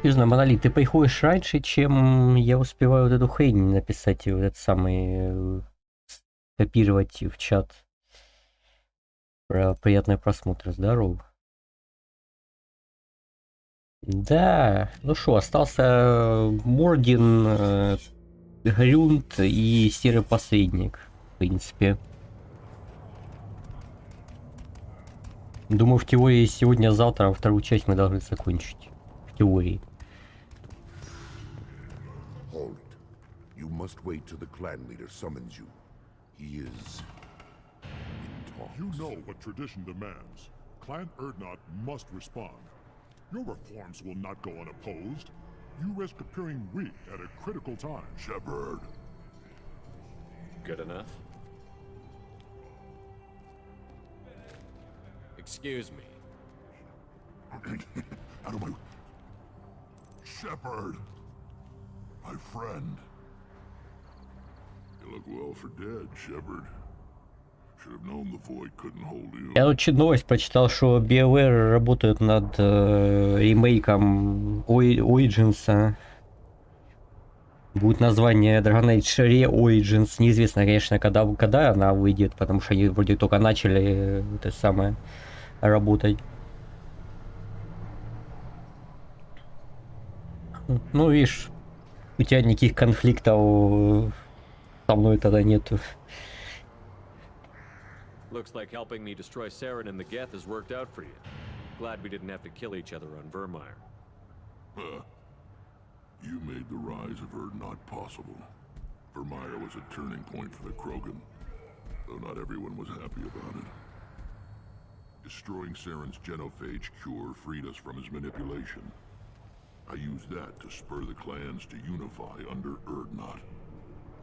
Не знаю, Монолит, ты приходишь раньше, чем я успеваю вот эту хрень написать, и вот этот самый, копировать в чат. Про приятный просмотр, здорово. Да, ну что, остался Мордин, Грюнт и Серый Посредник, в принципе. Думаю, в теории сегодня-завтра вторую часть мы должны закончить. В теории. Hold it. You must wait till the clan leader summons you. He is in talks. You know what tradition demands. Clan Erdnot must respond. Your reforms will not go unopposed. You risk appearing weak at a critical time. Shepard. Good enough? Excuse me. Out of my... Shepard! My friend. You look well for dead, Shepard. Should have known the void couldn't hold you. Я тут новость прочитал, что BioWare работают над ремейком Origins. Будет название Dragon Age Re-Origins. Неизвестно, конечно, когда она выйдет, потому что они вроде только начали это самое работать. Ну, видишь, у тебя никаких конфликтов со мной тогда нету. Looks like helping me destroy Saren and the Geth has worked out for you. Glad we didn't have to kill each other on Vermeer. You made the rise of Erdnot possible. Vermeer was a turning point for the Krogan, though not everyone was happy about it. Destroying Saren's genophage cure freed us from his manipulation. I used that to spur the clans to unify under Erdnot.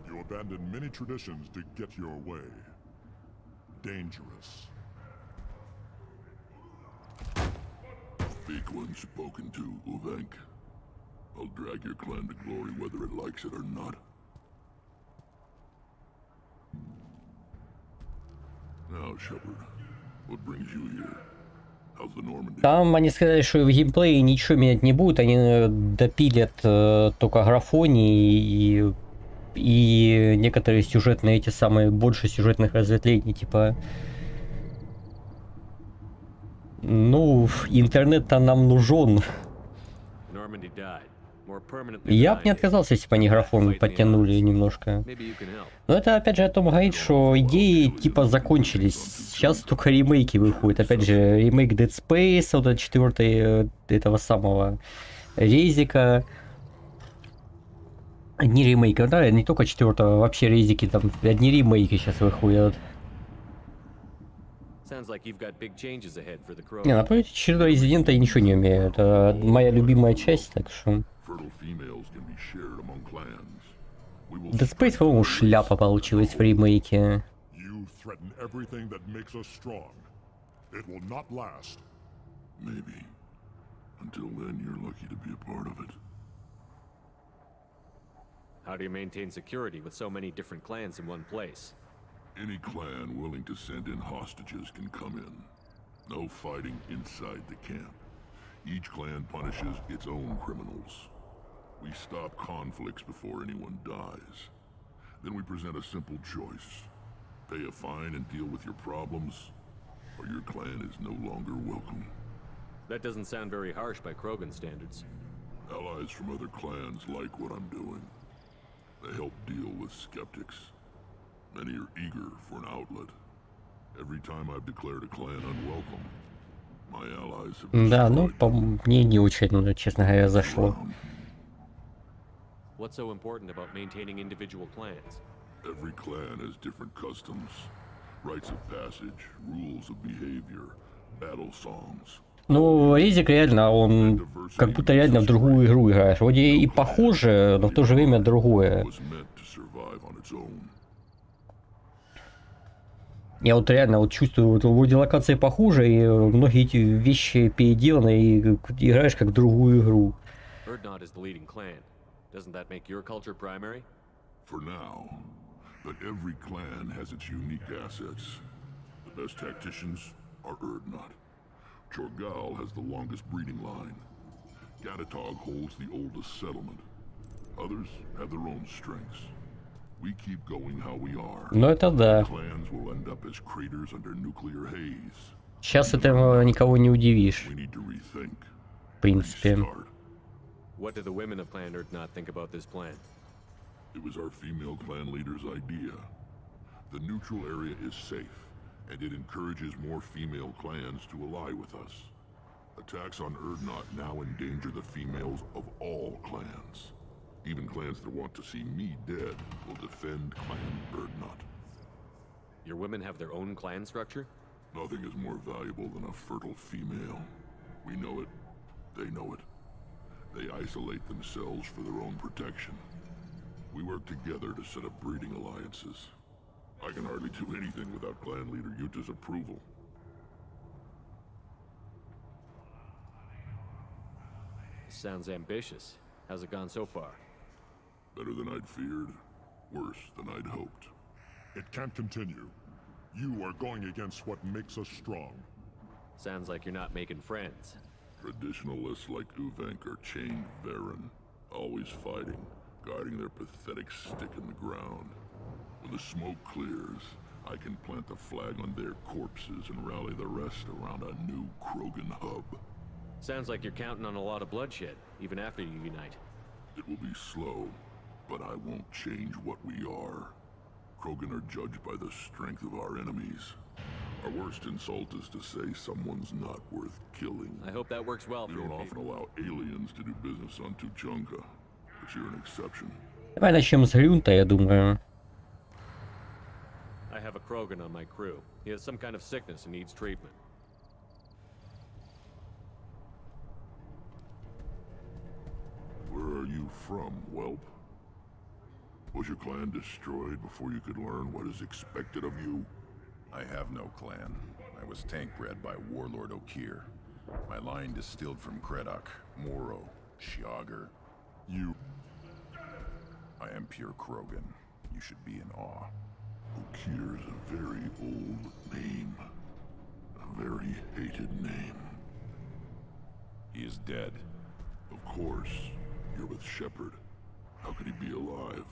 You abandoned many traditions to get your way. Dangerous. Speak when spoken to, Uvenk. I'll drag your clan to glory whether it likes it or not. Now, Shepard, what brings you here? How's the Normandy? Там они сказали, что в геймплее ничего менять не будет, они допилят только графоний и некоторые сюжетные, эти самые, больше сюжетных разветвлений, типа... Ну, интернет-то нам нужен. Я бы не отказался, если бы они графон подтянули немножко. Но это опять же о том говорит, что идеи типа закончились. Сейчас только ремейки выходят. Опять же, ремейк Dead Space, вот этот 4 этого самого Резика. Одни ремейки, да, не только 4-го, вообще Резики, там одни ремейки сейчас выходят. Не, напротив, череда Резидента я ничего не умею. Это моя любимая часть, так что... Dead Space, по-моему, шляпа получилась в ремейке. How do you maintain security with so many different clans in one place? Any clan willing to send in hostages can come in. No fighting inside the camp. Each clan punishes its own criminals. We stop conflicts before anyone dies. Then we present a simple choice. Pay a fine and deal with your problems, or your clan is no longer welcome. That doesn't sound very harsh by Krogan standards. Allies from other clans like what I'm doing. They help deal with skeptics. Many are eager for an outlet. Every time I've declared a clan unwelcome, my allies have destroyed. Да, ну, по мне не очень, честно говоря, зашло. What's so important about maintaining individual clans? Every clan has different customs, rites of passage, rules of behavior, battle songs. Ну, Резик реально, он как будто реально в другую игру играешь. Вроде и похоже, но в то же время другое. Я вот реально вот чувствую, вот, вроде локации похуже, и многие эти вещи переделаны, и играешь как в другую игру. Doesn't that make your culture primary? For now, but every clan has its unique assets. The best tacticians are Erdnot. Chorgal has the longest breeding line. Gatatog holds the oldest settlement. Others have their own strengths. We keep going how we are. Ну это да. Clans will end up as craters under nuclear haze. Сейчас этого никого не удивишь, We need to rethink. в принципе. Restart. What do the women of Clan Urdnot think about this plan? It was our female clan leader's idea. The neutral area is safe, and it encourages more female clans to ally with us. Attacks on Urdnot now endanger the females of all clans. Even clans that want to see me dead will defend Clan Urdnot. Your women have their own clan structure? Nothing is more valuable than a fertile female. We know it. They know it. They isolate themselves for their own protection. We work together to set up breeding alliances. I can hardly do anything without clan leader Yuta's approval. Sounds ambitious. How's it gone so far? Better than I'd feared. Worse than I'd hoped. It can't continue. You are going against what makes us strong. Sounds like you're not making friends. Traditionalists like Uvenk are chained Varen, always fighting, guarding their pathetic stick in the ground. When the smoke clears, I can plant the flag on their corpses and rally the rest around a new Krogan hub. Sounds like you're counting on a lot of bloodshed, even after you unite. It will be slow, but I won't change what we are. Krogan are judged by the strength of our enemies. Our worst insult is to say someone's not worth killing. I hope that works well We for don't your often people. allow aliens to do business on Tuchanka, but you're an exception. Давай начнем с Грюнта, я думаю. I have a Krogan on my crew. He has some kind of sickness and needs treatment. Where are you from, whelp? Was your clan destroyed before you could learn what is expected of you? I have no clan. I was tank bred by Warlord Okir. My line distilled from Kredok, Moro, Shiagar. You... I am pure Krogan. You should be in awe. Okir's a very old name. A very hated name. He is dead. Of course, you're with Shepard. How could he be alive?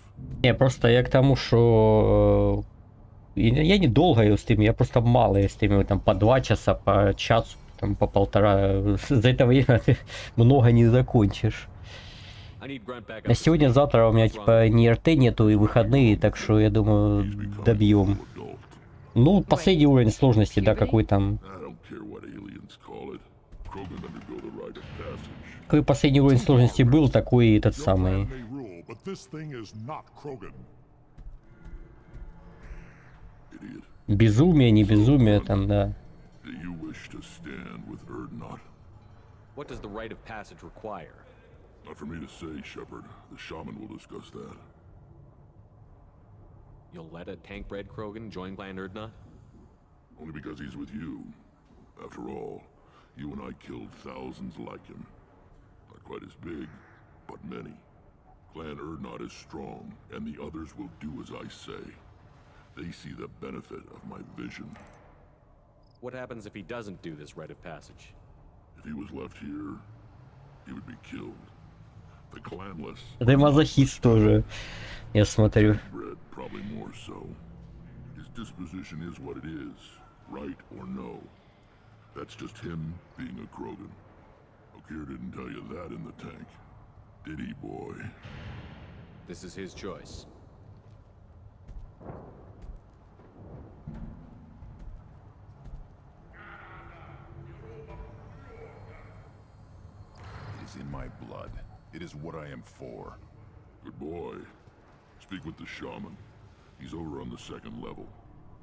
Не, просто я к тому, что я недолго ее стримил, я просто мало ее стримил, там по 2 часа, по часу, там по 1,5. За это время ты много не закончишь. I need grunt back up. А сегодня-завтра у меня типа ни РТ нету и выходные, так что я думаю добьем. Adult. Ну, последний уровень сложности, да, какой там. I don't care what aliens call it. Krogan undergo the rite of passage. Какой последний уровень сложности был, такой и этот Your самый. clan may rule, but this thing is not Krogan. Idiot. Безумие, не безумие там, да. Do you wish to stand with Urdnot? What does the rite of passage require? Not for me to say, Shepard. The shaman will discuss that. You'll let a tank-bred Krogan join Clan Urdnot? Only because he's with you. After all, you and I killed thousands like him. Not quite as big, but many. Clan Urdnot is strong, and the others will do as I say. They see the benefit of my vision. What happens if he doesn't do this rite of passage? If he was left here, he would be killed. The clanless, Да и мазохист тоже, я смотрю. bred probably more so. His disposition is what it is, right or no. That's just him being a Krogan. Okir didn't tell you that in the tank, did he, boy? This is his choice. It is in my blood. It is what I am for. Good boy. Speak with the shaman. He's over on the second level.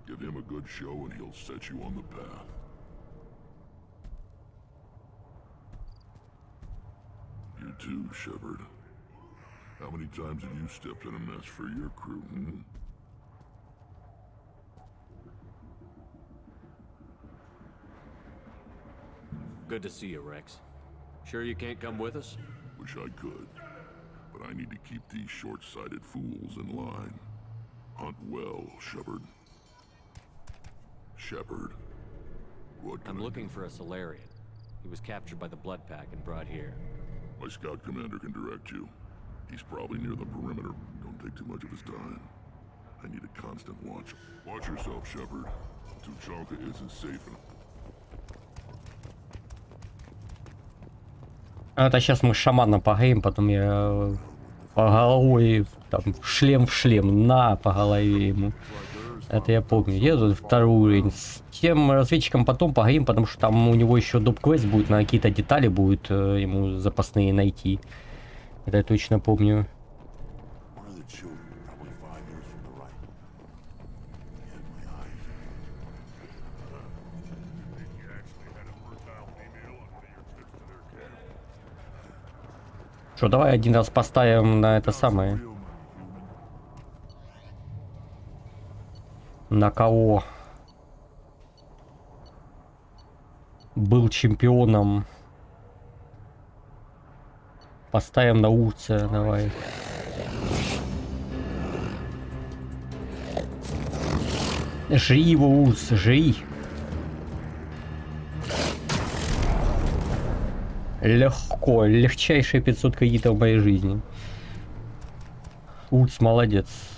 Give him a good show and he'll set you on the path. You too, Shepard. How many times have you stepped in a mess for your crew, hmm? Good to see you, Rex. Sure you can't come with us? Wish I could. But I need to keep these short-sighted fools in line. Hunt well, Shepard. Shepard. What can I'm I looking for a Solarian. He was captured by the Blood Pack and brought here. My scout commander can direct you. He's probably near the perimeter. Don't take too much of his time. I need a constant watch. Watch yourself, Shepard. Tuchanka isn't safe enough. Это сейчас мы с шаманом поговорим, потом я по головой, там, в шлем, на по голове ему. Это я помню. Я тут второй уровень. С тем разведчиком потом поговорим, потому что там у него еще доп-квест будет, на какие-то детали будет ему запасные найти. Это я точно помню. Что, давай один раз поставим на это самое. На кого был чемпионом. Поставим на Урция, давай. Жри его, Урц, жри. Легко, легчайшие 500 кредитов в моей жизни. Урц, молодец.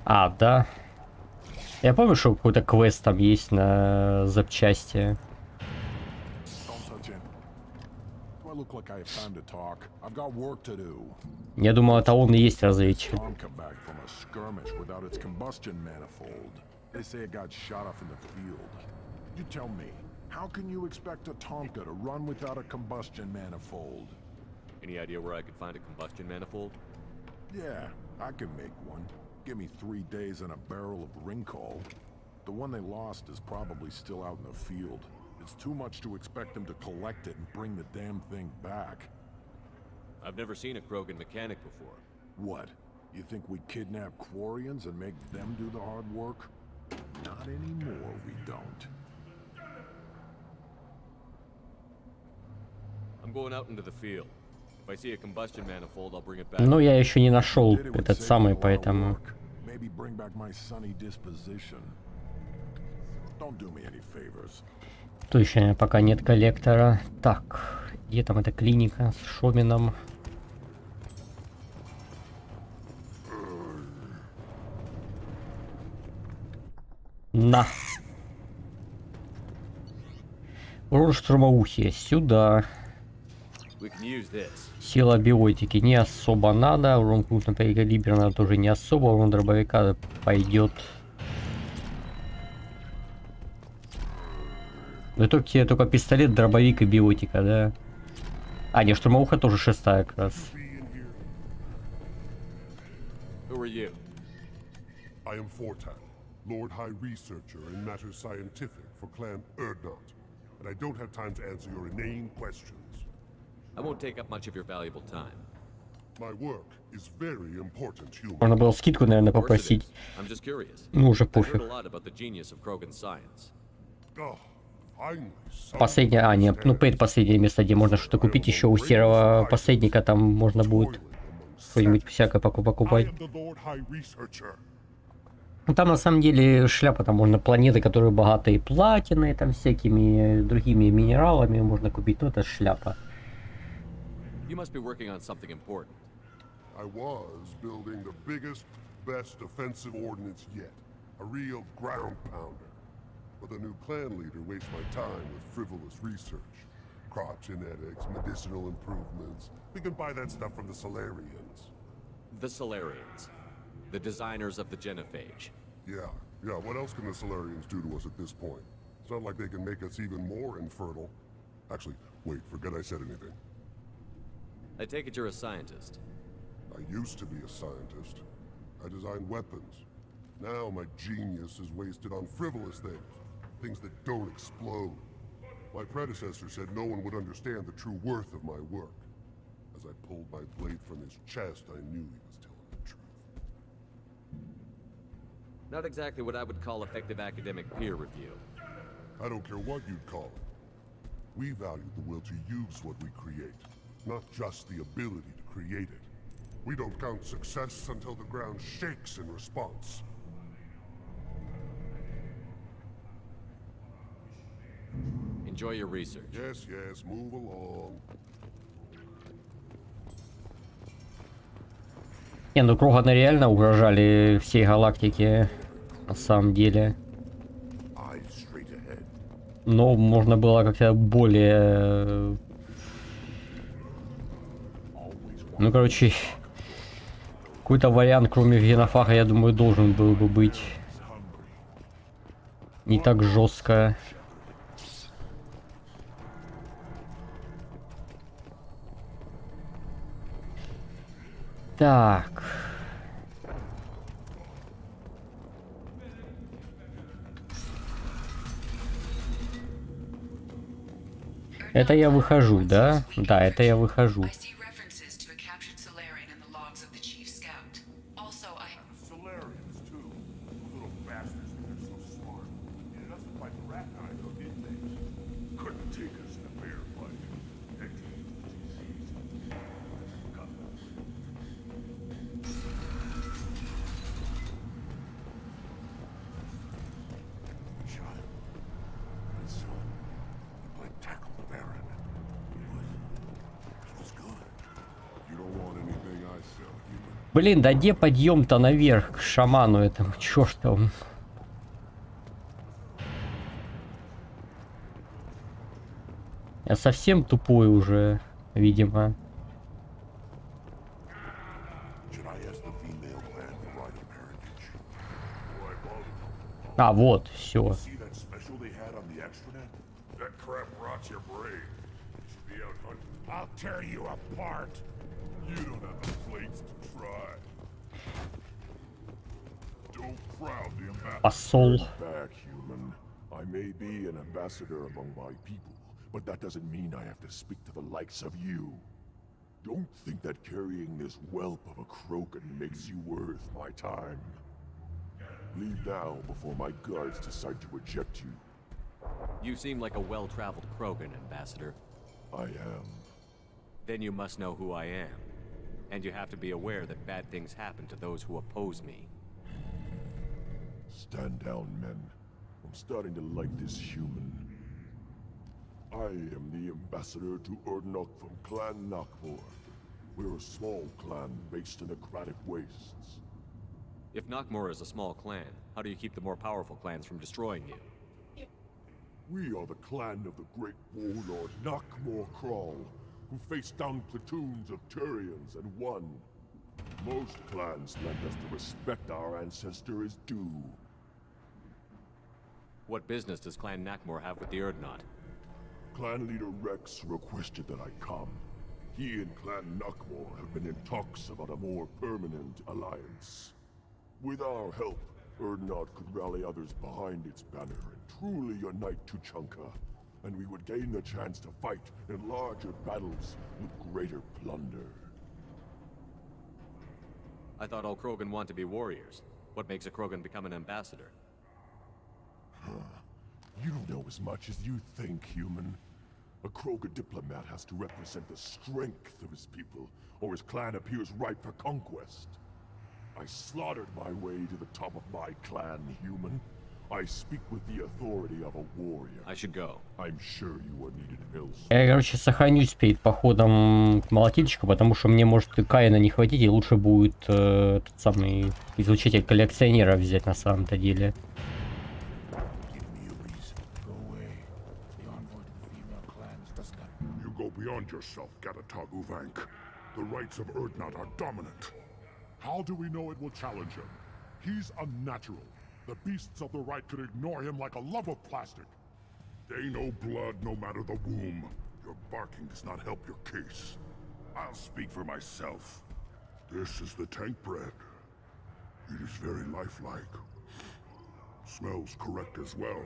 А, да. Я помню, что какой-то квест там есть на запчасти. Я думал, это он и есть разведчик. They say it got shot off in the field. You tell me, how can you expect a Tomka to run without a combustion manifold? Any idea where I could find a combustion manifold? Yeah, I can make one. Give me 3 days and a barrel of Ringcall. The one they lost is probably still out in the field. It's too much to expect them to collect it and bring the damn thing back. I've never seen a Krogan mechanic before. What? You think we kidnap Quarians and make them do the hard work? Not anymore, we don't. I'm going out into the field. If I see a combustion manifold, I'll bring it back. Ну, я еще не нашел этот самый, поэтому. Maybe bring back my sunny disposition. Don't do me any favors. Точно, пока нет коллектора. Так, где там эта клиника с Шомином? На. Урон штурмоухи. Сюда. Сила биотики не особо надо. Урон крупнокалиберного тоже не особо. Урон дробовика пойдет. В итоге только пистолет, дробовик и биотика, да? А, не, штурмовуха тоже 6-я как раз. Lord High Researcher in matters scientific for Clan Erdnot, and I don't have time to answer your inane questions. I won't take up much of your valuable time. My work is very important, human. Можно было скидку, наверное, попросить. I'm just curious. Ну, уже I've heard пофиг. a lot about the genius of Krogan science. Oh, finally, Последнее, а, нет, ну, предпоследнее место, где можно что-то купить. Еще у серого посредника там можно будет что-нибудь всякое покупать. Ну, там на самом деле шляпа, там можно планеты, которые богатые платиной, там всякими другими минералами можно купить, но это шляпа. You must be working on something important. I was building the biggest, best offensive ordnance yet. A real ground pounder. But the new clan leader wastes my time with frivolous research. Crop genetics, medicinal improvements. We can buy that stuff from the Solarians. The Solarians. The designers of the genophage. Yeah. What else can the Solarians do to us at this point? It's not like they can make us even more infertile. Actually, wait, forget I said anything. I take it you're a scientist. I used to be a scientist. I designed weapons. Now my genius is wasted on frivolous things. Things that don't explode. My predecessor said no one would understand the true worth of my work. As I pulled my blade from his chest, I knew he was telling the truth. Not exactly what I would call effective academic peer review. I don't care what you'd call it. We value the will to use what we create, not just the ability to create it. We don't count success until the ground shakes in response. Enjoy your research. Yes, yes, move along. Не, ну Кроганы реально угрожали всей галактике, на самом деле. Eyes straight ahead. Но можно было как-то более... Ну, короче, какой-то вариант, кроме генофага, я думаю, должен был бы быть. Не так жестко. Так. Это я выхожу, да? Да, это я выхожу. I see references to a captured Solarian in the logs of the Chief Scout. Also, Solarians, too. Those little bastards, they're so smart. Needed us to fight the rat guy, though, didn't they? Couldn't take us in a fair fight. Shot him. My son. Blake tackled the Baron. It was good. You don't want anything I sell, human. Блин, да где подъем-то наверх к шаману этому чёртову? Я совсем тупой уже, видимо. Should I ask the female clan to ride the parentage? А, вот, все. See that special they had on the extranet? That crap rots your brain. You should be out hunting. I'll tear you apart. You don't have the plates to try. Don't crowd the ambassador. Посол. Back, human. I may be an ambassador among my people, but that doesn't mean I have to speak to the likes of you. Don't think that carrying this whelp of a Krogan makes you worth my time. Leave now before my guards decide to eject you. You seem like a well-traveled Krogan, Ambassador. I am. Then you must know who I am. And you have to be aware that bad things happen to those who oppose me. Stand down, men. I'm starting to like this human. I am the ambassador to Urdnok from Clan Nakmor. We're a small clan based in the Kratic Wastes. If Nakmor is a small clan, how do you keep the more powerful clans from destroying you? We are the clan of the great warlord Nakmor Krall, who faced down platoons of Turians and won. Most clans lend us the respect our ancestor is due. What business does Clan Nakmor have with the Urdnot? Clan leader Rex requested that I come. He and Clan Nakmor have been in talks about a more permanent alliance. With our help, Urdnot could rally others behind its banner and truly unite Tuchanka, and we would gain the chance to fight in larger battles with greater plunder. I thought all Krogan want to be warriors. What makes a Krogan become an ambassador? You don't know as much as you think, human. A Krogan diplomat has to represent the strength of his people, or his clan appears ripe for conquest. I slaughtered my way to the top of my clan, human. I speak with the authority of a warrior. I should go. I'm sure you are needed elsewhere. Я, короче, сохранюсь перед походом к молотильщику, потому что мне может и Каина не хватить, и лучше будет тот самый излучитель коллекционера взять на самом-то деле. You go beyond yourself, Gatatog Uvank. The rights of Urdnot are dominant. How do we know it will challenge him? He's unnatural. The beasts of the right could ignore him like a lump of plastic. They know blood no matter the womb. Your barking does not help your case. I'll speak for myself. This is the tank bread. It is very lifelike. Smells correct as well.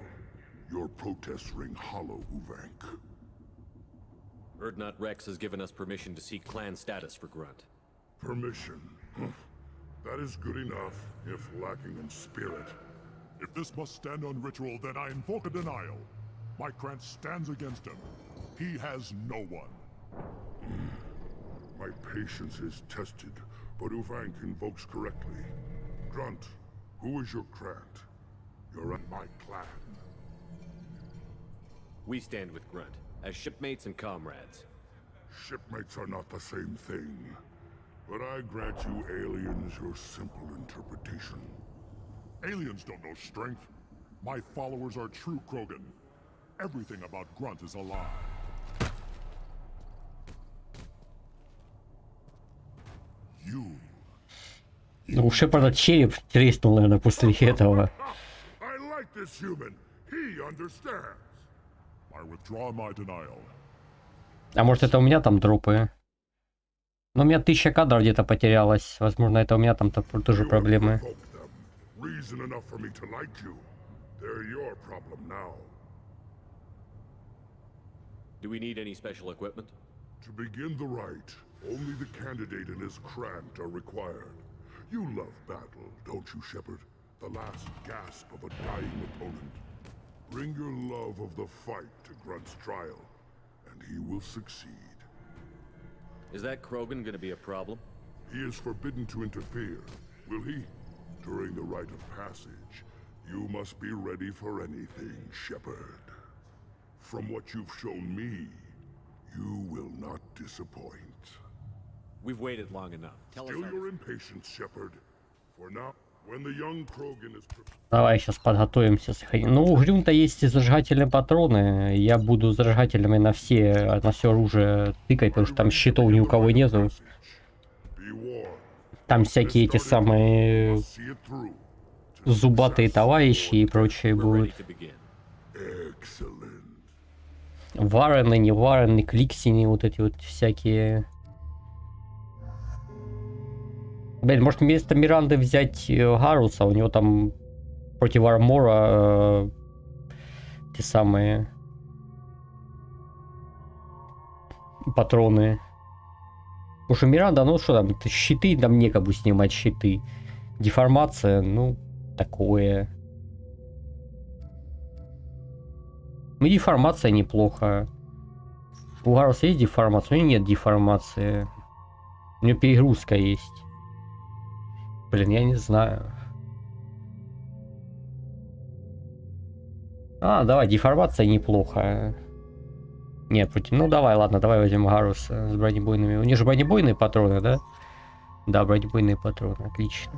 Your protests ring hollow, Uvank. Urdnot Rex has given us permission to seek clan status for Grunt. Permission. That is good enough, if lacking in spirit. If this must stand on ritual, then I invoke a denial. My clan stands against him. He has no one. My patience is tested, but Uvank invokes correctly. Grunt, who is your Krant? You're in my clan. We stand with Grunt, as shipmates and comrades. Shipmates are not the same thing. But I grant you aliens your simple interpretation. Aliens don't know strength. My followers are true Krogan. Everything about Grunt is a lie. You. Ну, у Шепарда череп треснул, наверное, после этого. I like this human. He understands. I withdraw my denial. А может это у меня там дропы? Ну, у меня 1000 кадров где-то потерялось. Возможно, это у меня там тоже проблемы. Reason enough for me to like you. They're your problem now. Do we need any special equipment? To begin the rite, only the candidate and his craft are required. You love battle, don't you, Shepard? The last gasp of a dying opponent. Bring your love of the fight to Grunt's trial, and he will succeed. Is that Krogan gonna be a problem? He is forbidden to interfere, will he? During the rite of passage, you must be ready for anything, Shepard. From what you've shown me, you will not disappoint. We've waited long enough. Tell us Still how your impatience, Shepard. For now, when the young Krogan is prepared... Давай сейчас подготовимся. Ну, у Грюнта есть и зажигательные патроны. Я буду зажигательными на все оружие тыкать, потому что там щитов ни у кого нету. Там всякие эти самые зубатые товарищи и прочие будут. Варены, не варены, кликсини, вот эти вот всякие. Блин, может вместо Миранды взять Гаруса, у него там против армора те самые патроны. Потому что Миранда, ну что там, щиты, там некому снимать щиты. Деформация, ну, такое. Ну, деформация неплохо. У Гаруса есть деформация? У него нет деформации. У него перегрузка есть. Блин, я не знаю. А, давай, деформация неплохо. Нет, ну давай, ладно, давай возьмем Гаруса с бронебойными. У них же бронебойные патроны, да? Да, бронебойные патроны, отлично.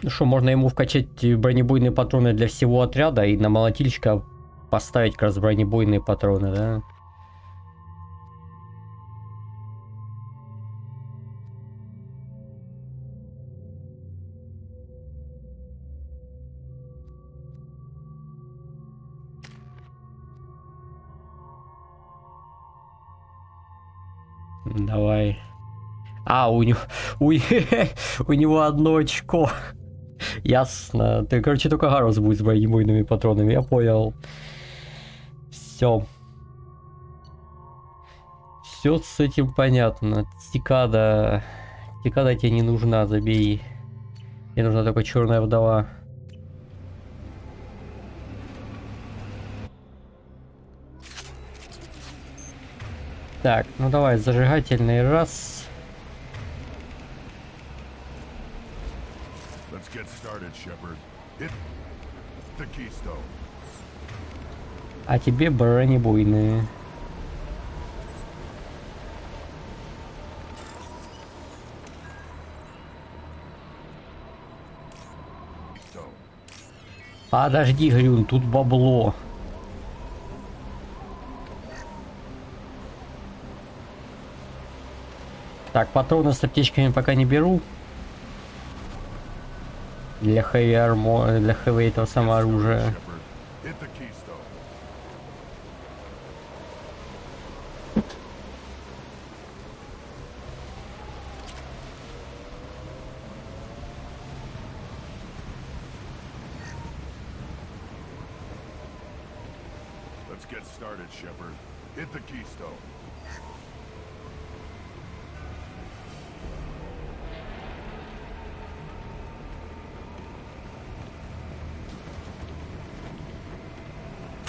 Ну что, можно ему вкачать бронебойные патроны для всего отряда и на молотильщика поставить как раз бронебойные патроны, да? Давай. А, у него одно очко. Ясно. Ты, короче, только Гарус будет с бронебойными патронами, я понял. Все. Все с этим понятно. Цикада. Цикада тебе не нужна, забей. Мне нужна только черная вдова. Так, ну давай, зажигательный раз. Let's get started, Shepard. Hit the keystone. А тебе бронебойные. Подожди, Грюн, тут бабло. Так, патроны с аптечками пока не беру. Для хэви армора, для хэви этого самого оружия. Let's get started, Shepard. Hit the keystone.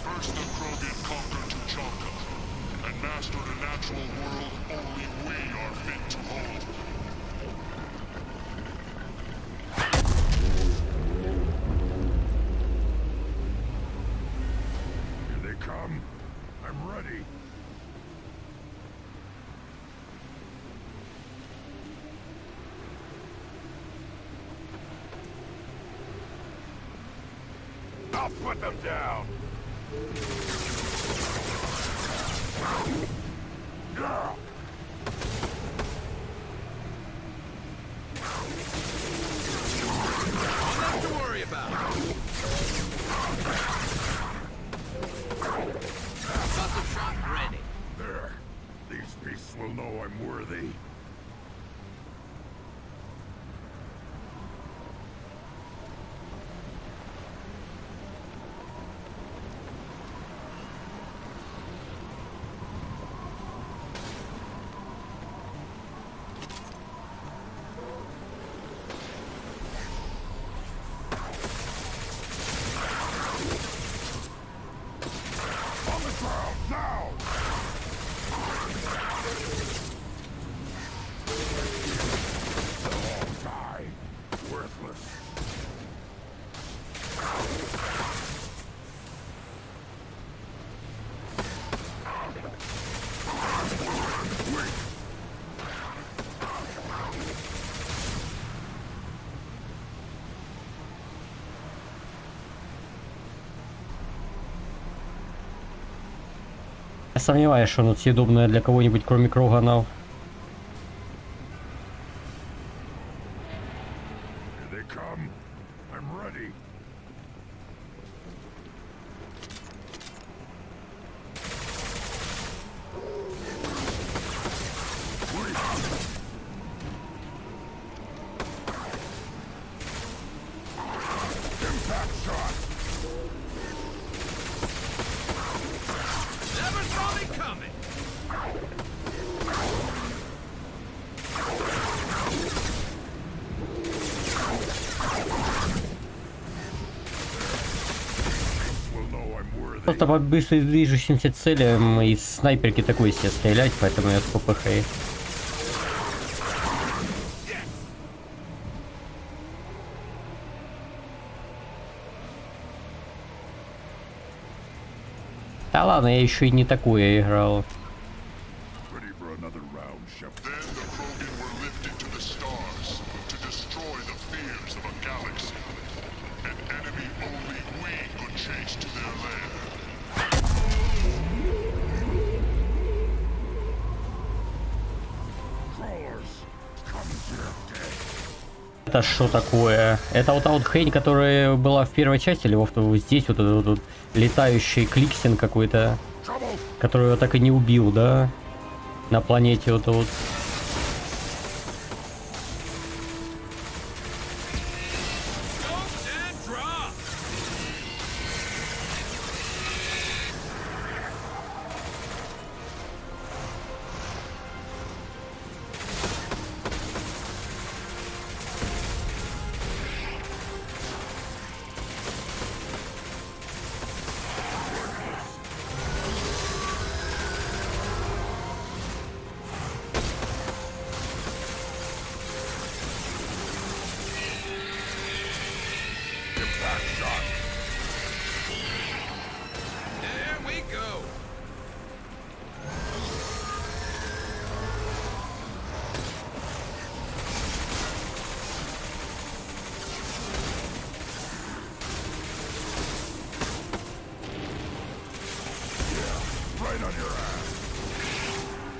First the Krogan conquered Tuchanka, and mastered a natural world only we are fit to hold. I'll put them down. Nothing to worry about. Custom shot ready. There. These beasts will know I'm worthy. On the ground, now! They'll all die. Worthless. Я сомневаюсь, что оно съедобное для кого-нибудь, кроме Кроганов. Here they come. I'm ready. Impact shot. Never saw me coming. Will know I'm worthy. Просто по быстро движущимся целям из снайперки такой себе стрелять, поэтому я с ППХ. Да ладно, я еще и не такое играл. Ready for another round, Chef. Then the Krogan were lifted to the stars to destroy the fears of a galaxy. An enemy only we could chase to their lair. Crawlers, come here, dead. Это что такое? Это вот та вот хрень, которая была в первой части, или вот здесь вот этот вот летающий кликсин какой-то, Trouble. который его так и не убил, да? На планете вот вот. Scopes and drop. Impact shot. There we go. Right on your ass.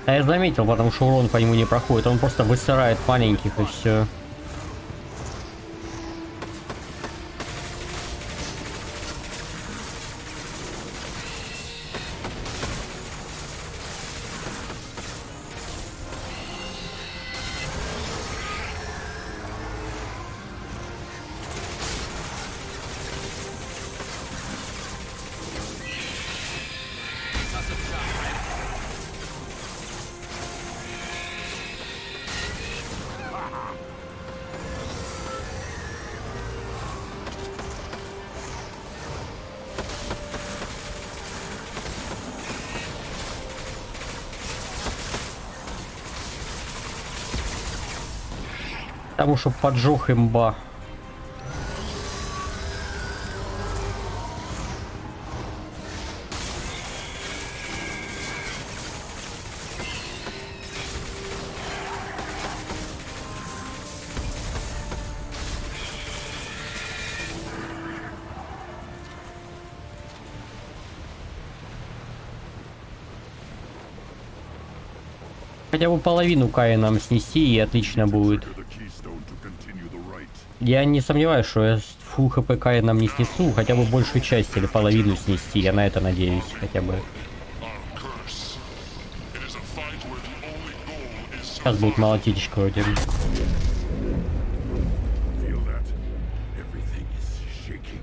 А я заметил, потому что урон по нему не проходит, он просто высырает маленьких и все. Custom shot ready. Потому что поджог имба. Хотя бы половину Кая нам снести, и отлично будет. The keystone to continue the right. Я не сомневаюсь, что я фул хп Кая нам не снесу, хотя бы большую часть или половину снести. Я на это надеюсь, хотя бы. Сейчас будет молотичка вроде. Feel that? Everything is shaking.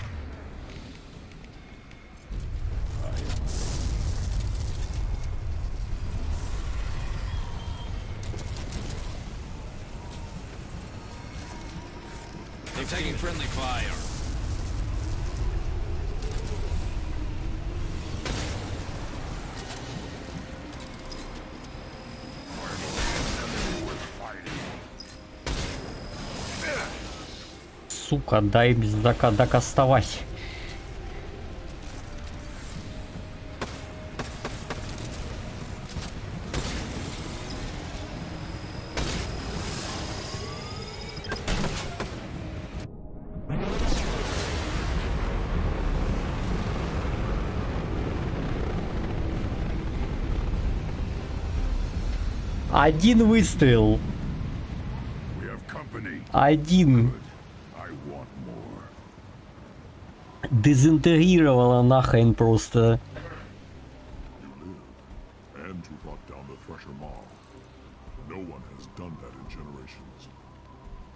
They're taking friendly fire. Сука, дай без докастовать. Один выстрел. We have company. Один. I want more. Дезинтегрировала нахрен просто. You live, and you brought down the Thresher Maw. No one has done that in generations.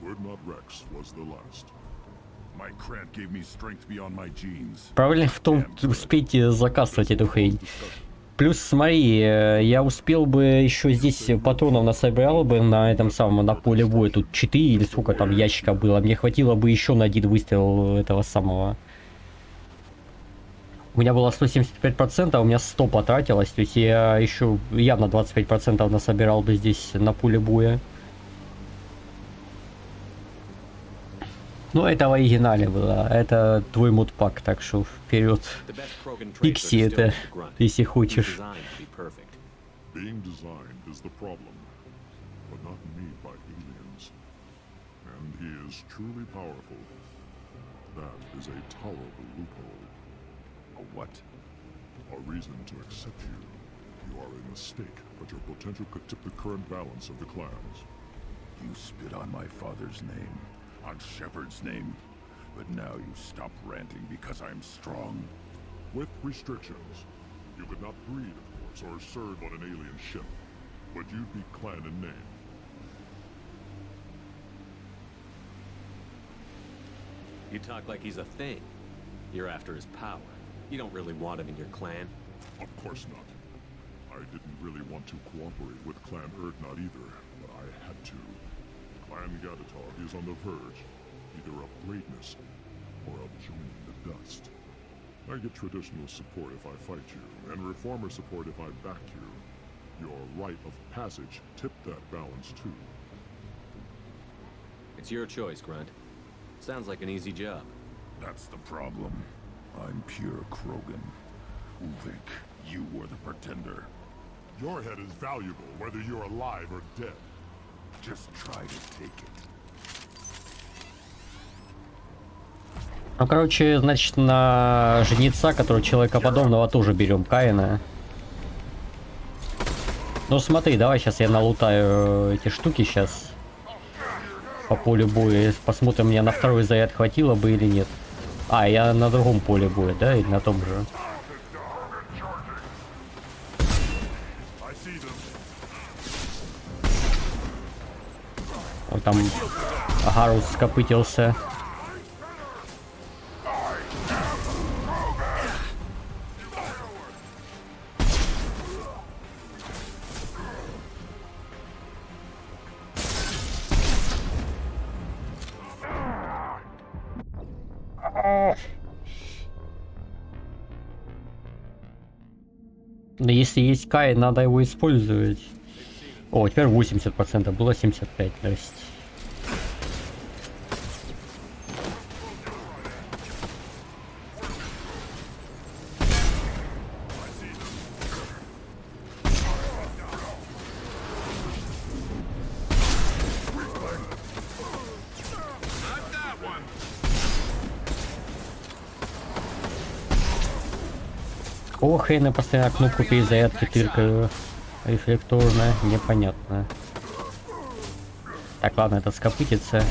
Word not Rex was the last. My Krant gave me strength beyond my genes. Проблема в том, успеть закастывать эту хрень. Плюс, смотри, я успел бы еще здесь патронов насобирал бы на этом самом, на поле боя. Тут 4 или сколько там ящика было. Мне хватило бы еще на один выстрел этого самого. У меня было 175%, а у меня 100 потратилось. То есть я еще явно 25% насобирал бы здесь на поле боя. Ну, это в оригинале было. Это твой модпак, так что вперед. Фикси это, если хочешь. Being designed is the problem, but not made by aliens. And he is truly powerful. That is a tolerable loophole. A what? A reason to accept you. You are a mistake, but your potential could tip the current balance of the clans. You spit on my father's name, on Shepard's name, but now you stop ranting because I'm strong. With restrictions. You could not breed, of course, or serve on an alien ship, but you'd be clan in name. You talk like he's a thing. You're after his power. You don't really want him in your clan. Of course not. I didn't really want to cooperate with Clan Erdnot either, but I had to. Clan Gatatog is on the verge, either of greatness or of joining the dust. I get traditional support if I fight you, and reformer support if I back you. Your rite of passage tipped that balance too. It's your choice, Grunt. Sounds like an easy job. That's the problem. I'm pure Krogan. Ulvik, you were the pretender. Your head is valuable whether you're alive or dead. Just try to take it. Ну, короче, значит, на жнеца, который человекоподобного, тоже берем Каина. Ну, смотри, давай сейчас я налутаю эти штуки сейчас по полю боя. Посмотрим, мне на второй заряд хватило бы или нет. А, я на другом поле боя, да, или на том же? Вот там Гарус скопытился. Но если есть Кай, надо его использовать. О, теперь 80%, было 75%, здрасте. Какого хрена постоянно кнопку перезарядки тыркаю? Рефлекторная, непонятно. Так, ладно, это скопытится.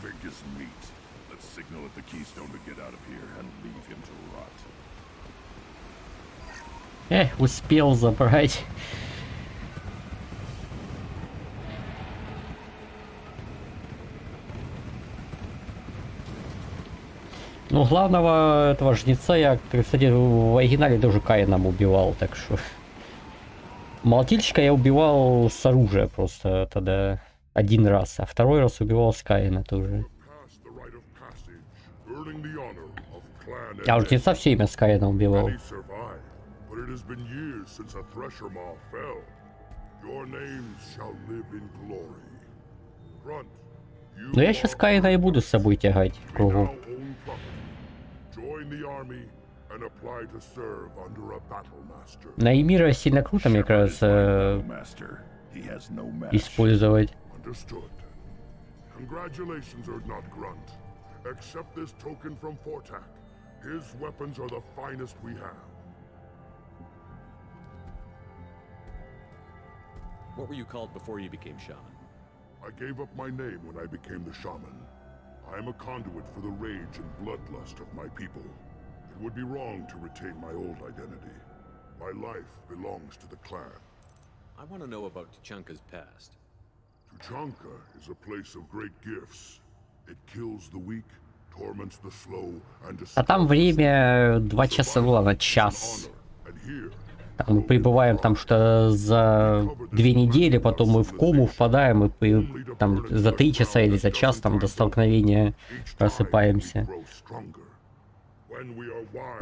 Moving is meat. Let's signal at the keystone to get out of here and leave him to rot. Успел забрать. Ну, главного этого жнеца я, кстати, в оригинале тоже Каином убивал, так что... Молотильщика я убивал с оружия просто тогда один раз, а второй раз убивал с Каина тоже. А жнеца все имя с Каина убивал. Но я сейчас Каина и буду с собой тягать в кругу. На Эмира сильно круто, мне кажется, использовать. What were you called before you became shaman? I gave up my name when I became the shaman. I am a conduit for the rage and bloodlust of my people. It would be wrong to retain my old identity. My life belongs to the clan. I want to know about Tuchanka's past. Tuchanka is a place of great gifts. It kills the weak, torments the slow, and А там время 2 часа, ну ладно, час. Там мы прибываем там что за 2 недели, потом мы в кому впадаем, и там за 3 часа или за час там до столкновения просыпаемся.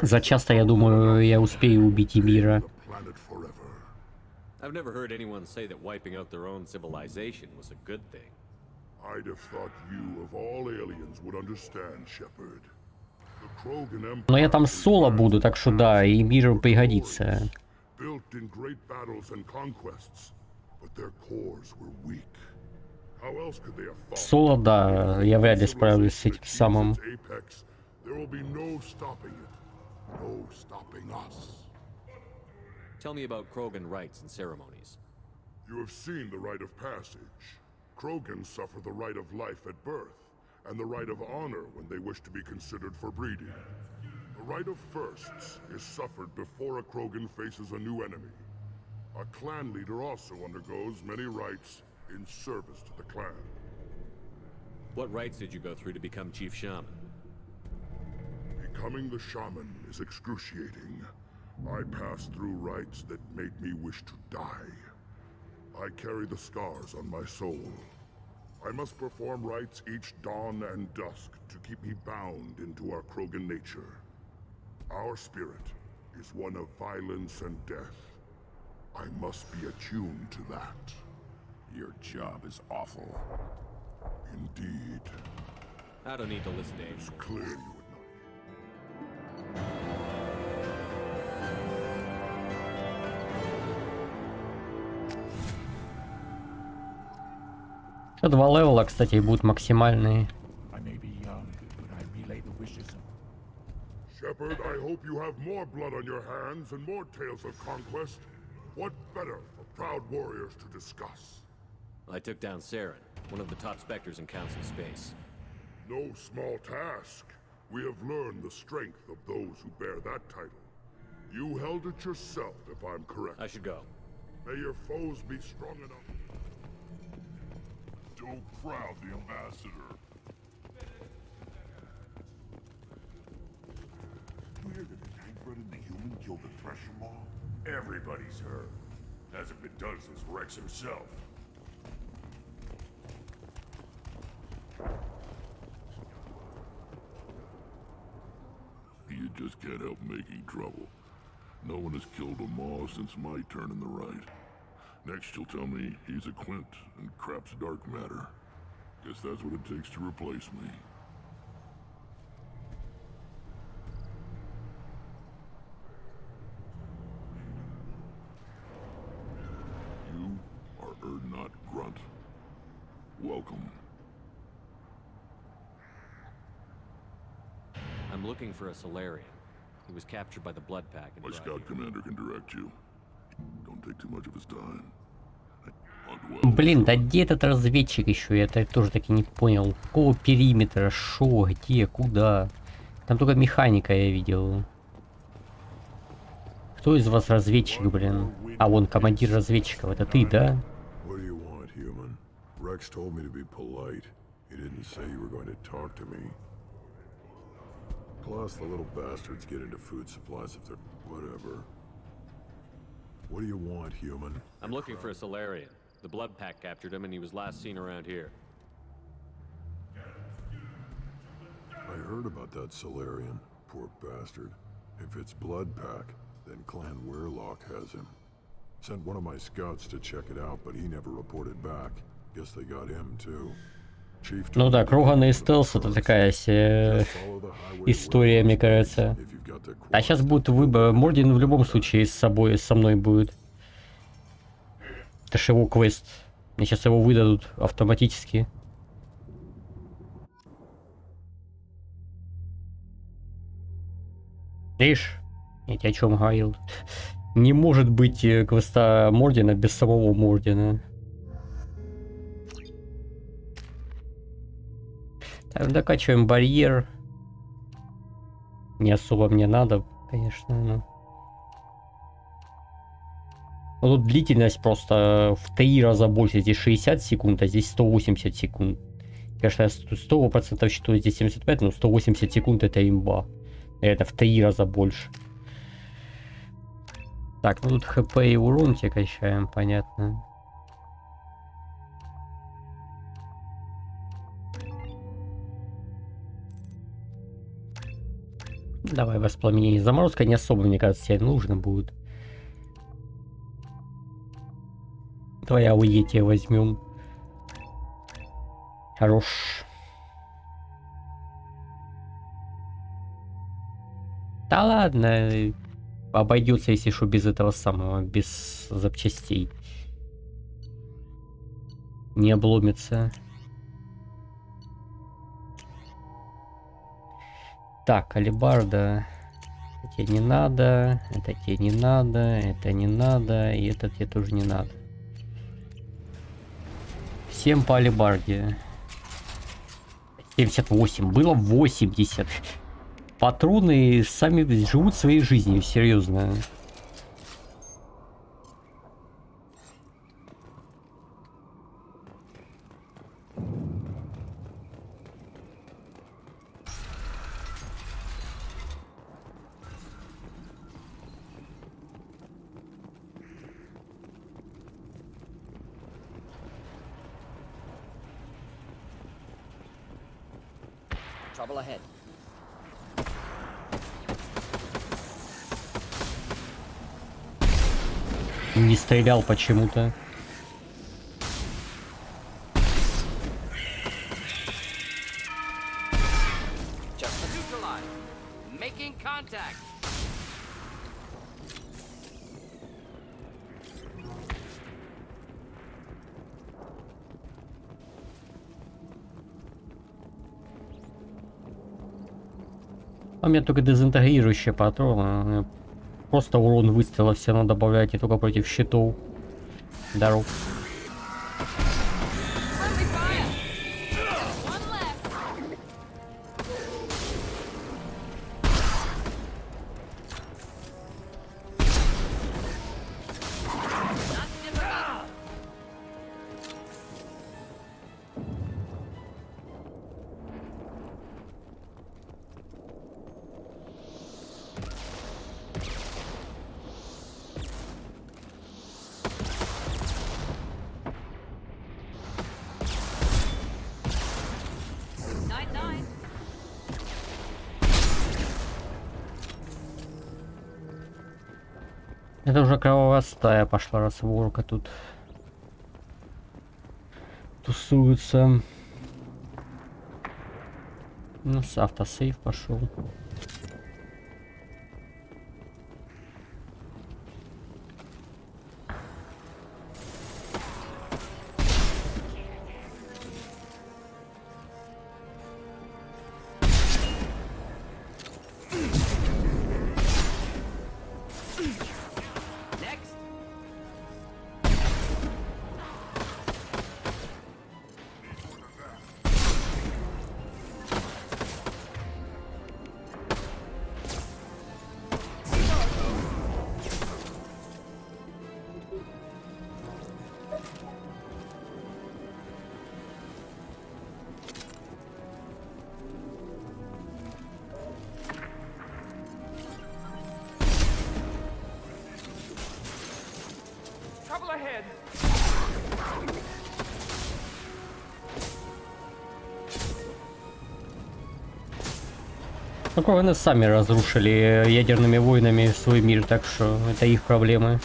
За час-то, я думаю, я успею убить Эмира. I've never heard anyone say that wiping out their own civilization was a good thing. I'd have thought you of all aliens would understand, Shepard. The Krogan Empire. Но я там соло буду, так что да, и Эмиру пригодится. Built in great battles and conquests, but their cores were weak. How else could they have fought? Соло, да, я вряд ли справлюсь с этим самым. There will be no stopping it. No stopping us. Tell me about Krogan rites and ceremonies. You have seen the rite of passage. Krogans suffer the right of life at birth, and the right of honor when they wish to be considered for breeding. The right of firsts is suffered before a Krogan faces a new enemy. A clan leader also undergoes many rites in service to the clan. What rites did you go through to become Chief Shaman? Becoming the shaman is excruciating. I passed through rites that made me wish to die. I carry the scars on my soul. I must perform rites each dawn and dusk to keep me bound into our Krogan nature. Our spirit is one of violence and death. I must be attuned to that. Your job is awful. Indeed. I don't need to listen to It's anyone. clear you would not. Что 2 левела, кстати, будут максимальные. Shepard, I hope you have more blood on your hands and more tales of conquest. What better for proud warriors to discuss? I took down Saren, one of the top specters in Council space. No small task. We have learned the strength of those who bear that title. You held it yourself, if I'm correct. I should go. May your foes be strong enough. Don't crowd the ambassador. You hear that the Tancred and the human killed the Thresher Maw? Everybody's heard. Hasn't been done since Rex himself. You just can't help making trouble. No one has killed a maw since my turn in the right. Next you'll tell me he's a quint and crap's dark matter. Guess that's what it takes to replace me. You are Erdnot Grunt. Welcome. I'm looking for a Solarian. He was captured by the Blood Pack and My brought scout here. commander can direct you. Don't take too much of his time. Hunt well. Блин, да где этот разведчик еще? Я так тоже таки не понял. Какого периметра? Шо? Где? Куда? Там только механика я видел. Кто из вас разведчик, блин? А вон командир разведчиков. Это ты, да? What do you want, human? Rex told me to be polite. He didn't say you were going to talk to me. Plus, the little bastards get into food supplies if they're... whatever. What do you want, human? I'm looking for a Solarian. The Blood Pack captured him and he was last seen around here. I heard about that Solarian. Poor bastard. If it's Blood Pack, then Clan Weirlock has him. Sent one of my scouts to check it out, but he never reported back. Guess they got him too. Chief Ну told да, me to Круган и follow стелс это такая себе the highway история, мне кажется. if you've got the А сейчас будет выбор. Мордин в любом случае с собой, со мной будет. Это ж его квест. Мне сейчас его выдадут автоматически. Видишь? Я тебе о чем говорил. Не может быть квеста Мордина без самого Мордина. Так, докачиваем барьер. Не особо мне надо, конечно. Но... Ну, тут длительность просто в 3 раза больше. Здесь 60 секунд, а здесь 180 секунд. Конечно, я 100% считаю здесь 75, но 180 секунд это имба. Это в 3 раза больше. Так, ну тут хп и урон тебе качаем, понятно. Давай воспламенение. Заморозка не особо, мне кажется, тебе нужно будет. Давай АОЕ тебе возьмем. Хорош. Да ладно. Обойдется, если что, без этого самого, без запчастей. Не обломится. Так, алебарда. Это тебе не надо, это тебе не надо, это не надо, и это тебе тоже не надо. Всем по алебарде. 78, было 80. Патроны сами живут своей жизнью, серьезно. Trouble ahead. Не стрелял почему-то. Just neutralized. Making contact. А у меня только дезинтегрирующие патроны. Просто урон выстрела все равно добавлять, не только против щитов. Здоров. Friendly fire. One less. Not difficult. Это уже кровавая стая пошла, разборка тут тусуется. Ну, с автосейв пошел. Только они сами разрушили ядерными войнами свой мир, так что это их проблемы.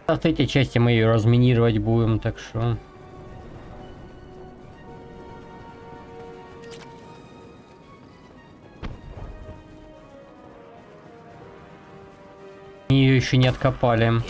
А в третьей части мы ее разминировать будем, так что... Ее еще не откопали.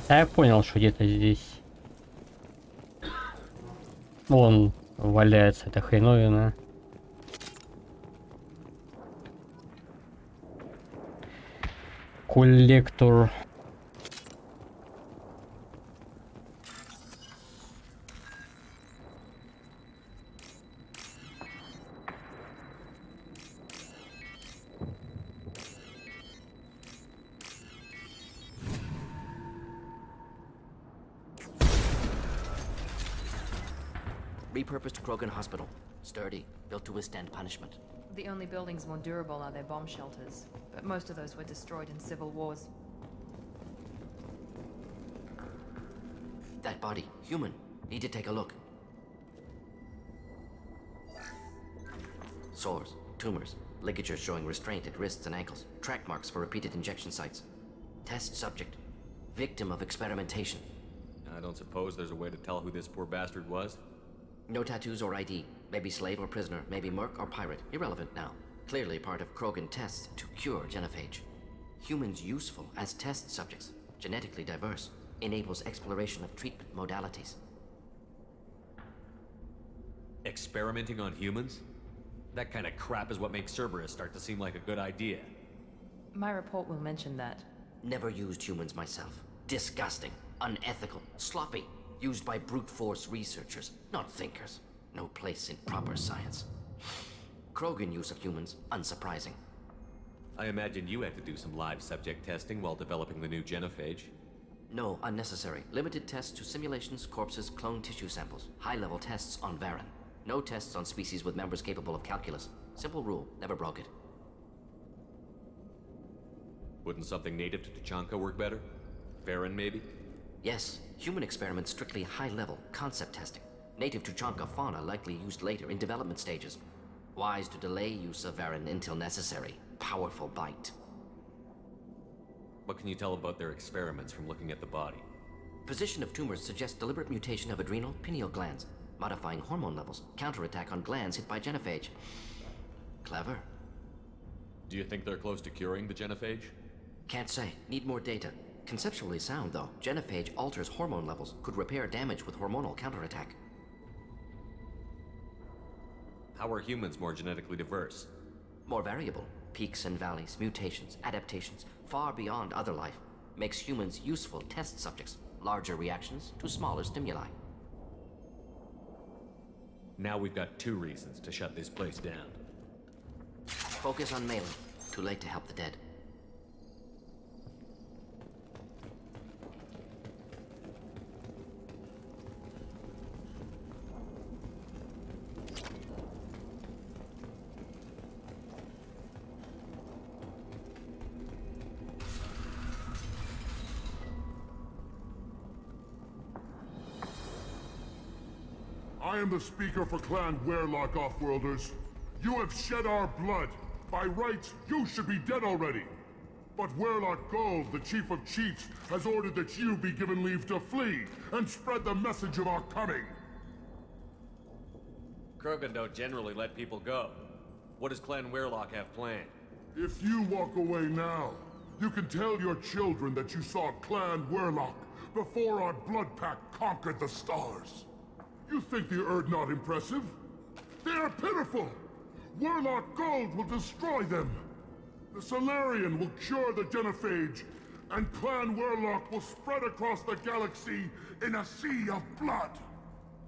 А я понял, что где-то здесь. Вон валяется эта хреновина. Коллектор. Repurposed Krogan Hospital. Sturdy, built to withstand punishment. The only buildings more durable are their bomb shelters, but most of those were destroyed in civil wars. That body, human. Need to take a look. Sores, tumors, ligatures showing restraint at wrists and ankles, track marks for repeated injection sites. Test subject, victim of experimentation. I don't suppose there's a way to tell who this poor bastard was? No tattoos or ID. Maybe slave or prisoner, maybe merc or pirate. Irrelevant now. Clearly part of Krogan tests to cure genophage. Humans useful as test subjects. Genetically diverse. Enables exploration of treatment modalities. Experimenting on humans? That kind of crap is what makes Cerberus start to seem like a good idea. My report will mention that. Never used humans myself. Disgusting. Unethical. Sloppy. Used by brute force researchers, not thinkers. No place in proper science. Krogan use of humans, unsurprising. I imagine you had to do some live subject testing while developing the new genophage. No, unnecessary. Limited tests to simulations, corpses, clone tissue samples. High-level tests on Varen. No tests on species with members capable of calculus. Simple rule, never broke it. Wouldn't something native to Tachanka work better? Varen, maybe? Yes, human experiments strictly high-level, concept testing. Native Tuchanka fauna likely used later in development stages. Wise to delay use of Varen until necessary. Powerful bite. What can you tell about their experiments from looking at the body? Position of tumors suggests deliberate mutation of adrenal, pineal glands, modifying hormone levels, counterattack on glands hit by genophage. Clever. Do you think they're close to curing the genophage? Can't say. Need more data. Conceptually sound, though. Genophage alters hormone levels, could repair damage with hormonal counterattack. How are humans more genetically diverse? More variable. Peaks and valleys, mutations, adaptations, far beyond other life. Makes humans useful test subjects. Larger reactions to smaller stimuli. Now we've got 2 reasons to shut this place down. Focus on Malin. Too late to help the dead. I am the speaker for Clan Werlock, Offworlders. You have shed our blood. By rights, you should be dead already. But Werlock Gold, the Chief of Chiefs, has ordered that you be given leave to flee and spread the message of our coming. Krogan don't generally let people go. What does Clan Werlock have planned? If you walk away now, you can tell your children that you saw Clan Werlock before our blood pact conquered the stars. You think the Erd not impressive? They are pitiful! Werlock Gold will destroy them! The Solarian will cure the genophage, and Clan Werlock will spread across the galaxy in a sea of blood!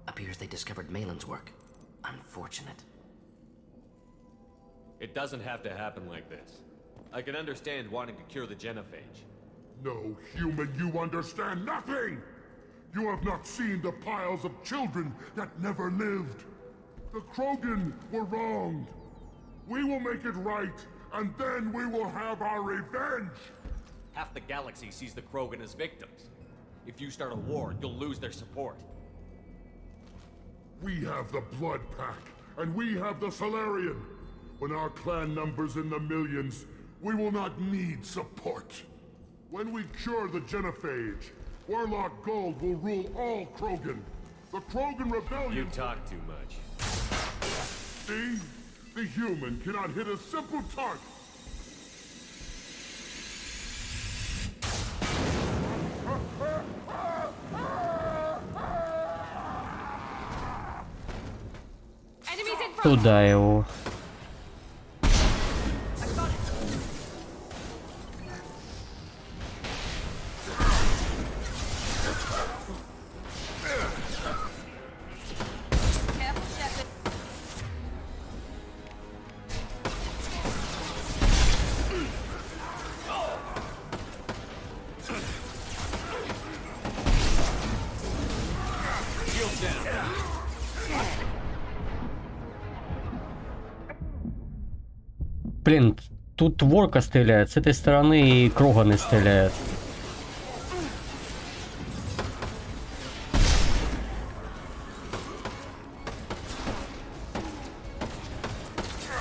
Appears they discovered Malin's work. Unfortunate. It doesn't have to happen like this. I can understand wanting to cure the genophage. No, human, you understand nothing! You have not seen the piles of children that never lived. The Krogan were wronged. We will make it right, and then we will have our revenge! Half the galaxy sees the Krogan as victims. If you start a war, you'll lose their support. We have the Blood Pack, and we have the Solarian. When our clan numbers in the millions, we will not need support. When we cure the genophage, Werlock Gold will rule all Krogan. The Krogan Rebellion... You talk too much. See? The human cannot hit a simple target. Enemies in front. Туда его. Блин, тут Ворка стреляет, с этой стороны и Кроганы стреляют.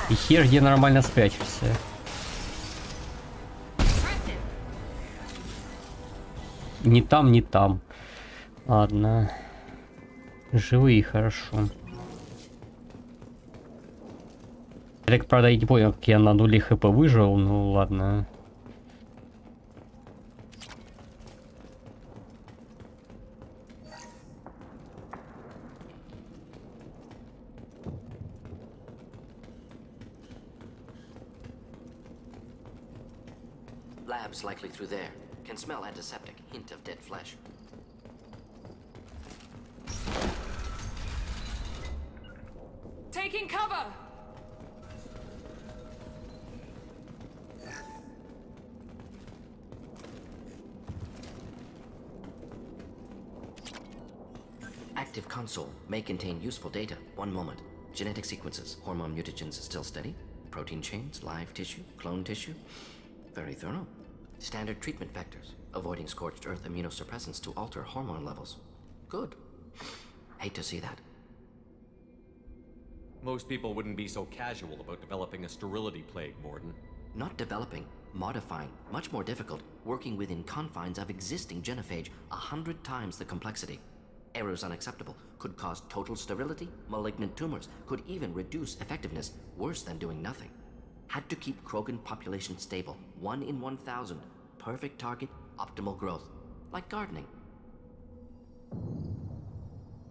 И хер где нормально спрячешься. Ни там, ни там. Ладно. Живые, хорошо. Я так, правда, не понял, как я на 0 хп выжил, ну ладно. Labs likely through there. Can smell antiseptic, hint of dead flesh. Taking cover. Active console may contain useful data. One moment. Genetic sequences, hormone mutagens still steady. Protein chains, live tissue, clone tissue. Very thorough. Standard treatment vectors, avoiding scorched earth immunosuppressants to alter hormone levels. Good. Hate to see that. Most people wouldn't be so casual about developing a sterility plague, Morden. Not developing, modifying, much more difficult, working within confines of existing genophage, 100 times the complexity. Errors unacceptable, could cause total sterility, malignant tumors, could even reduce effectiveness, worse than doing nothing. Had to keep Krogan population stable, 1 in 1,000, perfect target, optimal growth, like gardening.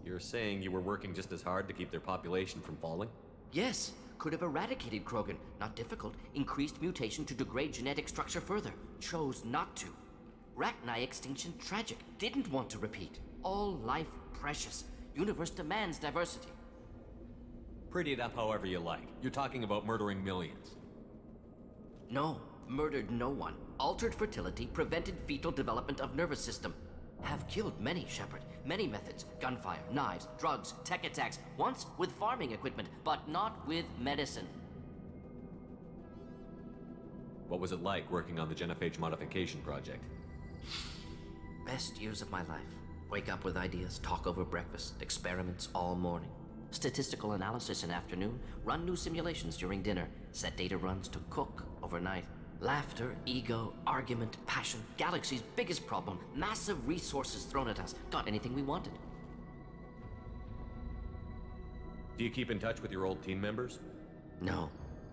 You're saying you were working just as hard to keep their population from falling? Yes, could have eradicated Krogan, not difficult, increased mutation to degrade genetic structure further, chose not to. Rachni extinction tragic, didn't want to repeat. All life precious, universe demands diversity. Pretty it up however you like. You're talking about murdering millions. No, murdered no one. Altered fertility, prevented fetal development of nervous system. Have killed many, Shepard. Many methods. Gunfire, knives, drugs, tech attacks. Once with farming equipment, but not with medicine. What was it like working on the genophage modification project? Best years of my life. Wake up with ideas, talk over breakfast, experiments all morning. Statistical analysis in afternoon, run new simulations during dinner, set data runs to cook overnight. Laughter, ego, argument, passion, galaxy's biggest problem, massive resources thrown at us. Got anything we wanted. Do you keep in touch with your old team members? No.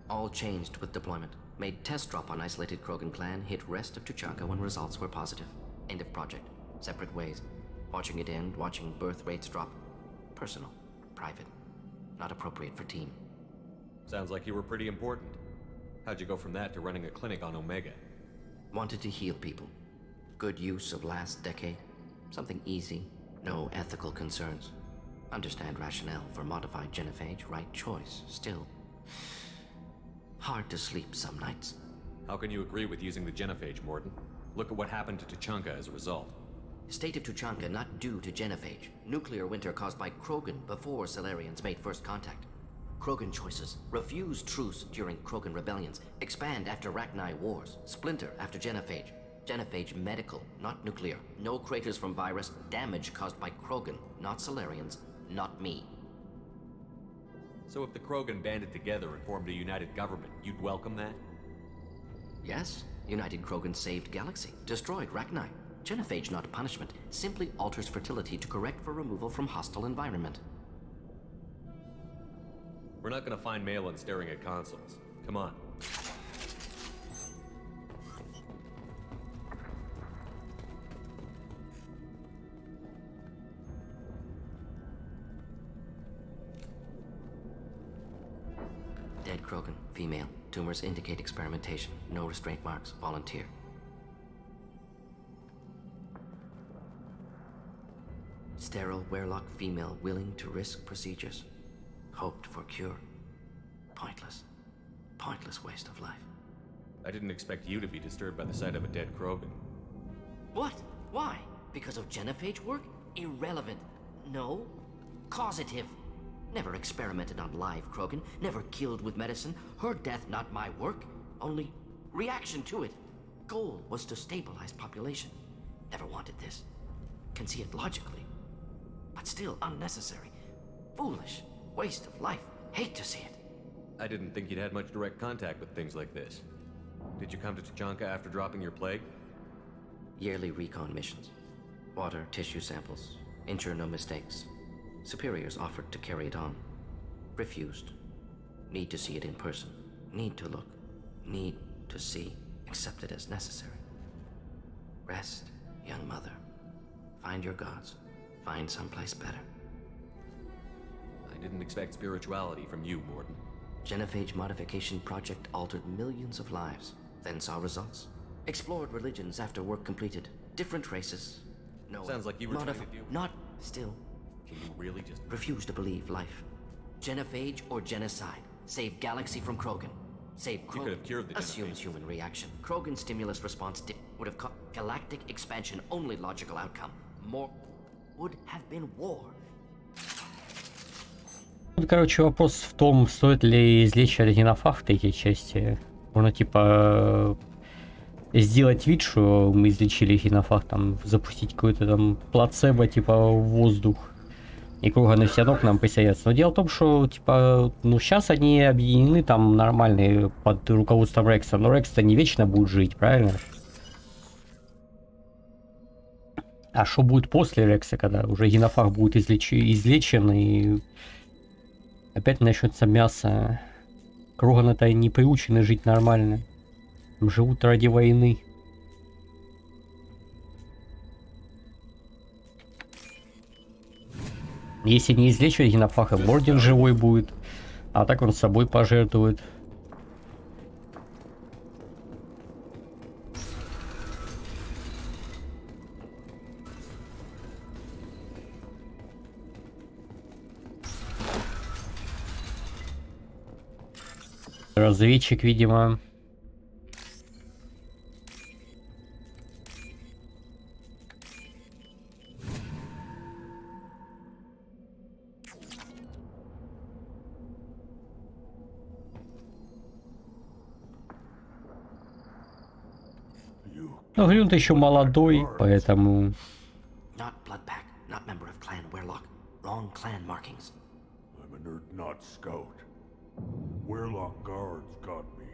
All changed with deployment. Made test drop on isolated Krogan clan, hit rest of Tuchanka when results were positive. End of project. Separate ways. Watching it end, watching birth rates drop. Personal. Private. Not appropriate for team. Sounds like you were pretty important. How'd you go from that to running a clinic on Omega? Wanted to heal people. Good use of last decade. Something easy. No ethical concerns. Understand rationale for modified genophage. Right choice. Still. Hard to sleep some nights. How can you agree with using the genophage, Morden? Look at what happened to Tuchanka as a result. State of Tuchanka not due to genophage. Nuclear winter caused by Krogan before Solarians made first contact. Krogan choices. Refuse truce during Krogan rebellions. Expand after Rachni wars. Splinter after genophage. Genophage medical, not nuclear. No craters from virus. Damage caused by Krogan, not Solarians, not me. So if the Krogan banded together and formed a united government, you'd welcome that? Yes. United Krogan saved Galaxy. Destroyed Rachni. Genophage not punishment. Simply alters fertility to correct for removal from hostile environment. We're not gonna find Malin staring at consoles. Come on. Dead Krogan, female. Tumors indicate experimentation. No restraint marks. Volunteer. Sterile, werelock female willing to risk procedures. Hoped for cure. Pointless. Pointless waste of life. I didn't expect you to be disturbed by the sight of a dead Krogan. What? Why? Because of genophage work? Irrelevant. No. Causative. Never experimented on live Krogan. Never killed with medicine. Her death not my work. Only reaction to it. Goal was to stabilize population. Never wanted this. Can see it logically. But still unnecessary. Foolish. Waste of life. Hate to see it. I didn't think you'd had much direct contact with things like this. Did you come to Tuchanka after dropping your plague? Yearly recon missions. Water, tissue samples. Ensure no mistakes. Superiors offered to carry it on. Refused. Need to see it in person. Need to look. Need to see. Accepted as necessary. Rest, young mother. Find your gods. Find someplace better. I didn't expect spirituality from you, Morden. Genophage modification project altered millions of lives. Then saw results. Explored religions after work completed. Different races. No. Sounds like you were trying to do. Not still. Can you really just refuse to believe life? Genophage or genocide? Save Galaxy from Krogan. Save Krogan. You could have cured the assumes human reaction. Krogan stimulus response would have caused galactic expansion. Only logical outcome. More would have been war. Тут, короче, вопрос в том, стоит ли излечивать генофакты эти части. Можно, типа, сделать вид, что мы излечили генофакт, там, запустить какой-то там плацебо, типа, в воздух. И круганый станок нам присоединятся. Но дело в том, что, типа, ну, сейчас они объединены там нормальные под руководством Рекса. Но Рекс-то не вечно будет жить, правильно? А что будет после Рекса, когда уже генофаг будет излечен и опять начнется мясо? Кроганы-то не приучены жить нормально. Живут ради войны. Если не излечивать генофага, Бордин живой будет. А так он с собой пожертвует. Разведчик, видимо. Ну, Глюн-то еще молодой, поэтому... Not Bloodpack, not member of Clan Werlock. Wrong clan markings. I'm a nerd, not scout. Werlock guards got me.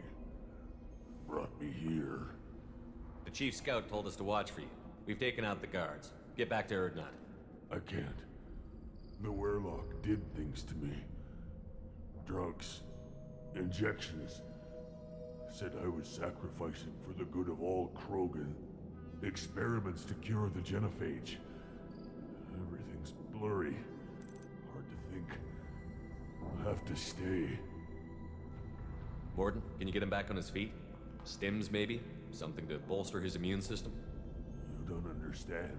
Brought me here. The chief scout told us to watch for you. We've taken out the guards. Get back to Erdnot. I can't. The Werlock did things to me. Drugs. Injections. Said I was sacrificing for the good of all Krogan. Experiments to cure the genophage. Everything's blurry. Hard to think. I'll have to stay. Morden, can you get him back on his feet? Stims, maybe? Something to bolster his immune system? You don't understand.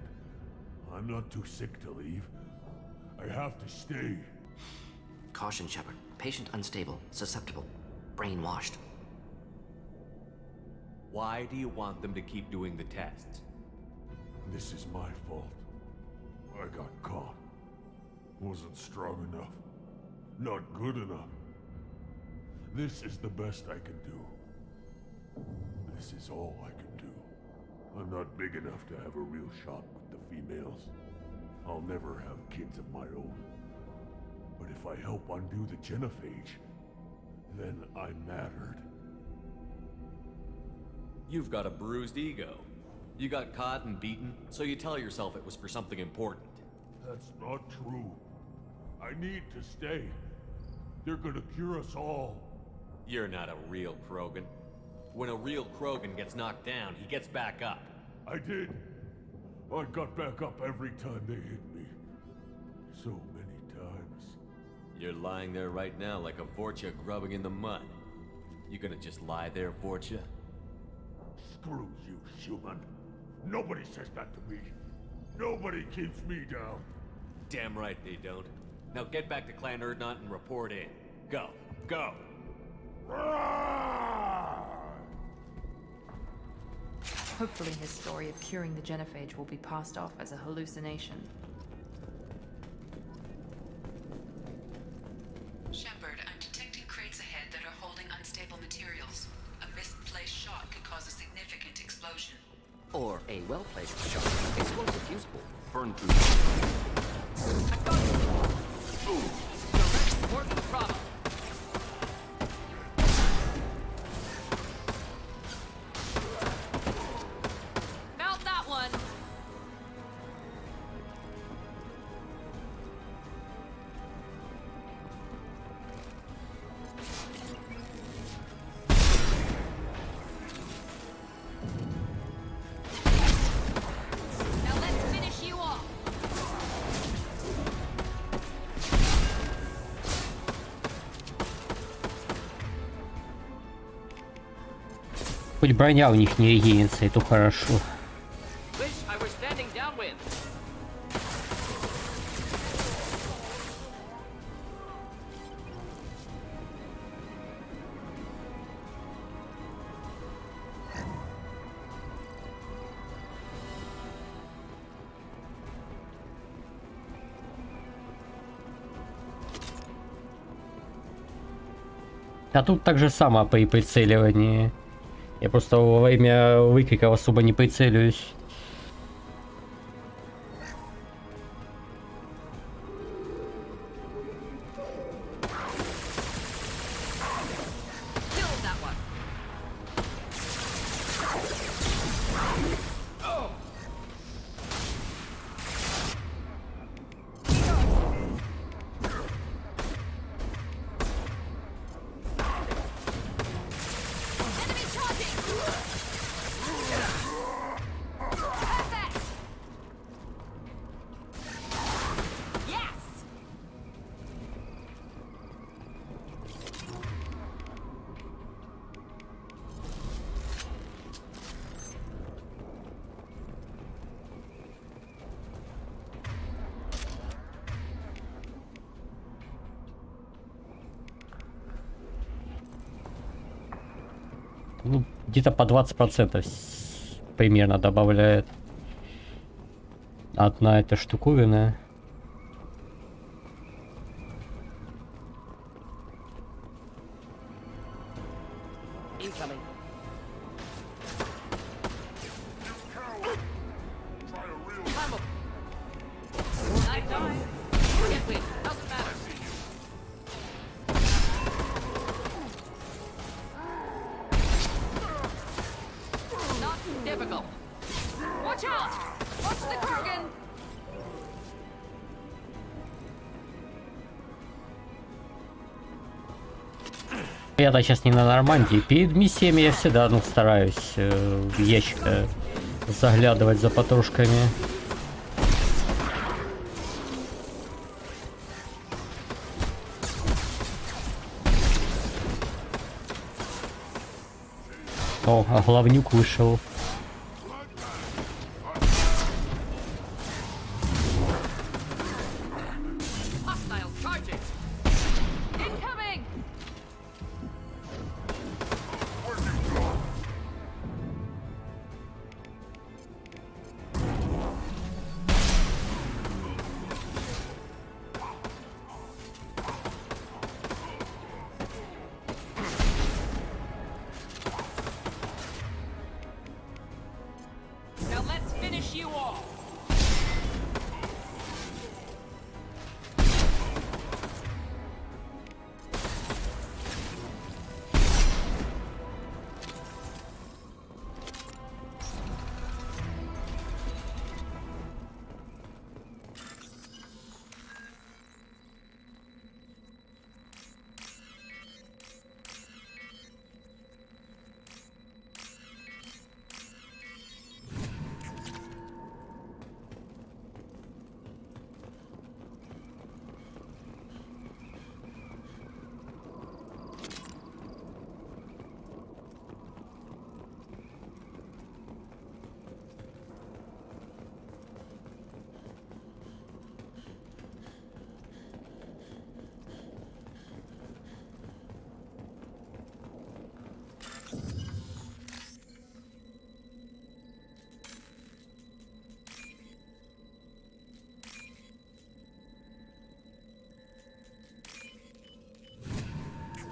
I'm not too sick to leave. I have to stay. Caution, Shepard. Patient unstable, susceptible, brainwashed. Why do you want them to keep doing the tests? This is my fault. I got caught. Wasn't strong enough. Not good enough. This is the best I can do. This is all I can do. I'm not big enough to have a real shot with the females. I'll never have kids of my own. But if I help undo the genophage, then I'm mattered. You've got a bruised ego. You got caught and beaten, so you tell yourself it was for something important. That's not true. I need to stay. They're gonna cure us all. You're not a real Krogan. When a real Krogan gets knocked down, he gets back up. I did. I got back up every time they hit me. So many times. You're lying there right now like a Vorcha grubbing in the mud. You gonna just lie there, Vorcha? Screw you, human. Nobody says that to me. Nobody keeps me down. Damn right they don't. Now get back to Clan Erdnot and report in. Go. Go! Hopefully his story of curing the genophage will be passed off as a hallucination. Shepard, I'm detecting crates ahead that are holding unstable materials. A misplaced shot could cause a significant explosion. Or a well-placed shot. Explosive fusible. Burn through. I got you. Ooh. Direct support for the problem. Mount that one. Now let's finish you off. Хоть броня у них не регенится, это хорошо. Wish I were standing downwind. А тут так же само при прицеливании. Я просто во время выкриков особо не прицеливаюсь. Ну, где-то по 20% примерно добавляет одна эта штуковина. Incoming. I died. Get me. Doesn't matter. Not difficult. Watch out! Watch the Kurgan! Я-то сейчас не на Нормандии. Перед миссиями я всегда, ну, стараюсь в ящик заглядывать за патрушками. О, а главнюк вышел. Hostile charging! Incoming! Now let's finish you off!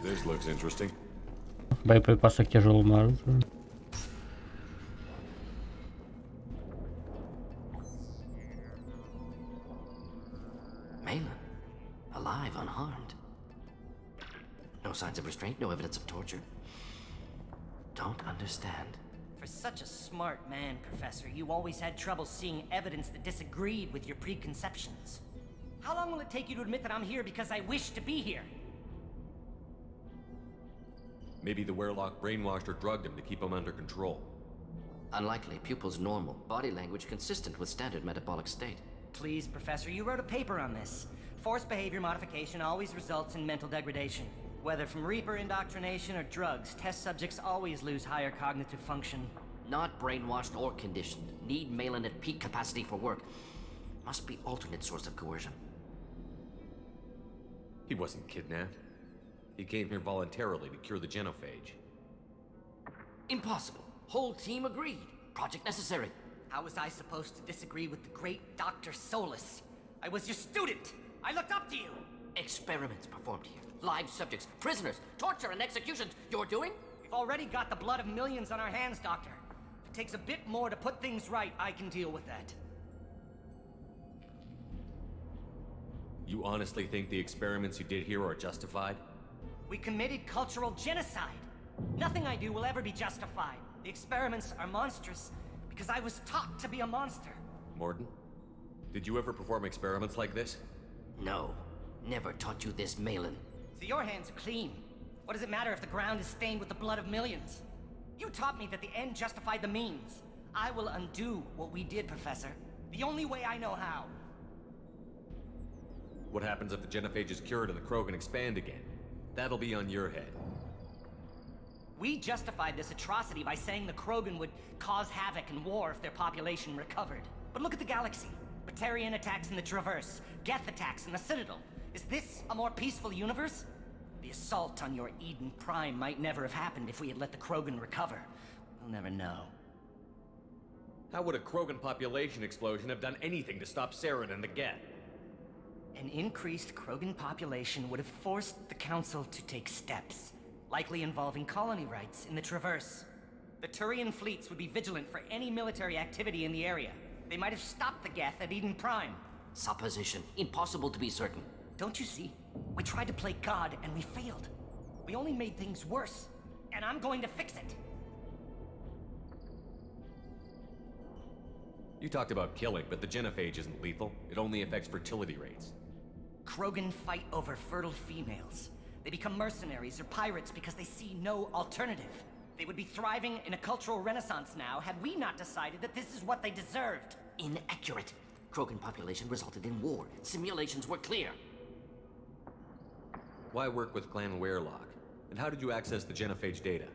This looks interesting. Боеприпасы к тяжелому оружию. Malin, alive, unharmed. No signs of restraint, no evidence of torture. Don't understand. For such a smart man, Professor, you always had trouble seeing evidence that disagreed with your preconceptions. How long will it take you to admit that I'm here because I wish to be here? Maybe the Werelock brainwashed or drugged him to keep him under control. Unlikely. Pupil's normal. Body language consistent with standard metabolic state. Please, Professor, you wrote a paper on this. Forced behavior modification always results in mental degradation. Whether from Reaper indoctrination or drugs, test subjects always lose higher cognitive function. Not brainwashed or conditioned. Need Malin at peak capacity for work. Must be alternate source of coercion. He wasn't kidnapped. He came here voluntarily to cure the genophage. Impossible. Whole team agreed. Project necessary. How was I supposed to disagree with the great Dr. Solus? I was your student! I looked up to you! Experiments performed here. Live subjects, prisoners, torture and executions. You're doing? We've already got the blood of millions on our hands, Doctor. If it takes a bit more to put things right, I can deal with that. You honestly think the experiments you did here are justified? We committed cultural genocide. Nothing I do will ever be justified. The experiments are monstrous because I was taught to be a monster. Morden, did you ever perform experiments like this? No. Never taught you this, Malin. So your hands are clean. What does it matter if the ground is stained with the blood of millions? You taught me that the end justified the means. I will undo what we did, Professor. The only way I know how. What happens if the genophage is cured and the Krogan expand again? That'll be on your head. We justified this atrocity by saying the Krogan would cause havoc and war if their population recovered. But look at the galaxy. Batarian attacks in the Traverse, Geth attacks in the Citadel. Is this a more peaceful universe? The assault on your Eden Prime might never have happened if we had let the Krogan recover. We'll never know. How would a Krogan population explosion have done anything to stop Saren and the Geth? An increased Krogan population would have forced the Council to take steps, likely involving colony rights in the Traverse. The Turian fleets would be vigilant for any military activity in the area. They might have stopped the Geth at Eden Prime. Supposition. Impossible to be certain. Don't you see? We tried to play God and we failed. We only made things worse, and I'm going to fix it. You talked about killing, but the genophage isn't lethal. It only affects fertility rates. Krogan fight over fertile females. They become mercenaries or pirates because they see no alternative. They would be thriving in a cultural renaissance now had we not decided that this is what they deserved. Inaccurate. Krogan population resulted in war. Simulations were clear. Why work with Clan Weirlock? And how did you access the genophage data?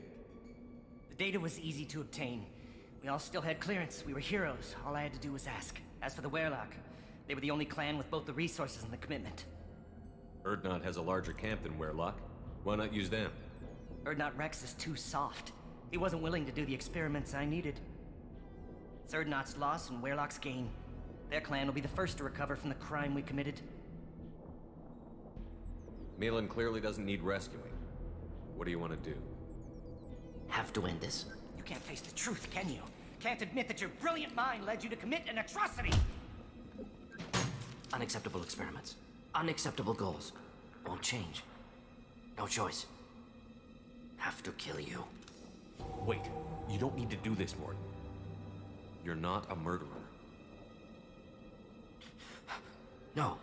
The data was easy to obtain. We all still had clearance. We were heroes. All I had to do was ask. As for the Weirlock, they were the only clan with both the resources and the commitment. Erdnot has a larger camp than Weirlock. Why not use them? Erdnot Rex is too soft. He wasn't willing to do the experiments I needed. It's Erdnot's loss and Weirlock's gain. Their clan will be the first to recover from the crime we committed. Malin clearly doesn't need rescuing. What do you want to do? Have to end this. You can't face the truth, can you? Can't admit that your brilliant mind led you to commit an atrocity! Unacceptable experiments. Unacceptable goals. Won't change. No choice. Have to kill you. Wait, you don't need to do this, Morton. You're not a murderer. No,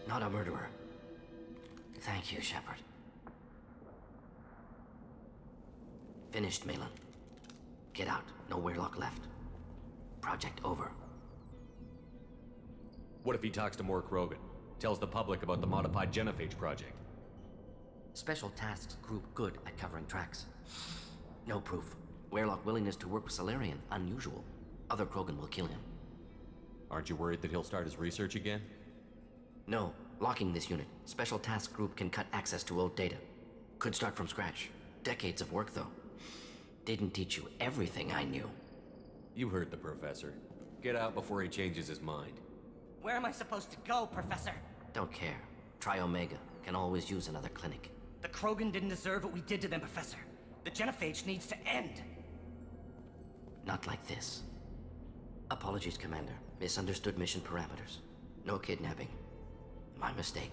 not a murderer. Thank you, Shepard. Finished, Malin. Get out. No Weirlock left. Project over. What if he talks to more Krogan? Tells the public about the modified genophage project? Special Tasks Group good at covering tracks. No proof. Weirlock willingness to work with Salarian, unusual. Other Krogan will kill him. Aren't you worried that he'll start his research again? No. Locking this unit. Special Task Group can cut access to old data. Could start from scratch. Decades of work, though. Didn't teach you everything I knew. You heard the Professor. Get out before he changes his mind. Where am I supposed to go, Professor? Don't care. Try Omega. Can always use another clinic. The Krogan didn't deserve what we did to them, Professor. The genophage needs to end. Not like this. Apologies, Commander. Misunderstood mission parameters. No kidnapping. My mistake.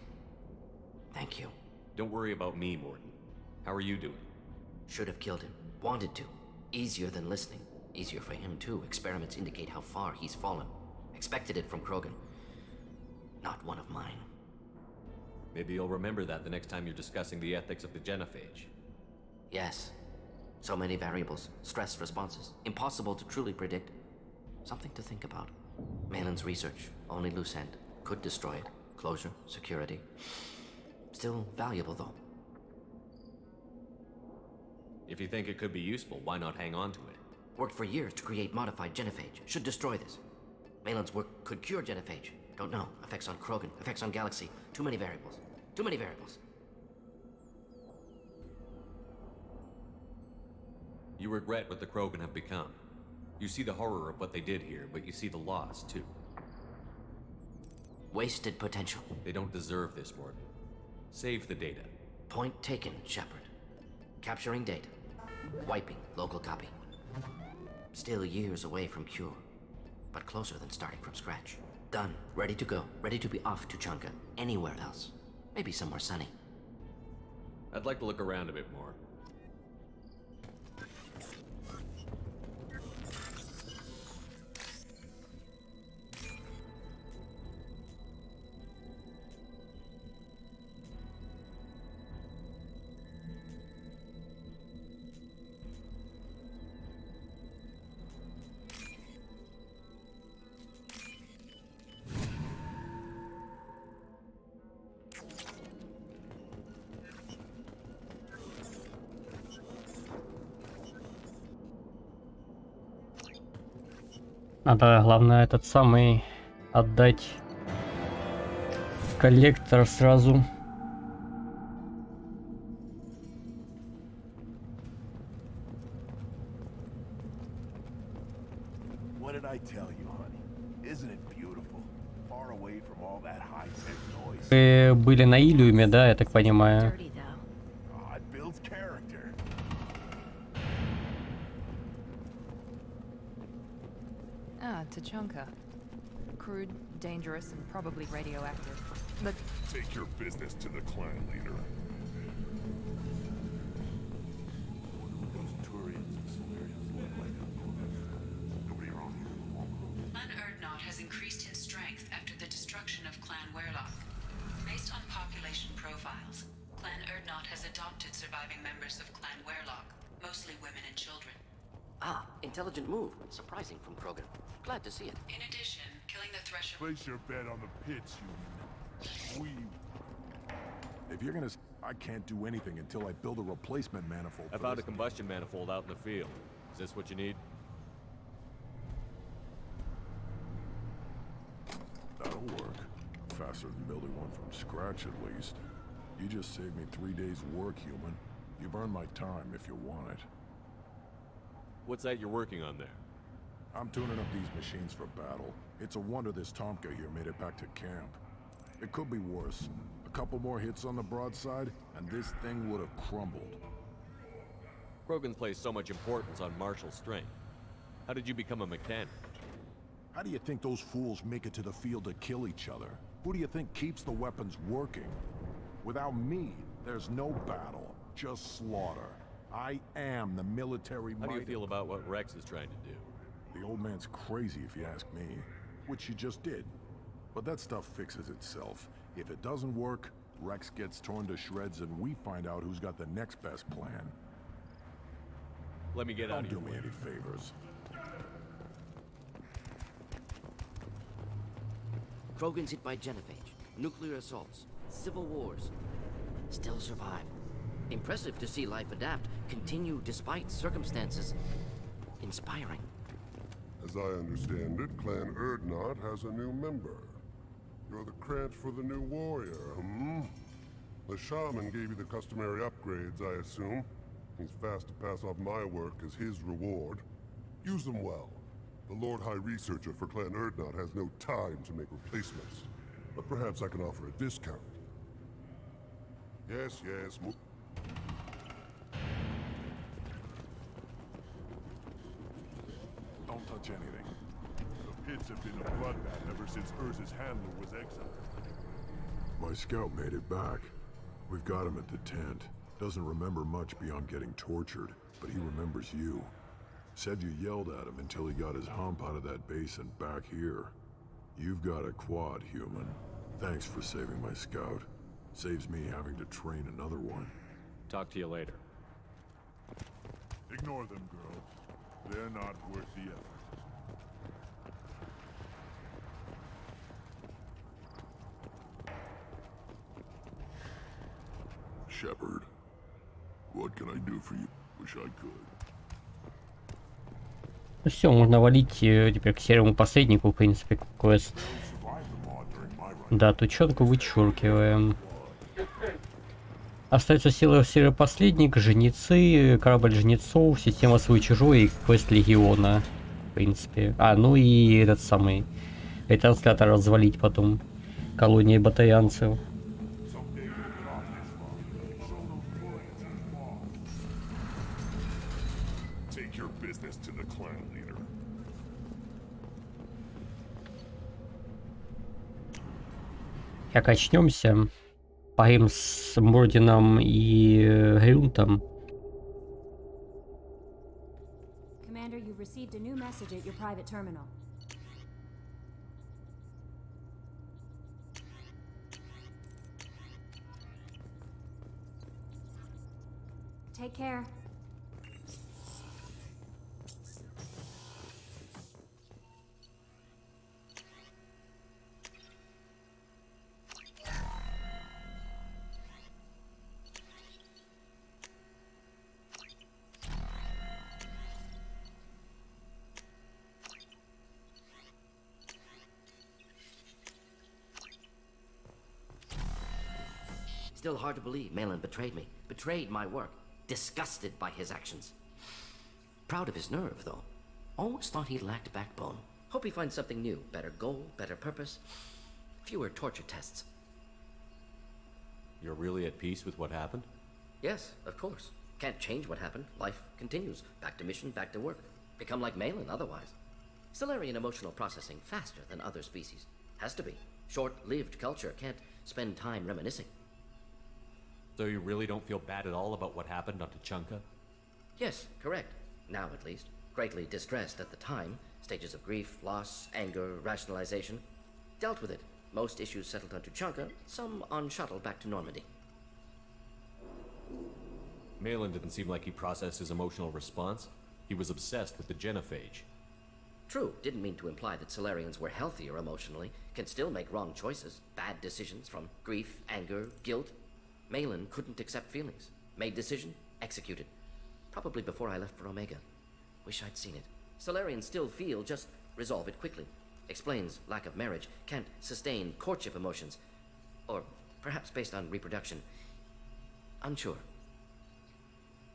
Thank you. Don't worry about me, Morton. How are you doing? Should have killed him. Wanted to. Easier than listening. Easier for him, too. Experiments indicate how far he's fallen. Expected it from Krogan. Not one of mine. Maybe you'll remember that the next time you're discussing the ethics of the genophage. Yes. So many variables. Stress responses. Impossible to truly predict. Something to think about. Malin's research. Only loose end. Could destroy it. Closure. Security. Still valuable, though. If you think it could be useful, why not hang on to it? Worked for years to create modified genophage. Should destroy this. Malin's work could cure genophage. Don't know. Effects on Krogan. Effects on Galaxy. Too many variables. Too many variables. You regret what the Krogan have become. You see the horror of what they did here, but you see the loss, too. Wasted potential. They don't deserve this, Morton. Save the data. Point taken, Shepard. Capturing data. Wiping local copy. Still years away from cure, but closer than starting from scratch. Done. Ready to go. Ready to be off to Chunka. Anywhere else. Maybe somewhere sunny. I'd like to look around a bit more. Надо, главное, этот самый отдать коллектор сразу. What did I tell you, honey? Isn't it beautiful? Far away from all that high-tech noise. Вы были на Илиуме, да, я так понимаю? Dirty, though. Oh, it builds character. Ah, Tachanka. Crude, dangerous, and probably radioactive. But Take your business to the clan leader. Those Turians and Sumerians look like nobody around here won't grow. Clan Erdnot has increased in strength after the destruction of Clan Werlock. Based on population profiles, Clan Erdnot has adopted surviving members of Clan Werlock, mostly women and children. Ah, intelligent move. Surprising from Krogan. Glad to see it. In addition, killing the Thresher... Place your bet on the pits, you... If you're gonna... I can't do anything until I build a replacement manifold. I found a combustion manifold out in the field. Is this what you need? That'll work. Faster than building one from scratch, at least. You just saved me 3 days' work, human. You've earned my time if you want it. What's that you're working on there? I'm tuning up these machines for battle. It's a wonder this Tomka here made it back to camp. It could be worse. A couple more hits on the broadside, and this thing would have crumbled. Krogans place so much importance on martial strength. How did you become a mechanic? How do you think those fools make it to the field to kill each other? Who do you think keeps the weapons working? Without me, there's no battle, just slaughter. I am the military might. How do you feel about what Rex is trying to do? The old man's crazy if you ask me, which you just did. But that stuff fixes itself. If it doesn't work, Rex gets torn to shreds and we find out who's got the next best plan. Let me get out of your Don't do way. me any favors. Krogans hit by genophage, nuclear assaults, civil wars. Still survive. Impressive to see life adapt, continue despite circumstances. Inspiring. As I understand it, Clan Erdnot has a new member. You're the cranch for the new warrior, hmm? The shaman gave you the customary upgrades, I assume. He's fast to pass off my work as his reward. Use them well. The Lord High Researcher for Clan Erdnot has no time to make replacements. But perhaps I can offer a discount. Yes, yes, Don't touch anything. The pits have been a bloodbath ever since Urza's handler was exiled. My scout made it back. We've got him at the tent. Doesn't remember much beyond getting tortured, but he remembers you. Said you yelled at him until he got his hump out of that basin back here. You've got a quad, human. Thanks for saving my scout. Saves me having to train another one. Talk to you later. Ignore them, girl. They're not worth the effort. Shepard, what can I do for you? Wish I could. Ну все, можно валить теперь к серому посреднику, в принципе, квест. Да, тучонку вычеркиваем. Остается серый последник, жнецы, корабль жнецов, система свой-чужой и квест легиона. В принципе. А, ну и этот самый ретранслятор развалить потом. Колонии батарианцев. Take your business to the clan leader. Как очнемся, поговорим с Мордином и Грюнтом. Commander, you've received a new message at your private terminal. Take care. Still hard to believe Malin betrayed me. Betrayed my work. Disgusted by his actions. Proud of his nerve, though. Always thought he lacked backbone. Hope he finds something new. Better goal, better purpose. Fewer torture tests. You're really at peace with what happened? Yes, of course. Can't change what happened. Life continues. Back to mission, back to work. Become like Malin otherwise. Solarian emotional processing faster than other species. Has to be. Short-lived culture can't spend time reminiscing. So you really don't feel bad at all about what happened on Tachanka? Yes, correct. Now at least. Greatly distressed at the time. Stages of grief, loss, anger, rationalization. Dealt with it. Most issues settled on Tachanka, some on shuttle back to Normandy. Malin didn't seem like he processed his emotional response. He was obsessed with the genophage. True, didn't mean to imply that Solarians were healthier emotionally, can still make wrong choices, bad decisions from grief, anger, guilt. Malin couldn't accept feelings. Made decision, executed. Probably before I left for Omega. Wish I'd seen it. Solarians still feel, just resolve it quickly. Explains lack of marriage, can't sustain courtship emotions. Or perhaps based on reproduction. Unsure.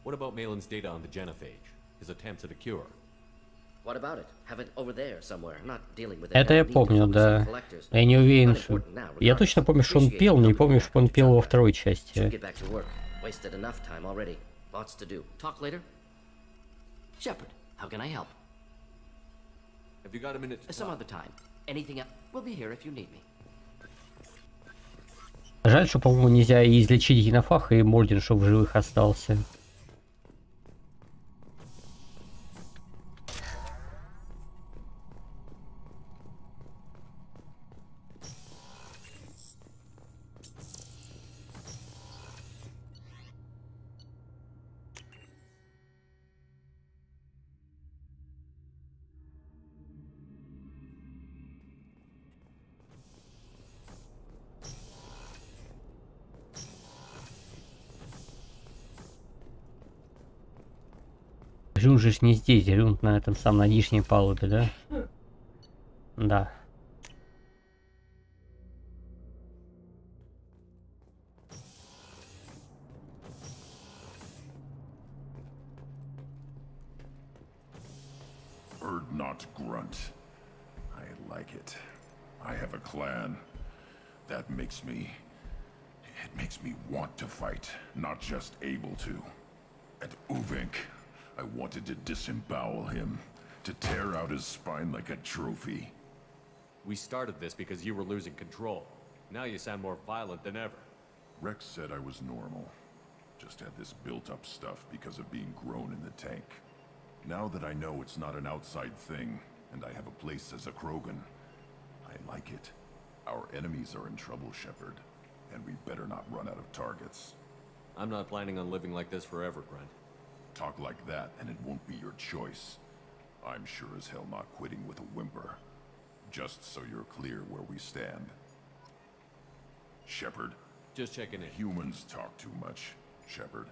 What about Malin's data on the genophage? His attempts at a cure? What about it? Have it over there somewhere, not dealing with it. Это я помню, да. Я не уверен, что... Я точно помню, что он пел, но не помню, что он пел во второй части. Wasted enough time already. Lots to do. Talk later. Shepard, how can I help? Have you got a minute? Some other time. Anything else? We'll be here if you need me. Жаль, что, по-моему, нельзя и излечить Генофаха и Морден, чтобы в живых остался. Рюн же не здесь, Рюн на этом самом, на нижней палубе, да? Да. Bird not grunt. I like it. I have a clan. That makes me... It makes me want to fight, not just able to. And Uvink, I wanted to disembowel him, to tear out his spine like a trophy. We started this because you were losing control. Now you sound more violent than ever. Rex said I was normal. Just had this built-up stuff because of being grown in the tank. Now that I know it's not an outside thing, and I have a place as a Krogan, I like it. Our enemies are in trouble, Shepard, and we better not run out of targets. I'm not planning on living like this forever, Grunt. Talk like that, and it won't be your choice. I'm sure as hell not quitting with a whimper. Just so you're clear where we stand. Shepard. Just checking in. Humans talk too much, Shepard.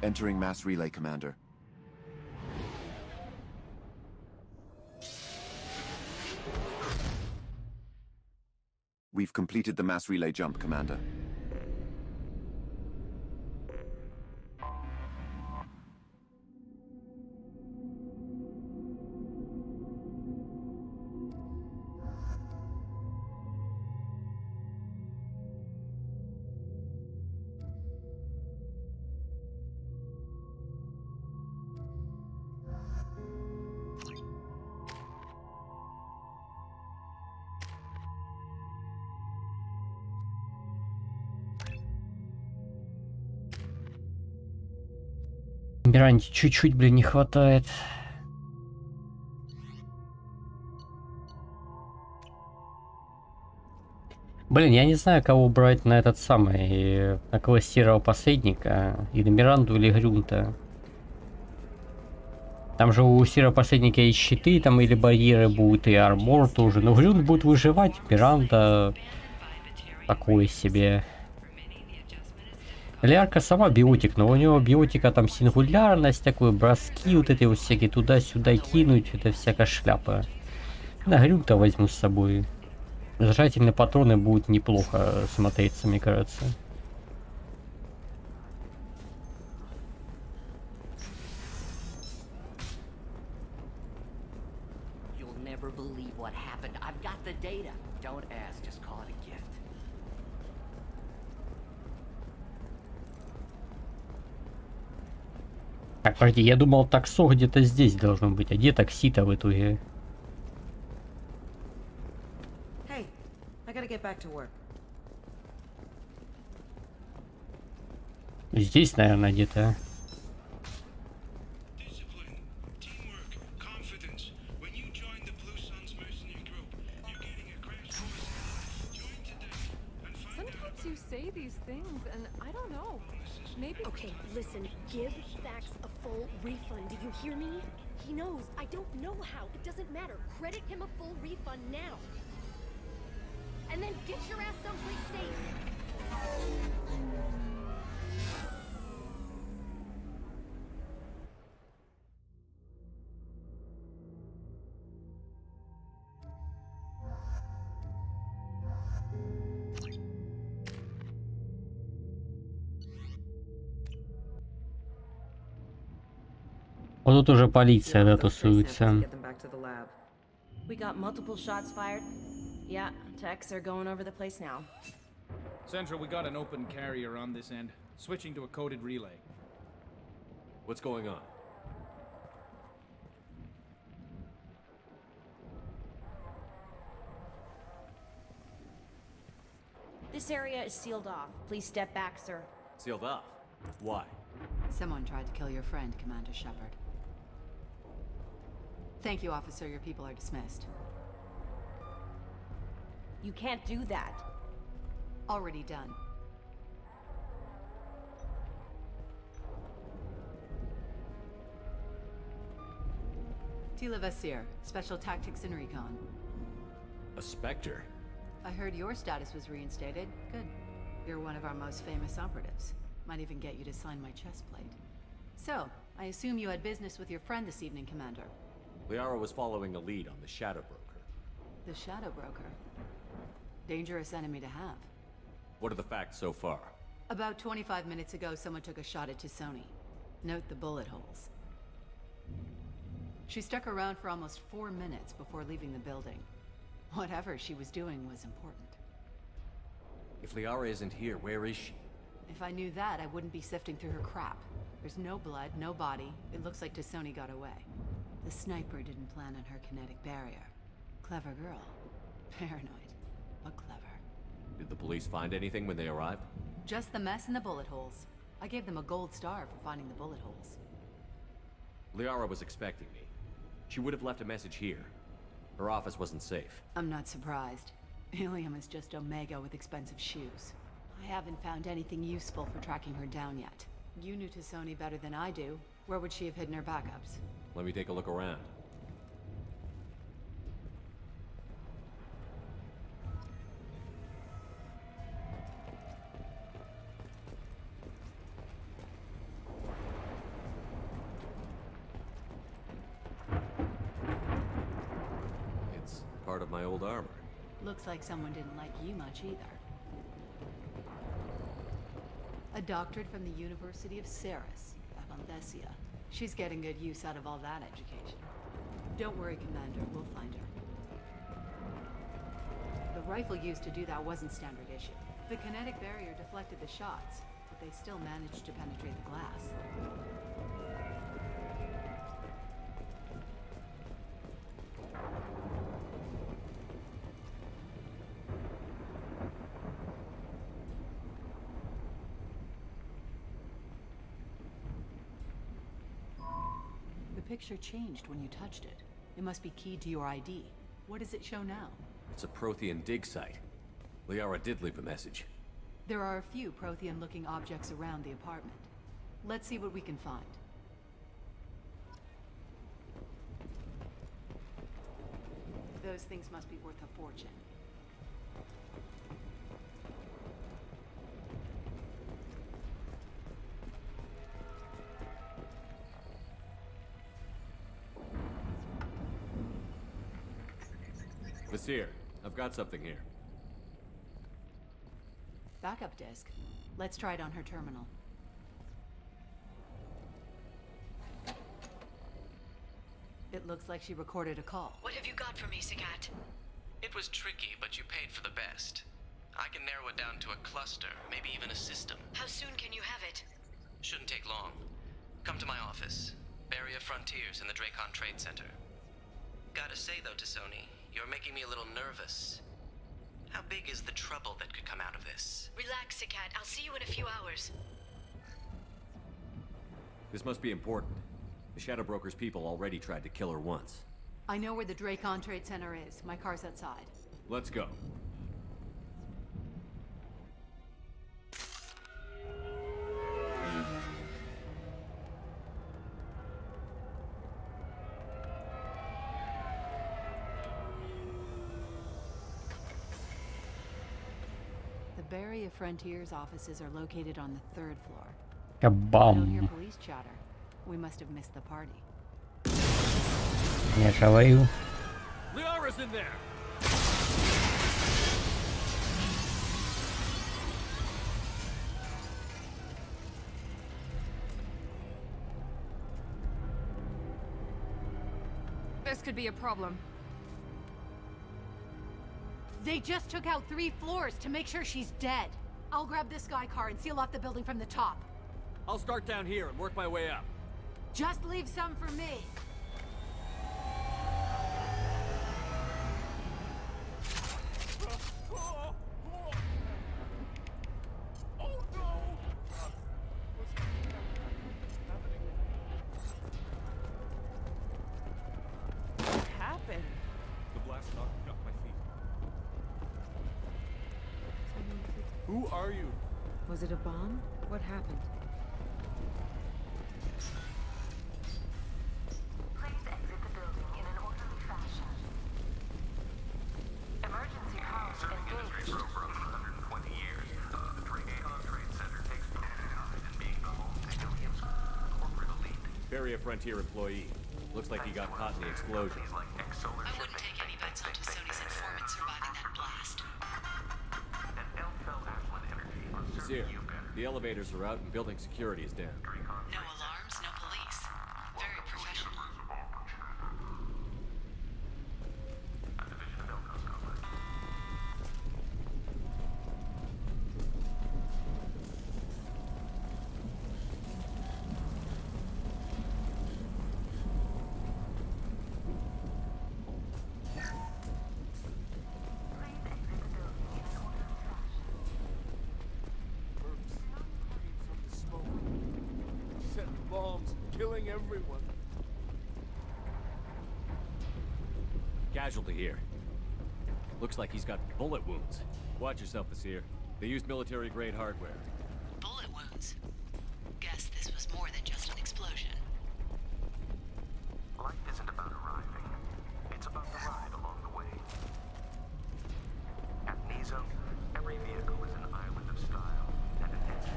Entering mass relay, Commander. We've completed the mass relay jump, Commander. Миранте чуть-чуть, блин, не хватает. Блин, я не знаю, кого брать на этот самый, на кого серого посредника, или Миранду, или Грюнта. Там же у серопосредника и щиты, там или барьеры будут, и армор тоже. Но Глюн будет выживать, пиранта такое себе. Лярка сама биотик, но у него биотика там сингулярность, такой броски вот эти вот всякие туда-сюда кинуть, это всякая шляпа. На Глюн-то возьму с собой. Зажательные патроны будут неплохо смотреться, мне кажется. Так, подожди, я думал, таксо где-то здесь должно быть, а где такси-то в итоге? Hey, I gotta get back to work. Здесь, наверное, где-то. Sometimes you say these things and I don't know. Maybe. Okay, listen, give Fax a full refund. Do you hear me? He knows. I don't know how. It doesn't matter. Credit him a full refund now. And then get your ass someplace safe. Вот тут уже полиция, да, тусуется. We got multiple shots fired. Yeah, techs are going over the place now. Central, we got an open carrier on this end. Switching to a coded relay. What's going on? This area is sealed off. Please step back, sir. Sealed off? Why? Someone tried to kill your friend, Commander Shepard. Thank you, officer. Your people are dismissed. You can't do that. Already done. Tila Vasir, Special Tactics and Recon. A Spectre? I heard your status was reinstated. Good. You're one of our most famous operatives. Might even get you to sign my chest plate. So, I assume you had business with your friend this evening, Commander. Liara was following a lead on the Shadow Broker. The Shadow Broker. Dangerous enemy to have. What are the facts so far? About 25 minutes ago, someone took a shot at Tisoni. Note the bullet holes. She stuck around for almost 4 minutes before leaving the building. Whatever she was doing was important. If Liara isn't here, where is she? If I knew that, I wouldn't be sifting through her crap. There's no blood, no body. It looks like Tisoni got away. The sniper didn't plan on her kinetic barrier. Clever girl. Paranoid, but clever. Did the police find anything when they arrived? Just the mess and the bullet holes. I gave them a gold star for finding the bullet holes. Liara was expecting me. She would have left a message here. Her office wasn't safe. I'm not surprised. Ilium is just Omega with expensive shoes. I haven't found anything useful for tracking her down yet. You knew Tisoni better than I do. Where would she have hidden her backups? Let me take a look around. It's part of my old armor. Looks like someone didn't like you much either. A doctorate from the University of Ceres, Avanthesia. She's getting good use out of all that education. Don't worry, Commander, we'll find her. The rifle used to do that wasn't standard issue. The kinetic barrier deflected the shots, but they still managed to penetrate the glass. The picture changed when you touched it. It must be keyed to your ID. What does it show now? It's a Prothean dig site. Liara did leave a message. There are a few Prothean-looking objects around the apartment. Let's see what we can find. those things must be worth a fortune. Vasir, I've got something here. Backup disk. Let's try it on her terminal. It looks like she recorded a call. What have you got for me, Sagat? It was tricky, but you paid for the best. I can narrow it down to a cluster, maybe even a system. How soon can you have it? Shouldn't take long. Come to my office. Barrier Frontiers in the Dracon Trade Center. Gotta say though to Sony, you're making me a little nervous. How big is the trouble that could come out of this? Relax, Sagat. I'll see you in a few hours. This must be important. The Shadow Broker's people already tried to kill her once. I know where the Dracon Trade Center is. My car's outside. Let's go. The Barrier Frontiers offices are located on the 3rd floor. Kabam. I don't hear police chatter. We must have missed the party. Я же говорю. Liara's in there! This could be a problem. They just took out 3 floors to make sure she's dead. I'll grab this Sky car and seal off the building from the top. I'll start down here and work my way up. Just leave some for me. What happened? The blast knocked me off my feet. Who are you? Was it a bomb? What happened? Please exit the building in an orderly fashion. Emergency power engaged. For over 120 years, the Dracon Trade Center takes pride in being the home to Ilium's corporate elite. Barrier Frontier employee. Looks like he got caught in the explosion. I wouldn't take any bets onto Sony's informant surviving that blast. Vasir, the elevators are out and building security is down. No alarms, no police. Very professional. Bombs, killing everyone. Casualty here. Looks like he's got bullet wounds. Watch yourself, Vasir. They used military-grade hardware. Bullet wounds. Guess this was more than just an explosion. Life isn't about arriving. It's about the ride along the way. At Nizo, every vehicle is an island of style and an engine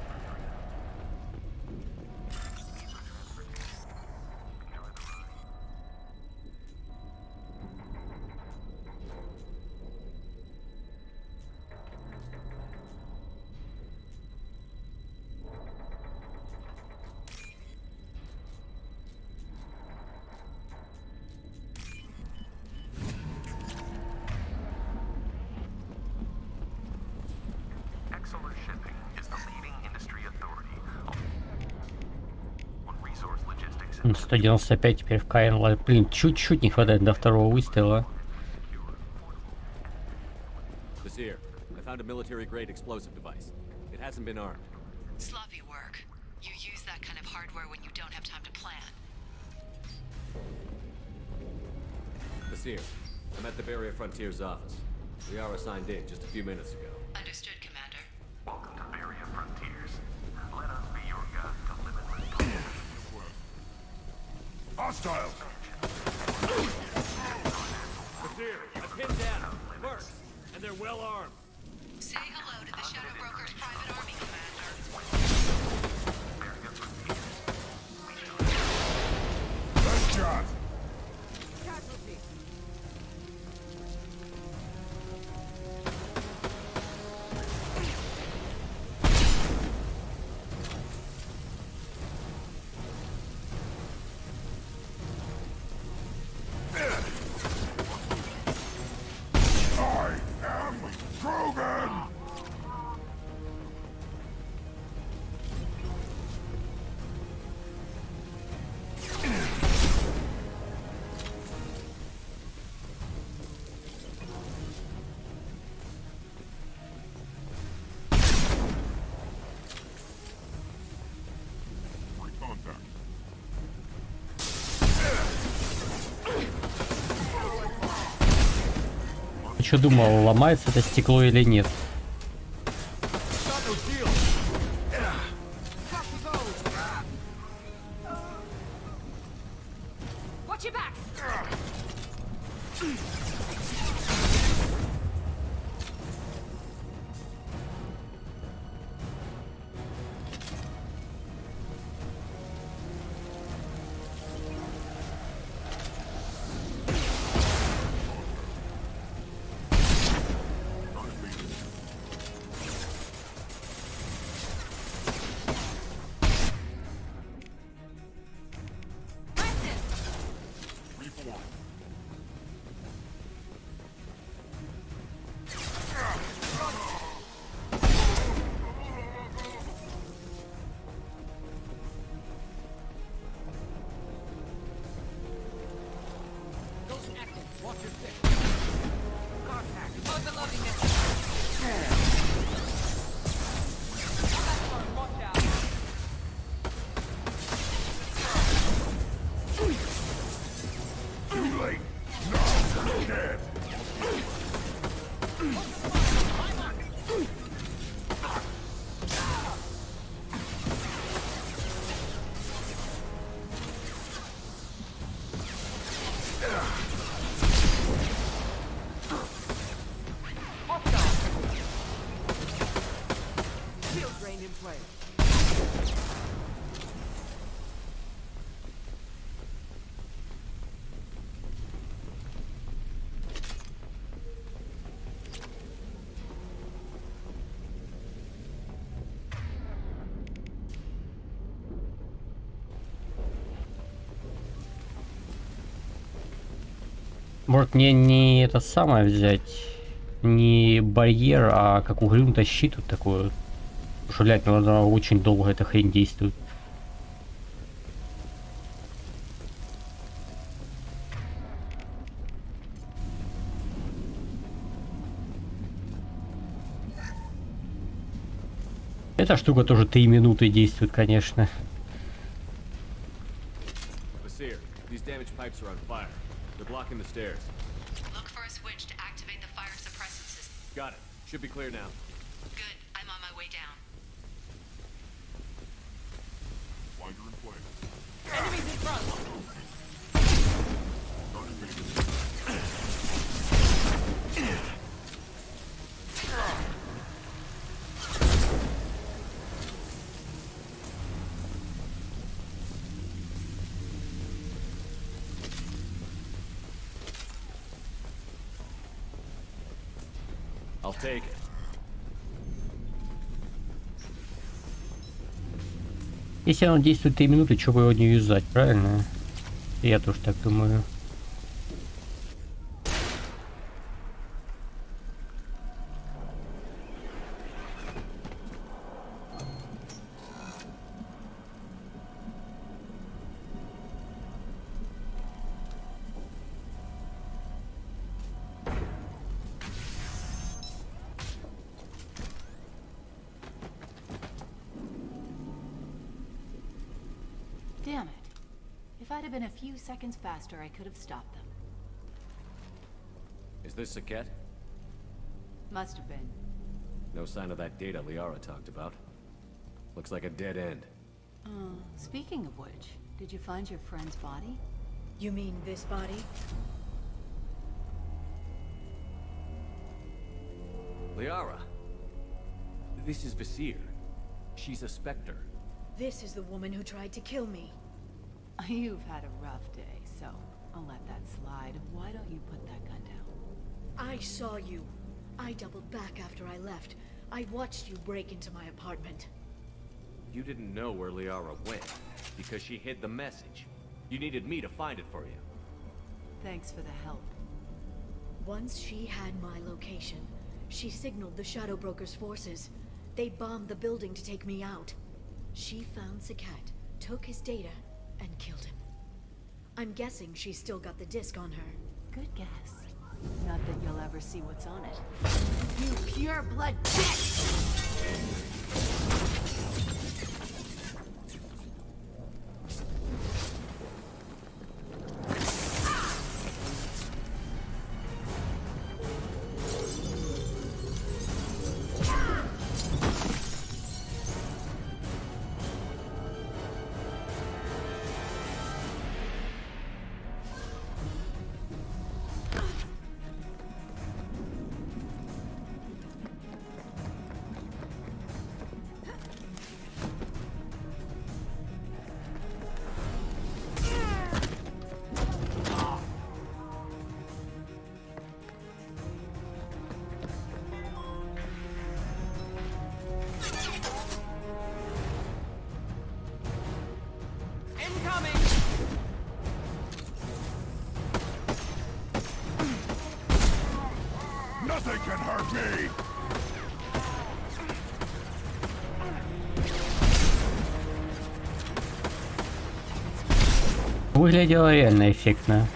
for freedom. Shipping is the leading industry authority on resource logistics. 195 теперь в Кайнла. Блин, чуть-чуть не хватает до второго выстрела. Vasir, I found a military-grade explosive device. It hasn't been armed. Sloppy work. You use that kind of hardware when you don't have time to plan. Vasir, I'm at the Barrier Frontiers office. We are assigned in just a few minutes ago. Understood, Commander. Welcome to Barrier Frontiers. Let us be your guide to limitless potential. Hostiles! Vasir, And they're well armed. Say hello to the Shadow Broker's private army, Commander. Good shot. Что думал, ломается это стекло или нет? Может мне не это самое взять, не барьер, а как угрюм щит вот такой. Жулять, но она очень долго эта хрень действует. Эта штука тоже 3 минуты действует, конечно. Processor, these damaged pipes are on fire. They're blocking the stairs. Look for a switch to activate the fire suppressant system. Got it. Should be clear now. Good. I'm on my way down. Winder in place. Enemies in front! I'll take it. Если оно действует 3 минуты, что бы его не юзать, правильно? Я тоже так думаю. Damn it. If I'd have been a few seconds faster, I could have stopped them. Is this Saket? Must have been. No sign of that data Liara talked about. Looks like a dead end. Speaking of which, did you find your friend's body? You mean this body? Liara, this is Visir. She's a Spectre. This is the woman who tried to kill me. You've had a rough day, so I'll let that slide. Why don't you put that gun down? I saw you. I doubled back after I left. I watched you break into my apartment. You didn't know where Liara went, because she hid the message. You needed me to find it for you. Thanks for the help. Once she had my location, she signaled the Shadow Broker's forces. They bombed the building to take me out. She found Sakat, took his data, and killed him. I'm guessing she's still got the disc on her. Good guess. Not that you'll ever see what's on it. You pure blood bitch! Nothing can hurt me! Выглядело реально эффектно.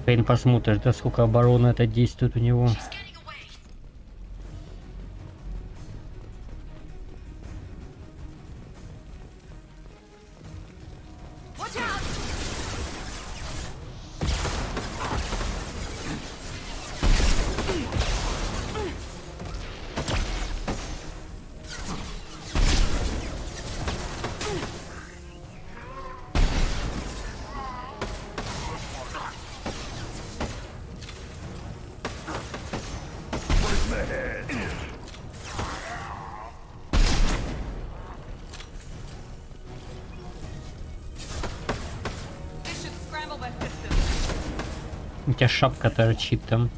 Хрен посмотришь, да сколько обороны это действует у него. У тебя шапка торчит там.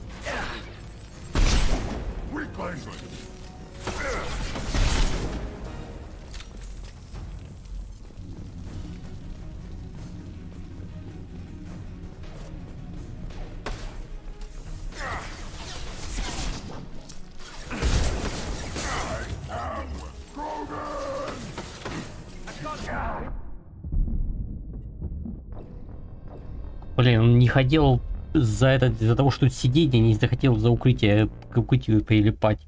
Блин, он не хотел из-за того, что тут сидеть, я не захотел за укрытие к укрытию прилипать.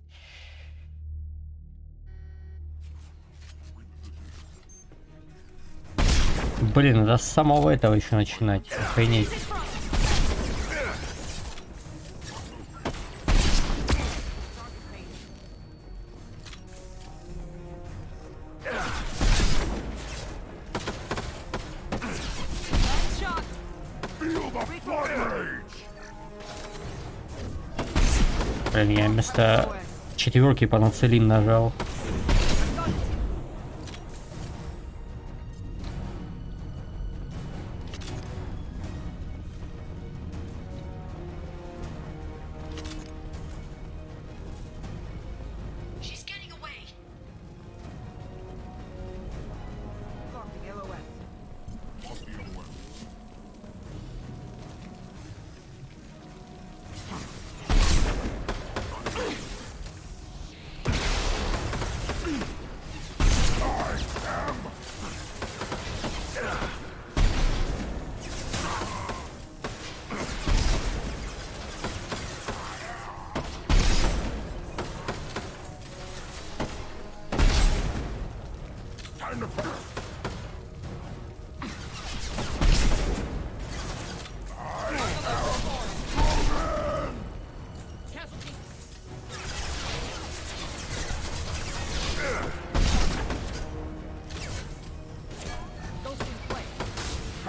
Блин, надо с самого этого еще начинать. Охренеть. Блин, я вместо четверки панацелин нажал.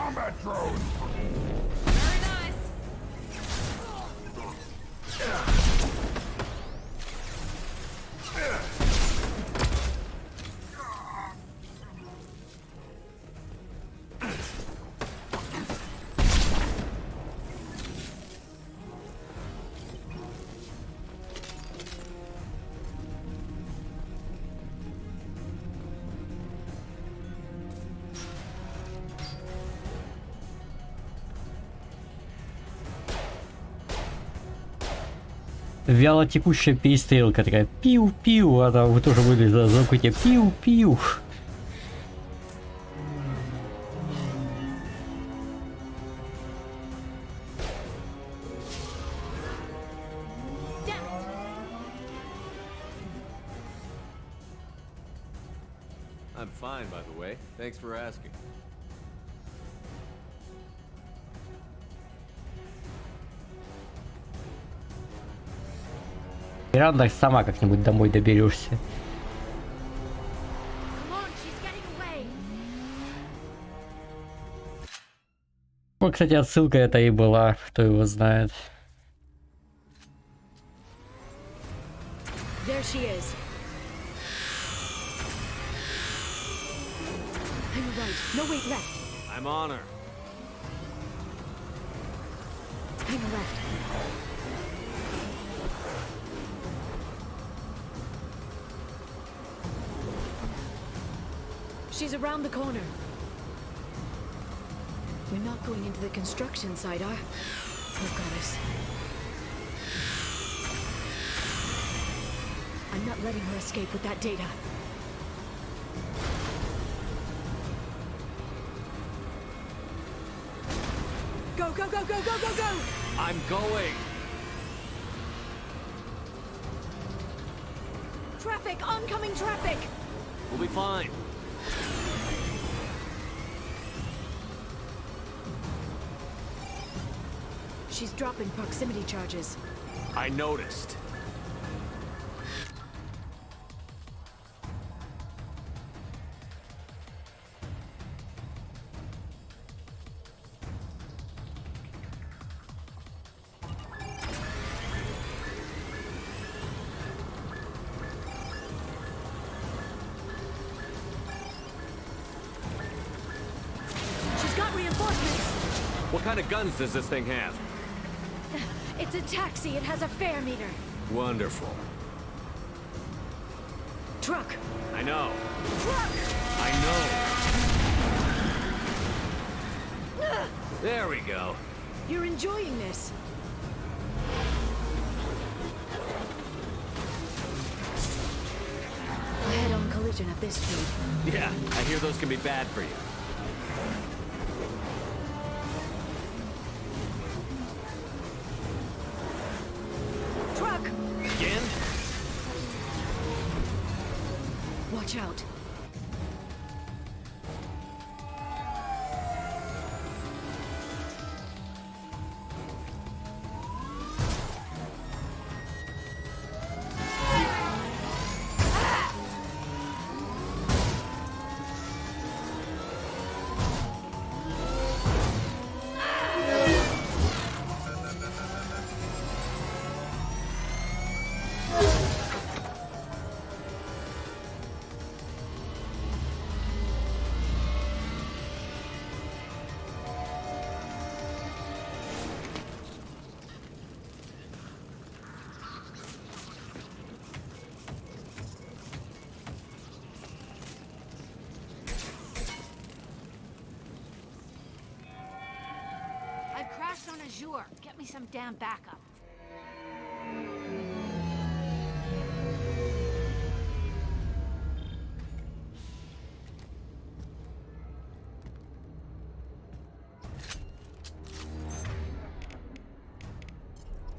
combat drone! Very nice. Вялотекущая перестрелка такая пиу-пиу, она вы тоже выглядит за звук пиу-пиу. I'm fine, by the way. Thanks for asking. Рано сама как-нибудь домой доберешься. Ну, кстати, отсылка это и была, кто его знает. There she is. I'm right. No, wait, left. I'm on her. I'm left. She's around the corner. We're not going into the construction site, are? Oh, goddess. I'm not letting her escape with that data. Go, go, go, go, go, go, go! I'm going. Traffic! Oncoming traffic! We'll be fine. She's dropping proximity charges. I noticed. She's got reinforcements! What kind of guns does this thing have? It's a taxi. It has a fare meter. Wonderful. Truck. I know. Truck. I know. There we go. You're enjoying this. A head-on collision at this speed. Yeah, I hear those can be bad for you. Truck. Again? Watch out. I've crashed on Azure. Get me some damn backup.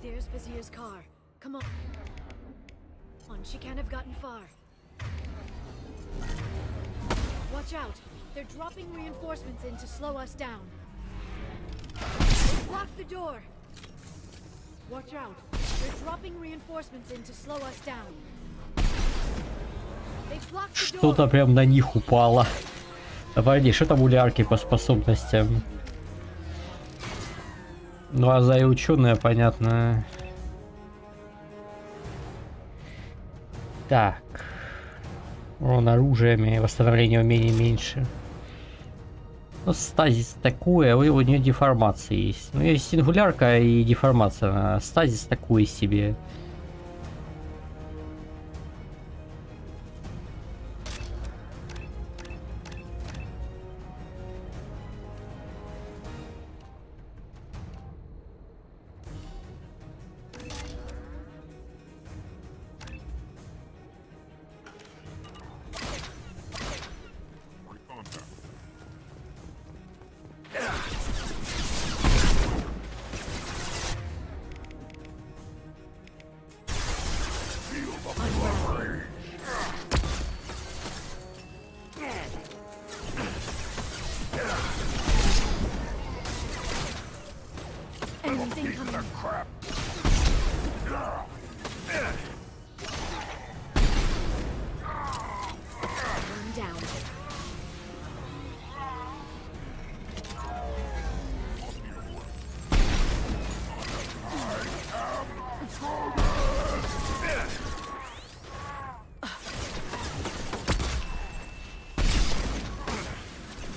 There's Vizier's car. Come on. She can't have gotten far. Watch out. They're dropping reinforcements in to slow us down. They blocked the door. Watch out. They're dropping reinforcements in to slow us down. They blocked the door. Что-то прям на них упало. Подожди, что там у Лярки по способностям? Ну, а за и ученые, понятно. Так. Урон оружиями, восстановление умений меньше. Ну, стазис такое, у нее деформация есть. Ну, есть сингулярка и деформация. А стазис такой себе.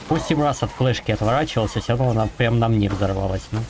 Восемь раз от флешки отворачивался, все равно она прям на мне взорвалась, ну.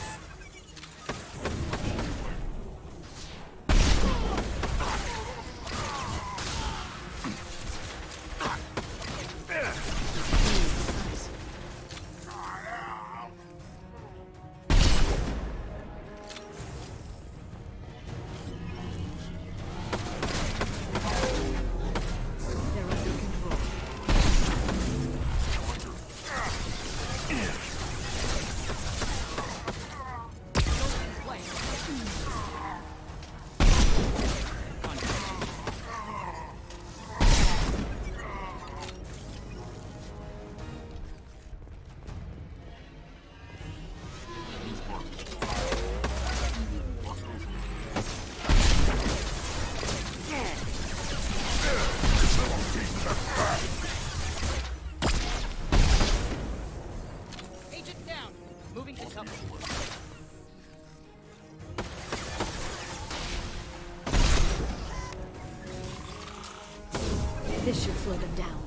This should slow them down.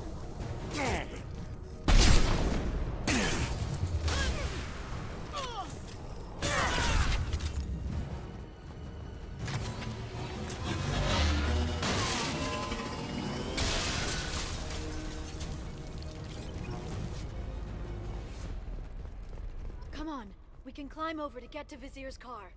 Come on, we can climb over to get to Vizier's car.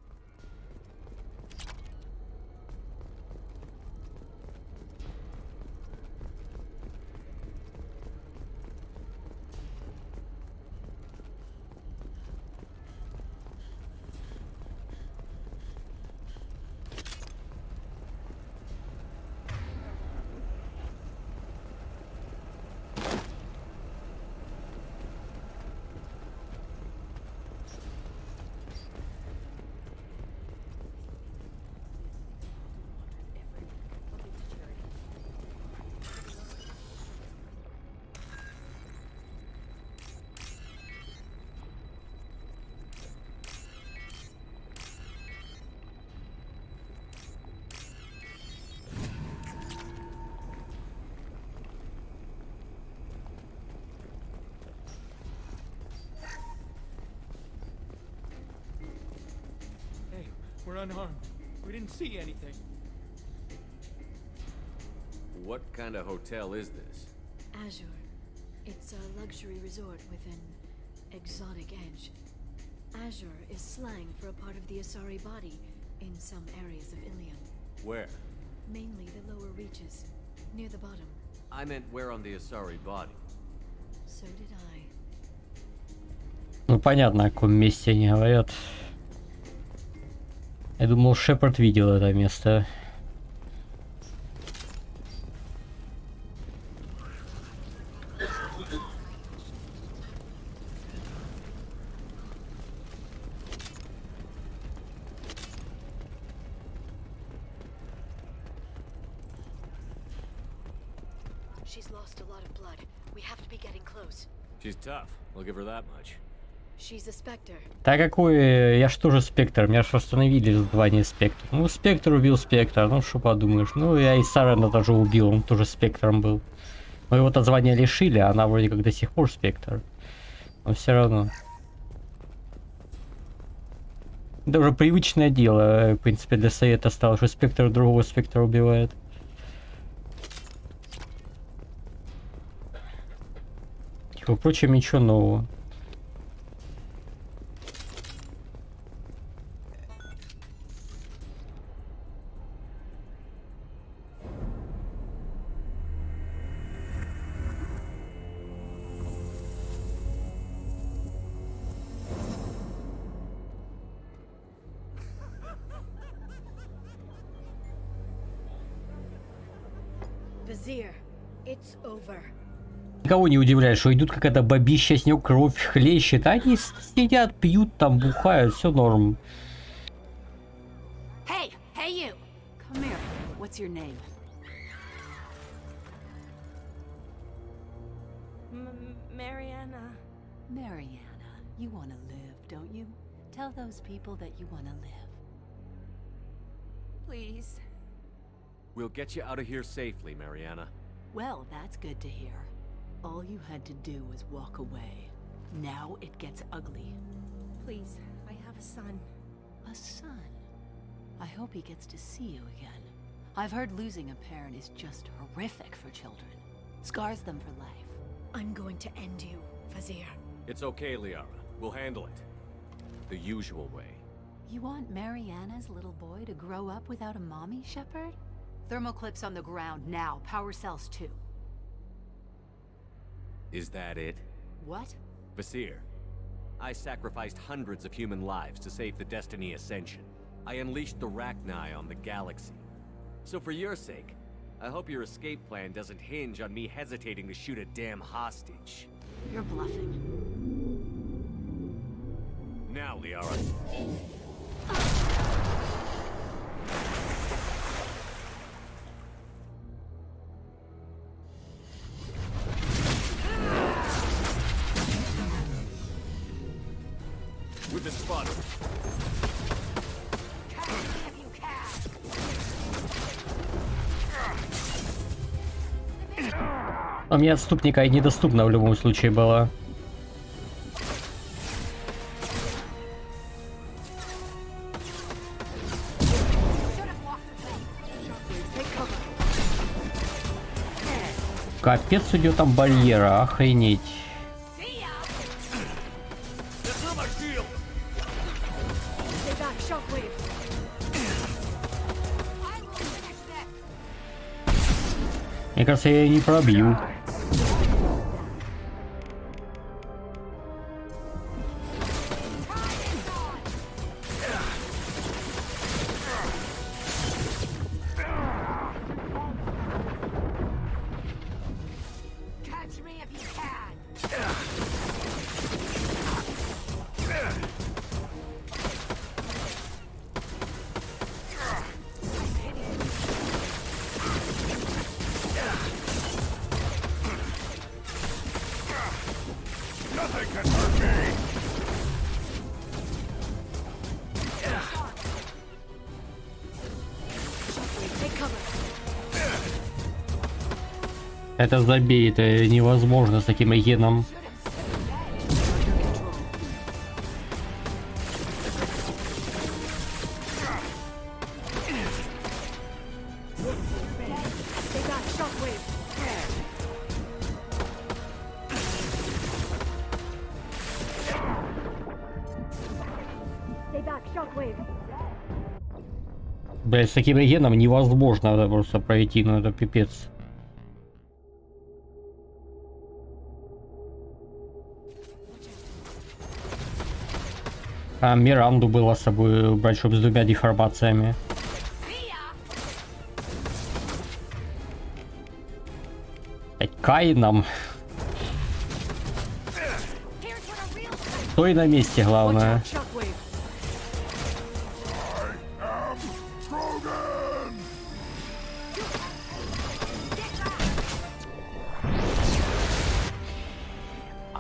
We're unharmed. We didn't see anything. What kind of hotel is this? Azure. It's a luxury resort with an exotic edge. Azure is slang for a part of the Asari body in some areas of Ilium. Where? Mainly the lower reaches, near the bottom. I meant where on the Asari body. So did I. Ну понятно, о каком месте они говорят. Я думал, Шепард видел это место. She's lost a lot of blood. We have to be getting close. She's tough. I'll give her that much. She's a Spectre. Да какой, я ж тоже Спектр, меня ж восстановили в звании Спектр. Ну, Спектр убил Спектра, ну что подумаешь. Ну, я и Сарена тоже убил, он тоже Спектром был. Но его-то звание лишили, а она вроде как до сих пор Спектр. Но все равно. Это уже привычное дело, в принципе, для совета стало, что Спектр другого Спектра убивает. Впрочем, ничего нового. Vizier, it's over. Никого не удивляет, что идут какая-то бабища, с него кровь хлещет. Они сидят, пьют там, бухают, все норм. Hey, hey you! Come here. What's your name? Mariana. Mariana. You want to live, don't you? Tell those people that you want to live. Please. We'll get you out of here safely, Mariana. Well, that's good to hear. All you had to do was walk away. Now it gets ugly. Please, I have a son. A son? I hope he gets to see you again. I've heard losing a parent is just horrific for children. Scars them for life. I'm going to end you, Vizier. It's okay, Liara. We'll handle it. The usual way. You want Mariana's little boy to grow up without a mommy, Shepard? Thermal clips on the ground now. Power cells too. Is that it? What? Vizier, I sacrificed hundreds of human lives to save the Destiny Ascension. I unleashed the Rachni on the galaxy. So for your sake, I hope your escape plan doesn't hinge on me hesitating to shoot a damn hostage. You're bluffing. Now, Liara. We've been spotted. А мне отступника и недоступна в любом случае была. Капец идет там барьера, охренеть. Мне кажется, я ее не пробью. Это забей, это невозможно с таким геном. Блять, с таким геном невозможно это просто пройти, ну это пипец. А Миранду было с собой брать, чтобы с двумя деформациями. Каином. Стой на месте, главное.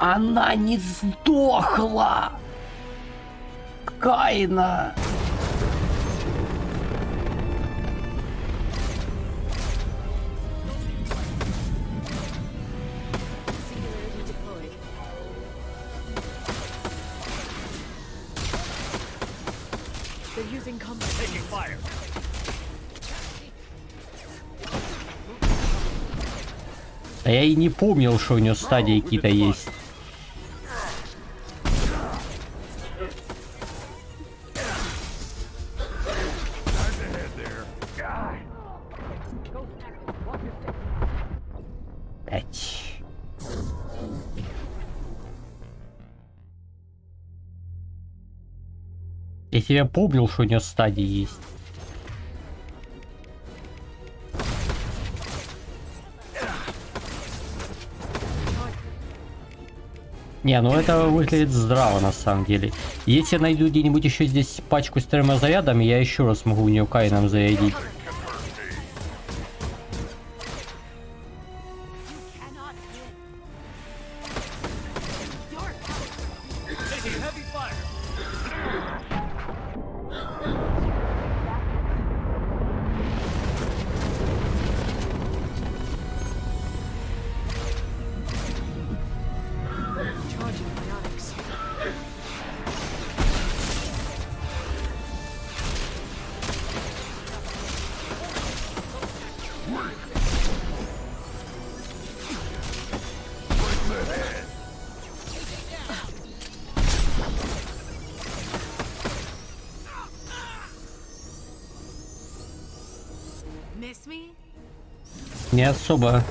Она не сдохла! Кайна! А я и не помнил, что у него стадии какие-то есть. Я себя помнил, что у него стадии есть. Не, ну это выглядит здраво на самом деле. Если я найду где-нибудь еще здесь пачку с термозарядами, я еще раз могу у нее кайном зарядить. Не особо.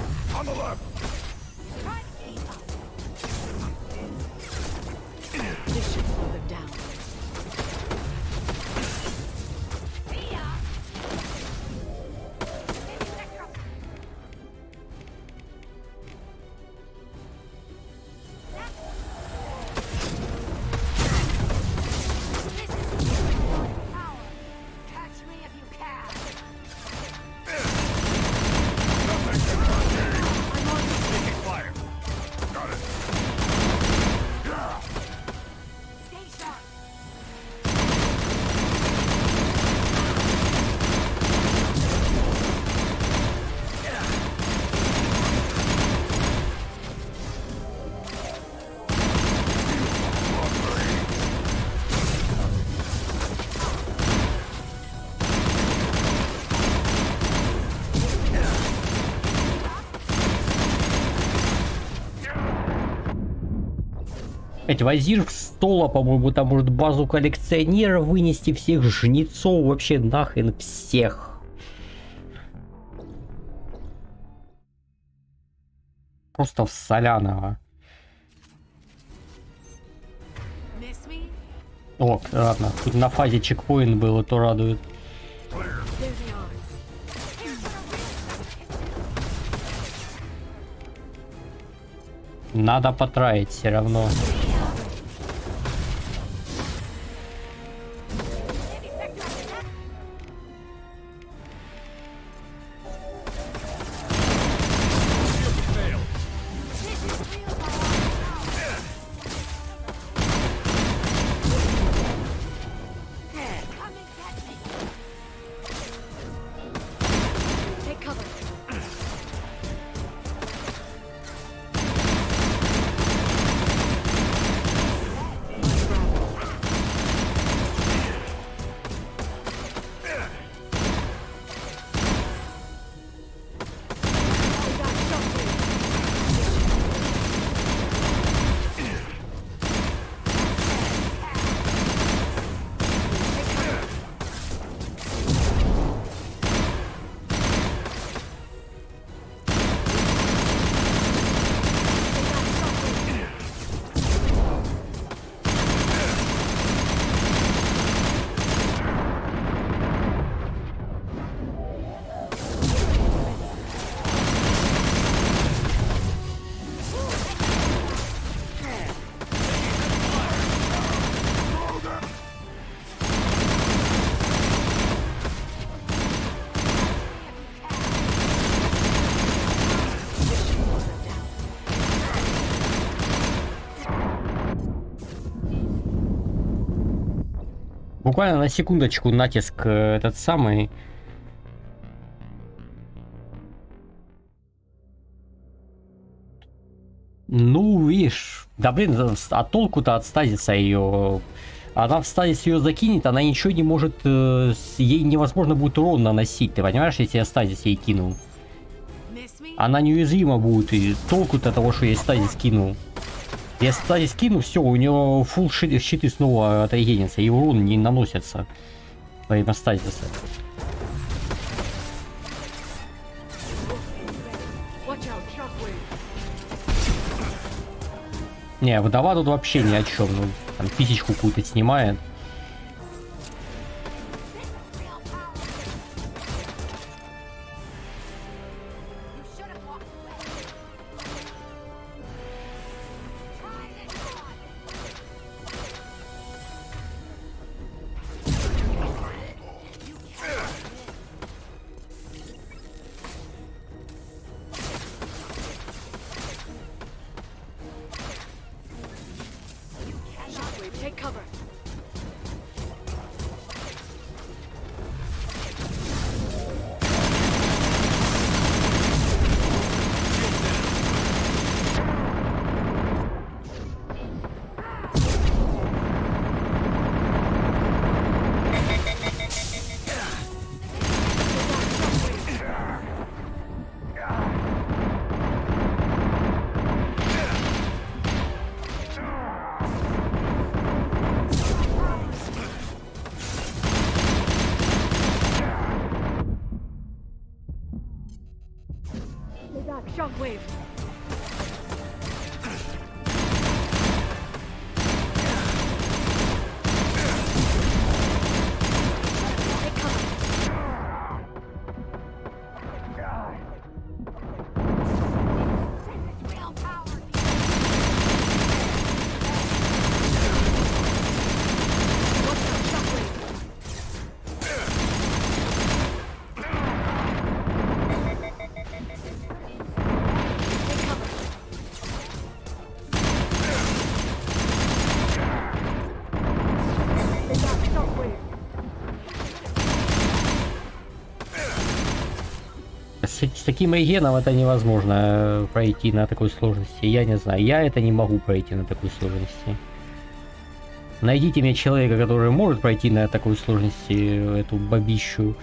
Ведь вазир в стола, по-моему, там может базу коллекционера вынести, всех жнецов, вообще нахрен всех. Просто в соляного. О, ладно, тут на фазе чекпоинт был, и то радует. Надо потраить все равно. Буквально на секундочку натиск этот самый. Ну, видишь, да блин, а толку-то от стазиса ее. Она в стазис ее закинет, она ничего не может, ей невозможно будет урон наносить, ты понимаешь, если я стазис ей кинул. Она неуязвима будет, и толку-то того, что я стазис кинул. Я стазис кину, все, у него фулл щиты снова отрегенятся, и урон не наносится во время стазиса. Не, вдова тут вообще ни о чем, ну, там писечку какую-то снимает. Shockwave. С таким регеном это невозможно пройти на такой сложности. Я не знаю, я это не могу пройти на такой сложности. Найдите мне человека, который может пройти на такой сложности эту бабищу.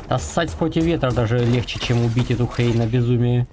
А ссать против ветра даже легче, чем убить эту хрень на безумие.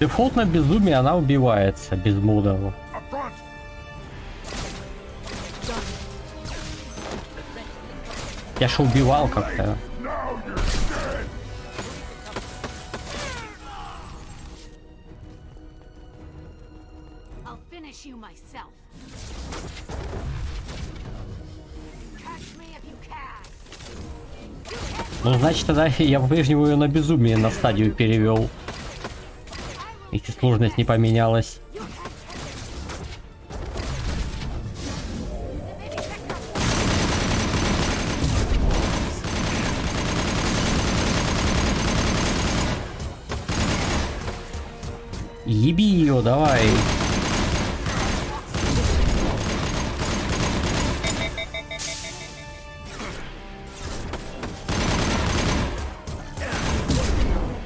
Дефолтно безумие, она убивается без модов. Я ж убивал как-то. Ну, значит, тогда я по-прежнему ее на безумие на стадию перевел. Если сложность не поменялась. Еби ее, давай.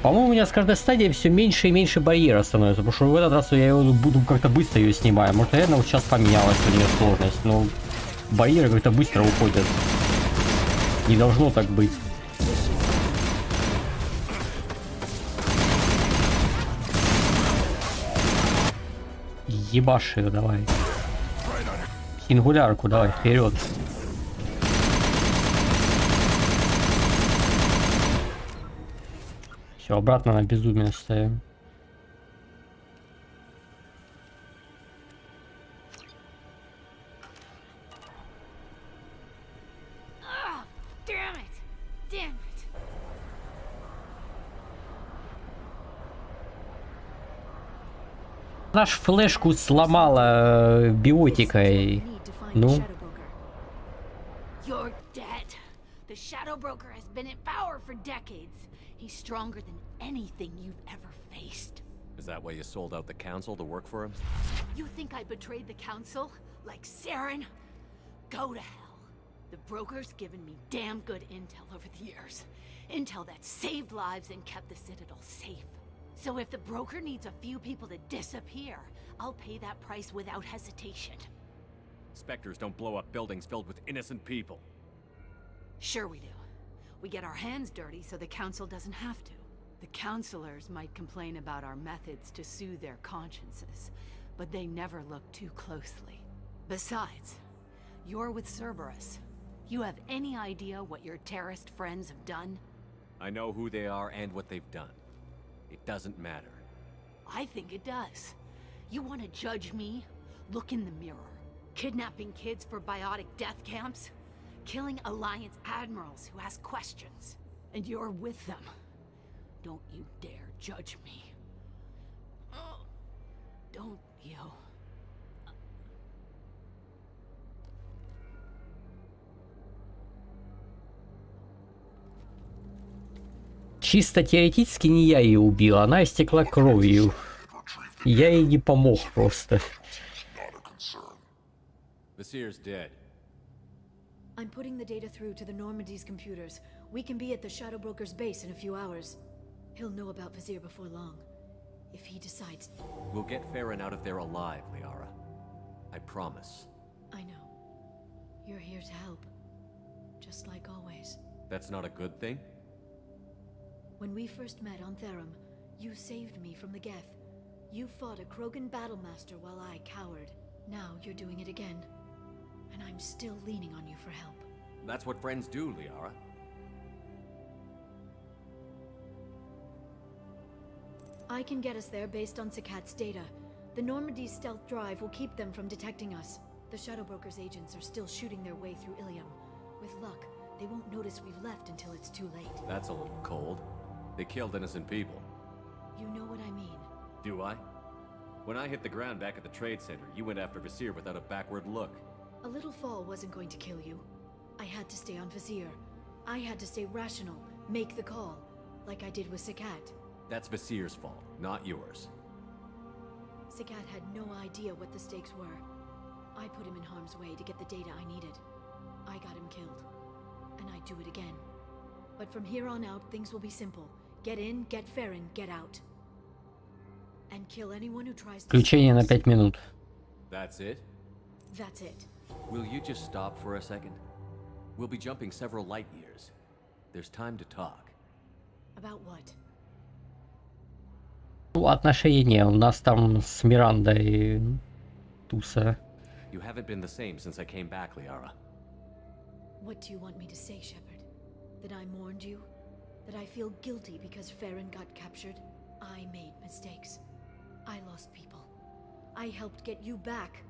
По-моему, у меня с каждой стадией все меньше и меньше барьера становится, потому что в этот раз я буду как-то быстро ее снимаю. Может, наверное, вот сейчас поменялась у нее сложность, но барьеры как-то быстро уходят. Не должно так быть. Ебашь ее, давай. Сингулярку, давай, вперед. Все, обратно на безумие ставим. Наш флешку сломала биотикой. Ну. You're dead. The Shadow Broker has been in power for decades. He's stronger than anything you've ever faced. Is that why you sold out the council to work for him? You think I betrayed the council? Like Saren? Go to hell. The broker's given me damn good intel over the years. Intel that saved lives and kept the Citadel safe. So if the broker needs a few people to disappear, I'll pay that price without hesitation. Spectres don't blow up buildings filled with innocent people. Sure we do. We get our hands dirty so the council doesn't have to. The councilors might complain about our methods to soothe their consciences, but they never look too closely. Besides, you're with Cerberus. You have any idea what your terrorist friends have done? I know who they are and what they've done. It doesn't matter. I think it does. You want to judge me? Look in the mirror. Kidnapping kids for biotic death camps? Killing Alliance admirals who ask questions. And you're with them. Don't you dare judge me. Don't you? Чисто теоретически не я ее убил, она истекла кровью. Я ей не помог просто. Visier's dead. I'm putting the data through to the Normandy's computers. We can be at the Shadow Broker's base in a few hours. He'll know about Vizier before long. If he decides... We'll get Farron out of there alive, Liara. I promise. I know. You're here to help. Just like always. That's not a good thing? When we first met on Therum, you saved me from the Geth. You fought a Krogan battlemaster while I cowered. Now you're doing it again. And I'm still leaning on you for help. That's what friends do, Liara. I can get us there based on Sakat's data. The Normandy's stealth drive will keep them from detecting us. The Shadow Broker's agents are still shooting their way through Ilium. With luck, they won't notice we've left until it's too late. That's a little cold. They killed innocent people. You know what I mean. Do I? When I hit the ground back at the trade center, you went after Vizier without a backward look. A little fall wasn't going to kill you. I had to stay on Vizier. I had to stay rational, make the call, like I did with Sakat. That's Vizier's fault, not yours. Sakat had no idea what the stakes were. I put him in harm's way to get the data I needed. I got him killed. And I'd do it again. But from here on out, things will be simple. Get in, get Farron, get out. And kill anyone who tries to... Включение на 5 минут. That's it? That's it. Will you just stop for a second? We'll be jumping several light years. There's time to talk. About what? Ну, отношения у нас там с Мирандой туса. You haven't been the same since I came back, Liara. What do you want me to say, Shepard? That I mourned you? That I feel guilty because Farron got captured? I made mistakes. I lost people. I helped get you back.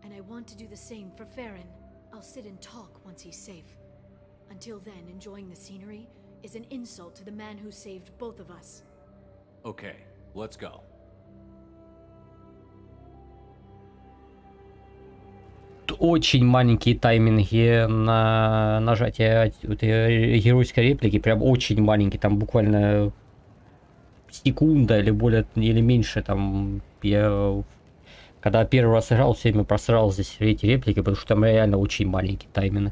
And I want to do the same for Farron. I'll sit and talk once he's safe. Until then, enjoying the scenery is an insult to the man who saved both of us. Okay, let's go. Очень маленькие тайминги на нажатие геройской реплики, прям очень маленький, там буквально секунда или более или меньше. Там я когда первый раз играл, все время просрал здесь эти реплики, потому что там реально очень маленький тайминг.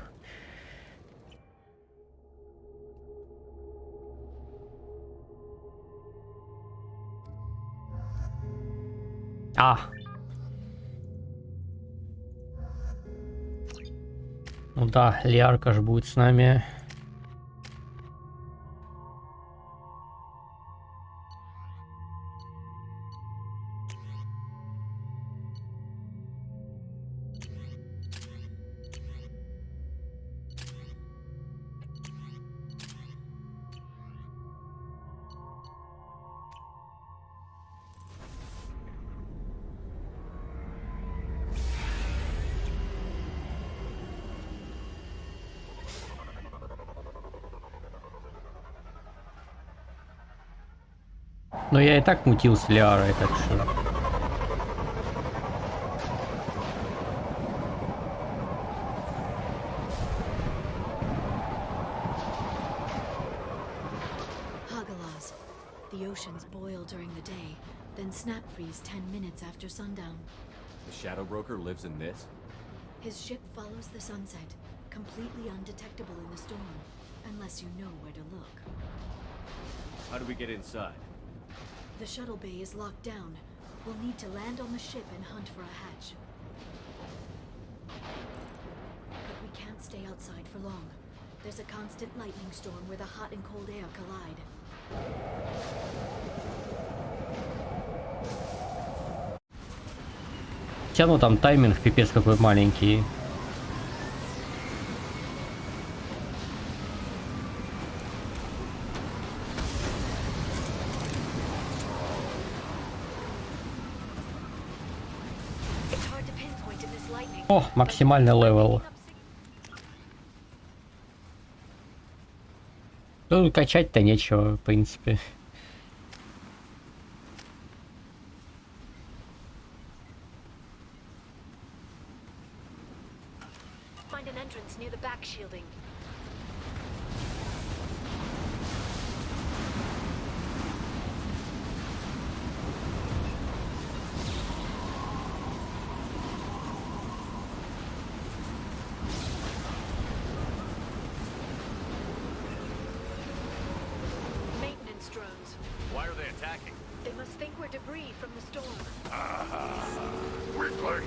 Ну да, Лиарка же будет с нами. Но я и так мутил с Лиарой, так что... Hagalas. The oceans boil during the day, then snap freeze 10 minutes after sundown. The Shadow Broker lives in this? His ship follows the sunset, completely undetectable in the storm, unless you know where to look. How do we get inside? The shuttle bay is locked down. We'll need to land on the ship and hunt for a hatch. But we can't stay outside for long. There's a constant lightning storm where the hot and cold air collide. Хотя, ну там тайминг пипец какой маленький. О, максимальный левел. Ну, качать-то нечего, в принципе. Find an entrance near the back shielding. Why are they attacking? They must think we're debris from the storm. Weakling!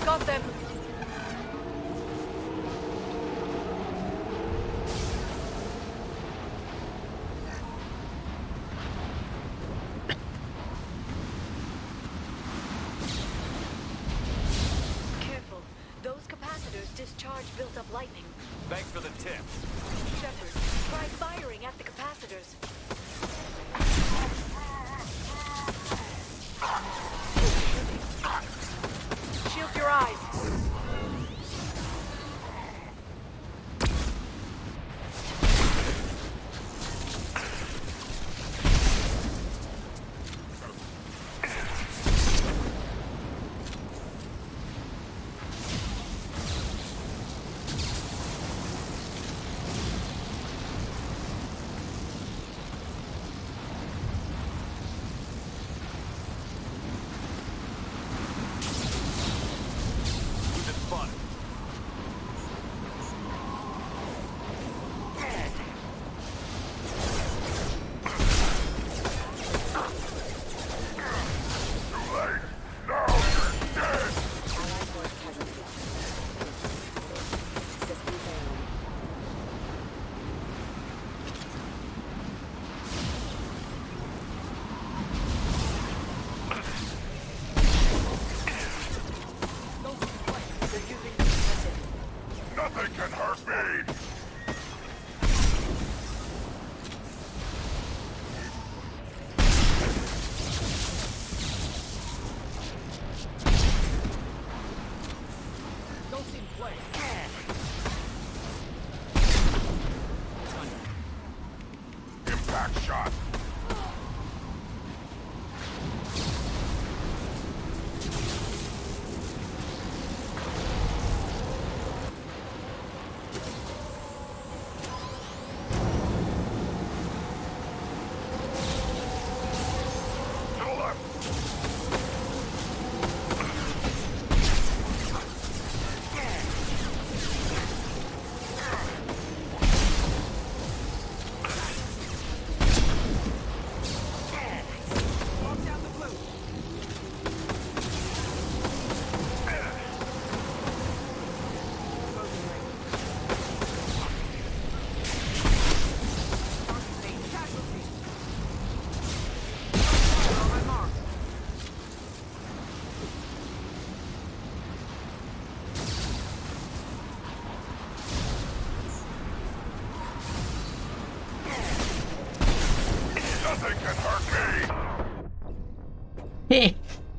Got them! Discharge built up lightning. Thanks for the tip. Shepard, try firing at the capacitors. Shield your eyes.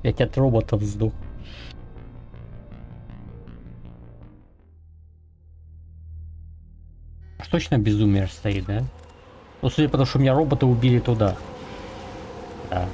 Я от роботов сдох. Точно безумие стоит, да? Ну, судя по тому, что меня роботы убили туда. Да.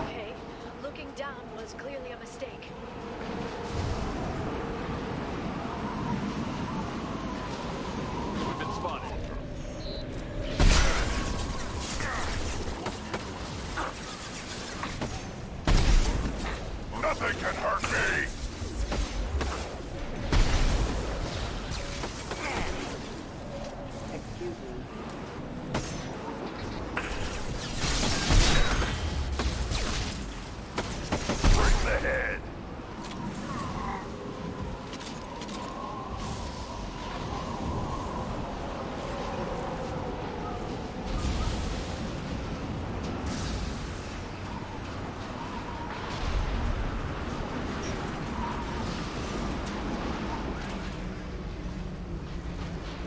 Okay, looking down was clearly a mistake. We've been spotted. Nothing can hurt me! Bring the head!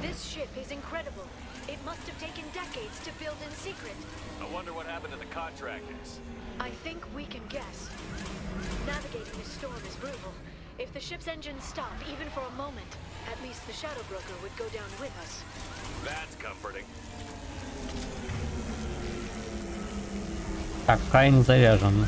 This ship is incredible. It must have taken decades to build in secret. I wonder what happened to the contractors. I think we can guess. Navigating this storm is brutal. If the ship's engines stop, even for a moment, at least the Shadow Broker would go down with us. That's comforting. Так, Каин заряжен.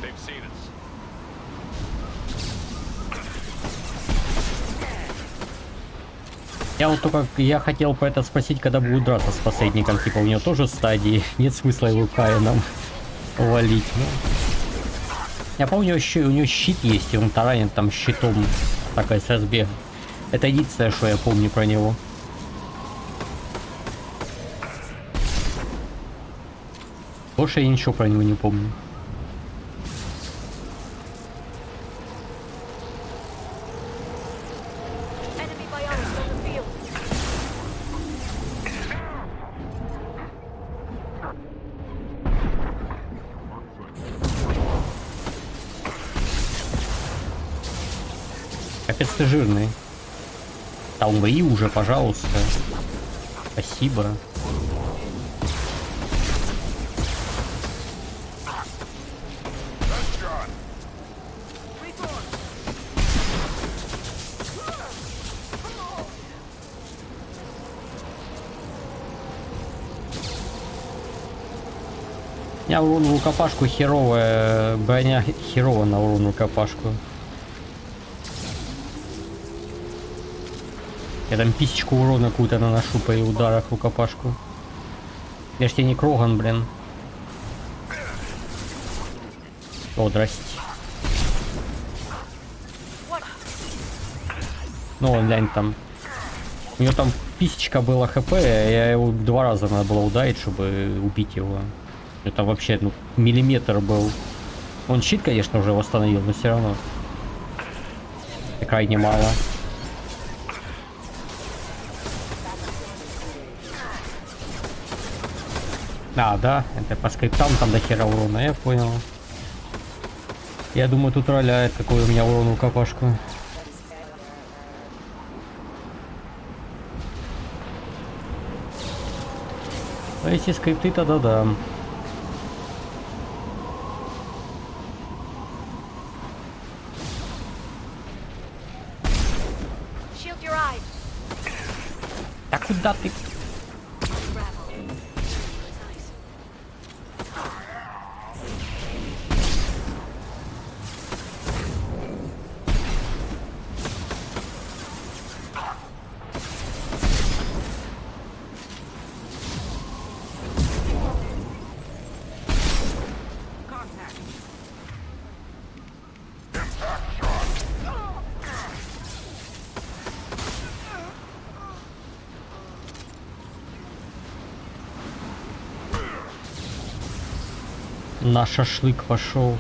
They've seen us. Я вот только я хотел про это спросить, когда буду драться с посредником, типа у него тоже стадии, нет смысла его Каином валить. Ну. Я помню, еще у него щит есть, и он таранит там щитом, такая с разбега. Это единственное, что я помню про него. Больше я ничего про него не помню. Enemy biologist on the field. Капец ты жирный. Да умри уже, пожалуйста. Спасибо. У меня урон в рукопашку херовая, броня херова на урон в рукопашку. Я там писечку урона какую-то наношу при ударах в рукопашку. Я ж тебе не Кроган, блин. О, здрасте. Ну, он, глянь, там. У него там писечка было хп, я его 2 раза надо было ударить, чтобы убить его. Это вообще, ну, миллиметр был. Он щит, конечно, уже восстановил, но все равно. Крайне мало. А, да, это по скриптам там до хера урона, я понял. Я думаю, тут роляет, какой у меня урон у капашку. А если скрипты, тогда да. Да куда ты? На шашлык пошел.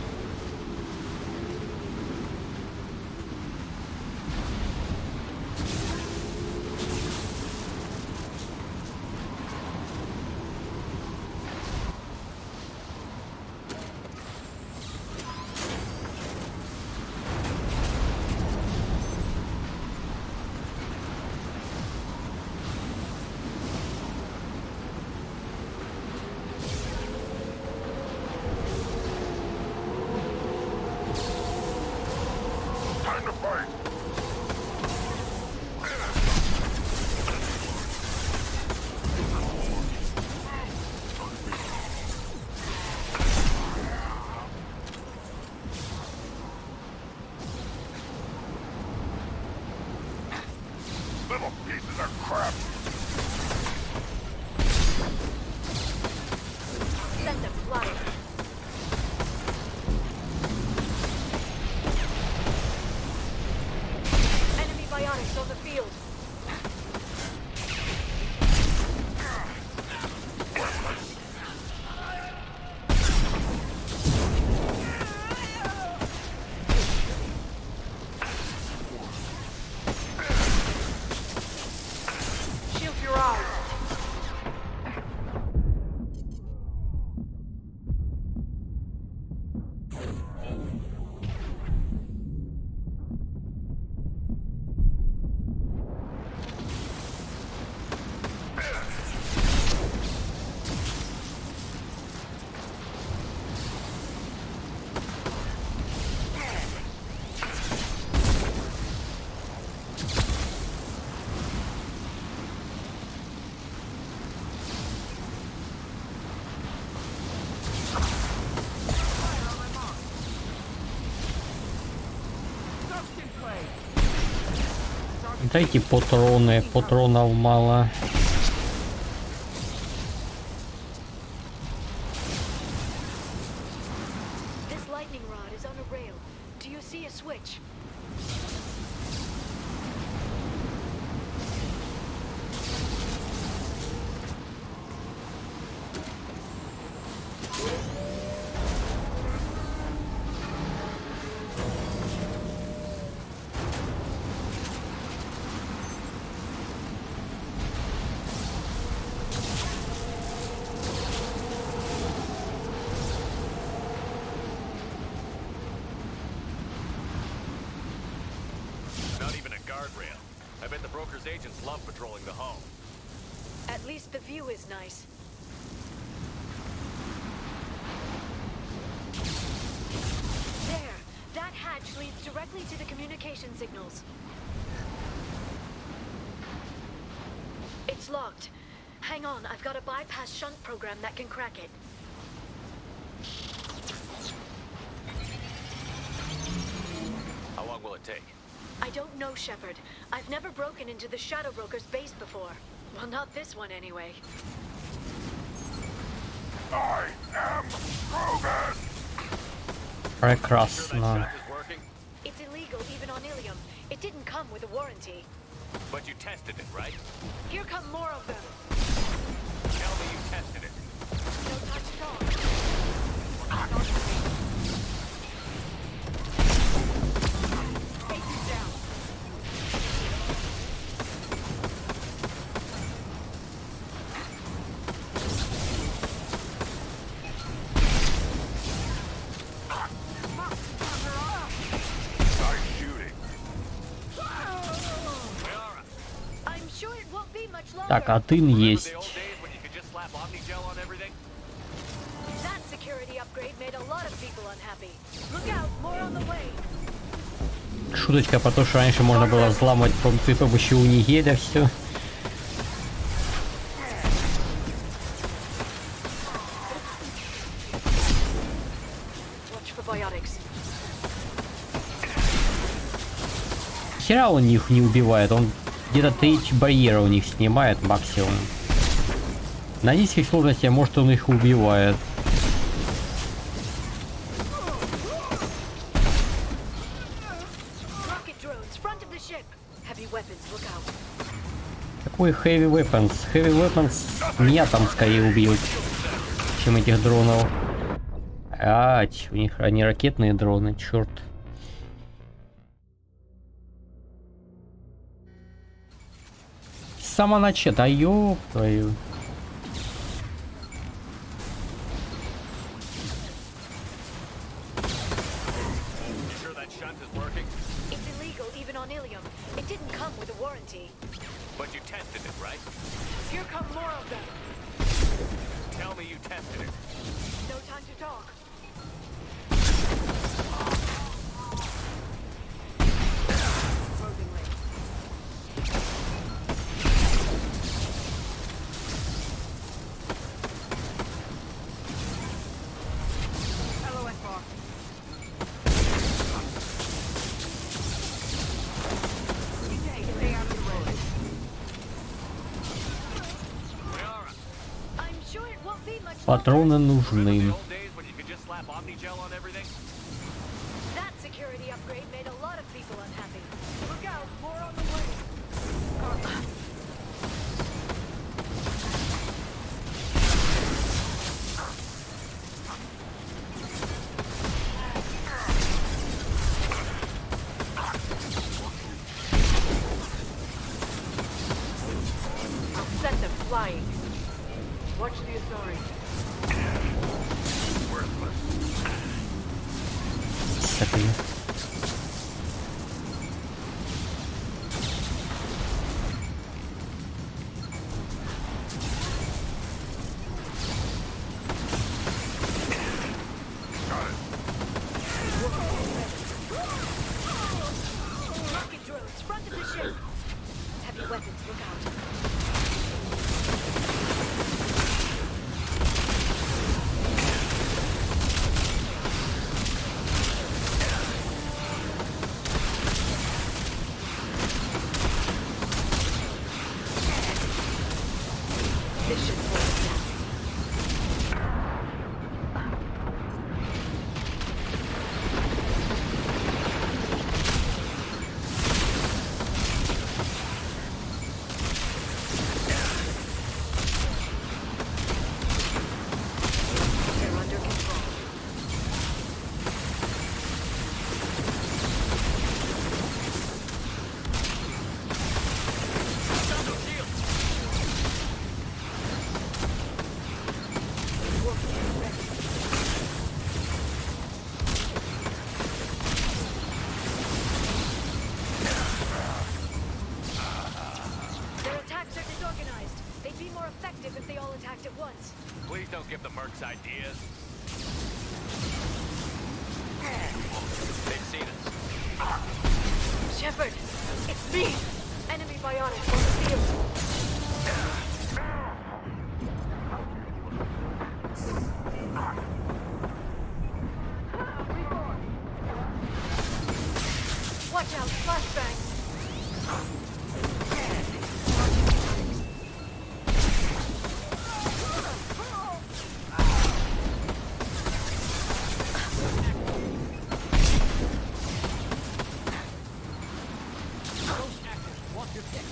Дайте патроны, патронов мало. I bet the broker's agents love patrolling the hull. At least the view is nice. There! That hatch leads directly to the communication signals. It's locked. Hang on, I've got a bypass shunt program that can crack it. How long will it take? I don't know, Shepard. I've never broken into the Shadow Broker's base before. Well, not this one anyway. I am Krogan! Прекрасно. It's illegal even on Ilium. It didn't come with a warranty. But you tested it, right? Here come more of them. Tell me you tested it. No time to talk. Take you down. Start shooting. I'm sure it won't be much longer. Так, атын есть. The old days when you could just slap Omnigel on everything? That security upgrade made a lot of people unhappy. Look out, more on the way. Шуточка про то, что раньше можно было взламывать при помощи унигеля все. Watch for biotics. Хера он их не убивает, он где-то треть барьера у них снимает максимум. На низких сложностях, может, он их убивает. Rocket drones, front of the ship. Heavy weapons, look out. Какой heavy weapons? Heavy weapons меня там скорее убьют, чем этих дронов. Ать, у них они ракетные дроны, черт. С самого начала, да ёб твою. Sure that shunt is working? It's illegal even on Ilium. It didn't come with a warranty. But you tested it, right? Here come more of them. Tell me you tested it. No time to talk. Closing range. LOS bar. Stay out of the road. I'm sure it won't be much Патроны нужны. The old days when you could just slap Omnigel on everything? That security upgrade made a lot of people unhappy. Look out, more on the way. I'll set them flying. Watch the authority. Всякие. Rocket drones, front of the ship. Heavy weapons, look out. This should hold us down. They're under control. Their attacks are disorganized. They'd be more effective if they all attacked at once. Please don't give the mercs ideas. They've seen us. Shepard, it's me! Enemy biotics on the field. Watch out, flashbang! Watch your kick.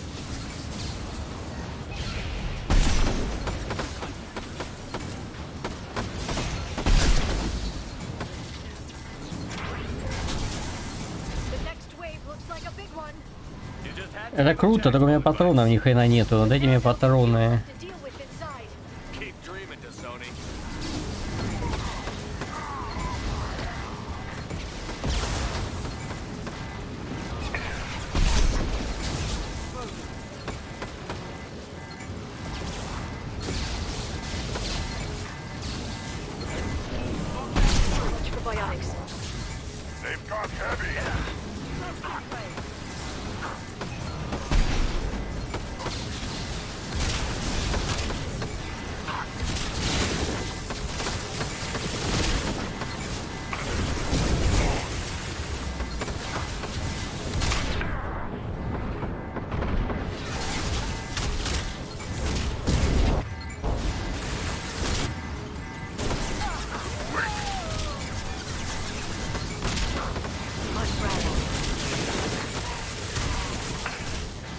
Это круто, только у меня патронов ни хрена нету. Дайте мне патроны. Keep dreaming, Sony. They've got heavy.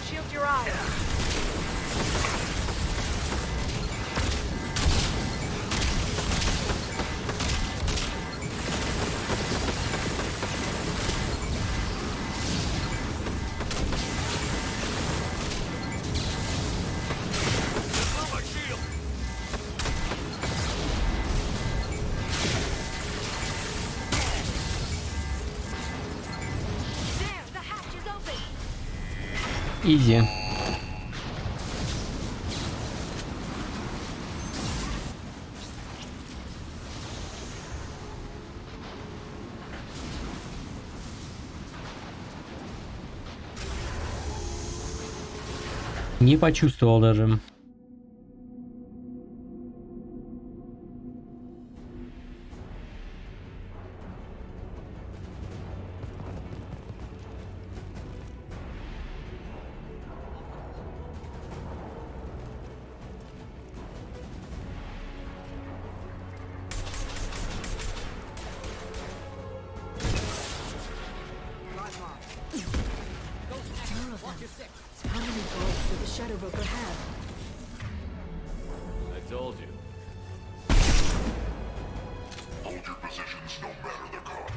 Shield your eyes. There, the hatch is open. Изи. Не почувствовал даже. How many bolts did the Shadow Broker have? I told you. Hold your positions no matter the cost.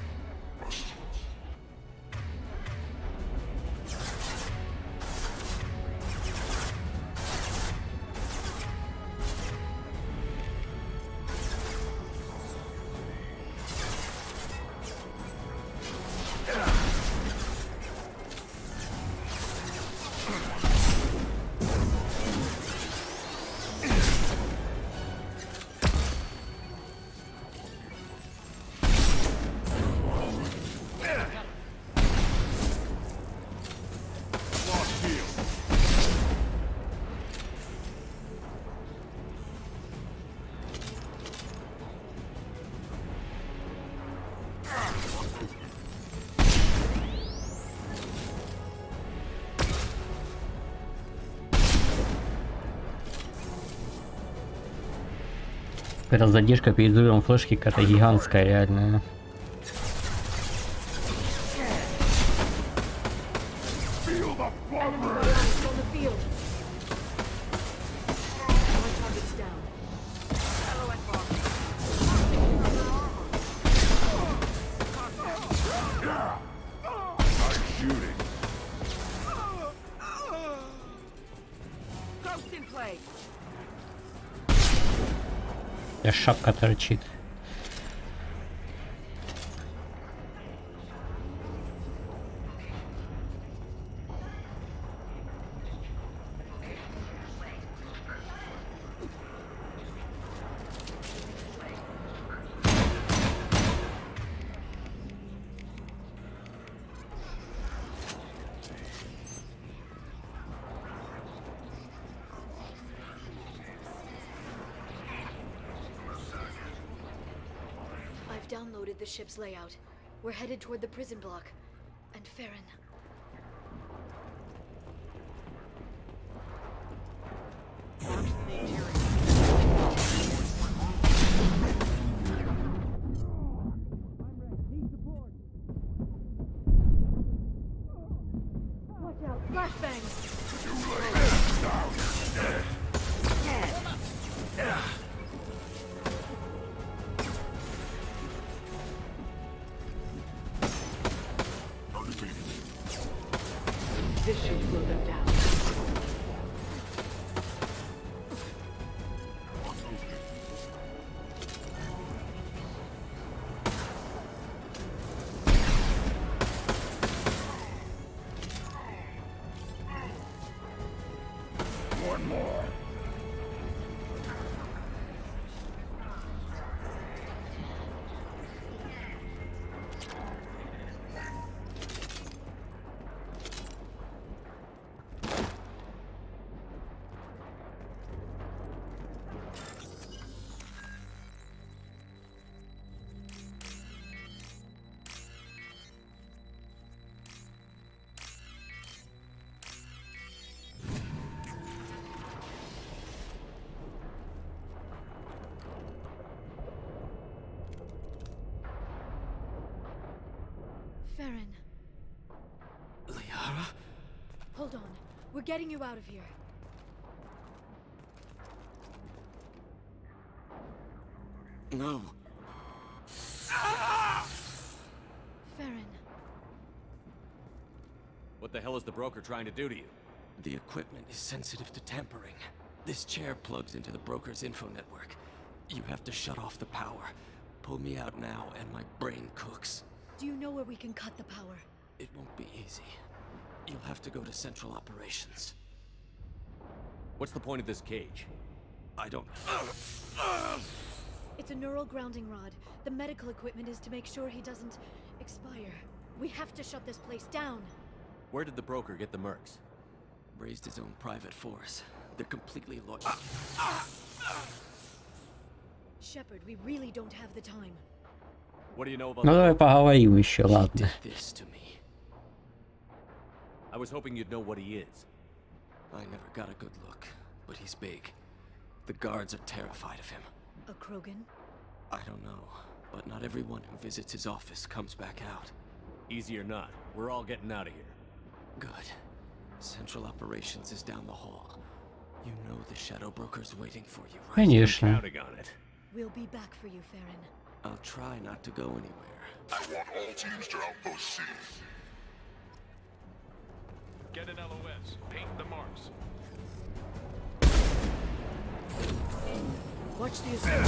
Эта задержка перед взрывом флешки какая-то гигантская, реальная. Шапка торчит. Downloaded the ship's layout. We're headed toward the prison block. And Farron. Watch out, flashbangs! Farron. Liara? Hold on. We're getting you out of here. No. Farron. What the hell is the broker trying to do to you? The equipment is sensitive to tampering. This chair plugs into the broker's info network. You have to shut off the power. Pull me out now and my brain cooks. Do you know where we can cut the power? It won't be easy. You'll have to go to Central Operations. What's the point of this cage? I don't... It's a neural grounding rod. The medical equipment is to make sure he doesn't expire. We have to shut this place down. Where did the broker get the mercs? Raised his own private force. They're completely loyal. Shepard, we really don't have the time. What do you know about Ну the давай broker? поговорим еще, ладно. This to me. I was hoping you'd know what he is. I never got a good look, but he's big. The guards are terrified of him. A Krogan? I don't know, but not everyone who visits his office comes back out. Easy or not, we're all getting out of here. Good. Central Operations is down the hall. You know the Shadow Broker's waiting for you, right? Конечно. Counting on it. We'll be back for you, Farron. I'll try not to go anywhere. I want all teams to outpost C. Get an LOS. Paint the marks. Watch the assault.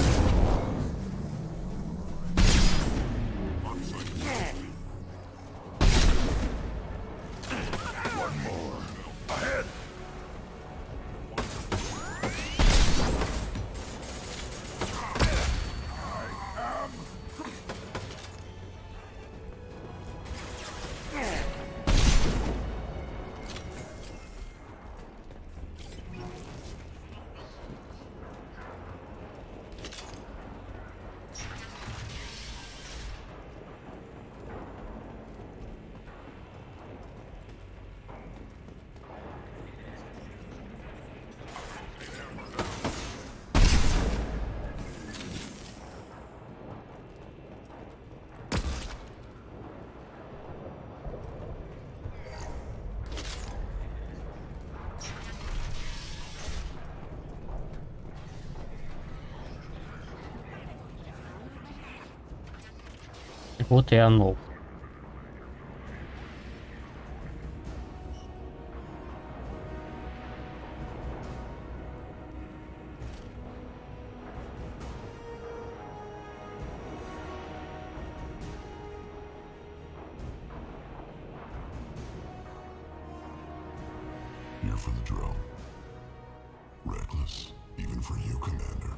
One more. Ahead! Вот и оно. Here for the drill. Reckless, even for you, Commander.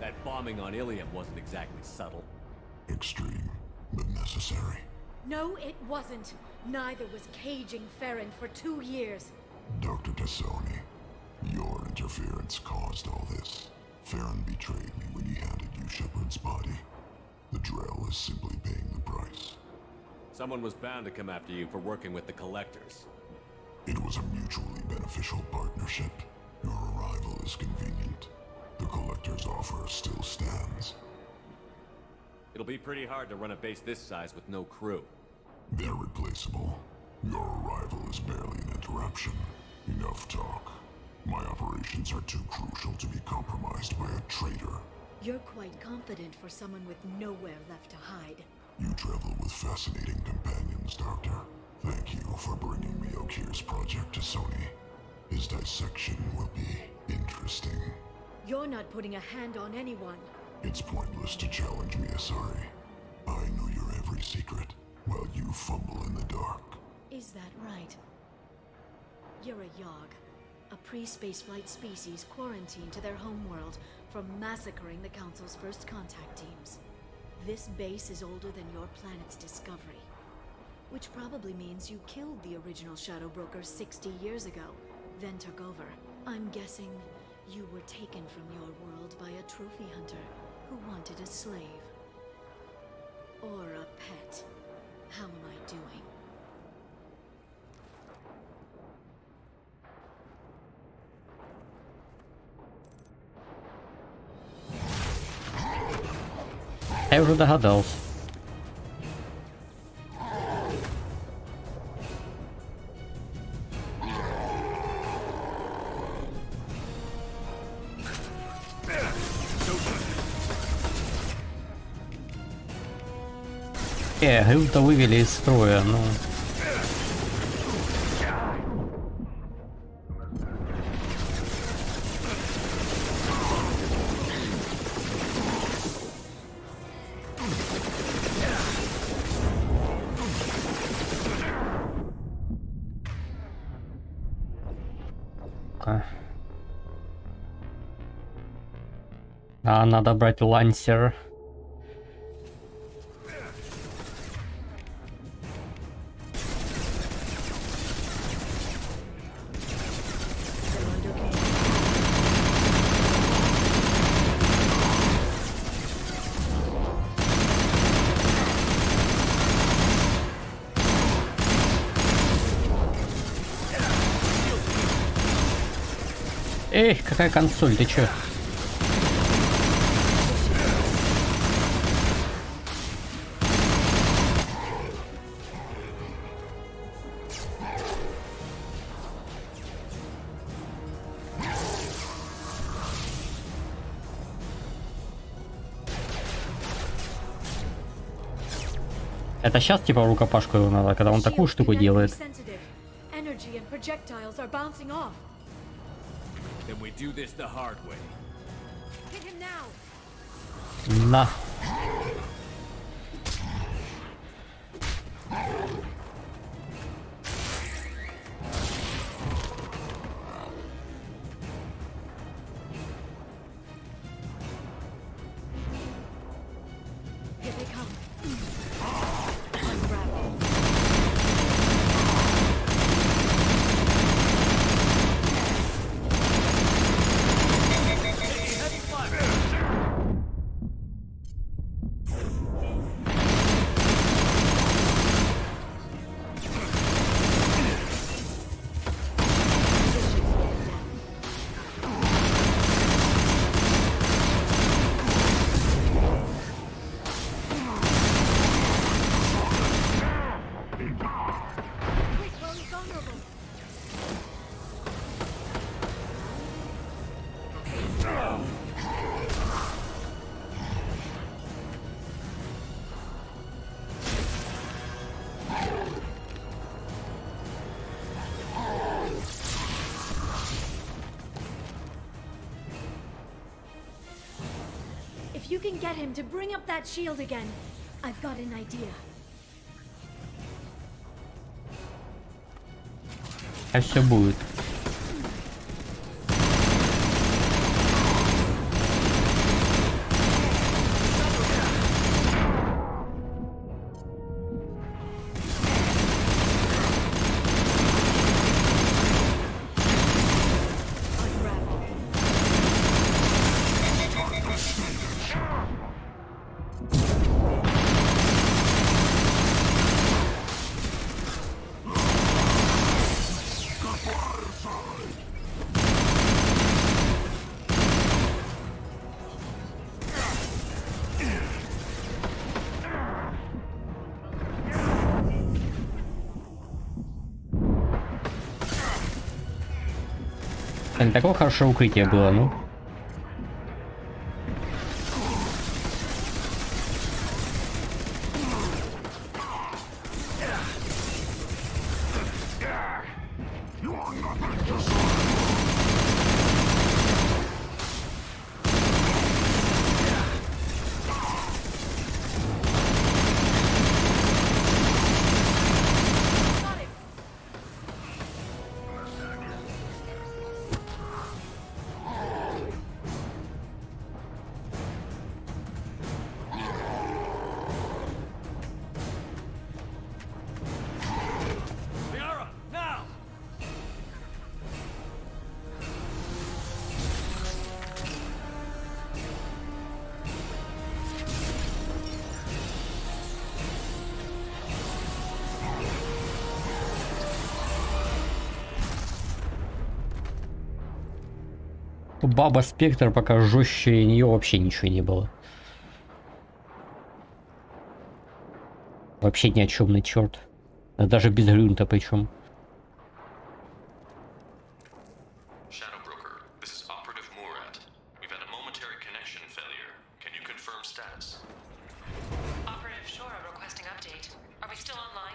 That bombing on Ilium wasn't exactly subtle. Extreme, but necessary. No, it wasn't. Neither was caging Farron for 2 years. Dr. Tassoni, your interference caused all this. Farron betrayed me when he handed you Shepard's body. The Drell is simply paying the price. Someone was bound to come after you for working with the Collectors. It was a mutually beneficial partnership. Your arrival is convenient. The Collector's offer still stands. It'll be pretty hard to run a base this size with no crew. They're replaceable. Your arrival is barely an interruption. Enough talk. My operations are too crucial to be compromised by a traitor. You're quite confident for someone with nowhere left to hide. You travel with fascinating companions, Doctor. Thank you for bringing me Okir's project to Sony. His dissection will be interesting. You're not putting a hand on anyone. It's pointless to challenge me, Asari. I know your every secret, while you fumble in the dark. Is that right? You're a Yogg, a pre-spaceflight species quarantined to their homeworld from massacring the Council's first contact teams. This base is older than your planet's discovery, which probably means you killed the original Shadow Broker 60 years ago, then took over. I'm guessing you were taken from your world by a trophy hunter who wanted a slave. Or a pet. How am I doing? Я уже догадался. Гриль-то вывели из строя, ну... А, надо брать лансер. Эх, какая консоль, ты чё? Это сейчас типа рукопашку его надо, когда он такую штуку делает. На. If you can get him to bring up that shield again, I've got an idea. А все будет. Не такое хорошее укрытие было, ну. Баба Спектр пока жестче нее вообще ничего не было. Вообще ни о чем на черт. Даже без грунта причем. Operative Shore requesting update. Are we still online?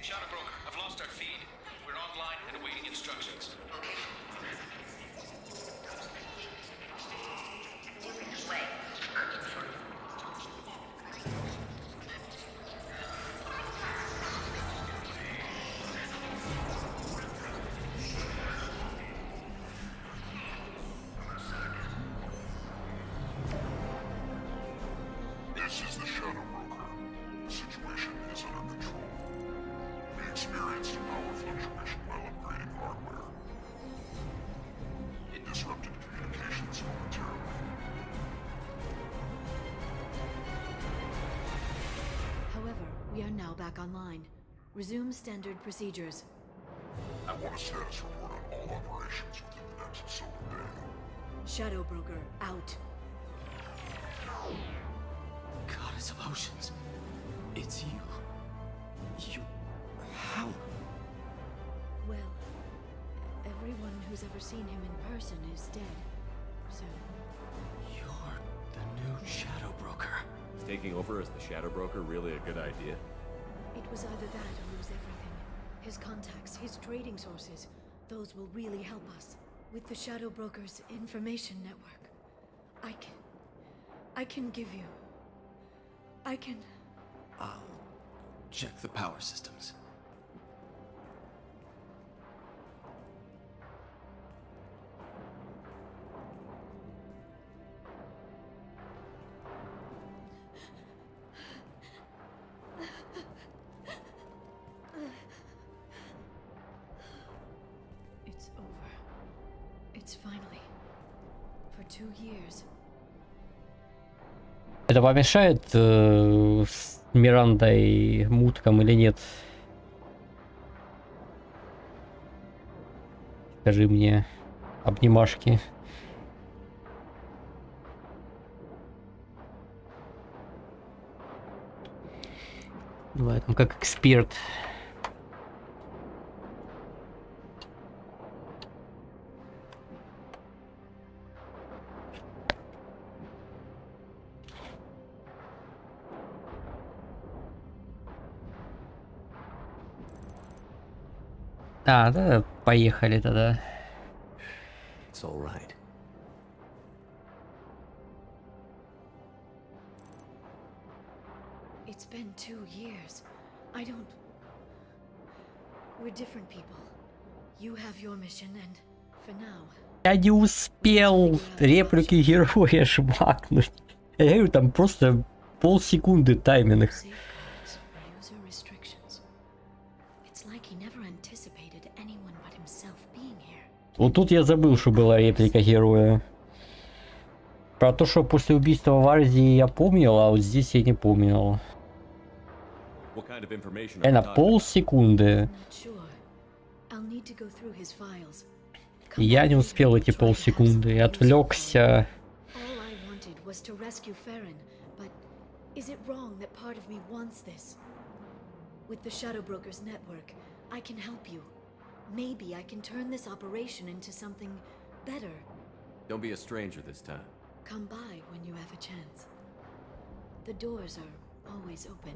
Shadow Broker, I've lost our feed. We're online and awaiting instructions. Okay. Moving this way. This is the Shadow Broker. The situation is under control. We experienced a power fluctuation while upgrading hardware. It disrupted communications momentarily. However, we are now back online. Resume standard procedures. I want a status report on all operations within the next solar day. Shadow Broker, out. Goddess of Oceans. It's you. You... How? Well, everyone who's ever seen him in person is dead. So... You're the new Shadow Broker. Is taking over as the Shadow Broker really a good idea? It was either that or lose everything. His contacts, his trading sources, those will really help us. With the Shadow Broker's information network, I can give you... I can... I'll check the power systems. It's over. It's finally. For 2 years. Это помешает с Мирандой муткам или нет? Скажи мне, обнимашки. Давай там как эксперт. А, да, поехали тогда. It's all right. It's been 2 years. I don't... We're different people. You have your mission, and for now... Я не успел реплики героя шмакнуть. Я говорю, там просто полсекунды тайминг. Вот тут я забыл, что была реплика героя. Про то, что после убийства в Арзии я помнил, а вот здесь я не помнил. На полсекунды. Я не успел эти полсекунды, отвлекся. Maybe I can turn this operation into something better. Don't be a stranger this time. Come by when you have a chance. The doors are always open.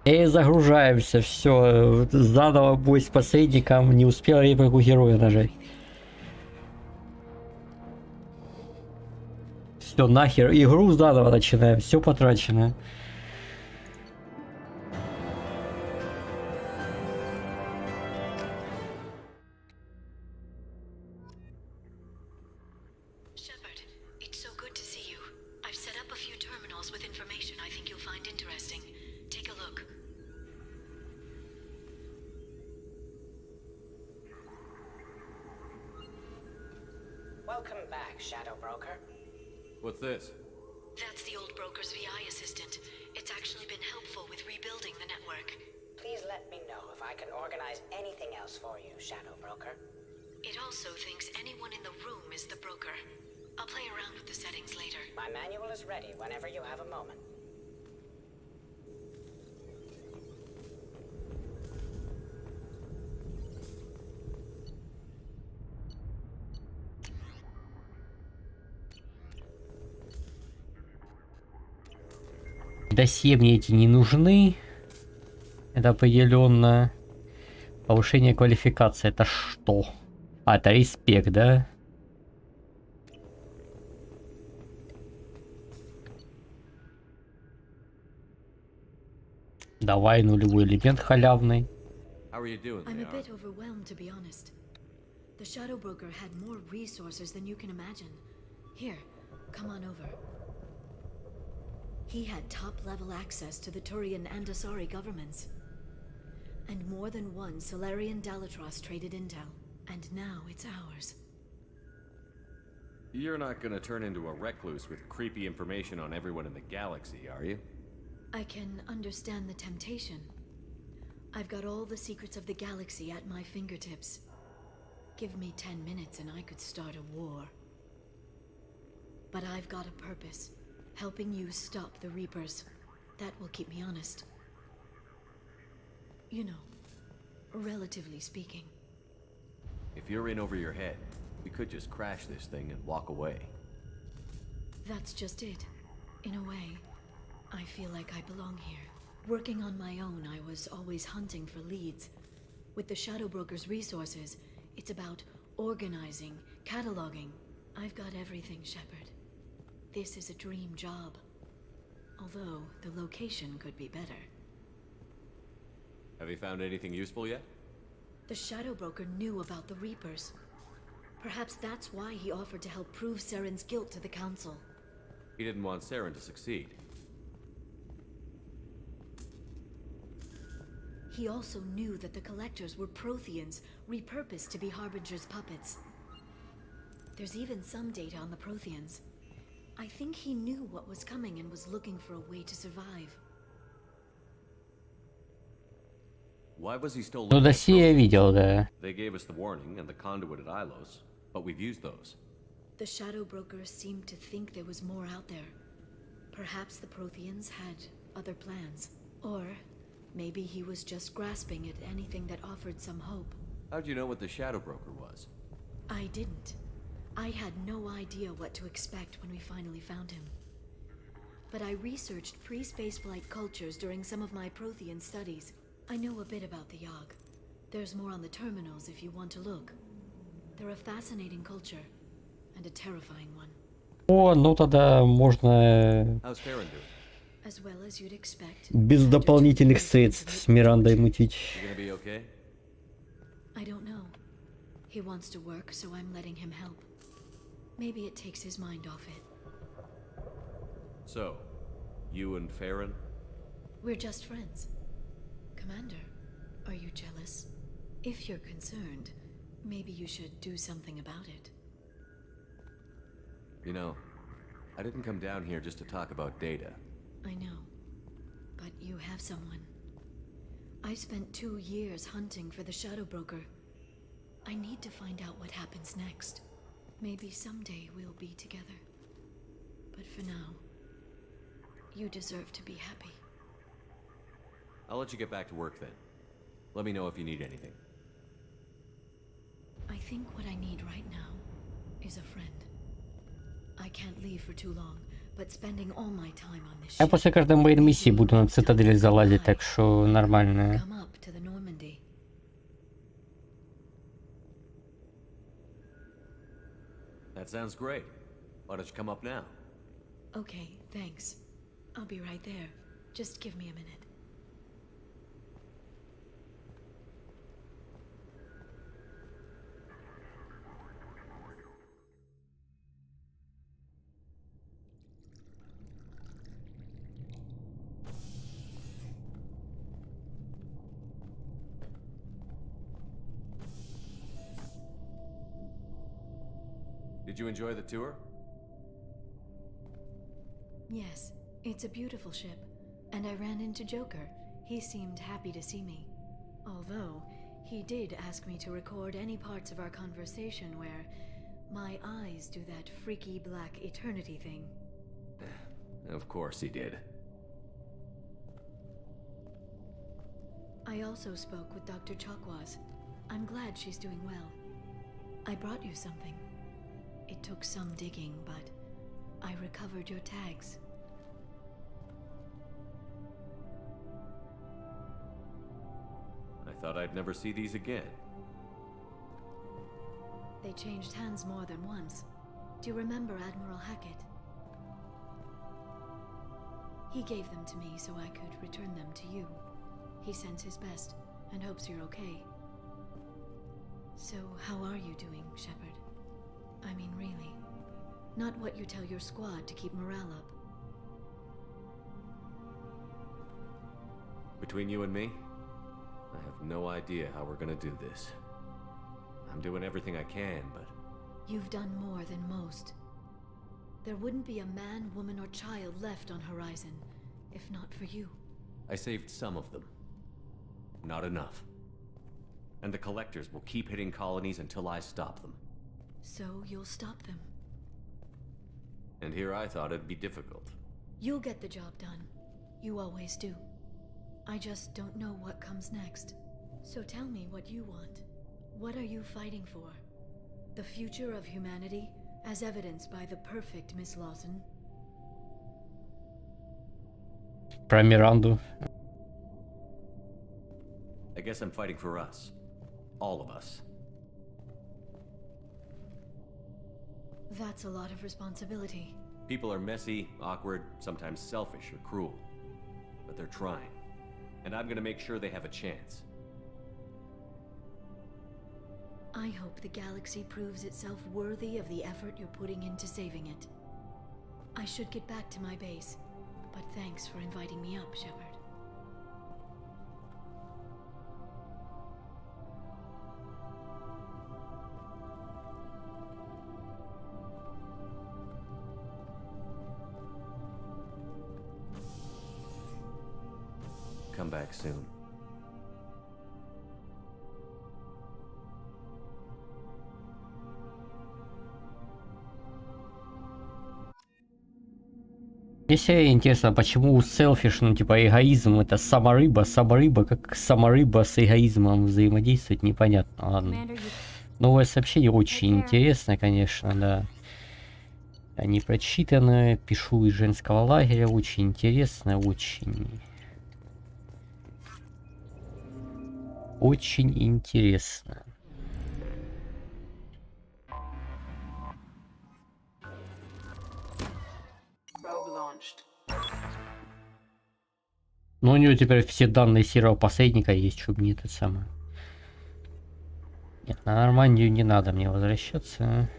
И загружаемся, все, заново бой с посредником, не успел реплику героя нажать. Все, нахер, игру заново начинаем, все потрачено. Welcome back, Shadow Broker. What's this? That's the old broker's VI assistant. It's actually been helpful with rebuilding the network. Please let me know if I can organize anything else for you, Shadow Broker. It also thinks anyone in the room is the broker. I'll play around with the settings later. My manual is ready whenever you have a moment. досье мне эти не нужны. Это определенно. Повышение квалификации. Это что? А, это респект, да? Давай, нулевой элемент халявный. How are you doing I'm a there? bit overwhelmed, to be honest. The Shadow Broker had more resources than you can imagine. Here, come on over. He had top-level access to the Turian and Asari governments. And more than one Solarian Dalatros traded intel. And now it's ours. You're not gonna turn into a recluse with creepy information on everyone in the galaxy, are you? I can understand the temptation. I've got all the secrets of the galaxy at my fingertips. Give me 10 minutes and I could start a war. But I've got a purpose. Helping you stop the Reapers. That will keep me honest. You know, relatively speaking. If you're in over your head, we could just crash this thing and walk away. That's just it. In a way, I feel like I belong here. Working on my own, I was always hunting for leads. With the Shadow Broker's resources, it's about organizing, cataloging. I've got everything, Shepard. This is a dream job. Although, the location could be better. Have you found anything useful yet? The Shadow Broker knew about the Reapers. Perhaps that's why he offered to help prove Saren's guilt to the Council. He didn't want Saren to succeed. He also knew that the Collectors were Protheans, repurposed to be Harbinger's puppets. There's even some data on the Protheans. I think he knew what was coming and was looking for a way to survive. Why was he still Ну, looking at досье я видел, да. They gave us the warning and the conduit at Ilos, but we've used those. The Shadow Broker seemed to think there was more out there. Perhaps the Protheans had other plans. Or maybe he was just grasping at anything that offered some hope. How'd you know what the Shadow Broker was? I didn't. I had no idea what to expect when we finally found him. But I researched pre-spaceflight cultures during some of my Prothean studies. I know a bit about the Yogg. There's more on the terminals if you want to look. They're a fascinating culture, and a terrifying one. О, ну тогда можно How's Farron doing? As well as you'd expect. без дополнительных средств с Мирандой мутить. You gonna be okay? I don't know. He wants to work, so I'm letting him help. Maybe it takes his mind off it. So, you and Farron? We're just friends. Commander, are you jealous? If you're concerned, maybe you should do something about it. You know, I didn't come down here just to talk about data. I know. But you have someone. I spent 2 years hunting for the Shadow Broker. I need to find out what happens next. Maybe someday we'll be together. But for now, you deserve to be happy. I'll let you get back to work then. Let me know if you need anything. I think what I need right now is a friend. I can't leave for too long, but spending all my time on this Я ship. после каждой мейн миссии буду на цитадель залазить, так что нормально. Come up to the Normandy. That sounds great. Why don't you come up now? Okay, thanks. I'll be right there. Just give me a minute. Did you enjoy the tour? Yes, it's a beautiful ship. And I ran into Joker. He seemed happy to see me. Although, he did ask me to record any parts of our conversation where my eyes do that freaky black eternity thing. Of course he did. I also spoke with Dr. Chakwas. I'm glad she's doing well. I brought you something. It took some digging, but I recovered your tags. thought I'd never see these again. They changed hands more than once. Do you remember Admiral Hackett? He gave them to me so I could return them to you. He sends his best and hopes you're okay. So, how are you doing, Shepard? I mean, really. Not what you tell your squad to keep morale up. Between you and me, I have no idea how we're gonna do this. I'm doing everything I can, but... You've done more than most. There wouldn't be a man, woman, or child left on Horizon, if not for you. I saved some of them. Not enough. And the collectors will keep hitting colonies until I stop them. So you'll stop them. And here I thought it'd be difficult. You'll get the job done. You always do. I just don't know what comes next. So tell me what you want. What are you fighting for? The future of humanity, as evidenced by the perfect Miss Lawson? Про Миранду. I guess I'm fighting for us. All of us. That's a lot of responsibility. People are messy, awkward, sometimes selfish or cruel. But they're trying. And I'm gonna make sure they have a chance. I hope the galaxy proves itself worthy of the effort you're putting into saving it. I should get back to my base, but thanks for inviting me up, Shepard. Come back soon. Если интересно, почему селфиш, ну типа эгоизм, это саморыба, как саморыба с эгоизмом взаимодействует, непонятно, ладно. Новое сообщение очень интересно, конечно, да. Они прочитаны, пишу из женского лагеря, очень интересно, очень... Очень интересно. Но у него теперь все данные серого посредника есть, чтобы не это самое. Нет, на Нормандию не надо мне возвращаться.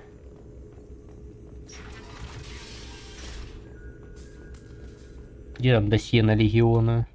Где там досье на легиона?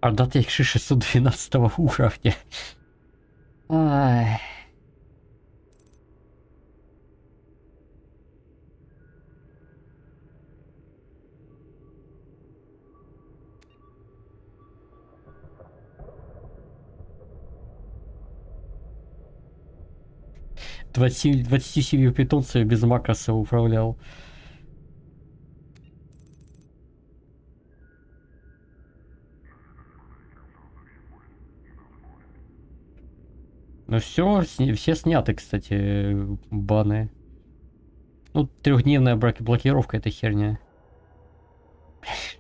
RTX 612 уровня. Ай. Двадцати 7 питомцев без макроса управлял. Ну все сняты, кстати, баны. Ну, трехдневная блокировка это херня.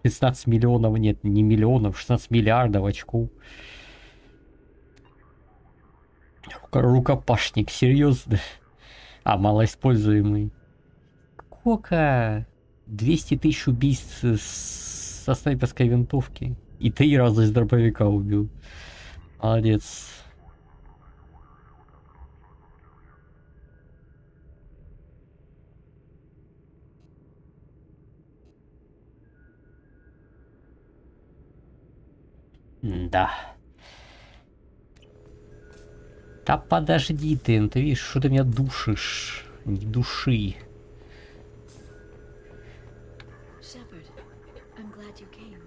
16 миллионов, нет, не миллионов, 16 миллиардов очков. Рукопашник, серьезно. А, малоиспользуемый. Сколько? 200 тысяч убийств со снайперской винтовки. И 3 раза из дробовика убил. Молодец. Да. Да подожди ты, ну ты видишь, что ты меня душишь. Не души. Shepard, I'm glad you came.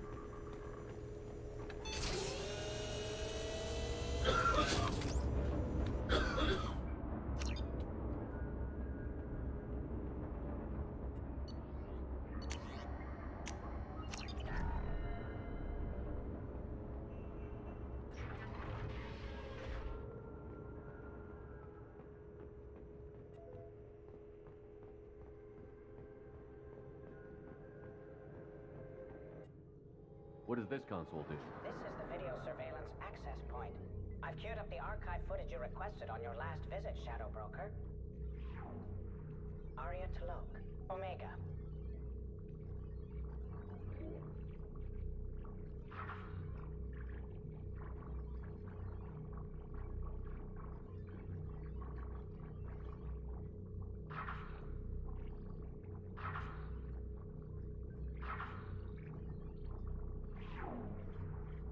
What does this console do? This is the video surveillance access point. I've queued up the archive footage you requested on your last visit, Shadow Broker. Aria Talok, Omega.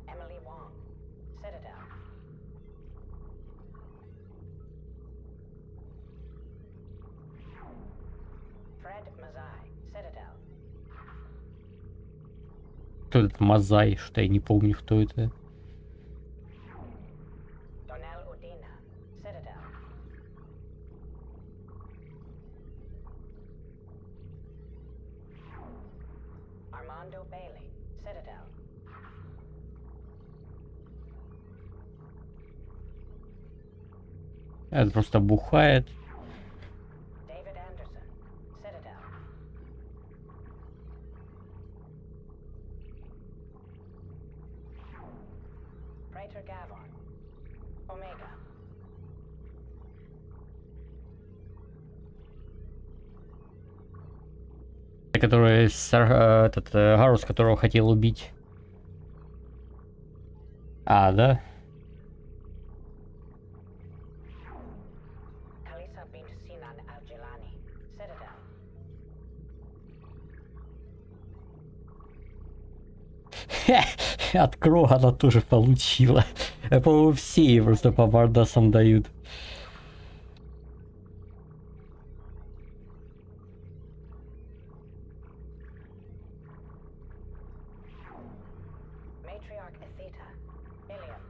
Emily Wong, Citadel. Fred Mazai, Citadel. Кто этот Мазай? Что я не помню, кто это. Donnell Udina, Citadel. Armando Bailey, Citadel. Это просто бухает. David Anderson, Citadel. Praetor Gavon, Omega. Который этот Гарус, которого хотел убить. А, да? Kalisa bint Sinan Al-Jilani, Citadel. От Крога она тоже получила. По-моему, все ей просто по бардасам дают. Matriarch Atheta, Ilium.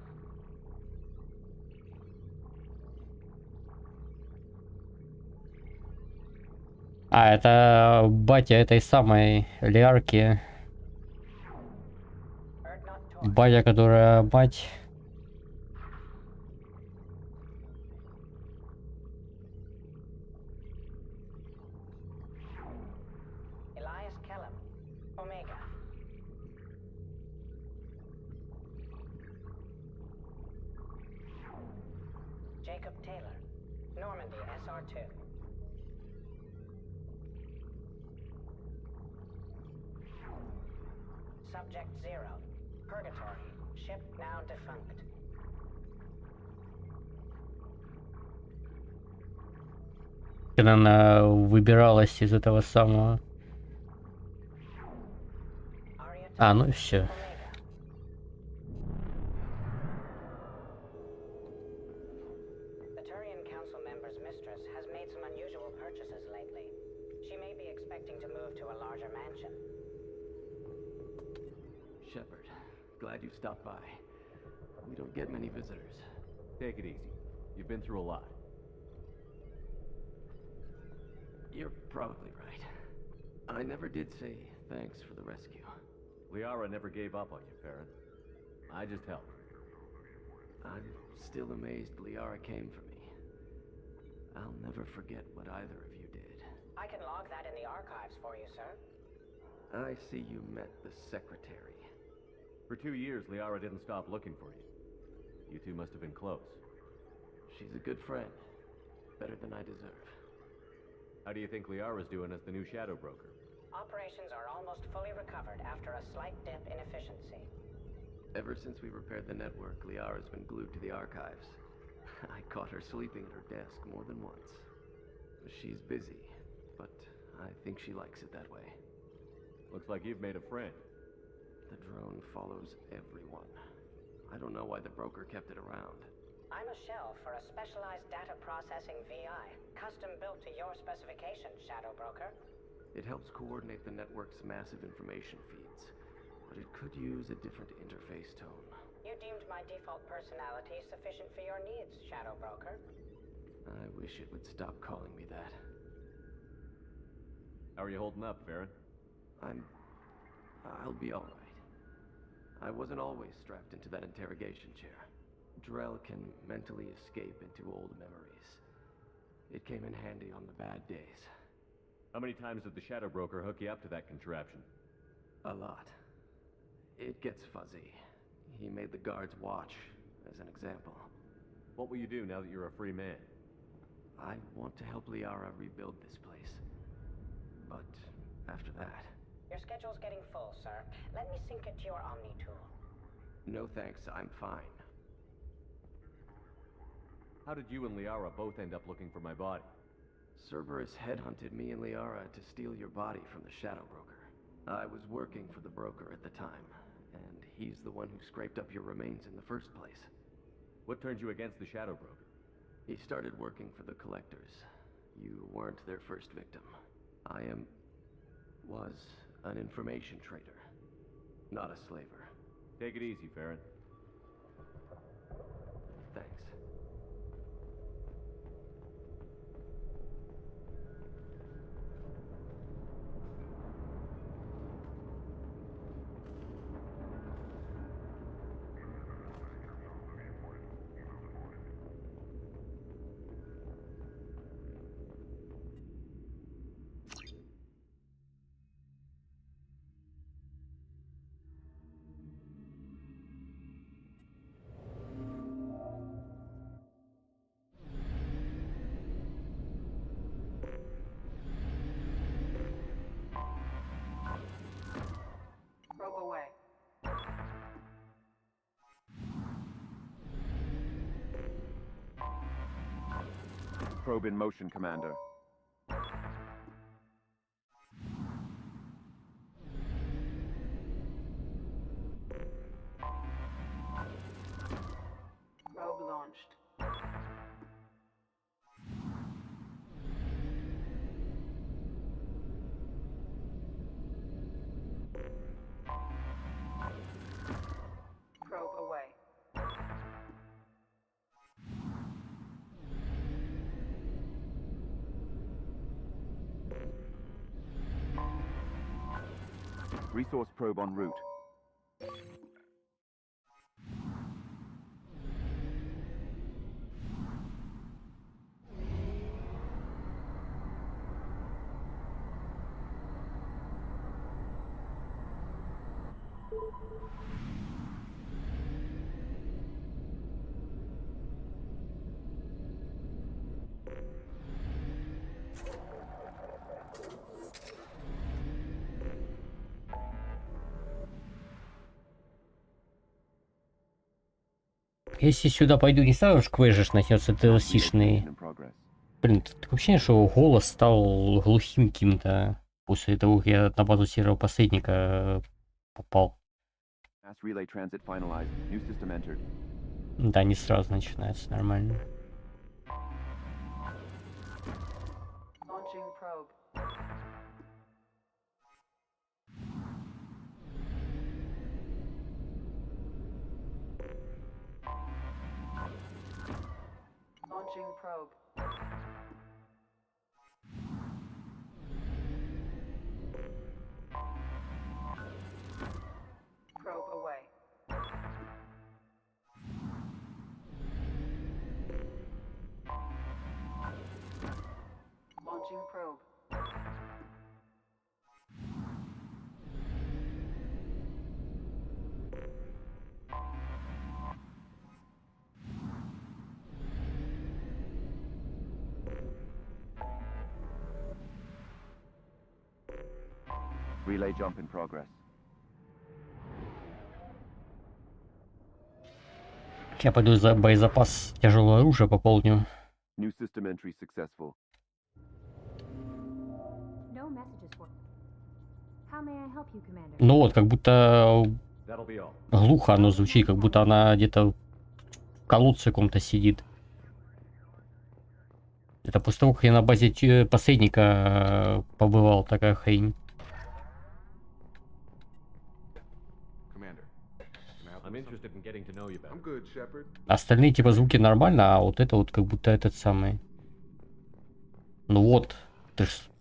А, это батя этой самой Лиарки. Батя, которая мать. Elias Kellum, Omega. Jacob Taylor, Normandy SR2. Subject Zero, Purgatory, ship now defunct. Когда она выбиралась из этого самого. А, ну и все. The Turian Council member's mistress has made some unusual purchases lately. She may be expecting to move to a larger mansion. Shepard, glad you stopped by. We don't get many visitors. Take it easy. You've been through a lot. You're probably right. I never did say thanks for the rescue. Liara never gave up on you, Parent. I just helped. I'm still amazed Liara came for me. I'll never forget what either of you did. I can log that in the archives for you, sir. I see you met the secretary. For 2 years, Liara didn't stop looking for you. You two must have been close. She's a good friend. Better than I deserve. How do you think Liara's doing as the new Shadow Broker? Operations are almost fully recovered after a slight dip in efficiency. Ever since we repaired the network, Liara's been glued to the archives. I caught her sleeping at her desk more than once. She's busy, but I think she likes it that way. Looks like you've made a friend. The drone follows everyone. I don't know why the broker kept it around. I'm a shell for a specialized data processing VI, custom built to your specifications, Shadow Broker. It helps coordinate the network's massive information feeds, but it could use a different interface tone. You deemed my default personality sufficient for your needs, Shadow Broker. I wish it would stop calling me that. How are you holding up, Farron? I'll be alright. I wasn't always strapped into that interrogation chair. Drell can mentally escape into old memories. It came in handy on the bad days. How many times did the Shadow Broker hook you up to that contraption? A lot. It gets fuzzy. He made the guards watch, as an example. What will you do now that you're a free man? I want to help Liara rebuild this place. But after that... Your schedule's getting full, sir. Let me sync it to your Omni tool. No thanks, I'm fine. How did you and Liara both end up looking for my body? Cerberus headhunted me and Liara to steal your body from the Shadow Broker. I was working for the broker at the time, and he's the one who scraped up your remains in the first place. What turned you against the Shadow Broker? He started working for the Collectors. You weren't their first victim. I was an information trader, not a slaver. Take it easy, Farron. Thanks. Probe away. Probe in motion, Commander. Probe launched. Probe away. Resource probe en route. Если сюда пойду, не сразу же квежиш начнется DLC-шный. Блин, такое ощущение, что голос стал глухим каким-то после того, как я на базу серого посредника попал. Да, не сразу начинается, нормально. Launching probe. Launching probe. Probe away. Launching probe. Relay jump in progress. Я пойду за боезапас тяжелого оружия пополню. New system entry successful. No messages for. How may I help you, Commander? Ну вот, как будто Глухо оно звучит, как будто она где-то в колодце каком-то сидит. Это после того, как я на базе посредника побывал, такая хрень. Остальные типа звуки нормально, а вот это вот как будто этот самый. Ну вот,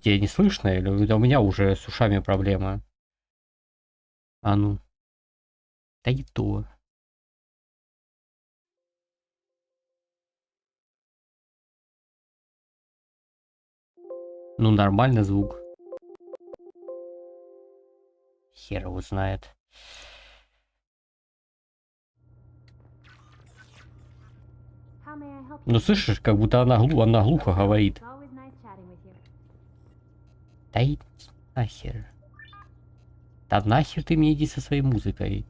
тебе не слышно, или это у меня уже с ушами проблема? А ну. Да и то. Ну нормально звук. Хер его знает. Ну слышишь, как будто она глухо говорит. Да и нахер. Да нахер ты мне иди со своей музыкой.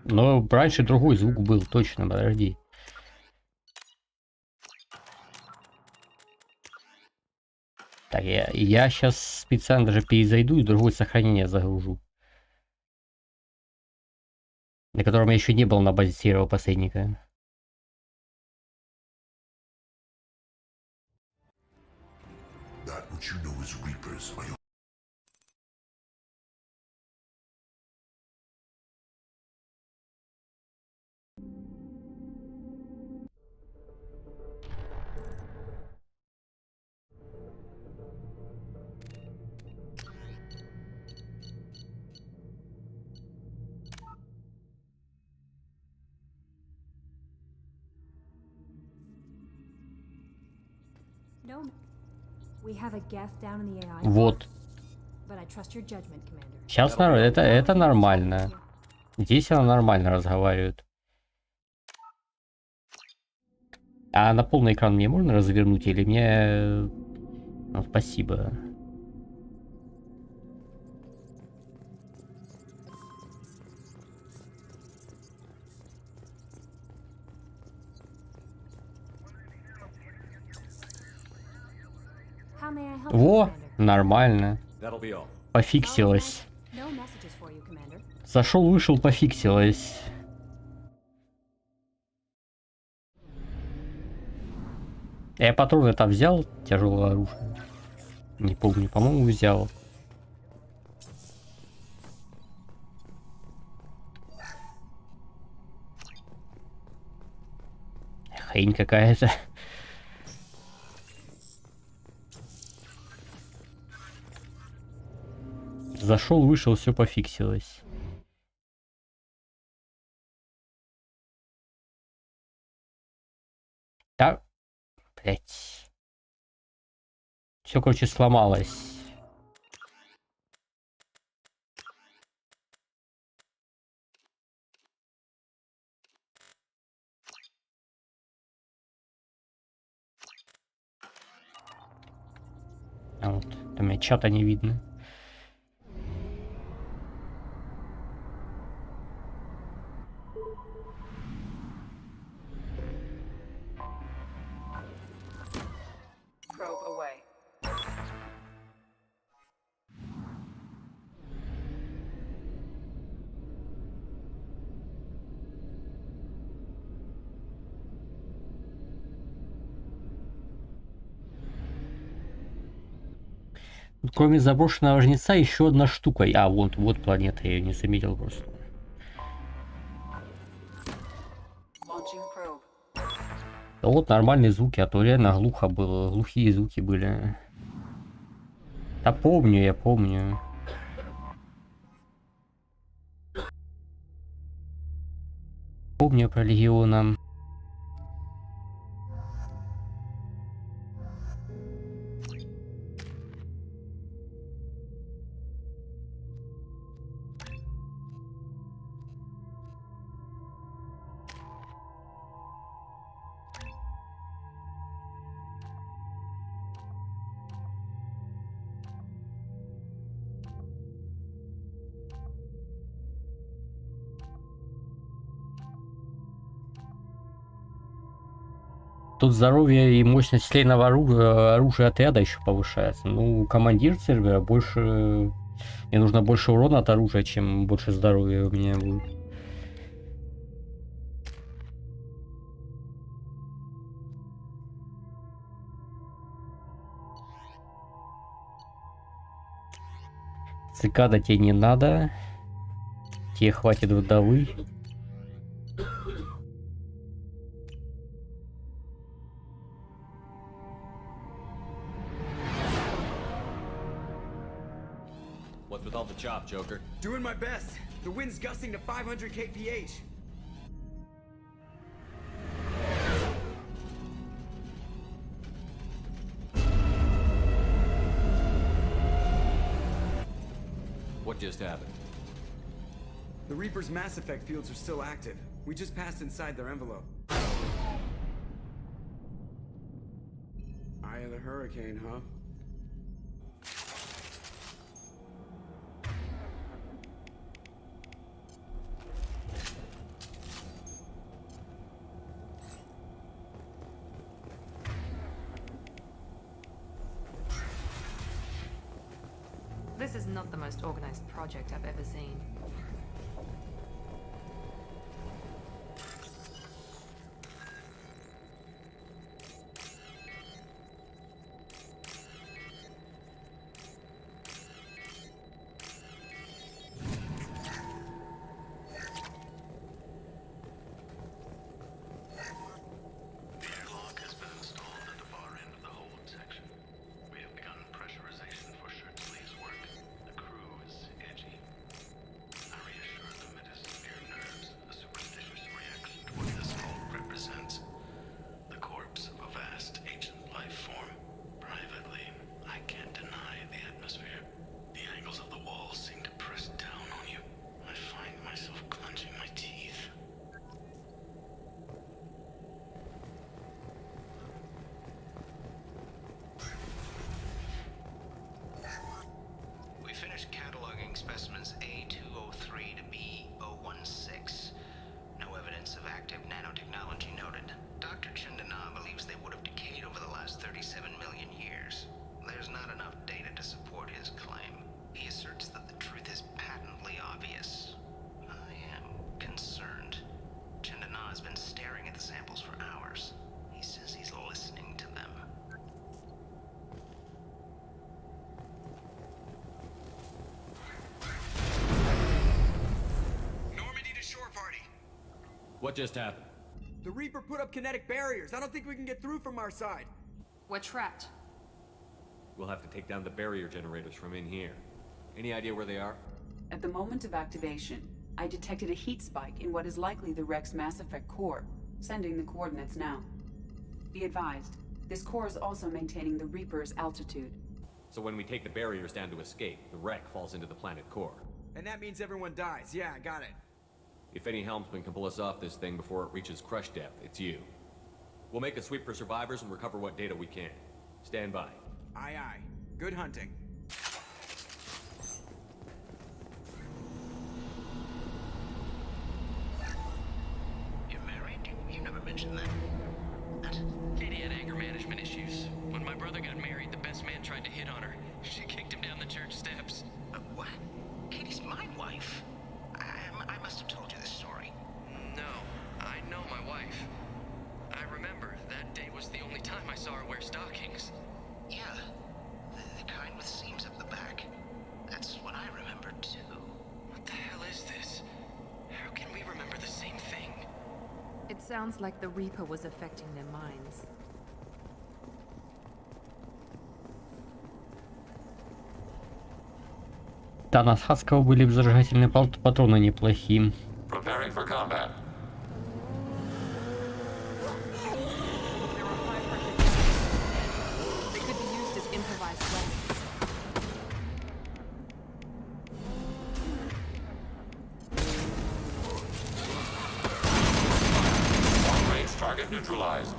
Но раньше другой звук был, точно, подожди. Так, я сейчас специально даже перезайду и другое сохранение загружу. На котором я еще не был на базе серого посредника. Вот. Сейчас это нормально. Здесь она нормально разговаривает. А на полный экран мне можно развернуть или мне... Ну, спасибо. Во, нормально. Пофиксилось. Зашел, вышел, пофиксилось. Я патроны там взял, тяжелое оружие. Не помню, по-моему, взял. Хрень какая-то. Зашел, вышел, все пофиксилось. Так, блять. Все, короче, сломалось. А вот, там меня чата не видно. Кроме заброшенного жнеца еще одна штука. А, вот планета, я ее не заметил просто. Да вот нормальные звуки, а то реально глухо было. Глухие звуки были. Да помню, я помню. Помню про Легиона. Тут здоровье и мощность стрельного оружия отряда еще повышается. Ну, командир сервера больше... Мне нужно больше урона от оружия, чем больше здоровья у меня будет. Цикада тебе не надо. Тебе хватит вдовы. What's with all the chop, Joker? Doing my best. The wind's gusting to 500 kph. What just happened? The Reaper's Mass Effect fields are still active. We just passed inside their envelope. Eye of the hurricane, huh? This is not the most organized project I've ever seen. Specimens A203 to B016. No evidence of active nanotechnology noted. Dr. Chandana believes they would have decayed over the last 37 million years. There's not enough data to support his claim. He asserts that the truth is patently obvious. I am concerned. Chandana has been staring at the samples for hours. He says he's listening to them. What just happened? The Reaper put up kinetic barriers. I don't think we can get through from our side. We're trapped. We'll have to take down the barrier generators from in here. Any idea where they are? At the moment of activation, I detected a heat spike in what is likely the Rex Mass Effect core, sending the coordinates now. Be advised, this core is also maintaining the Reaper's altitude. So when we take the barriers down to escape, the wreck falls into the planet core. And that means everyone dies. Yeah, I got it. If any helmsman can pull us off this thing before it reaches crush depth, it's you. We'll make a sweep for survivors and recover what data we can. Stand by. Aye, aye. Good hunting. You're married? You never mentioned that. Katie had anger management issues. When my brother got married, the best man tried to hit on her. She kicked him down the church steps. What? Katie's my wife. I must have told you this story. No, I know my wife. I remember that day was the only time I saw her wear stockings. Yeah, the kind with seams up the back. That's what I remember too. What the hell is this? How can we remember the same thing? It sounds like the Reaper was affecting their minds. Да, на Схаскова были бы зажигательные патроны неплохие. Preparing for combat. They could be used as improvised weapons. Long-range target neutralized.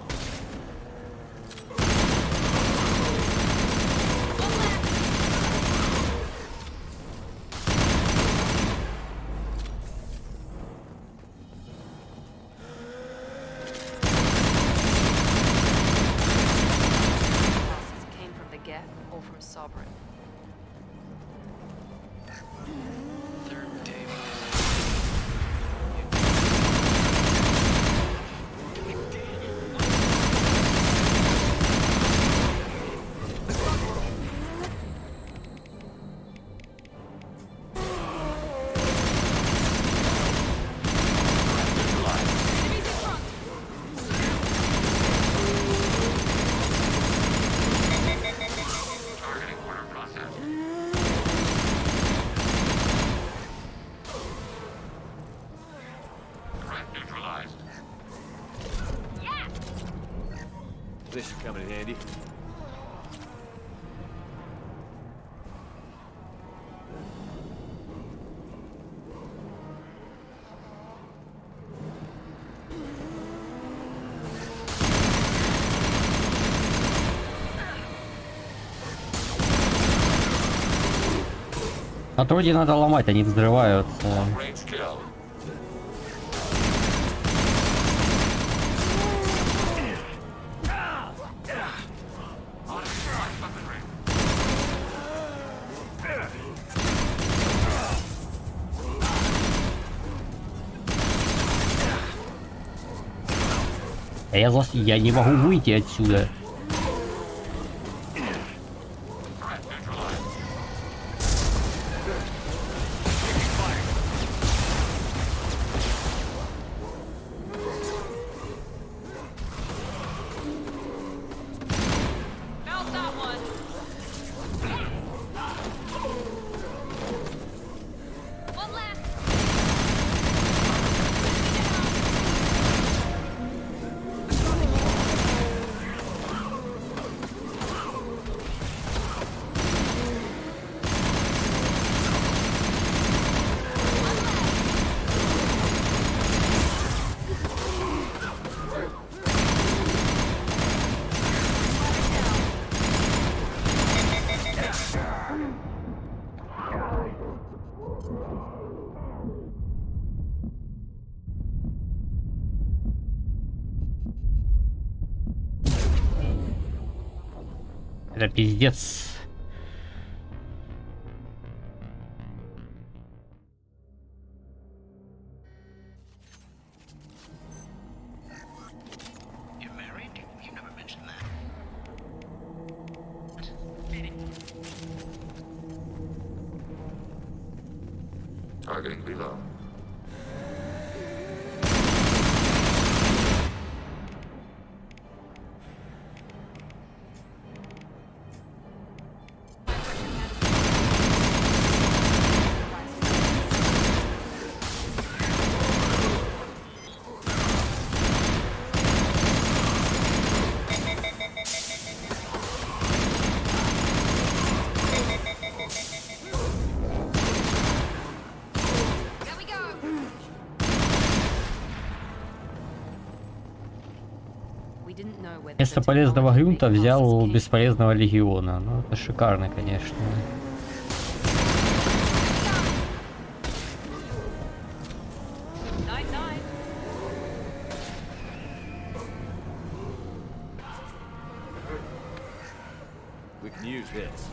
geth or for a sovereign. Third table. This should come in handy. А вроде надо ломать, они взрываются. Я не могу выйти отсюда. Это пиздец. Targeting below. Вместо полезного грунта взял бесполезного легиона. Ну, это шикарно, конечно. We can use this.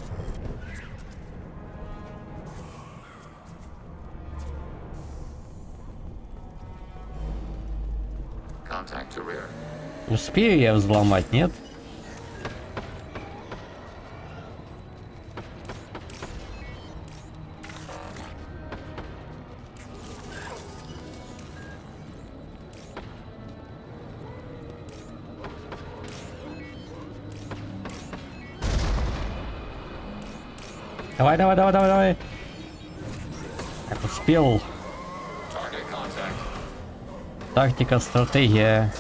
Contact to rear. Успею я взломать, нет? Давай, давай, давай, давай, давай. Так, успел. Тактика, стратегия.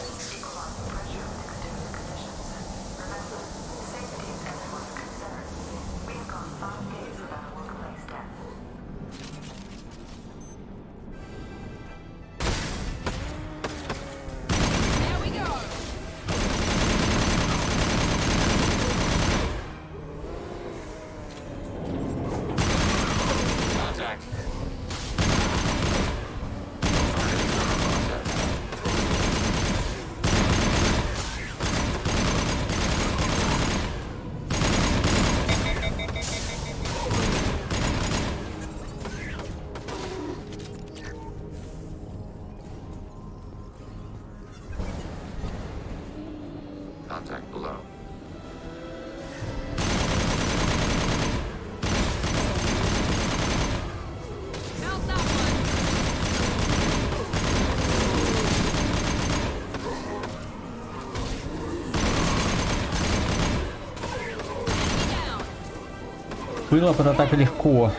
Было бы это так легко.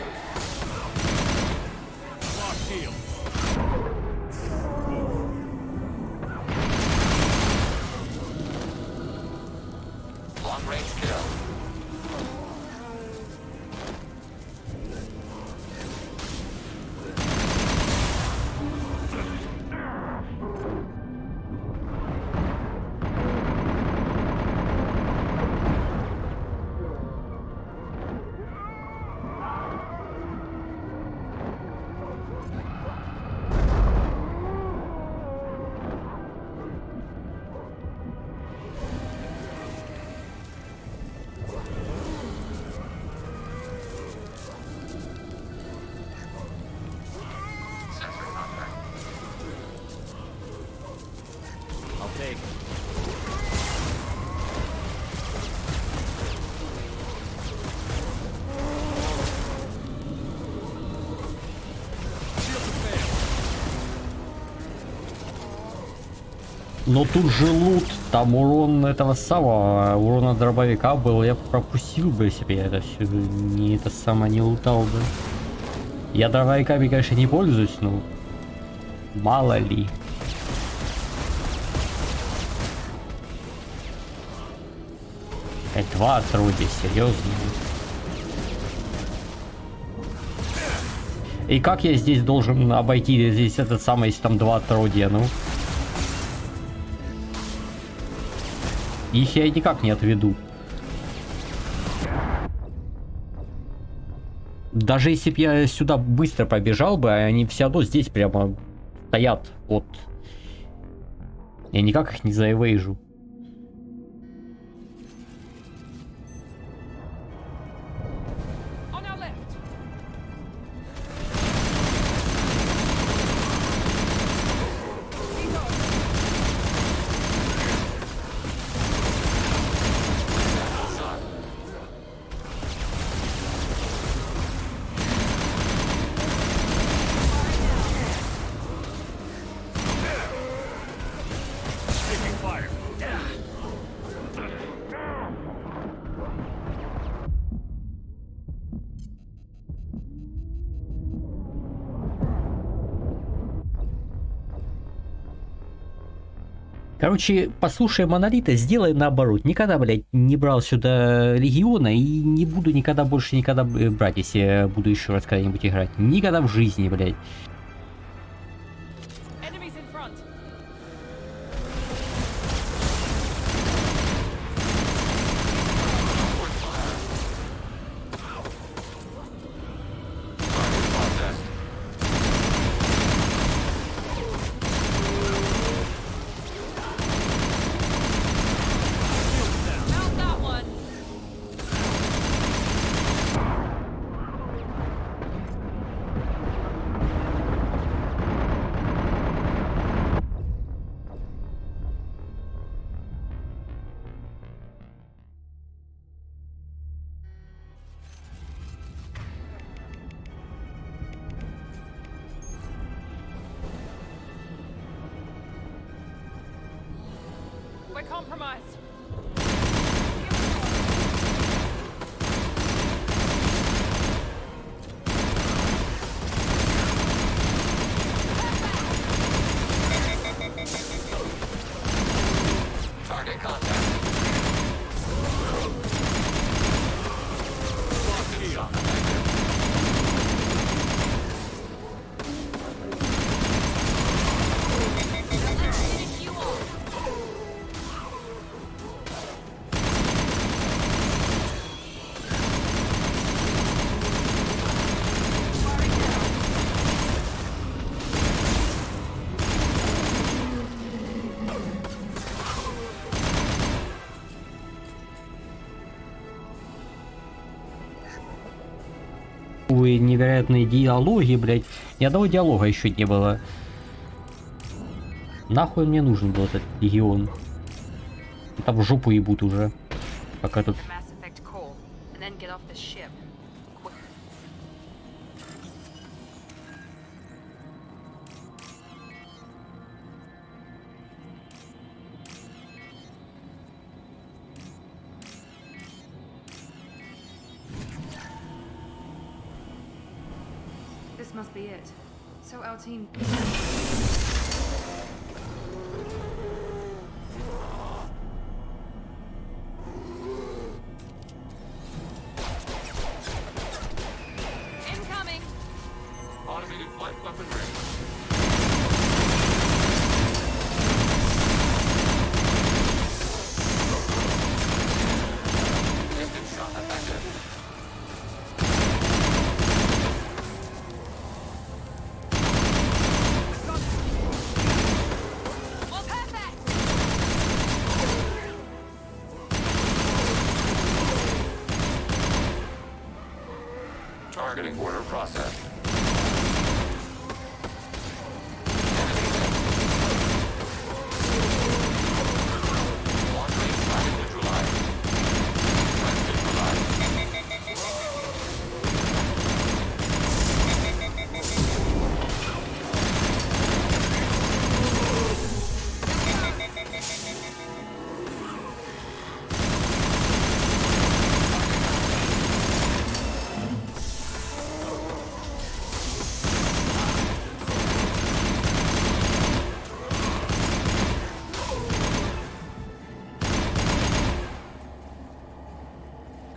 Но тут же лут, там урон этого самого, урона дробовика был, я пропустил бы, если бы я это все не это самое не лутал бы. Я дробовиками, конечно, не пользуюсь, но мало ли. Два отродья, серьезно. И как я здесь должен обойти здесь этот самый, если там два отродья, ну? Их я никак не отведу. Даже если бы я сюда быстро побежал бы, они все равно здесь прямо стоят. Вот. Я никак их не заэвейжу. Короче, послушай Монолита, сделай наоборот. Никогда, блядь, не брал сюда Легиона и не буду никогда больше брать, если я буду еще раз когда-нибудь играть. Никогда в жизни, блядь. We're compromised. Target contact. Невероятные диалоги, блядь. Ни одного диалога еще не было. Нахуй мне нужен был этот Легион? Там в жопу ебут уже. Пока тут... This must be it. So our team... Incoming! Automated flight weaponry. Distance shot effective. Targeting order processed. Long-range target neutralized. Threat neutralized.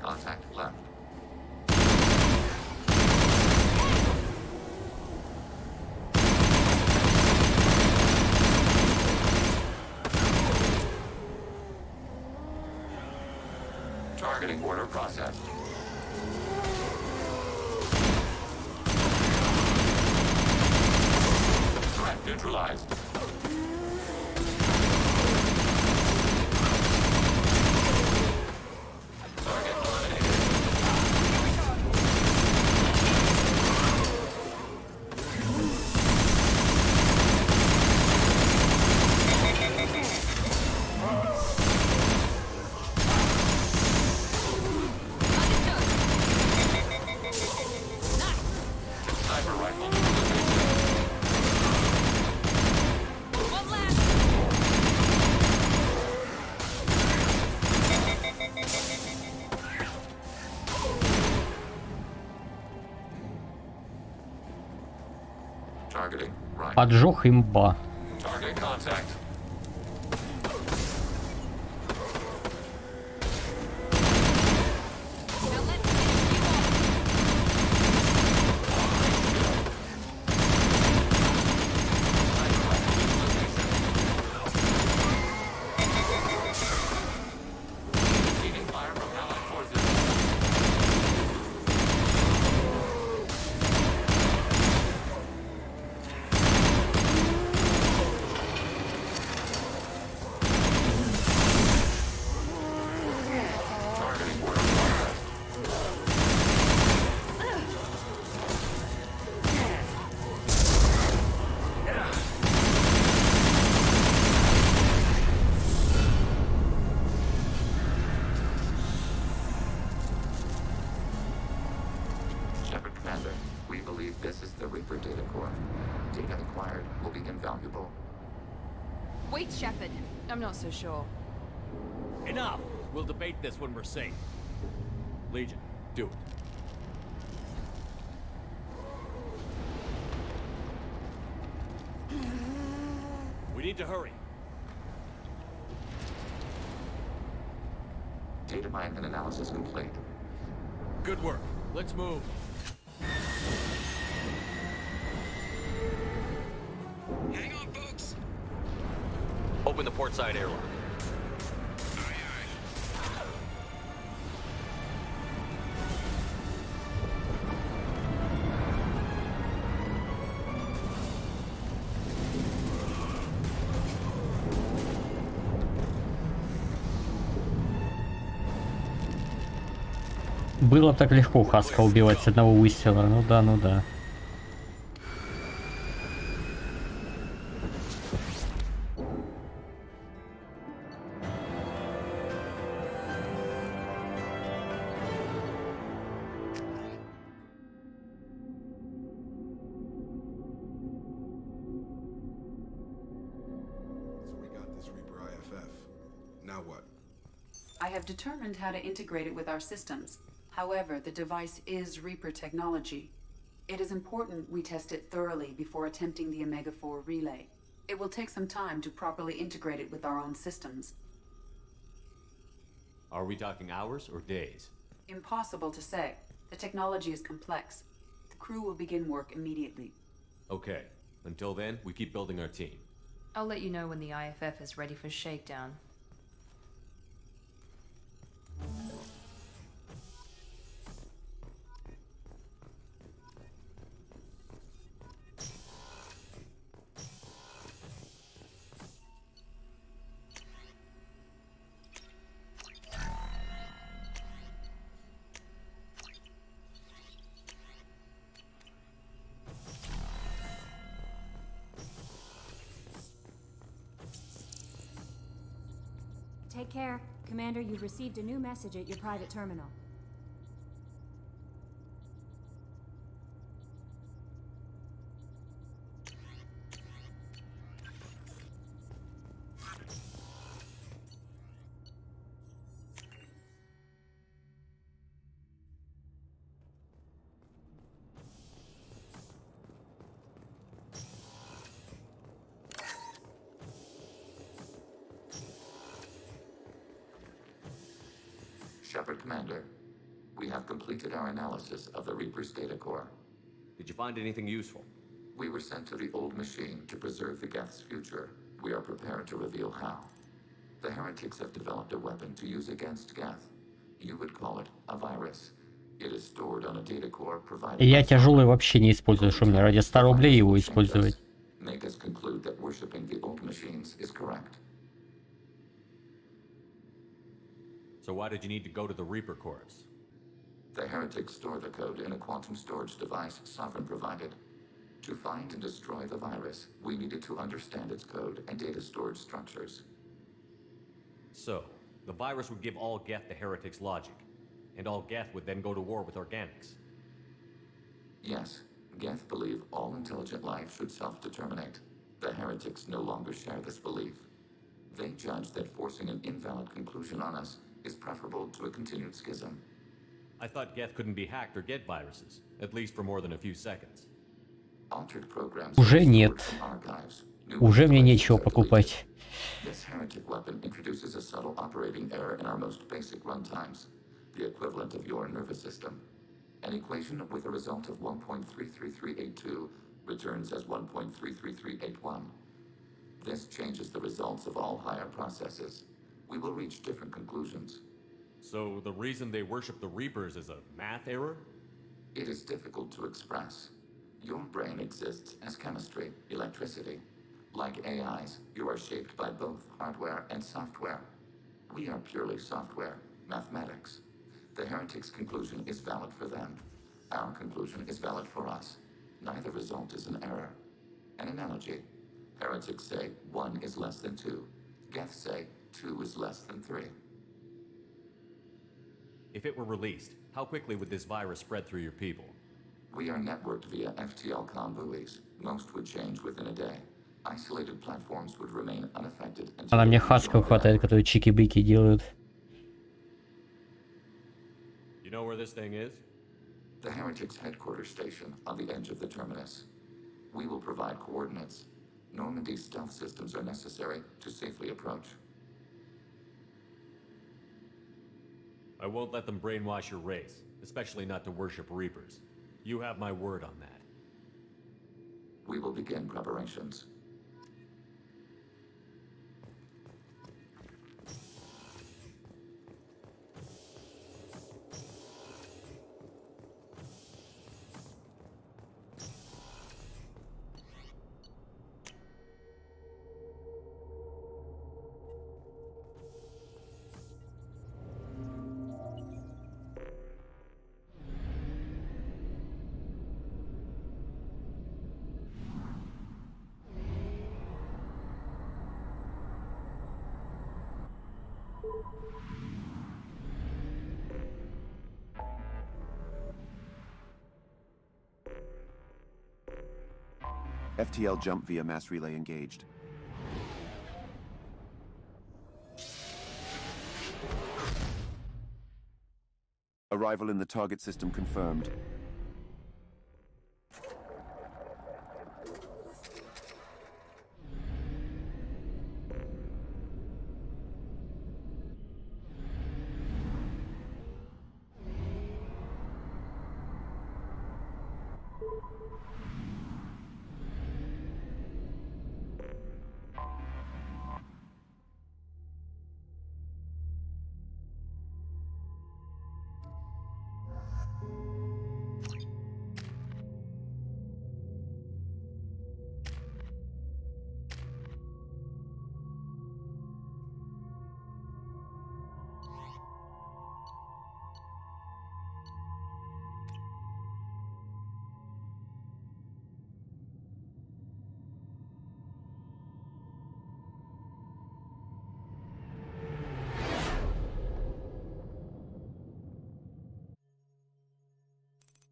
Contact left. Targeting order processed. Threat neutralized. Target eliminated. Sniper rifle neutralization. One left! Targeting right. Поджог имба. Target contact. Now let's finish you off. Sniper rifle neutralization. Receiving fire from allied forces. Targeting order processed. Shepard Commander, we believe this is the Reaper data core. Data acquired will be invaluable. Wait, Shepard. I'm not so sure. Enough! We'll debate this when we're safe. Legion, do it. We need to hurry. Data mine and analysis complete. Good work. Let's move. Hang on, folks! Open the port side airlock. Было так легко Хаска убивать с одного выстрела. Ну да, ну да. Now what? I have determined how to integrate it with our systems. However, the device is Reaper technology. It is important we test it thoroughly before attempting the Omega-4 relay. It will take some time to properly integrate it with our own systems. Are we talking hours or days? Impossible to say. The technology is complex. The crew will begin work immediately. Okay. Until then, we keep building our team. I'll let you know when the IFF is ready for shakedown. Take care. Commander, you've received a new message at your private terminal. Shepard Commander, we have completed our analysis of the Reaper's data core. Did you find anything useful? We were sent to the old machine to preserve the Geth's future. We are prepared to reveal how. The heretics have developed a weapon to use against Geth. You would call it a virus. It is stored on a data core provided. Я тяжелый вообще не использую, что мне ради 100 рублей его использовать. Make us conclude that worshipping the old machines is correct. So why did you need to go to the Reaper Corps? The heretics store the code in a quantum storage device Sovereign provided. To find and destroy the virus, we needed to understand its code and data storage structures. So, the virus would give all Geth the heretics' logic, and all Geth would then go to war with organics. Yes, Geth believe all intelligent life should self-determinate. The heretics no longer share this belief. They judge that forcing an invalid conclusion on us is preferable to a continued schism. I thought Geth couldn't be hacked or get viruses, at least for more than a few seconds. Altered programs Уже нет. archives. Уже мне нечего покупать. This heretic weapon introduces a subtle operating error in our most basic runtimes, the equivalent of your nervous system. An equation with a result of 1.33382 returns as 1.33381. This changes the results of all higher processes. We will reach different conclusions. So the reason they worship the Reapers is a math error? It is difficult to express. Your brain exists as chemistry, electricity. Like AIs, you are shaped by both hardware and software. We are purely software, mathematics. The heretics' conclusion is valid for them. Our conclusion is valid for us. Neither result is an error. An analogy. Heretics say 1 is less than 2. Geth say 2 is less than 3. If it were released, how quickly would this virus spread through your people? We are networked via FTL-COM buoys. Most would change within a day. Isolated platforms would remain unaffected until... А на мне хасков хватает, которые чики-быки делают. You know where this thing is? The heretics' headquarters station on the edge of the terminus. We will provide coordinates. Normandy's stealth systems are necessary to safely approach. I won't let them brainwash your race, especially not to worship Reapers. You have my word on that. We will begin preparations. FTL jump via mass relay engaged. Arrival in the target system confirmed.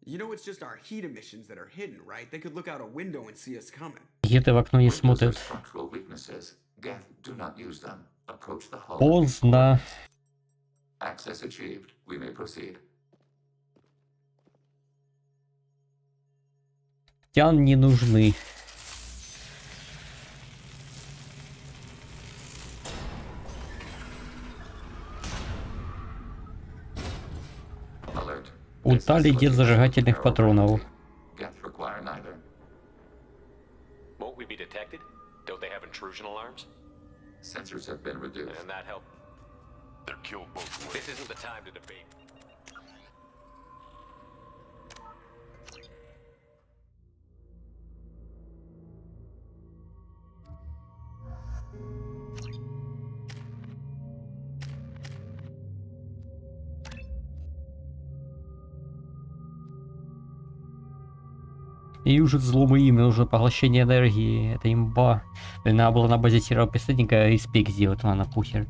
You know it's just our heat emissions that are hidden, right? They could look out a window and see us coming. Где-то в окно не смотрят. Поздно. Access achieved. We may proceed. Тян не нужны. Устали дед зажигательных патронов. Won't we be detected? Don't they have intrusion alarms? Sensors have been reduced. And that help. They're killed both ways. This isn't the time to debate. И уже взломы им, нужно поглощение энергии, это имба. Блин, надо было на базе серого пистолетника респект сделать, ладно, похер.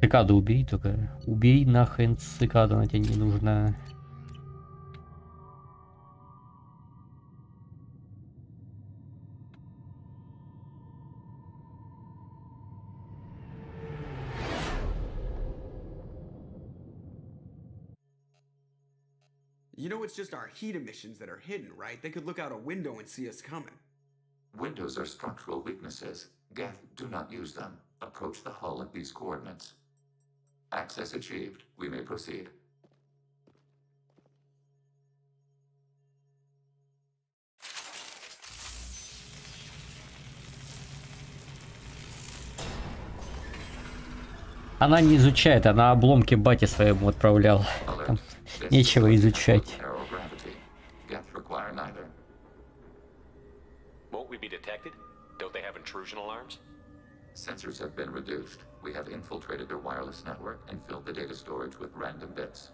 Цикаду убери только. Убери нахрен цикаду, она тебе не нужна. You know it's just our heat emissions that are hidden, right? They could look out a window and see us coming. Windows are structural weaknesses. Geth, do not use them. Approach the hull at these coordinates. Access achieved. We may proceed. Она не изучает, она обломки бате своему отправлял. Там нечего изучать. Won't we be detected? Don't they have intrusion alarms? Sensors have been reduced. We have infiltrated their wireless network and filled the data storage with random bits.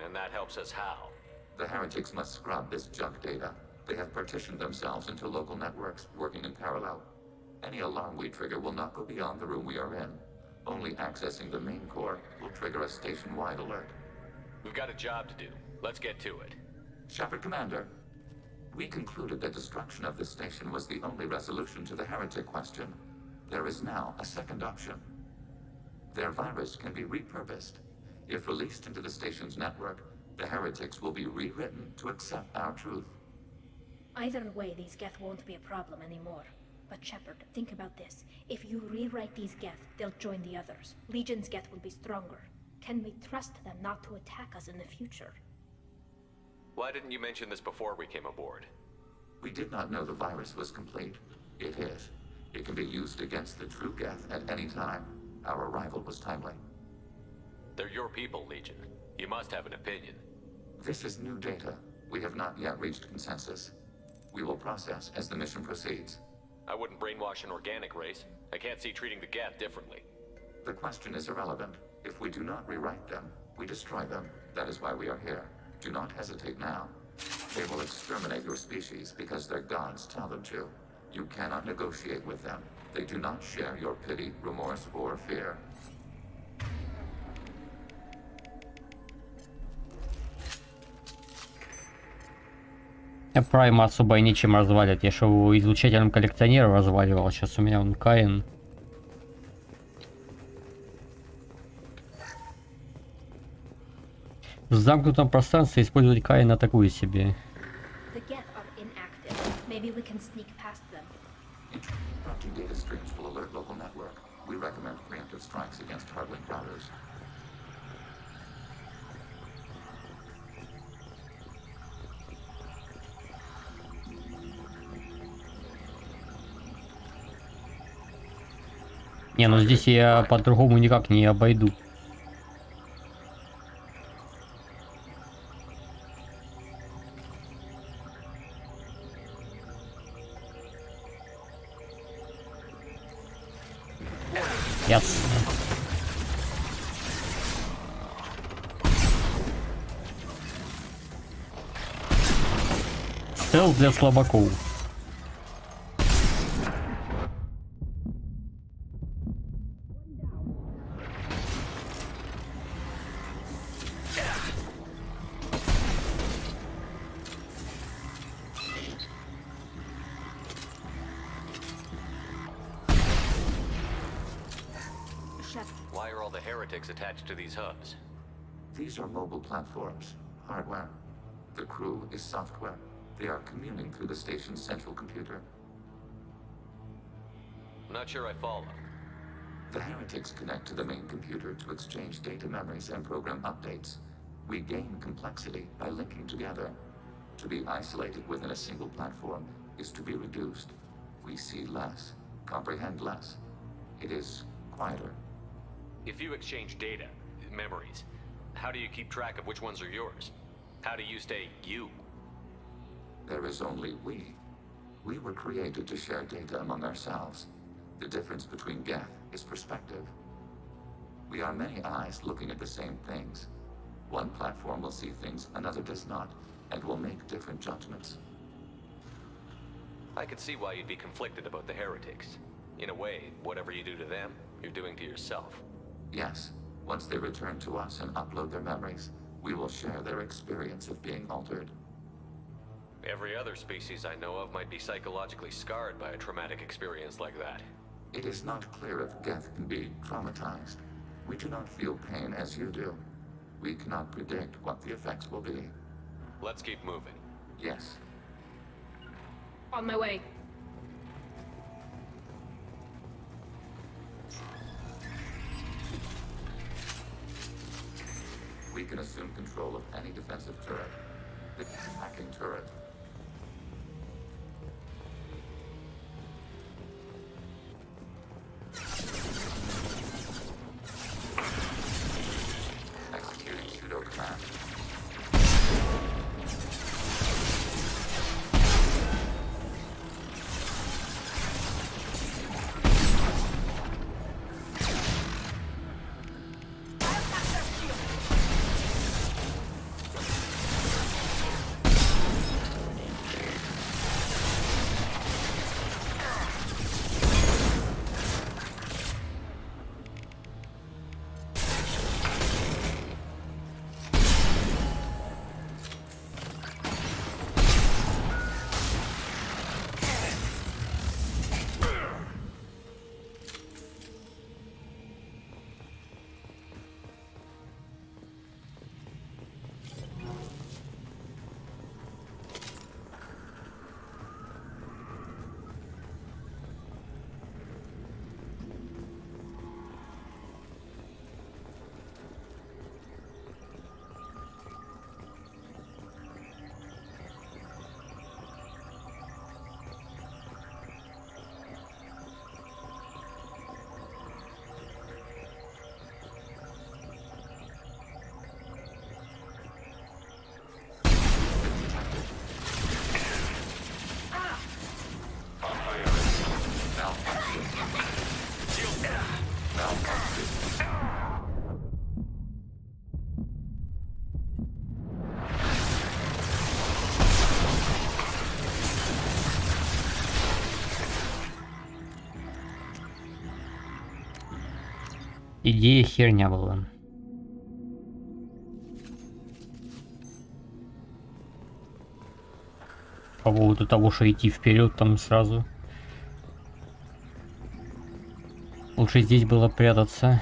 And that helps us how? The heretics must scrub this junk data. They have partitioned themselves into local networks, working in parallel. Any alarm we trigger will not go beyond the room we are in. Only accessing the main core will trigger a station-wide alert. We've got a job to do. Let's get to it. Shepard Commander, we concluded that destruction of this station was the only resolution to the heretic question. There is now a second option. Their virus can be repurposed. If released into the station's network, the heretics will be rewritten to accept our truth. Either way, these Geth won't be a problem anymore. But Shepard, think about this. If you rewrite these Geth, they'll join the others. Legion's Geth will be stronger. Can we trust them not to attack us in the future? Why didn't you mention this before we came aboard? We did not know the virus was complete. It is. It can be used against the true Geth at any time. Our arrival was timely. They're your people, Legion. You must have an opinion. This is new data. We have not yet reached consensus. We will process as the mission proceeds. I wouldn't brainwash an organic race. I can't see treating the Geth differently. The question is irrelevant. If we do not rewrite them, we destroy them. That is why we are here. Do not hesitate now. They will exterminate your species because their gods tell them to. You cannot negotiate with them. They do not share your pity, remorse, or fear. Прайма особо нечем развалить. Я же его излучателем коллекционера разваливал. Сейчас у меня он Каин. В замкнутом пространстве использовать Каина такую себе. Не, ну здесь я по-другому никак не обойду. Ясно. Стелс для слабаков. all the heretics attached to these hubs? These are mobile platforms, hardware. The crew is software. They are communing through the station's central computer. I'm not sure I follow. The heretics connect to the main computer to exchange data memories and program updates. We gain complexity by linking together. To be isolated within a single platform is to be reduced. We see less, comprehend less. It is quieter. If you exchange data, memories, how do you keep track of which ones are yours? How do you stay you? There is only we. We were created to share data among ourselves. The difference between Geth is perspective. We are many eyes looking at the same things. One platform will see things another does not, and will make different judgments. I could see why you'd be conflicted about the heretics. In a way, whatever you do to them, you're doing to yourself. Yes, once they return to us and upload their memories, we will share their experience of being altered. Every other species I know of might be psychologically scarred by a traumatic experience like that. It is not clear if Geth can be traumatized. We do not feel pain as you do. We cannot predict what the effects will be. Let's keep moving. Yes. On my way. We can assume control of any defensive turret. The hacking turret. Executing pseudo command. Идея херня была. По поводу того, что идти вперед там сразу. Лучше здесь было прятаться.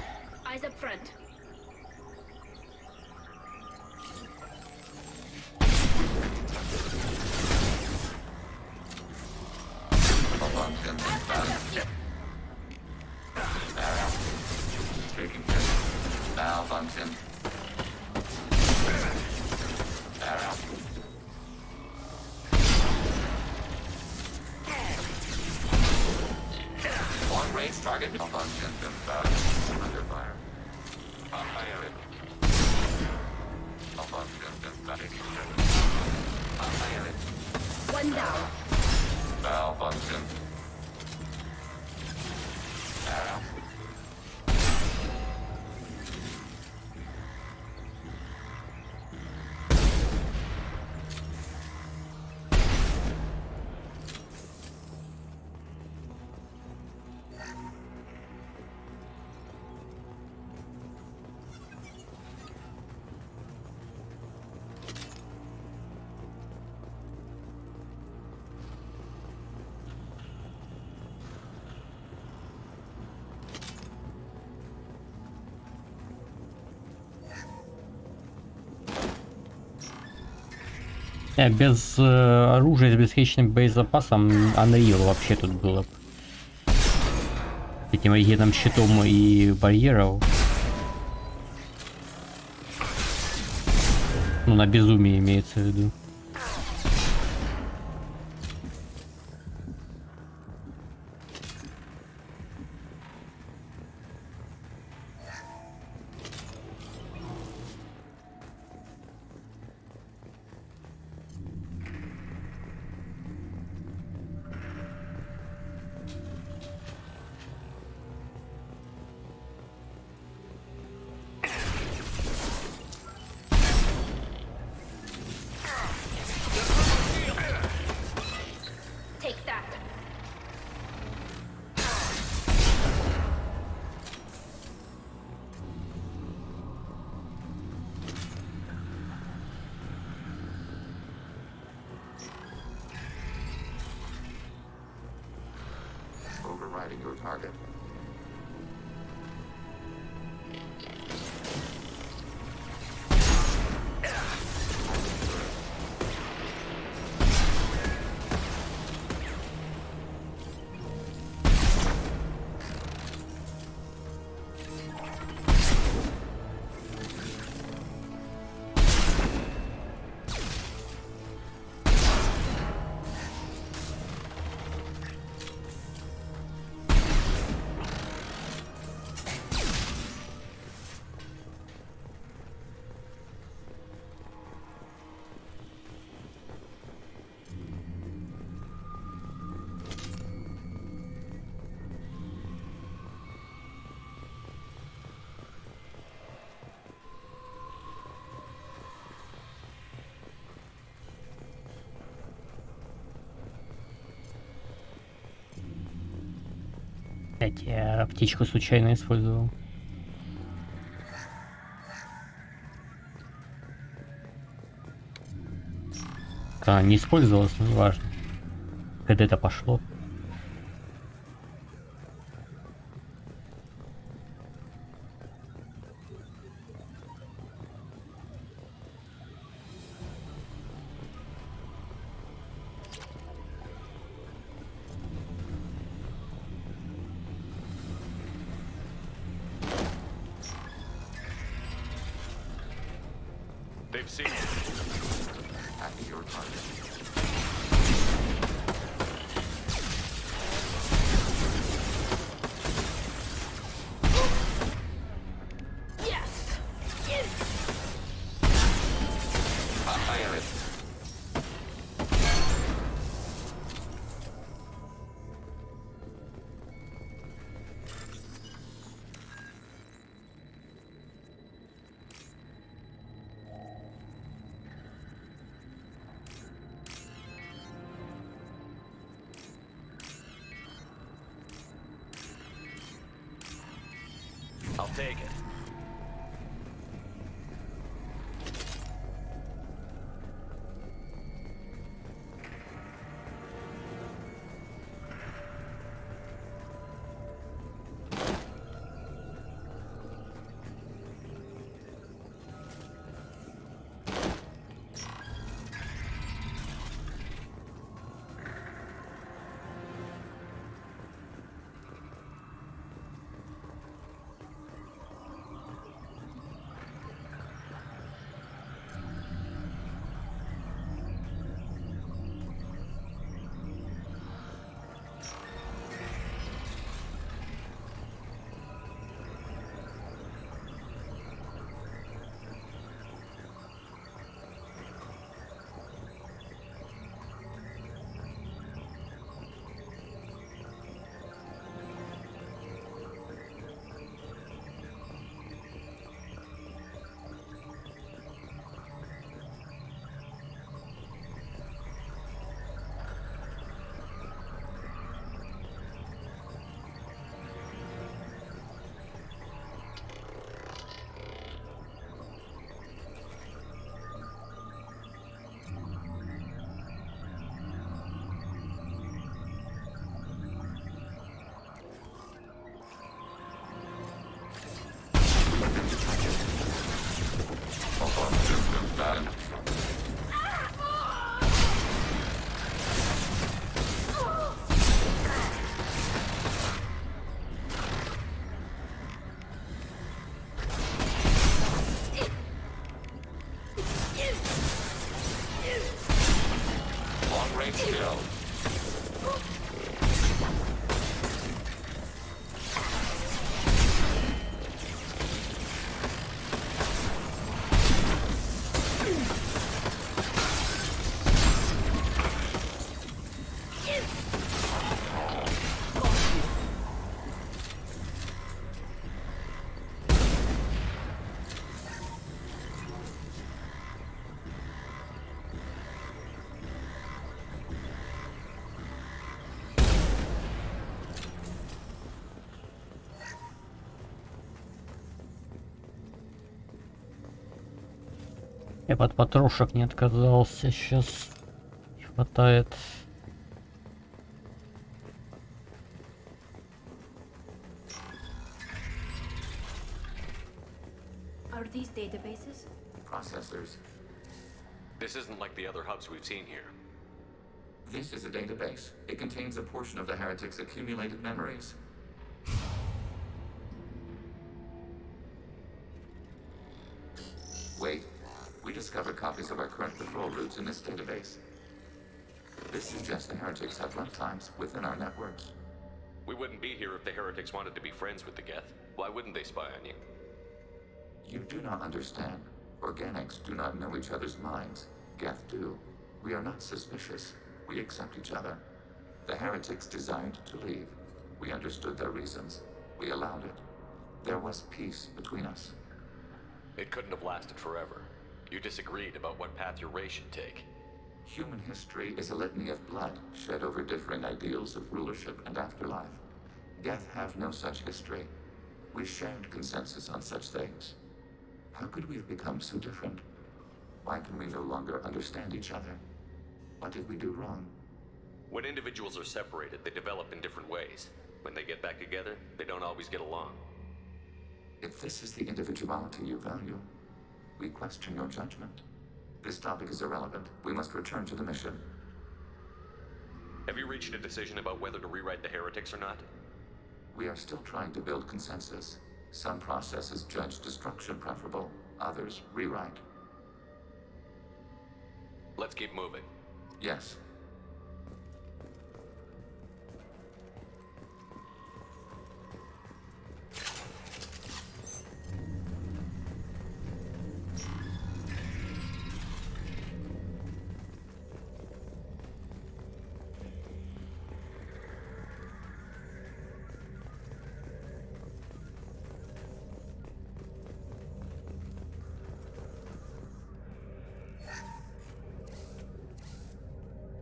Без оружия с бесконечным боезапасом Unreal вообще тут было бы. Этим оригинальным щитом и барьеров. Ну, на безумие имеется в виду. Overriding your target. Опять я птичку случайно использовал. Не использовалось, но не важно. Когда это пошло. They've seen you. At your target. I'll take it. Я бы от потрошек не отказался, сейчас не хватает. Are these databases? Processors. This isn't like the other hubs we've seen here. This is a database. It contains a portion of the heretic's accumulated memories. Wait. We discovered copies of our current patrol routes in this database. This suggests the heretics have runtimes within our networks. We wouldn't be here if the heretics wanted to be friends with the Geth. Why wouldn't they spy on you? You do not understand. Organics do not know each other's minds. Geth do. We are not suspicious. We accept each other. The heretics desired to leave. We understood their reasons. We allowed it. There was peace between us. It couldn't have lasted forever. You disagreed about what path your race should take. Human history is a litany of blood shed over differing ideals of rulership and afterlife. Geth have no such history. We shared consensus on such things. How could we have become so different? Why can we no longer understand each other? What did we do wrong? When individuals are separated, they develop in different ways. When they get back together, they don't always get along. If this is the individuality you value, we question your judgment. This topic is irrelevant. We must return to the mission. Have you reached a decision about whether to rewrite the heretics or not? We are still trying to build consensus. Some processes judge destruction preferable, others rewrite. Let's keep moving. Yes.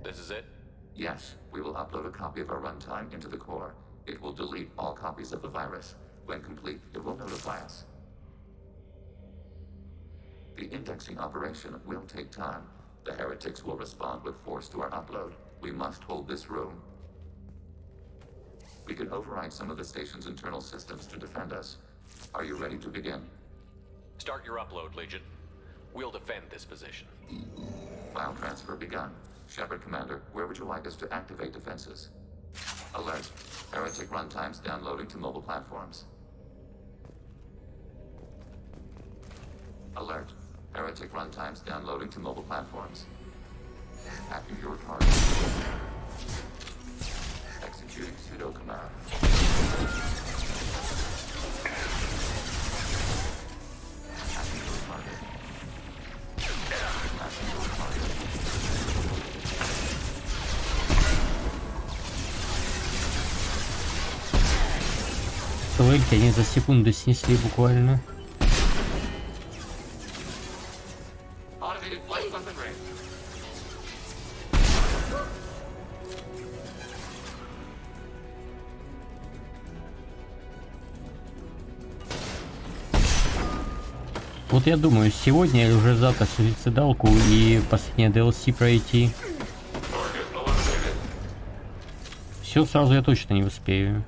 This is it? Yes, we will upload a copy of our runtime into the core. It will delete all copies of the virus. When complete, it will notify us. The indexing operation will take time. The heretics will respond with force to our upload. We must hold this room. We can override some of the station's internal systems to defend us. Are you ready to begin? Start your upload, Legion. We'll defend this position. File transfer begun. Shepard Commander, where would you like us to activate defenses? Alert. Heretic runtimes downloading to mobile platforms. Alert. Heretic runtimes downloading to mobile platforms. Hacking your target. Executing pseudo command. Hacking your target. Hacking your target. Целых они за секунду снесли буквально. Вот я думаю, сегодня или уже завтра суицидалку и последнее DLC пройти. Все сразу я точно не успею.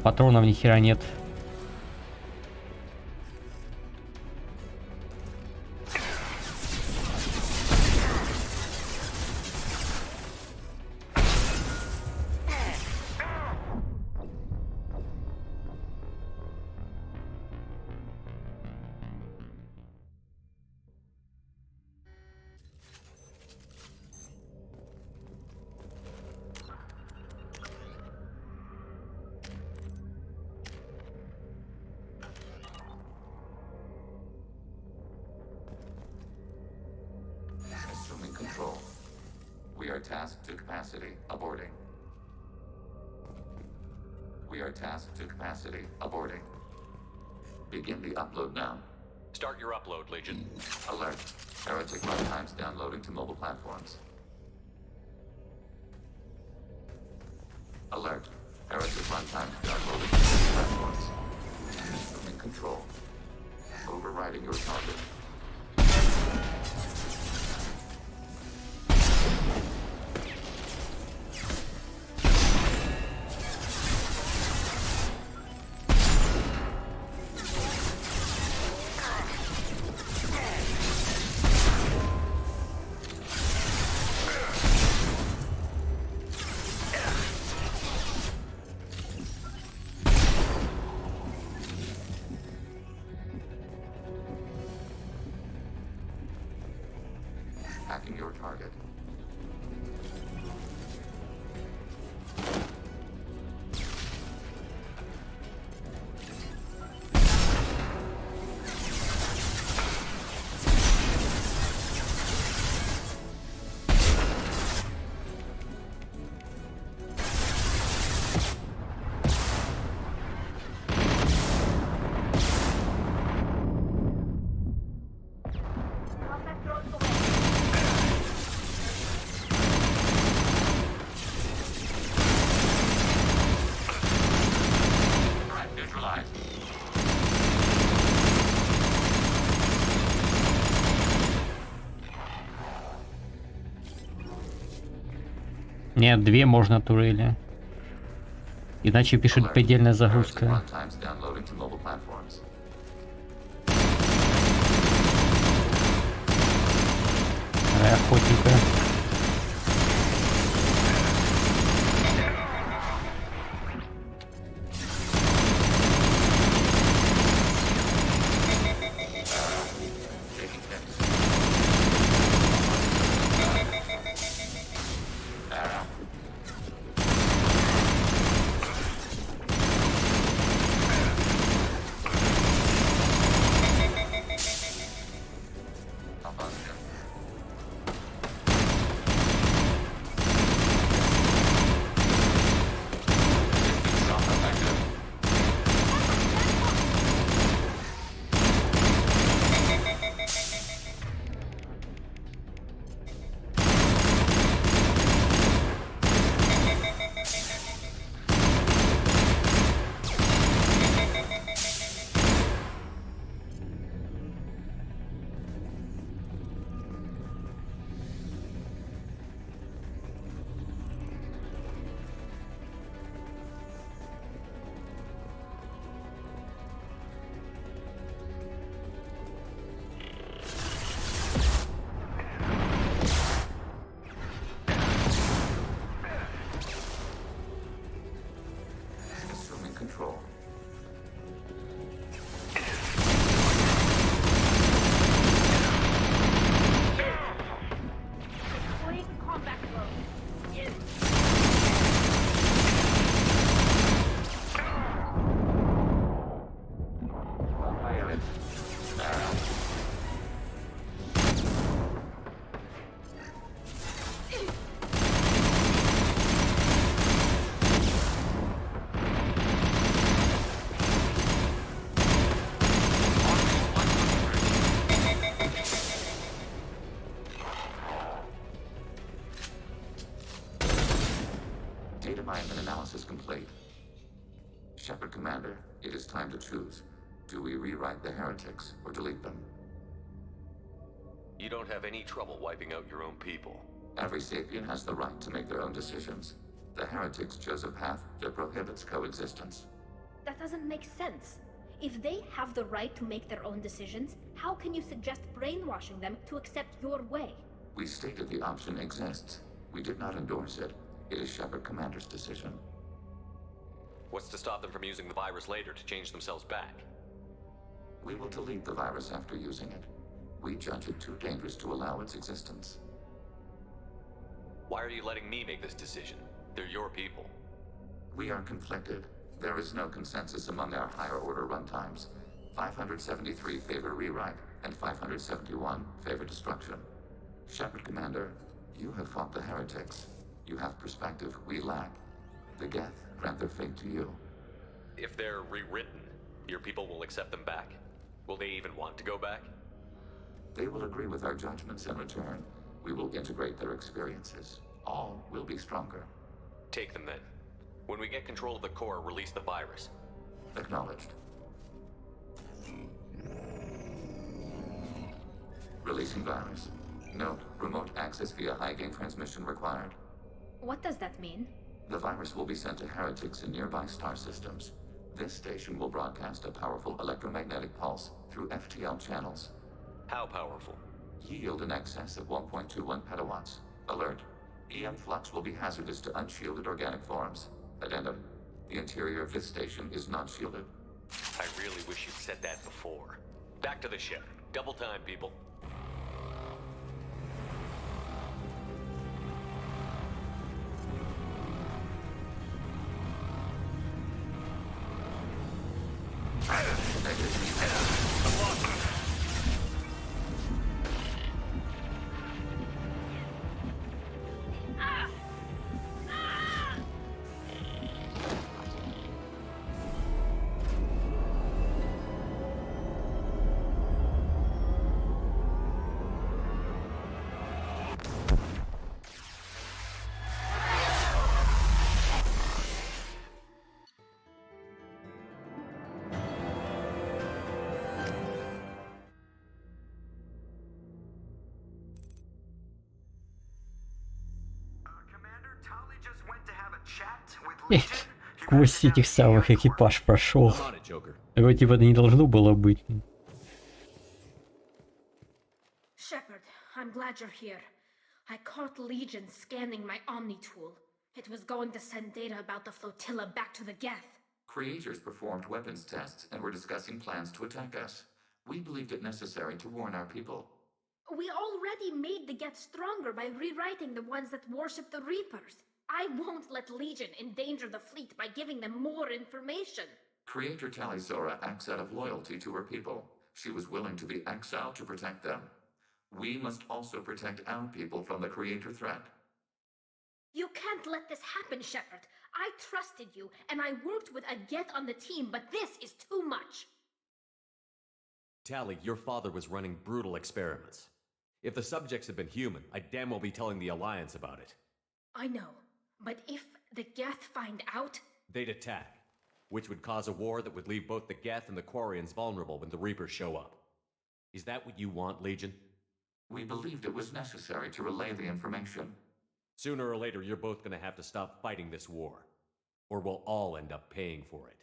Патронов ни хера нет. We are tasked to capacity. Aborting. We are tasked to capacity. Aborting. Begin the upload now. Start your upload, Legion. Alert. Heretic runtimes downloading to mobile platforms. Alert. Heretic runtimes downloaded to the platforms. Assuming control. Overriding your target. Hacking your target. Нет, две можно турели. Иначе пишет предельная загрузка. Охотника. Analysis complete. Shepard Commander, it is time to choose. Do we rewrite the heretics or delete them? You don't have any trouble wiping out your own people. Every sapient has the right to make their own decisions. The heretics chose a path that prohibits coexistence. That doesn't make sense. If they have the right to make their own decisions, how can you suggest brainwashing them to accept your way? We stated the option exists. We did not endorse it. It is Shepard Commander's decision. What's to stop them from using the virus later to change themselves back? We will delete the virus after using it. We judge it too dangerous to allow its existence. Why are you letting me make this decision? They're your people. We are conflicted. There is no consensus among our higher order runtimes. 573 favor rewrite, and 571 favor destruction. Shepard Commander, you have fought the heretics. You have perspective we lack. The Geth grant their fate to you. If they're rewritten, your people will accept them back. Will they even want to go back? They will agree with our judgments in return. We will integrate their experiences. All will be stronger. Take them then. When we get control of the core, release the virus. Acknowledged. Releasing virus. Note, remote access via high-gain transmission required. What does that mean? The virus will be sent to heretics in nearby star systems. This station will broadcast a powerful electromagnetic pulse through FTL channels. How powerful? Yield in excess of 1.21 petawatts. Alert. EM flux will be hazardous to unshielded organic forms. Addendum. The interior of this station is not shielded. I really wish you'd said that before. Back to the ship. Double time, people. Сквозь этих самых экипаж прошел. Его типа не должно было быть. Shepard, I'm glad you're here. I caught Legion scanning my Omni tool. It was going to send data about the flotilla back to the Geth. Creators performed weapons tests and were discussing plans to attack us. We believed it necessary to warn our people. We already made the Geth stronger by rewriting the ones that worship the Reapers. I won't let Legion endanger the fleet by giving them more information. Creator Talizora acts out of loyalty to her people. She was willing to be exiled to protect them. We must also protect our people from the Creator threat. You can't let this happen, Shepard. I trusted you, and I worked with a Geth on the team, but this is too much. Tali, your father was running brutal experiments. If the subjects had been human, I'd damn well be telling the Alliance about it. I know, but if the Geth find out... They'd attack, which would cause a war that would leave both the Geth and the Quarians vulnerable when the Reapers show up. Is that what you want, Legion? We believed it was necessary to relay the information. Sooner or later, you're both gonna have to stop fighting this war, or we'll all end up paying for it.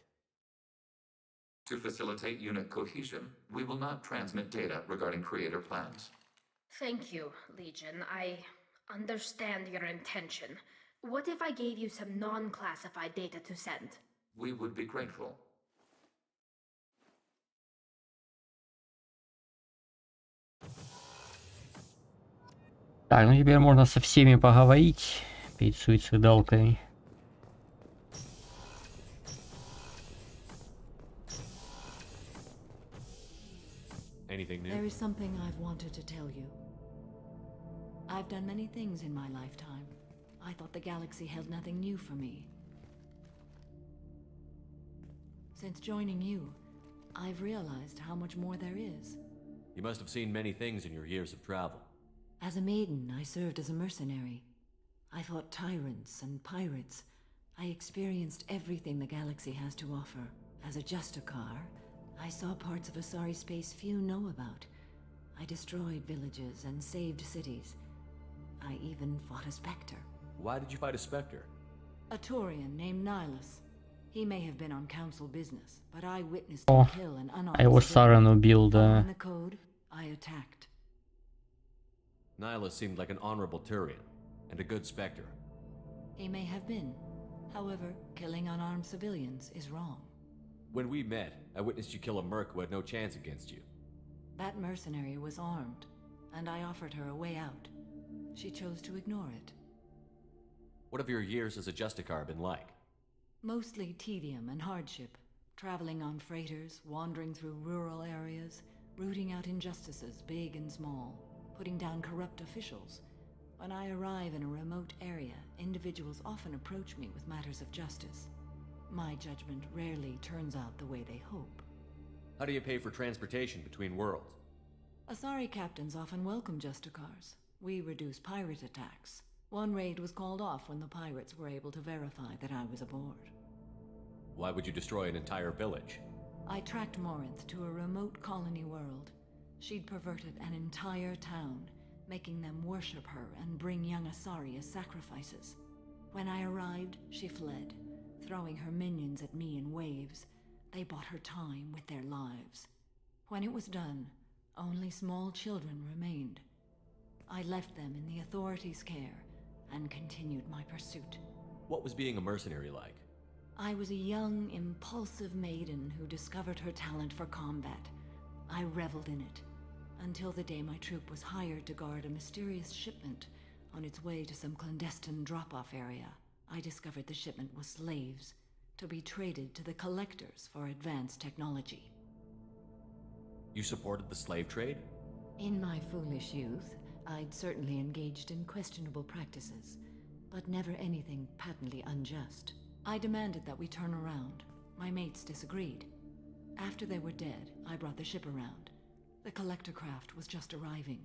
To facilitate unit cohesion, we will not transmit data regarding Creator plans. Thank you, Legion. I understand your intention. What if I gave you some non-classified data to send? We would be grateful. Так, ну теперь можно со всеми поговорить перед суицидалкой. Anything new? There is something I've wanted to tell you. I've done many things in my lifetime. I thought the galaxy held nothing new for me. Since joining you, I've realized how much more there is. You must have seen many things in your years of travel. As a maiden, I served as a mercenary. I fought tyrants and pirates. I experienced everything the galaxy has to offer. As a Justicar, I saw parts of Asari space few know about. I destroyed villages and saved cities. I even fought a Spectre. Why did you fight a Spectre? A Turian named Nihilus. He may have been on council business, but I witnessed him kill an unarmed А его Сарен убил, да. Following the code, I attacked. Nihilus seemed like an honorable Turian, and a good Spectre. He may have been. However, killing unarmed civilians is wrong. When we met, I witnessed you kill a merc who had no chance against you. That mercenary was armed, and I offered her a way out. She chose to ignore it. What have your years as a Justicar been like? Mostly tedium and hardship. Traveling on freighters, wandering through rural areas, rooting out injustices, big and small, putting down corrupt officials. When I arrive in a remote area, individuals often approach me with matters of justice. My judgment rarely turns out the way they hope. How do you pay for transportation between worlds? Asari captains often welcome Justicars. We reduce pirate attacks. One raid was called off when the pirates were able to verify that I was aboard. Why would you destroy an entire village? I tracked Morinth to a remote colony world. She'd perverted an entire town, making them worship her and bring young Asari as sacrifices. When I arrived, she fled, throwing her minions at me in waves. They bought her time with their lives. When it was done, only small children remained. I left them in the authorities' care and continued my pursuit. What was being a mercenary like? I was a young, impulsive maiden who discovered her talent for combat. I reveled in it, until the day my troop was hired to guard a mysterious shipment on its way to some clandestine drop-off area. I discovered the shipment was slaves, to be traded to the collectors for advanced technology. You supported the slave trade? In my foolish youth, I'd certainly engaged in questionable practices, but never anything patently unjust. I demanded that we turn around. My mates disagreed. After they were dead, I brought the ship around. The collector craft was just arriving.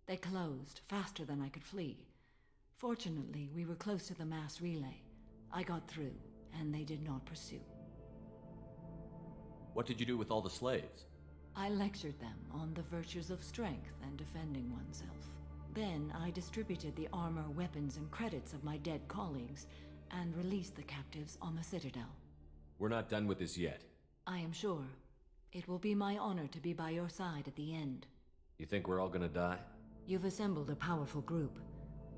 They closed faster than I could flee. Fortunately, we were close to the mass relay. I got through, and they did not pursue. What did you do with all the slaves? I lectured them on the virtues of strength and defending oneself. Then I distributed the armor, weapons, and credits of my dead colleagues and released the captives on the Citadel. We're not done with this yet. I am sure. It will be my honor to be by your side at the end. You think we're all gonna die? You've assembled a powerful group,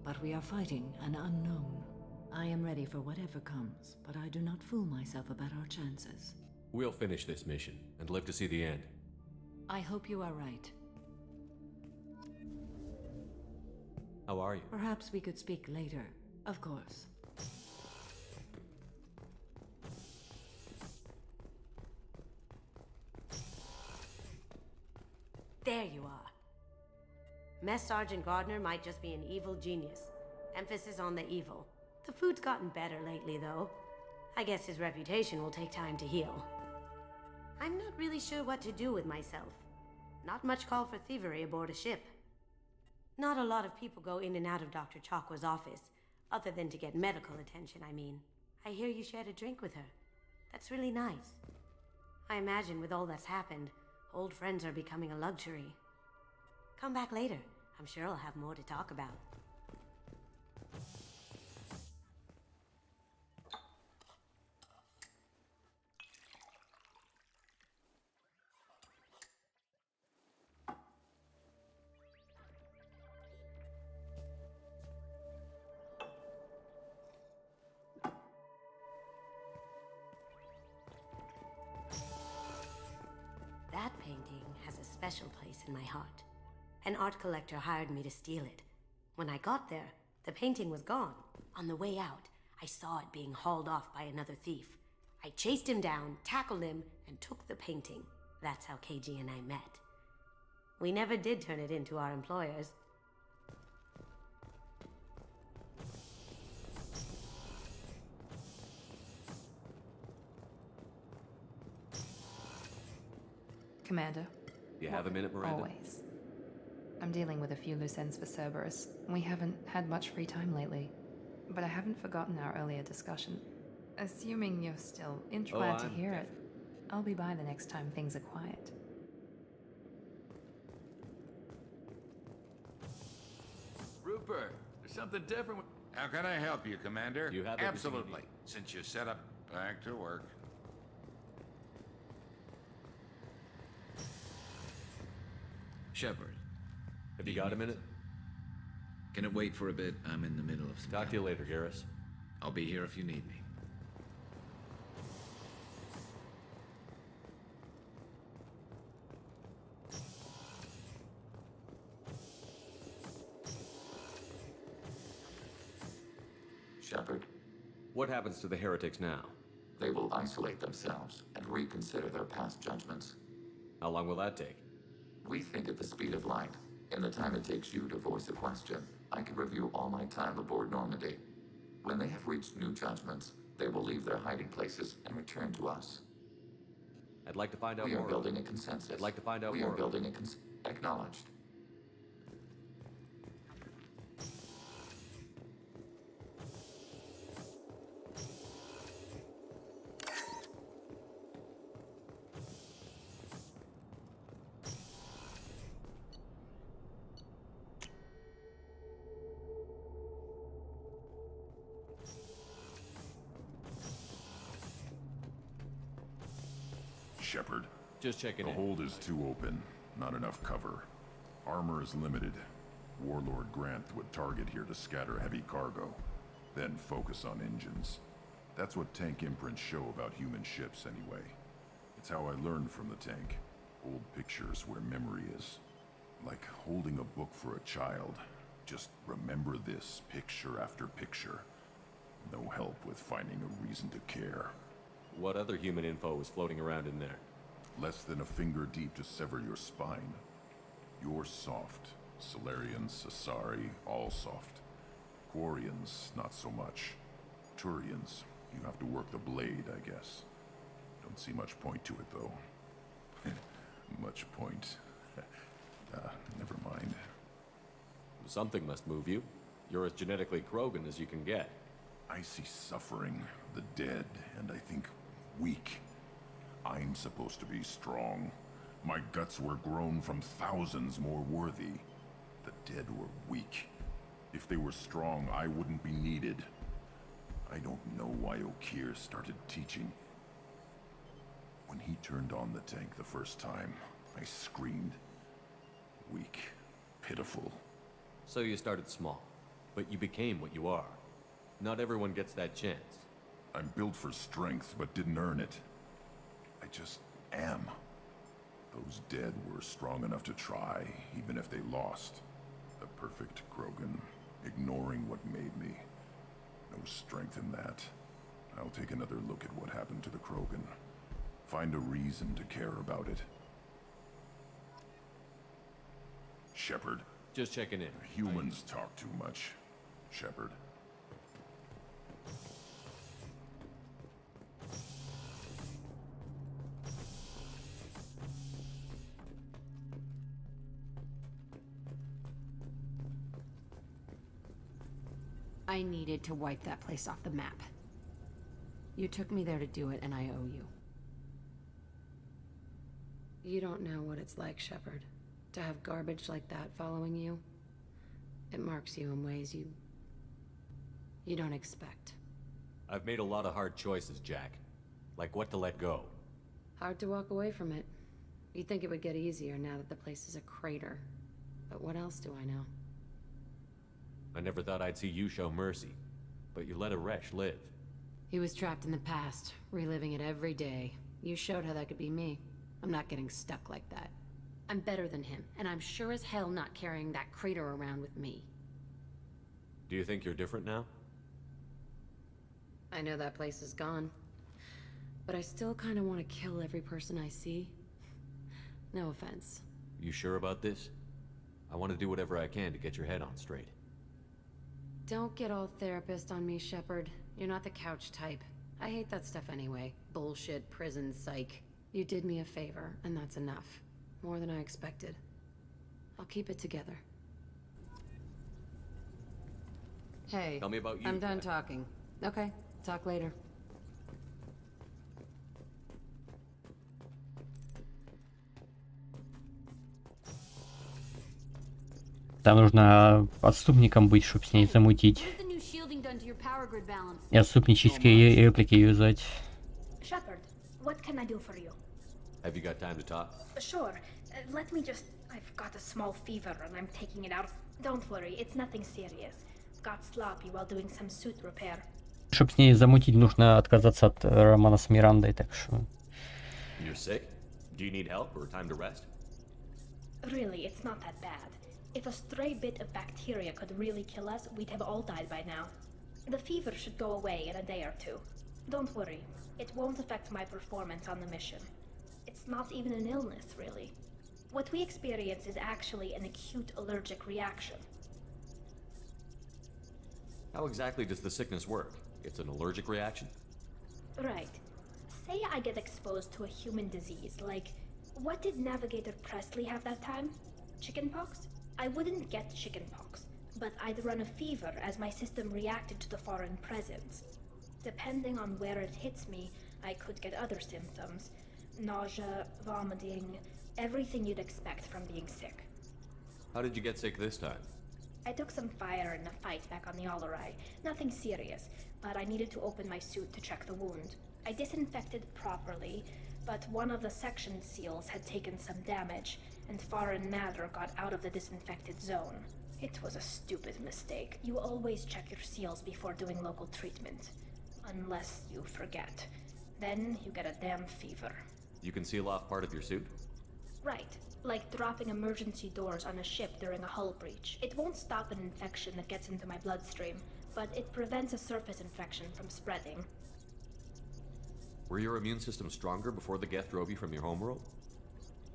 but we are fighting an unknown. I am ready for whatever comes, but I do not fool myself about our chances. We'll finish this mission and live to see the end. I hope you are right. How are you? Perhaps we could speak later. Of course. There you are. Mess Sergeant Gardner might just be an evil genius. Emphasis on the evil. The food's gotten better lately, though. I guess his reputation will take time to heal. I'm not really sure what to do with myself. Not much call for thievery aboard a ship. Not a lot of people go in and out of Dr. Chakwa's office, other than to get medical attention, I mean. I hear you shared a drink with her. That's really nice. I imagine with all that's happened, old friends are becoming a luxury. Come back later. I'm sure I'll have more to talk about. That painting has a special place in my heart. An art collector hired me to steal it. When I got there, the painting was gone. On the way out, I saw it being hauled off by another thief. I chased him down, tackled him, and took the painting. That's how KG and I met. We never did turn it into our employers. Commander. You have a minute, Miranda? Always. I'm dealing with a few loose ends for Cerberus. We haven't had much free time lately. But I haven't forgotten our earlier discussion. Assuming you're still glad to hear it, I'll be by the next time things are quiet. Rupert, there's something different with... How can I help you, Commander? You have Absolutely. Since you set up back to work. Shepard. Have you got a minute? Can it wait for a bit? I'm in the middle of some... Talk to you later, Garrus. I'll be here if you need me. Shepard. What happens to the heretics now? They will isolate themselves and reconsider their past judgments. How long will that take? We think at the speed of light. In the time it takes you to voice a question, I can review all my time aboard Normandy. When they have reached new judgments, they will leave their hiding places and return to us. I'd like to find out more. We more. are building a consensus. I'd like to find out more. more. We are building a Acknowledged. Shepard. Just checking The in. hold is too open. Not enough cover. Armor is limited. Warlord Grant would target here to scatter heavy cargo, then focus on engines. That's what tank imprints show about human ships anyway. It's how I learned from the tank. Old pictures where memory is. Like holding a book for a child. Just remember this, picture after picture. No help with finding a reason to care. What other human info was floating around in there? Less than a finger deep to sever your spine. You're soft. Solarians, Asari, all soft. Quarians, not so much. Turians, you have to work the blade, I guess. Don't see much point to it, though. Much point. Never mind. Something must move you. You're as genetically Krogan as you can get. I see suffering, the dead, and I think weak. I'm supposed to be strong. My guts were grown from thousands more worthy. The dead were weak. If they were strong, I wouldn't be needed. I don't know why Okeer started teaching. When he turned on the tank the first time, I screamed. Weak. Pitiful. So you started small, but you became what you are. Not everyone gets that chance. I'm built for strength, but didn't earn it. I just am. Those dead were strong enough to try, even if they lost. The perfect Krogan, ignoring what made me. No strength in that. I'll take another look at what happened to the Krogan. Find a reason to care about it. Shepard. Just checking in. Humans talk too much. Shepard. I needed to wipe that place off the map. You took me there to do it, and I owe you. You don't know what it's like, Shepard. To have garbage like that following you. It marks you in ways you don't expect. I've made a lot of hard choices, Jack. Like what to let go. Hard to walk away from it. You'd think it would get easier now that the place is a crater. But what else do I know? I never thought I'd see you show mercy, but you let a Resh live. He was trapped in the past, reliving it every day. You showed how that could be me. I'm not getting stuck like that. I'm better than him, and I'm sure as hell not carrying that crater around with me. Do you think you're different now? I know that place is gone. But I still kind of want to kill every person I see. No offense. You sure about this? I want to do whatever I can to get your head on straight. Don't get all therapist on me, Shepard. You're not the couch type. I hate that stuff anyway. Bullshit, prison, psych. You did me a favor, and that's enough. More than I expected. I'll keep it together. Hey, tell me about you. I'm done talking. Okay, talk later. Там нужно отступником быть, чтобы с ней замутить. И отступнические реплики юзать. Shepard, what can I do for you? Have you got time to talk? Sure. Let me just... I've got a small fever and I'm taking it out. Don't worry, it's nothing serious. Got sloppy while doing some suit repair. Чтобы с ней замутить, нужно отказаться от романа с Мирандой, так что... You're sick? Do you need help or time to rest? Really, it's not that bad. If a stray bit of bacteria could really kill us, we'd have all died by now. The fever should go away in a day or two. Don't worry, it won't affect my performance on the mission. It's not even an illness, really. What we experience is actually an acute allergic reaction. How exactly does the sickness work? It's an allergic reaction? Right. Say I get exposed to a human disease, like... What did Navigator Presley have that time? Chickenpox? I wouldn't get chickenpox, but I'd run a fever as my system reacted to the foreign presence. Depending on where it hits me, I could get other symptoms. Nausea, vomiting, everything you'd expect from being sick. How did you get sick this time? I took some fire in a fight back on the Allerai. Nothing serious. but I needed to open my suit to check the wound. I disinfected properly, but one of the section seals had taken some damage, and foreign matter got out of the disinfected zone. It was a stupid mistake. You always check your seals before doing local treatment. Unless you forget. Then you get a damn fever. You can seal off part of your suit? Right. Like dropping emergency doors on a ship during a hull breach. It won't stop an infection that gets into my bloodstream, but it prevents a surface infection from spreading. Were your immune system stronger before the Geth drove you from your homeworld?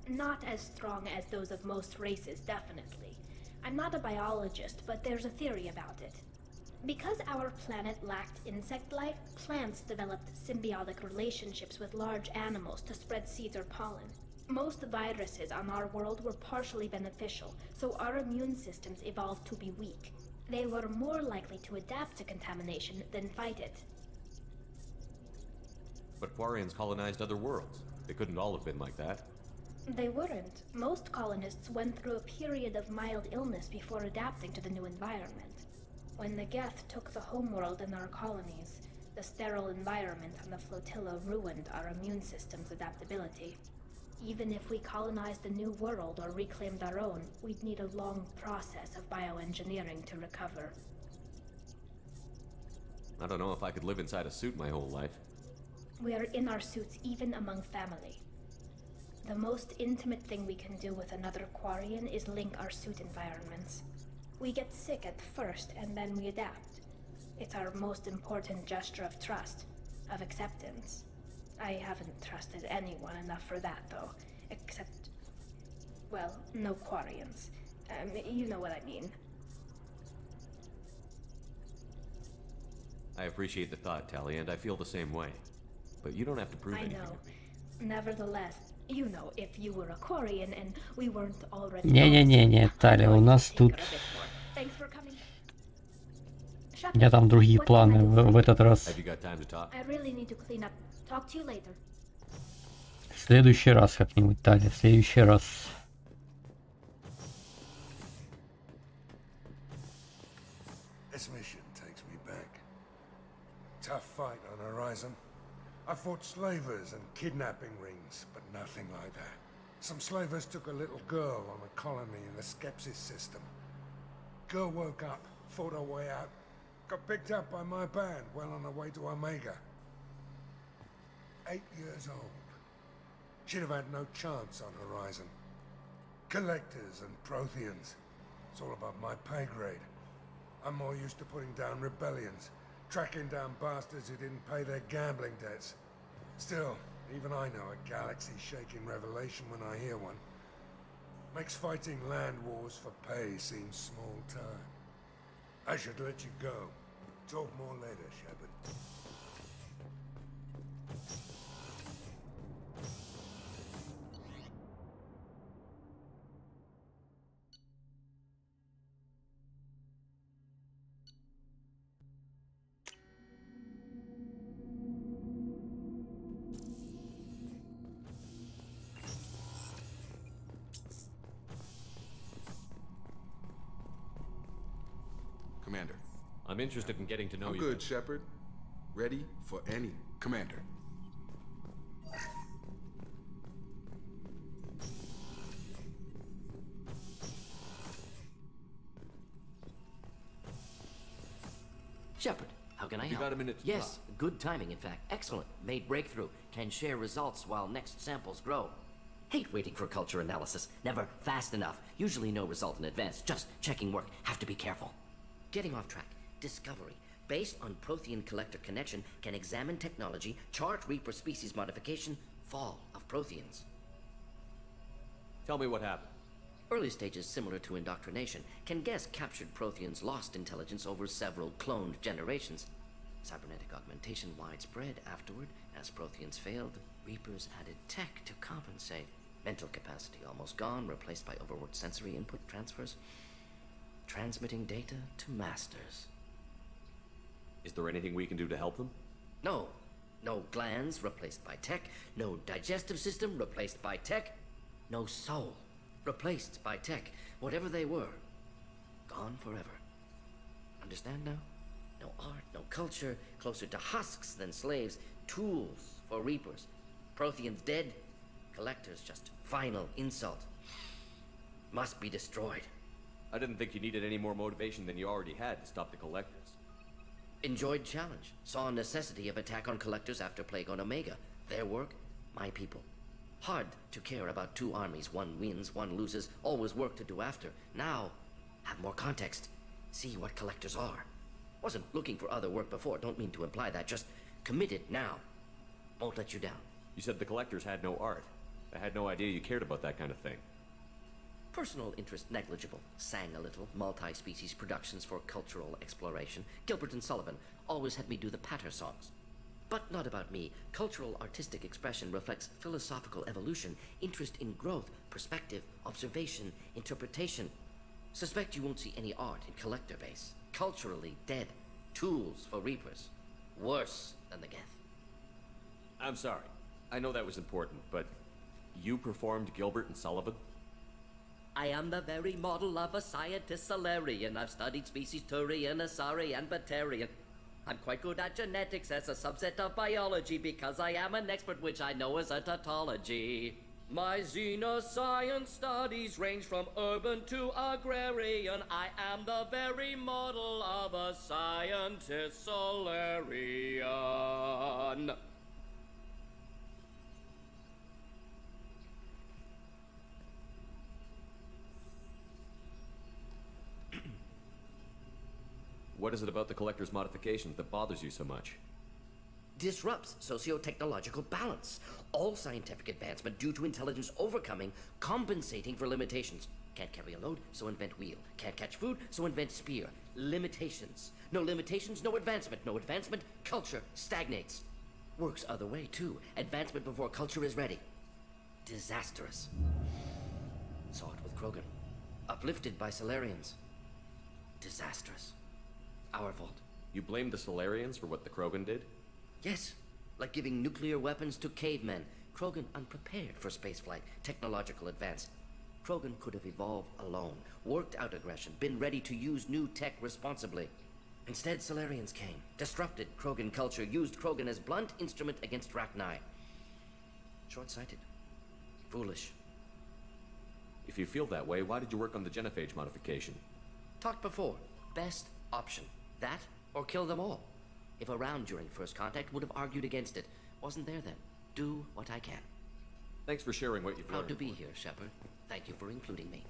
Not as strong as those of most races, definitely. I'm not a biologist, but there's a theory about it. Because our planet lacked insect life, plants developed symbiotic relationships with large animals to spread seeds or pollen. Most viruses on our world were partially beneficial, so our immune systems evolved to be weak. They were more likely to adapt to contamination than fight it. But Quarians colonized other worlds. They couldn't all have been like that. They weren't. Most colonists went through a period of mild illness before adapting to the new environment. When the Geth took the homeworld and our colonies, the sterile environment on the flotilla ruined our immune system's adaptability. Even if we colonized a new world or reclaimed our own, we'd need a long process of bioengineering to recover. I don't know if I could live inside a suit my whole life. We are in our suits even among family. The most intimate thing we can do with another Quarian is link our suit environments. We get sick at first and then we adapt. It's our most important gesture of trust, of acceptance. I haven't trusted anyone enough for that though, except, well, no Quarians. You know what I mean. I appreciate the thought, Tali, and I feel the same way. But you don't have to prove anything. I know. Nevertheless, you know, if you were a Quarian and we weren't already... Не-не-не, Таля, у нас тут... Я там другие планы в этот раз. В следующий раз как-нибудь, Таля, в следующий раз. This mission takes me back. Tough fight on Horizon. I fought slavers and kidnapping rings, but nothing like that. Some slavers took a little girl on a colony in the Skepsis system. Girl woke up, fought her way out, got picked up by my band well on her way to Omega. 8 years old. She'd have had no chance on Horizon. Collectors and Protheans. It's all above my pay grade. I'm more used to putting down rebellions, tracking down bastards who didn't pay their gambling debts. Still, even I know a galaxy-shaking revelation when I hear one. Makes fighting land wars for pay seem small time. I should let you go. Talk more later, Shepard. Commander. I'm interested in getting to know you. Good, Shepard. Ready for any commander. Shepard, how can I help? You got a minute to Yes, good timing, in fact. Excellent. Made breakthrough. Can share results while next samples grow. Hate waiting for culture analysis. Never fast enough. Usually no result in advance. Just checking work. Have to be careful. Getting off track. Discovery. Based on Prothean collector connection, can examine technology, chart Reaper species modification, fall of Protheans. Tell me what happened. Early stages similar to indoctrination. Can guess captured Protheans lost intelligence over several cloned generations. Cybernetic augmentation widespread afterward. As Protheans failed, Reapers added tech to compensate. Mental capacity almost gone, replaced by overworked sensory input transfers. Transmitting data to masters. Is there anything we can do to help them? No. No glands replaced by tech. No digestive system replaced by tech. No soul replaced by tech. Whatever they were, gone forever. Understand now? No art, no culture, closer to husks than slaves, tools for reapers. Protheans dead, collectors just final insult. Must be destroyed. I didn't think you needed any more motivation than you already had to stop the collectors. Enjoyed challenge. Saw necessity of attack on collectors after Plague on Omega. Their work, my people. Hard to care about two armies. One wins, one loses. Always work to do after. Now, have more context. See what collectors are. Wasn't looking for other work before. Don't mean to imply that. Just committed now. Won't let you down. You said the collectors had no art. I had no idea you cared about that kind of thing. Personal interest negligible. Sang a little. Multi-species productions for cultural exploration. Gilbert and Sullivan always had me do the patter songs. But not about me. Cultural artistic expression reflects philosophical evolution, interest in growth, perspective, observation, interpretation. Suspect you won't see any art in collector base. Culturally dead. Tools for reapers. Worse than the Geth. I'm sorry. I know that was important, but you performed Gilbert and Sullivan? I am the very model of a scientist Solarian. I've studied species Turian, Asari, and Batarian. I'm quite good at genetics as a subset of biology because I am an expert, which I know is a tautology. My xenoscience studies range from urban to agrarian. I am the very model of a scientist Solarian. What is it about the collector's modifications that bothers you so much? Disrupts socio-technological balance. All scientific advancement due to intelligence overcoming, compensating for limitations. Can't carry a load, so invent wheel. Can't catch food, so invent spear. Limitations. No limitations, no advancement. No advancement, culture stagnates. Works other way, too. Advancement before culture is ready. Disastrous. Saw it with Krogan. Uplifted by Solarians. Disastrous. Our fault. You blame the Solarians for what the Krogan did? Yes, like giving nuclear weapons to cavemen. Krogan unprepared for spaceflight, technological advance. Krogan could have evolved alone, worked out aggression, been ready to use new tech responsibly. Instead, Solarians came, disrupted Krogan culture, used Krogan as blunt instrument against Rachni. Short-sighted. Foolish. If you feel that way, why did you work on the genophage modification? Talked before. Best option. That, or kill them all. If around during first contact, would have argued against it. Wasn't there then. Do what I can. Thanks for sharing what you've learned. Proud to be here, Shepard. Thank you for including me.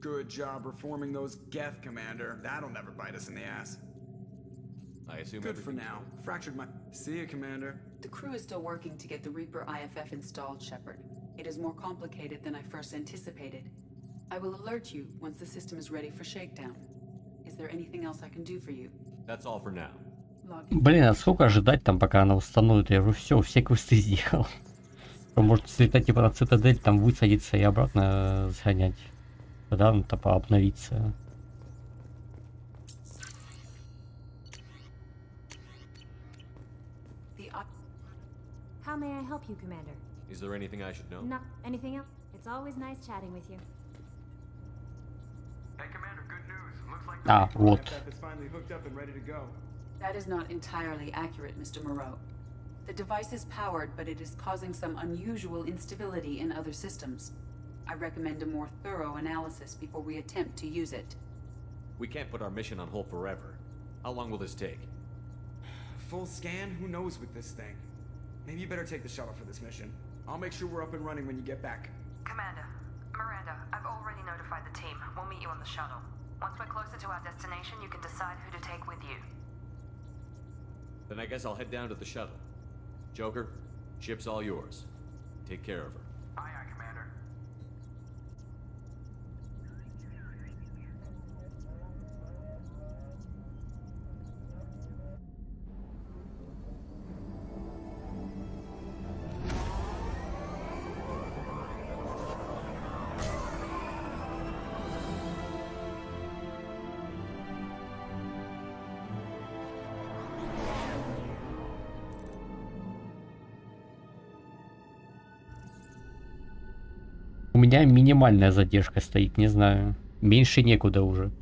Good job reforming those Geth, Commander. That'll never bite us in the ass. I assume good for now. Fractured my... See you, Commander. The crew is still working to get the Reaper IFF installed, Shepard. It is more complicated than I first anticipated. I will alert you once the system is ready for shakedown. Is there anything else I can do for you? That's all for now. Блин, а сколько ожидать там, пока она установит? Я уже все квесты сделал. Может слетать типа на цитадель, там высадиться и обратно сгонять. Тогда он типа обновится. How may I help you, Commander? Is there anything I should know? No, anything else? It's always nice chatting with you. Hey, Commander, good news. Looks like the вот. IFF is finally hooked up and ready to go. That is not entirely accurate, Mr. Moreau. The device is powered, but it is causing some unusual instability in other systems. I recommend a more thorough analysis before we attempt to use it. We can't put our mission on hold forever. How long will this take? Full scan? Who knows with this thing? Maybe you better take the shuttle for this mission. I'll make sure we're up and running when you get back. Commander, Miranda, I've already notified the team. We'll meet you on the shuttle. Once we're closer to our destination, you can decide who to take with you. Then I guess I'll head down to the shuttle. Joker, ship's all yours. Take care of her. Aye, aye, Commander. У меня минимальная задержка стоит, не знаю. Меньше некуда уже.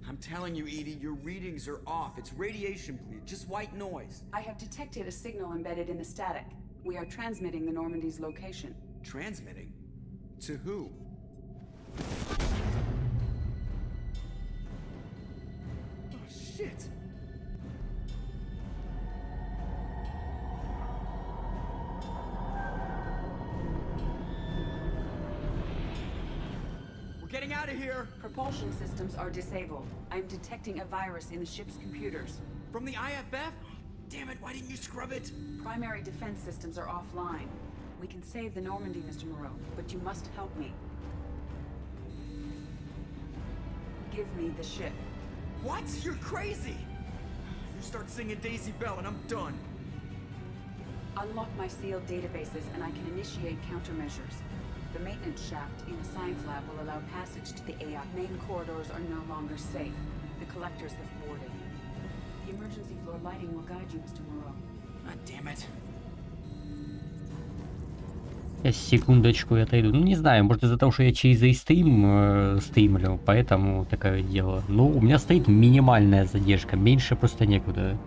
I'm telling you, Edie, your readings are off. It's radiation bleed, just white noise. I have detected a signal embedded in the static. We are transmitting the Normandy's location. Transmitting? To who? Oh, shit! We're getting out of here! Propulsion systems are disabled. I am detecting a virus in the ship's computers. From the IFF? Damn it, why didn't you scrub it? Primary defense systems are offline. We can save the Normandy, Mr. Moreau, but you must help me. Give me the ship. What? You're crazy! You start singing Daisy Bell and I'm done. Unlock my sealed databases and I can initiate countermeasures. The maintenance shaft in the science lab will allow passage to the AI. Main corridors are no longer safe. The collectors have boarded. The emergency floor lighting will guide you, Mr. Moreau. God damn it. Я секундочку отойду. Ну, не знаю, может из-за того, что я через стрим стримлю, поэтому такое дело. Ну, у меня стоит минимальная задержка, меньше просто некуда.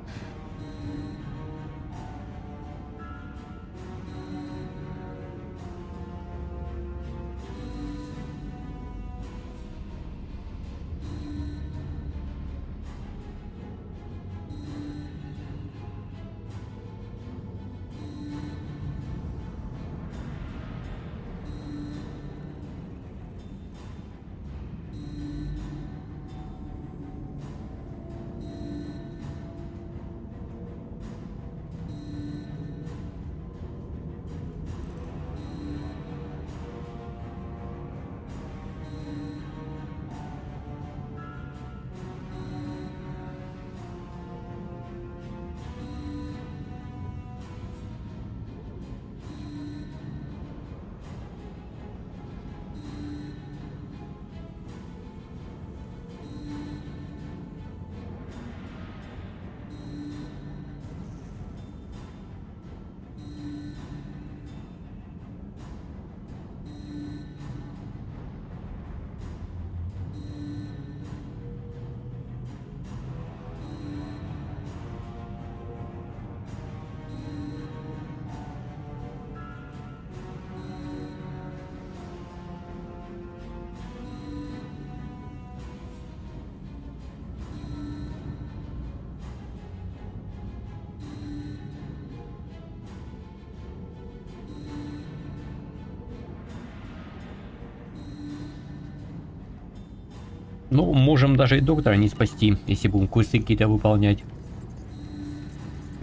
Ну, можем даже и доктора не спасти, если будем курсы какие-то выполнять.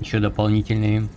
Еще дополнительные.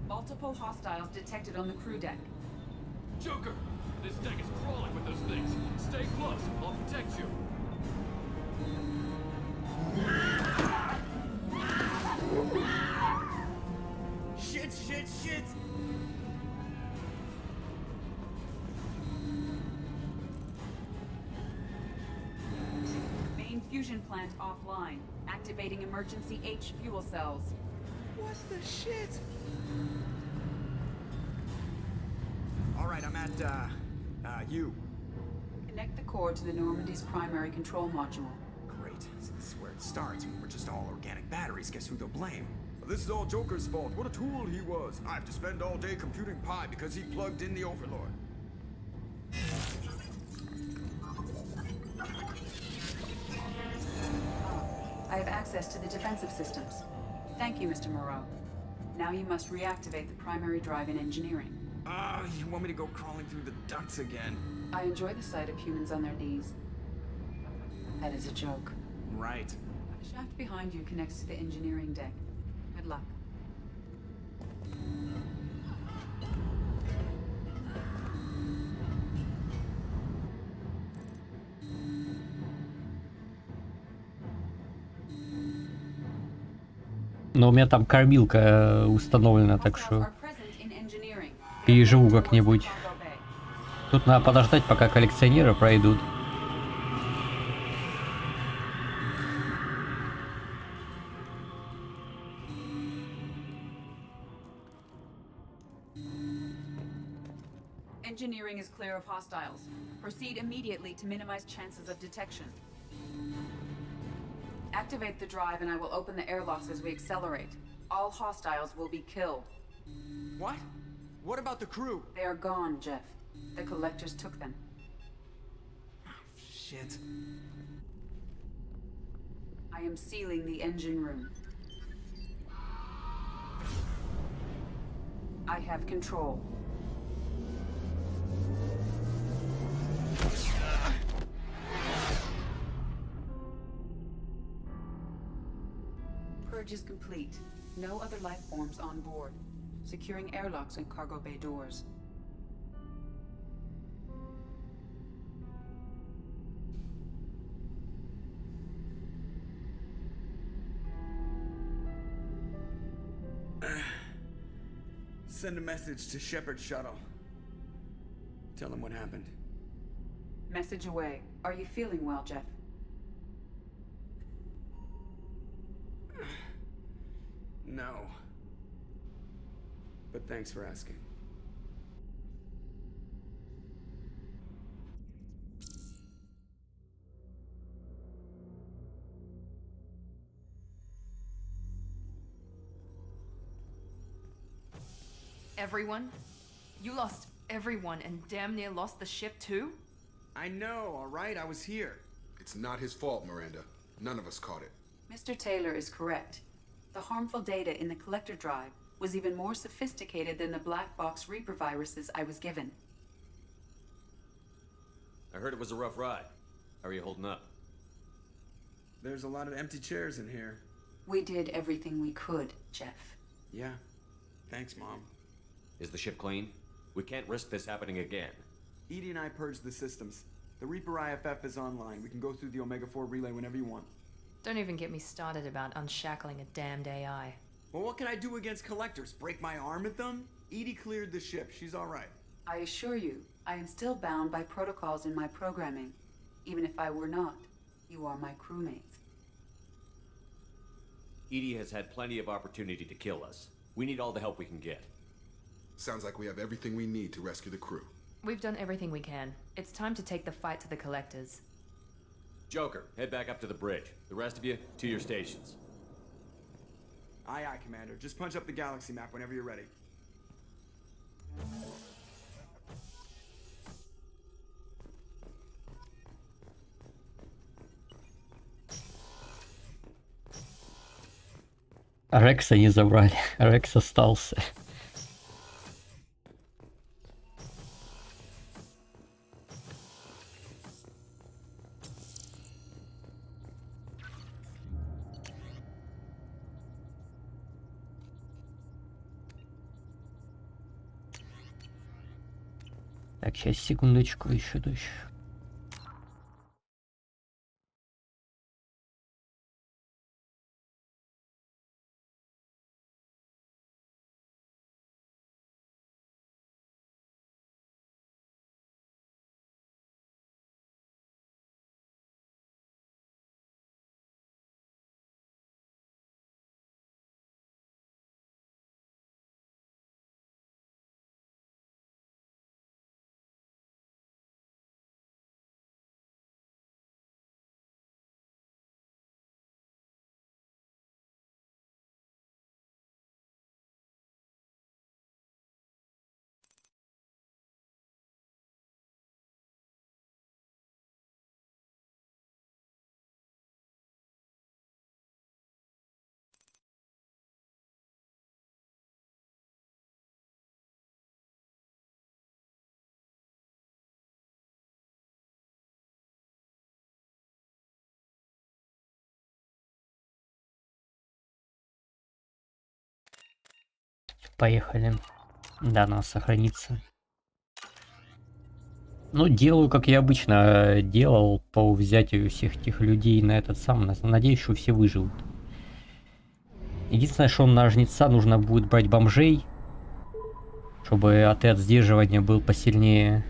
Multiple hostiles detected on the crew deck. Joker! This deck is crawling with those things. Stay close. I'll protect you. Shit, shit, shit! Main fusion plant offline. Activating emergency H fuel cells. What the shit? Alright, I'm at, U. Connect the core to the Normandy's primary control module. Great. So this is where it starts. We're just all organic batteries. Guess who they'll blame? This is all Joker's fault. What a tool he was. I have to spend all day computing pi because he plugged in the Overlord. I have access to the defensive systems. Thank you, Mr. Moreau. Now you must reactivate the primary drive in engineering. Ah, you want me to go crawling through the ducts again? I enjoy the sight of humans on their knees. That is a joke. Right. The shaft behind you connects to the engineering deck. Good luck. Но у меня там кормилка установлена, так что переживу как-нибудь. Тут надо подождать, пока коллекционеры пройдут. Engineering is clear of hostiles. Proceed immediately to minimize chances of detection. Activate the drive and I will open the airlocks as we accelerate. All hostiles will be killed. What? What about the crew? They are gone, Jeff. The collectors took them. Shit. I am sealing the engine room. I have control. Purge is complete. No other life forms on board. Securing airlocks and cargo bay doors. Send a message to Shepard Shuttle. Tell him what happened. Message away. Are you feeling well, Jeff? No. But thanks for asking. Everyone? You lost everyone and damn near lost the ship too? I know, alright? I was here. It's not his fault, Miranda. None of us caught it. Mr. Taylor is correct. The harmful data in the collector drive was even more sophisticated than the black box Reaper viruses I was given. I heard it was a rough ride. How are you holding up? There's a lot of empty chairs in here. We did everything we could, Jeff. Yeah. Thanks, Mom. Is the ship clean? We can't risk this happening again. Edie and I purged the systems. The Reaper IFF is online. We can go through the Omega-4 relay whenever you want. Don't even get me started about unshackling a damned AI. Well, what can I do against collectors? Break my arm at them? Edie cleared the ship. She's alright. I assure you, I am still bound by protocols in my programming. Even if I were not, you are my crewmates. Edie has had plenty of opportunity to kill us. We need all the help we can get. Sounds like we have everything we need to rescue the crew. We've done everything we can. It's time to take the fight to the collectors. Joker, head back up to the bridge. The rest of you, to your stations. Aye, aye, Commander. Just punch up the galaxy map whenever you're ready. Рекса не забрали. Рекс остался. Так, сейчас, секундочку, еще дальше. Поехали. Да, надо сохраниться. Ну, делаю, как я обычно делал по взятию всех этих людей на этот сам. Надеюсь, что все выживут. Единственное, что на жнеца нужно будет брать бомжей, чтобы отряд сдерживания был посильнее.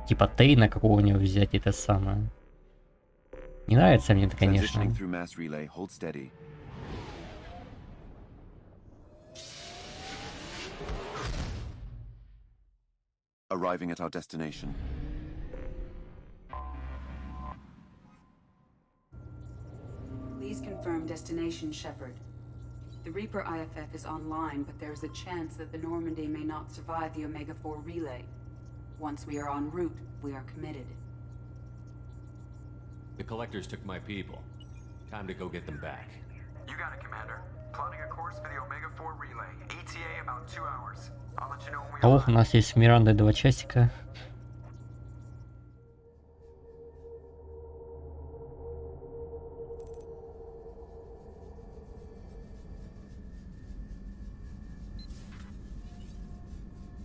Типа Тейна какого-нибудь взять, это самое. Не нравится мне это, конечно. Arriving at our destination. Please confirm destination, Shepard. The Reaper IFF is online, but there's a chance that the Normandy may not survive the Omega-4 relay. Once we are en route, we are committed. The Collectors took my people. Time to go get them back. You got it, Commander. Plotting a course for the Omega-4 relay. ETA about 2 hours. I'll let you know when we Ох, у нас есть с Мирандой 2 часика.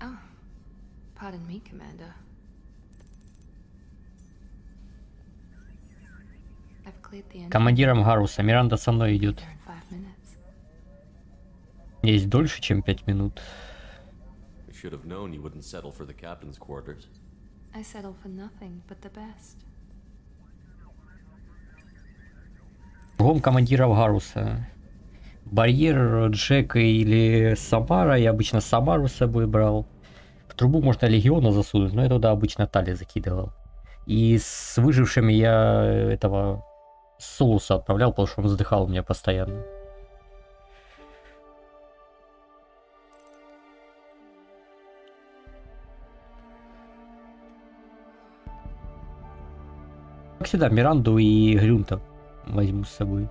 Oh, pardon me, Commander. I've cleared the engine. Командиром Гаруса. Миранда со мной идет. Есть дольше, чем 5 минут. Should have known you wouldn't settle for the captain's quarters. I settle for nothing but the best. Кругом командиров Гаруса. Барьер, Джек или Самара. Я обычно Самару с собой брал. В трубу можно Легиона засунуть, но я туда обычно Тали закидывал. И с выжившими я этого Солуса отправлял, потому что он вздыхал у меня постоянно. Как всегда, Миранду и Грюнта возьму с собой.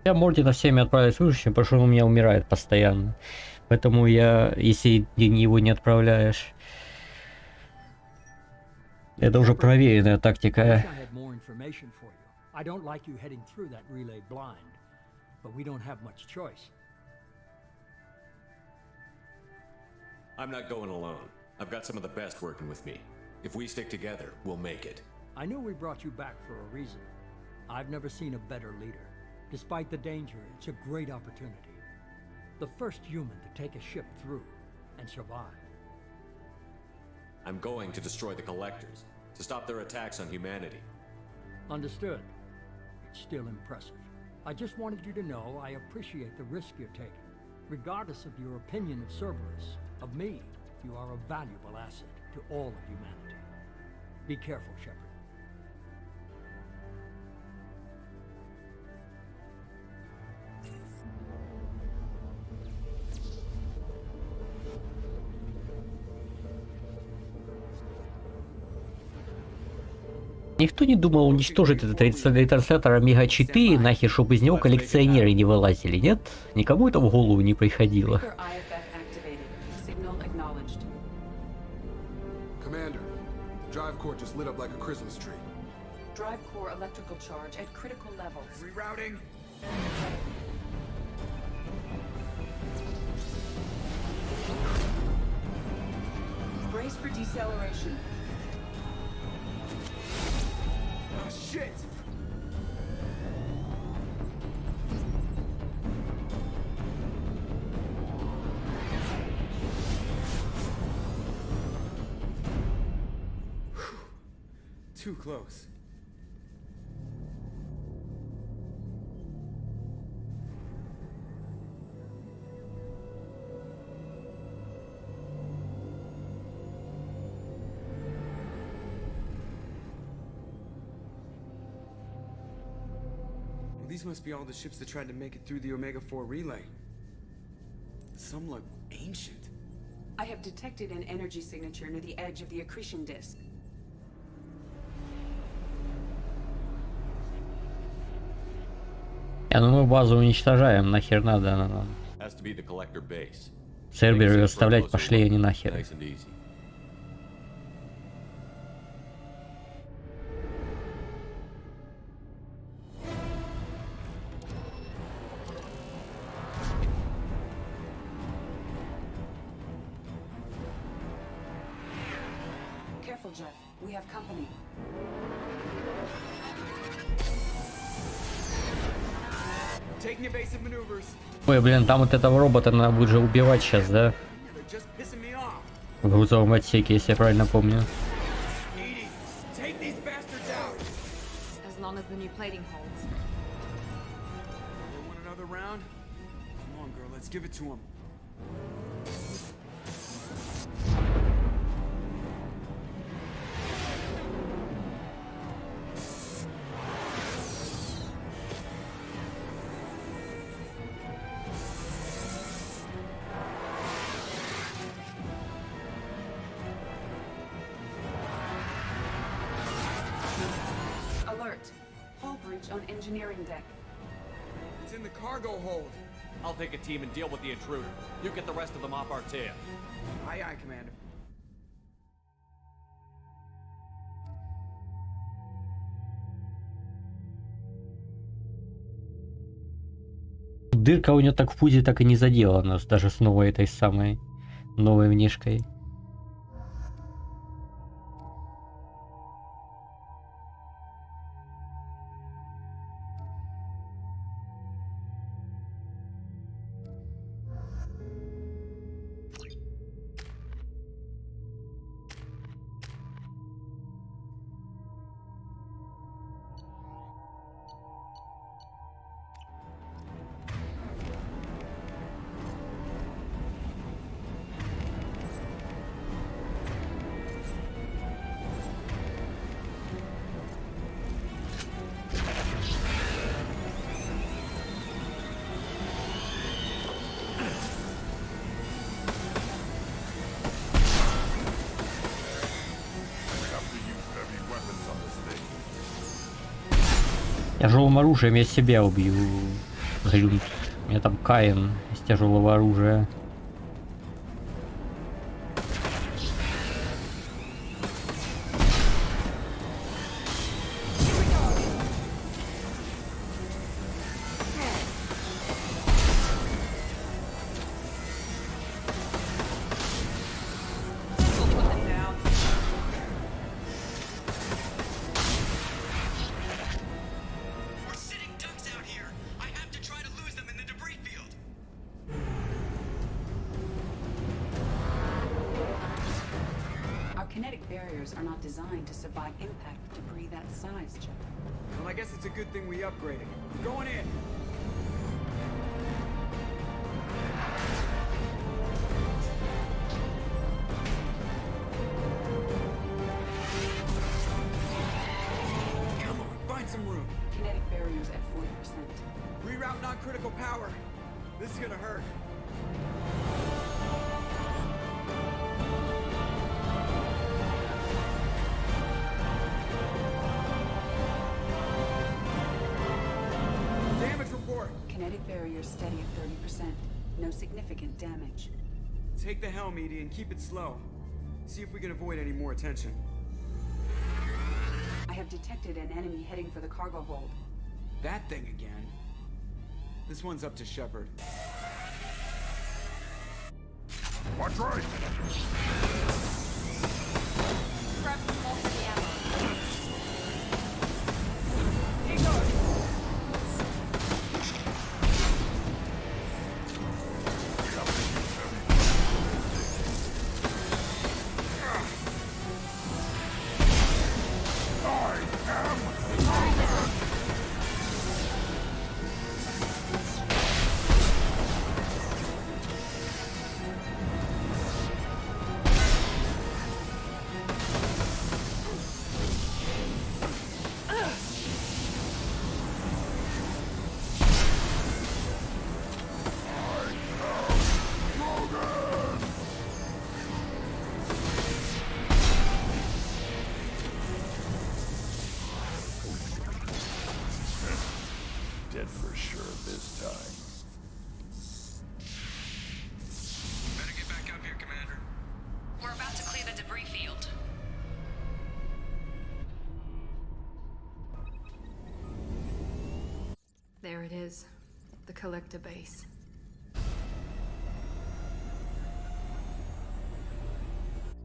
Я Мортина всеми отправить выжившим, потому что он у меня умирает постоянно. Поэтому я, если его не отправляешь, это уже проверенная тактика. I don't like you heading through that relay blind, but we don't have much choice. I'm not going alone. I've got some of the best working with me. If we stick together, we'll make it. I knew we brought you back for a reason. I've never seen a better leader. Despite the danger, it's a great opportunity. The first human to take a ship through and survive. I'm going to destroy the Collectors, to stop their attacks on humanity. Understood. It's still impressive. I just wanted you to know I appreciate the risk you're taking. Regardless of your opinion of Cerberus, of me, you are a valuable asset to all of humanity. Be careful, Shepard. Никто не думал уничтожить этот ретранслятор Омега 4, нахер, чтобы из него коллекционеры не вылазили, нет? Никому это в голову не приходило. Commander, drive core just lit up like a Christmas tree. Drive core electrical charge at critical levels. Rerouting. Brace for deceleration. Oh, shit! Too close. these must be all the ships that tried to make it through the Omega-4 relay. Some look ancient. I have detected an energy signature near the edge of the accretion disk. Ну мы базу уничтожаем, нахер надо она нам. Has to be the collector base. Серверы оставлять пошли они нахер. Nice and easy. Careful, Jeff. We have company. Taking evasive maneuvers. Ой, блин, там вот этого робота надо будет же убивать сейчас, да? They're just pissing me off. В грузовом отсеке, если я правильно помню. Edie, take these bastards out. As long as the new plating holds. They want another round? Come on, girl, let's give it to them. Alert. Hull breach on engineering deck. It's in the cargo hold. I'll take a team and deal with the intruder. You get the rest of them off our tail. Aye, aye, Commander. Дырка у нее так в пузе так и не заделана, даже с новой этой самой новой внешкой. Тяжелым оружием я себя убью. Глюнт. У меня там Каин из тяжелого оружия. Kinetic barriers are not designed to survive impact with debris that size, Jeff. Well, I guess it's a good thing we upgraded. We're going in. Come on, find some room. Kinetic barriers at 40%. Reroute non-critical power. This is gonna hurt. Kinetic barrier steady at 30%. No significant damage. Take the helm, Edie, and keep it slow. See if we can avoid any more attention. I have detected an enemy heading for the cargo hold. That thing again. This one's up to Shepard. Watch right! Grab some multi ammo. He goes! it is. The collector base.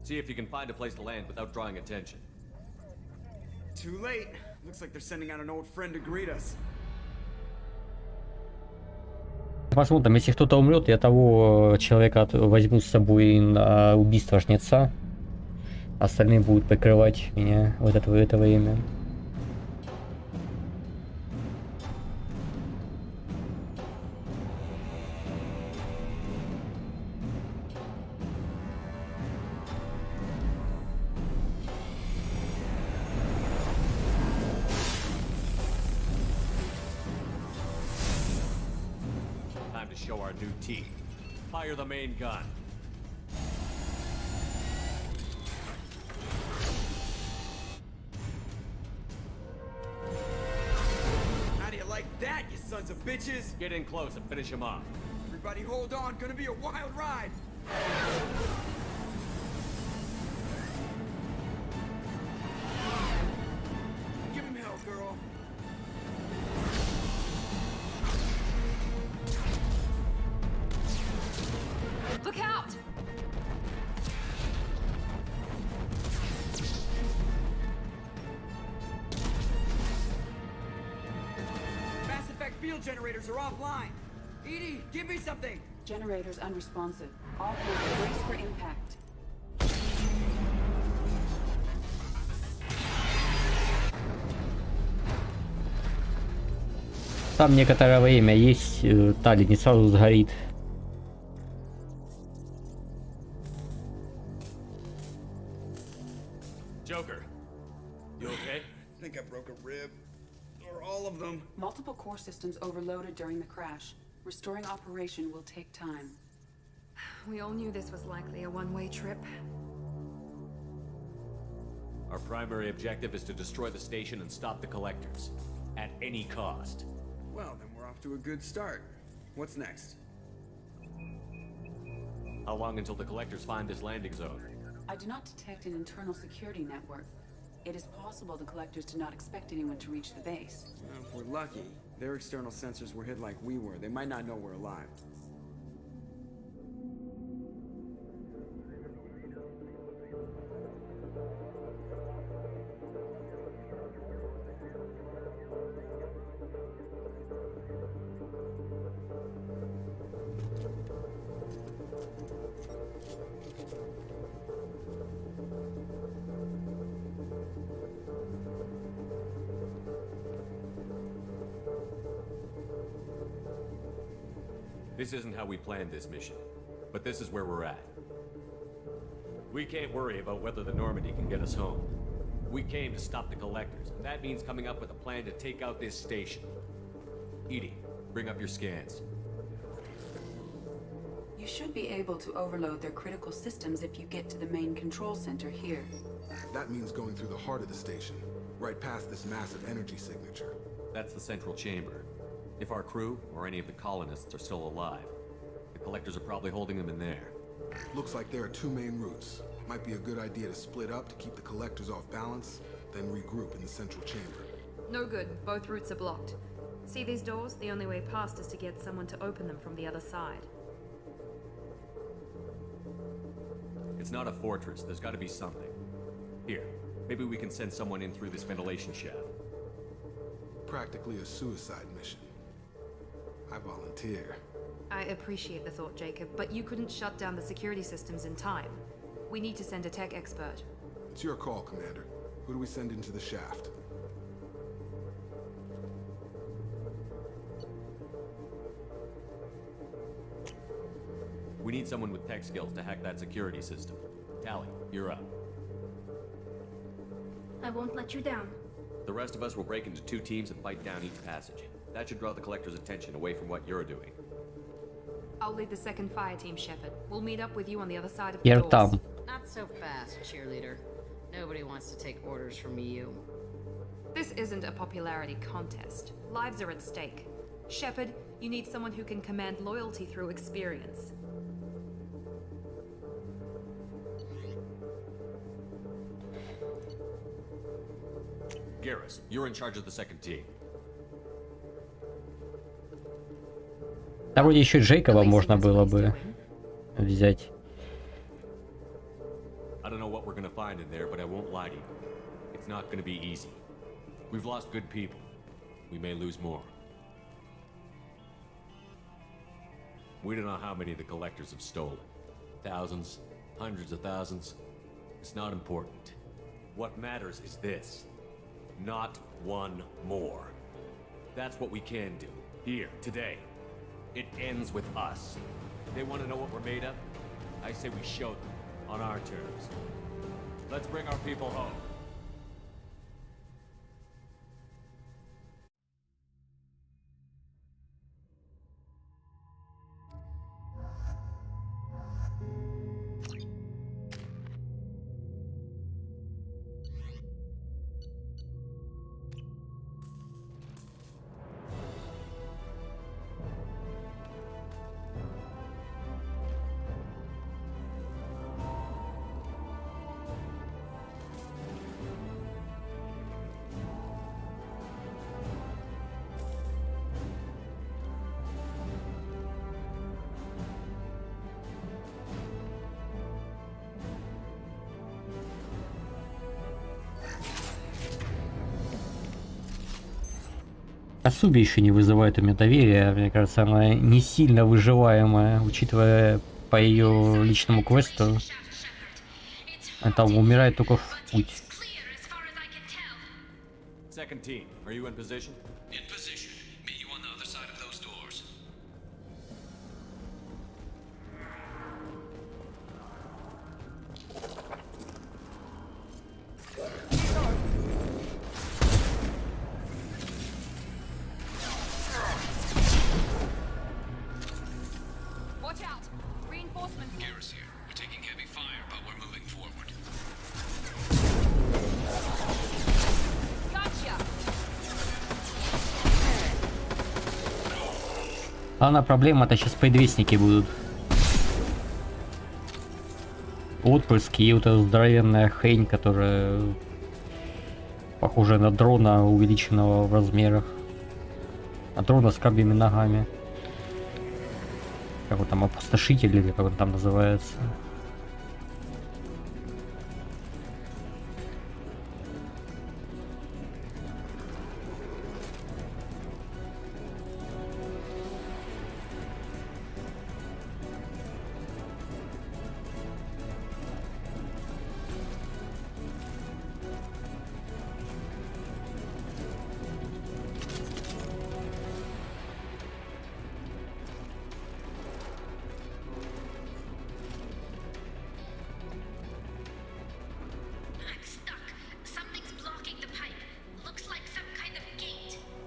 See if you can find a place to land without drawing attention. Too late. Looks like they're sending out an old friend to greet us. Посмотрим, если кто-то умрет, я того человека возьму с собой на убийство жнеца. Остальные будут прикрывать меня в это время. Show our new teeth. Fire the main gun. How do you like that, you sons of bitches? Get in close and finish him off. Everybody hold on, gonna be a wild ride. Give him hell, girl. Look out! Mass Effect field generators are offline. Edie, give me something. Generators unresponsive. All hands brace for impact. Там некоторое время есть, Тали не сразу сгорит. Joker, you okay? I think I broke a rib. Or all of them. Multiple core systems overloaded during the crash. Restoring operation will take time. We all knew this was likely a one-way trip. Our primary objective is to destroy the station and stop the collectors. At any cost. Well, then we're off to a good start. What's next? How long until the collectors find this landing zone? I do not detect an internal security network. It is possible the collectors did not expect anyone to reach the base. Well, if we're lucky, their external sensors were hit like we were. They might not know we're alive. This isn't how we planned this mission, but this is where we're at. We can't worry about whether the Normandy can get us home. We came to stop the collectors, and that means coming up with a plan to take out this station. Edie, bring up your scans. You should be able to overload their critical systems if you get to the main control center here. That means going through the heart of the station, right past this massive energy signature. That's the central chamber. If our crew, or any of the colonists, are still alive, the collectors are probably holding them in there. Looks like there are two main routes. Might be a good idea to split up to keep the collectors off balance, then regroup in the central chamber. No good. Both routes are blocked. See these doors? The only way past is to get someone to open them from the other side. It's not a fortress. There's got to be something. Here, maybe we can send someone in through this ventilation shaft. Practically a suicide mission. I volunteer. I appreciate the thought, Jacob, but you couldn't shut down the security systems in time. We need to send a tech expert. It's your call, Commander. Who do we send into the shaft? We need someone with tech skills to hack that security system. Tally, you're up. I won't let you down. The rest of us will break into two teams and fight down each passage. That should draw the collector's attention away from what you're doing. I'll lead the second fire team, Shepard. We'll meet up with you on the other side of the Я doors. там. Not so fast, cheerleader. Nobody wants to take orders from you. This isn't a popularity contest. Lives are at stake. Shepard, you need someone who can command loyalty through experience. Garrus, you're in charge of the second team. Там вроде еще Джейкоба можно было бы взять. I don't know what we're gonna find in there, but I won't lie to you. It's not gonna be easy. We've lost good people. We may lose more. We don't know how many the collectors have stolen. Thousands, hundreds of thousands. It's not important. What matters is this. Not one more. That's what we can do. Here, today. It ends with us. They want to know what we're made of? I say we show them, on our terms. Let's bring our people home. Асуби еще не вызывает у меня доверия. Мне кажется, она не сильно выживаемая, учитывая по ее личному квесту. Она там умирает только в путь. Second team, are you in position? In position. Meet you on the other side of those doors. Watch out! Reinforcements. Garrus here. We're taking heavy fire, but we're moving forward. Gotcha! Главная проблема-то сейчас предвестники будут. Отпрыски и вот эта здоровенная хрень, которая похожа на дрона, увеличенного в размерах. На дрона с крабьими ногами. Как он там, опустошитель или как он там называется.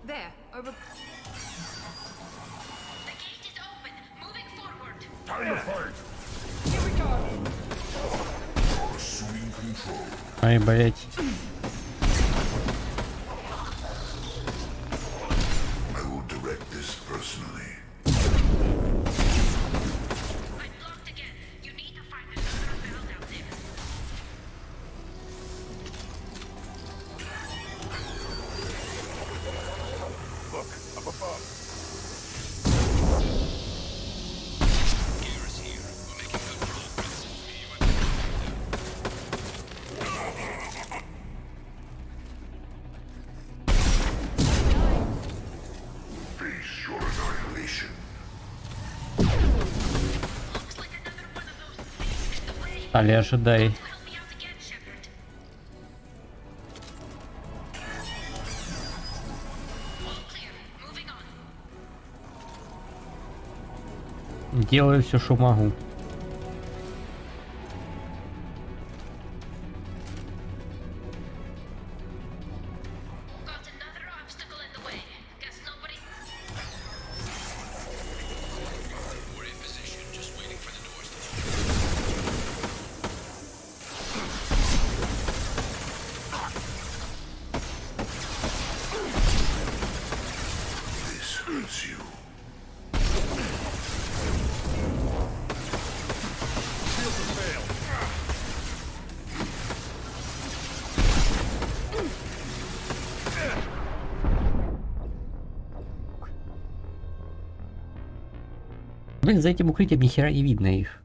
There, over. Time to fight. Here we go. Assuming control. Ай, блять. I will direct this personally. Look, up above. Garrus here. We're making good progress. Meet you at Face your annihilation. Али, ожидай. Делаю все, что могу. We're in position, just waiting for the doors to This hurts you. Shields have failed. Блин, за этим укрытием ни хера не видно их.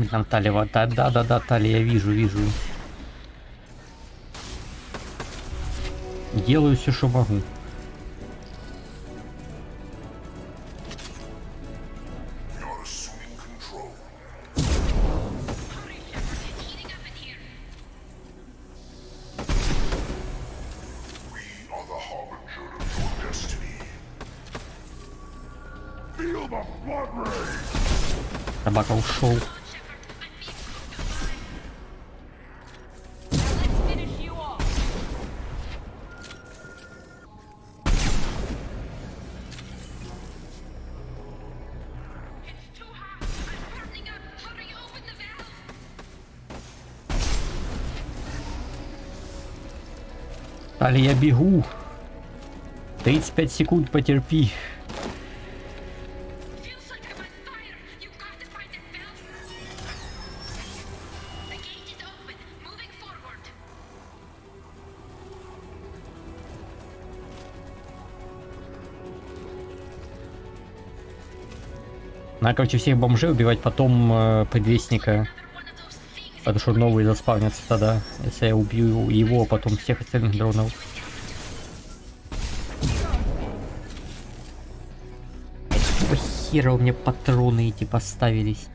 Там талия, да, талия, я вижу. Делаю все, что могу. Собака ушел. Далее я бегу. 35 секунд потерпи. Надо, короче, всех бомжей убивать, потом предвестника. Потому что новые заспавнятся тогда, если я убью его, а потом всех остальных дронов. Какого хера у меня патроны эти поставились?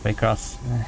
Прекрасно.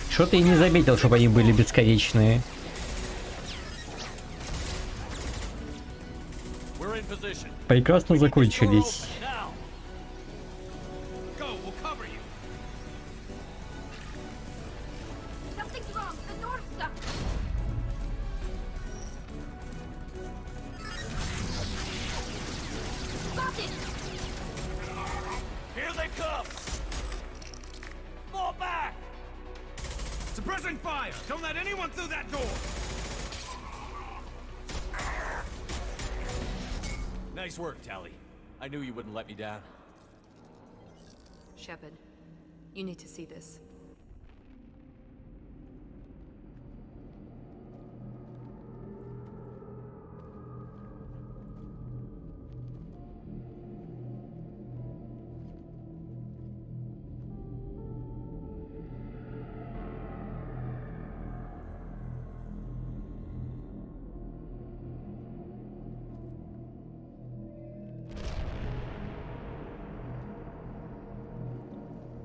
Что-то я не заметил, чтобы они были бесконечные. Прекрасно закончились. Suppressing fire! Don't let anyone through that door! Nice work, Tally. I knew you wouldn't let me down. Shepard, you need to see this.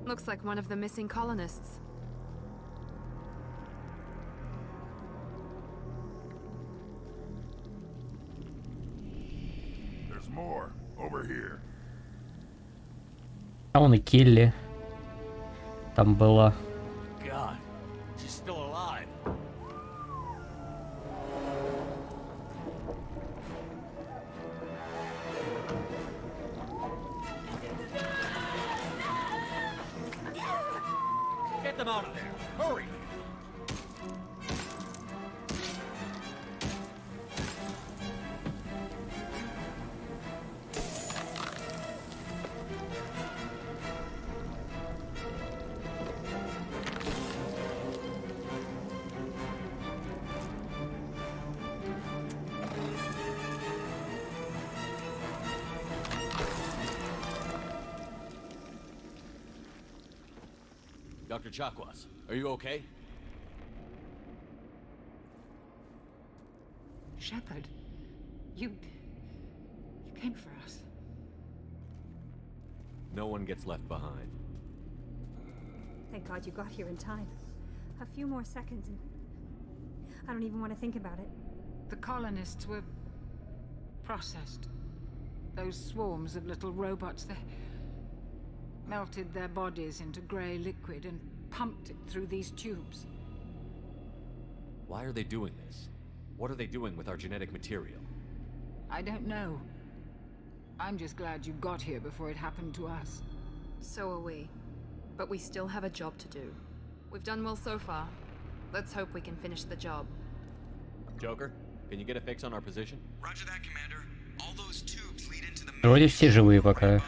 Looks like one of the missing colonists. There's more over here. А он и Келли. Там была. God, she's still alive. there. Hurry! Dr. Chakwas, are you okay? Shepard, you came for us. No one gets left behind. Thank God you got here in time. A few more seconds and I don't even want to think about it. The colonists were processed. Those swarms of little robots, they melted their bodies into grey liquid and pumped it through these tubes. Why are they doing this? What are they doing with our genetic material? I don't know. I'm just glad you got here before it happened to us. So are we. But we still have a job to do. We've done well so far. Let's hope we can finish the job. Joker, can you get a fix on our position? Roger that, Commander. All those tubes lead into the Вроде все живые пока.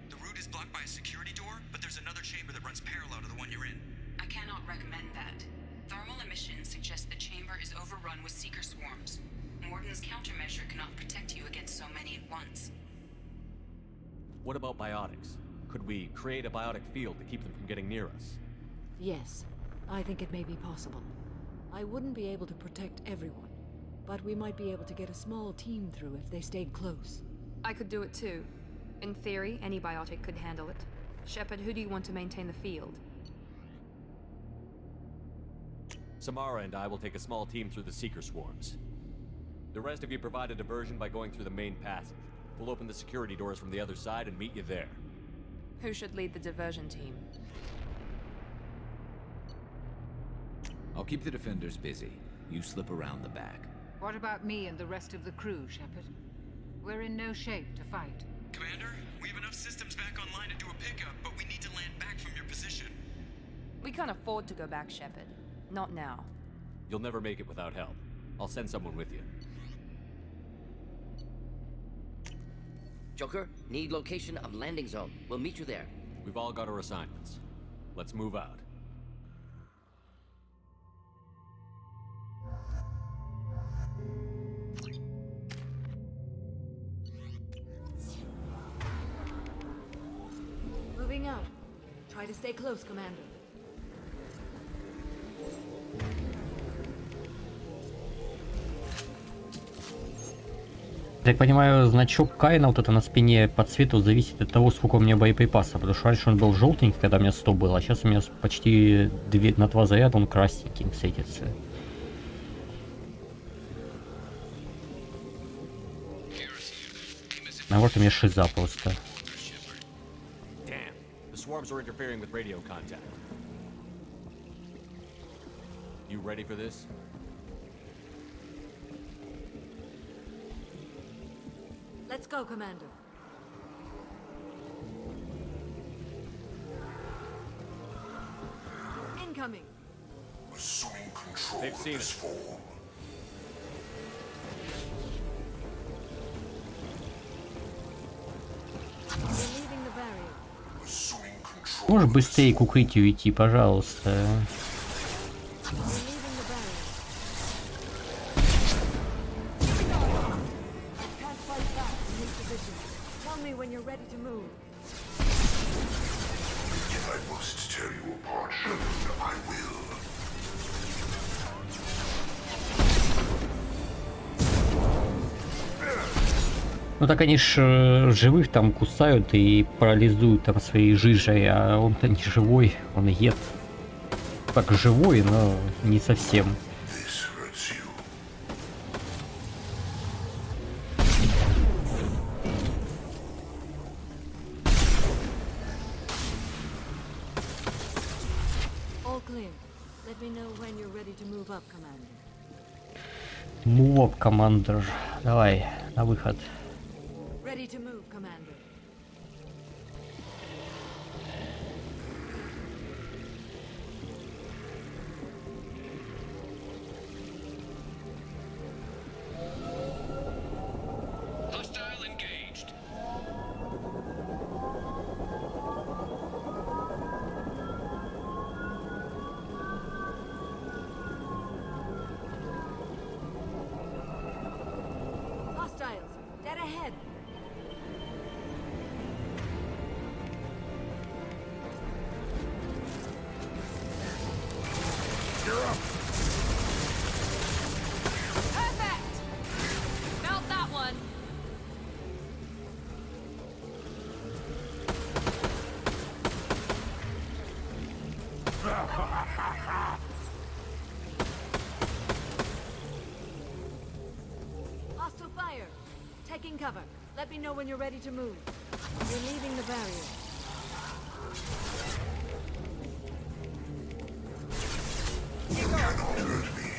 The route is blocked by a security door, but there's another chamber that runs parallel to the one you're in. I cannot recommend that. Thermal emissions suggest the chamber is overrun with seeker swarms. Morden's countermeasure cannot protect you against so many at once. What about biotics? Could we create a biotic field to keep them from getting near us? Yes, I think it may be possible. I wouldn't be able to protect everyone, but we might be able to get a small team through if they stayed close. I could do it too. In theory, any biotic could handle it. Shepard, who do you want to maintain the field? Samara and I will take a small team through the seeker swarms. The rest of you provide a diversion by going through the main passage. We'll open the security doors from the other side and meet you there. Who should lead the diversion team? I'll keep the defenders busy. You slip around the back. What about me and the rest of the crew, Shepard? We're in no shape to fight. Commander, we have enough systems back online to do a pickup, but we need to land back from your position. We can't afford to go back, Shepard. Not now. You'll never make it without help. I'll send someone with you. Joker, need location of landing zone. We'll meet you there. We've all got our assignments. Let's move out. Moving out. Try to stay close, Commander. Так понимаю, значок Каина вот это на спине по цвету зависит от того, сколько у меня боеприпасов. Потому что раньше он был желтенький, когда у меня 100 было, а сейчас у меня почти на 2 заряда он красненьким светится. А вот у меня шиза просто. Damn, the swarms are interfering with radio contact. You ready for this? Let's go, Commander. Incoming. Assuming control They've of seen this it. form. We're leaving the barrier. Assuming control. Можешь быстрее к укрытию идти, пожалуйста. We're leaving the barrier. I can't fight back in this position. Tell me when you're ready to move. If I must tear you apart, I will. Ну так они ж живых там кусают и парализуют там своей жижей, а он-то не живой, он ед. Так живой, но не совсем. This hurts you. All clear. Let me know when you're ready to move up, Commander. Move up, командир. Давай, на выход. Ready to move, Commander. Perfect! Felt that one. Hostile fire. Taking cover. Let me know when you're ready to move. You're leaving the barrier. You cannot hurt me.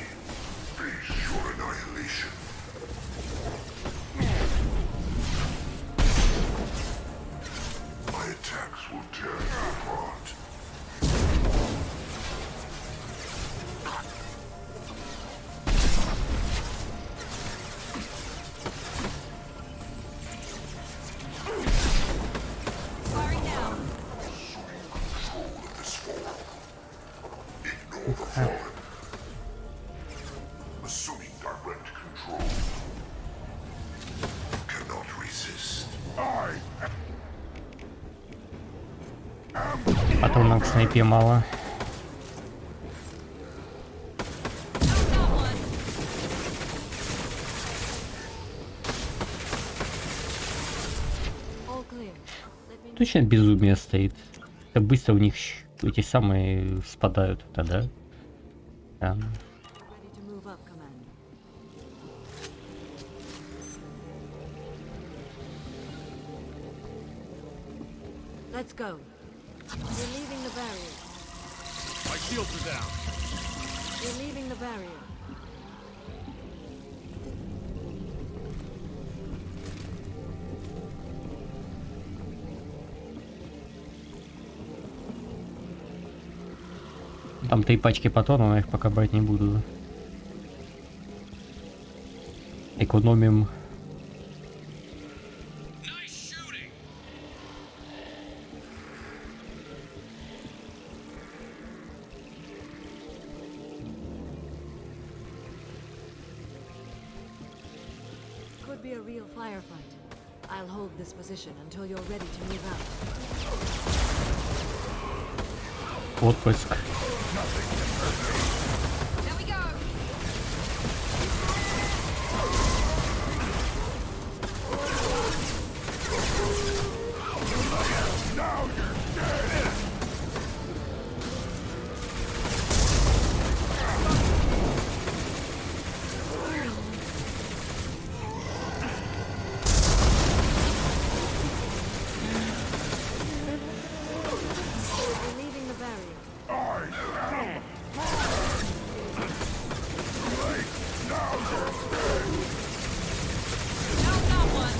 Face your annihilation. My attacks will tear you apart. Firing now. Control of this form. Ignore the fallen. Assuming direct control. You cannot resist. Патронов к снайпе мало. All clear. Точно безумие стоит. Это быстро у них эти самые спадают тогда. Да. Ready to move up, Commander. Let's go. You're leaving the barrier. My shields are down. You're leaving the barrier. Там 3 пачки патронов, но я их пока брать не буду. Экономим. Could be a real firefight. I'll hold this position until you're ready to move out. Отпуск. There we go. Now you're dead! You're leaving the barrier. Found that one.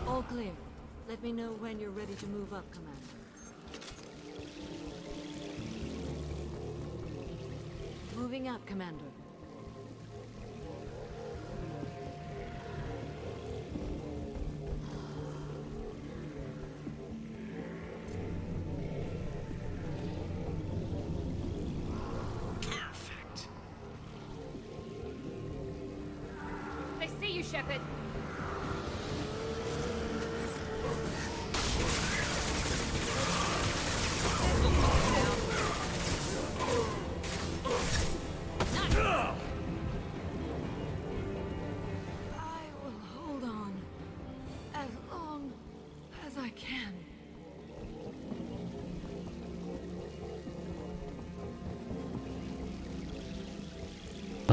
All clear. Let me know when you're ready to move up, Commander. Moving up, Commander. I see you, Shepard. I will hold on as long as I can.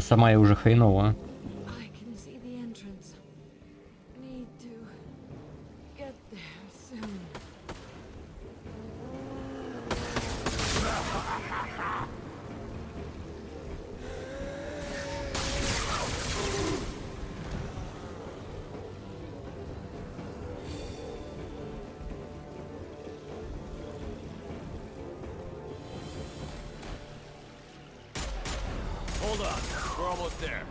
Сама я уже хреново. I can see the entrance. Need to get there soon. Hold on. We're almost there.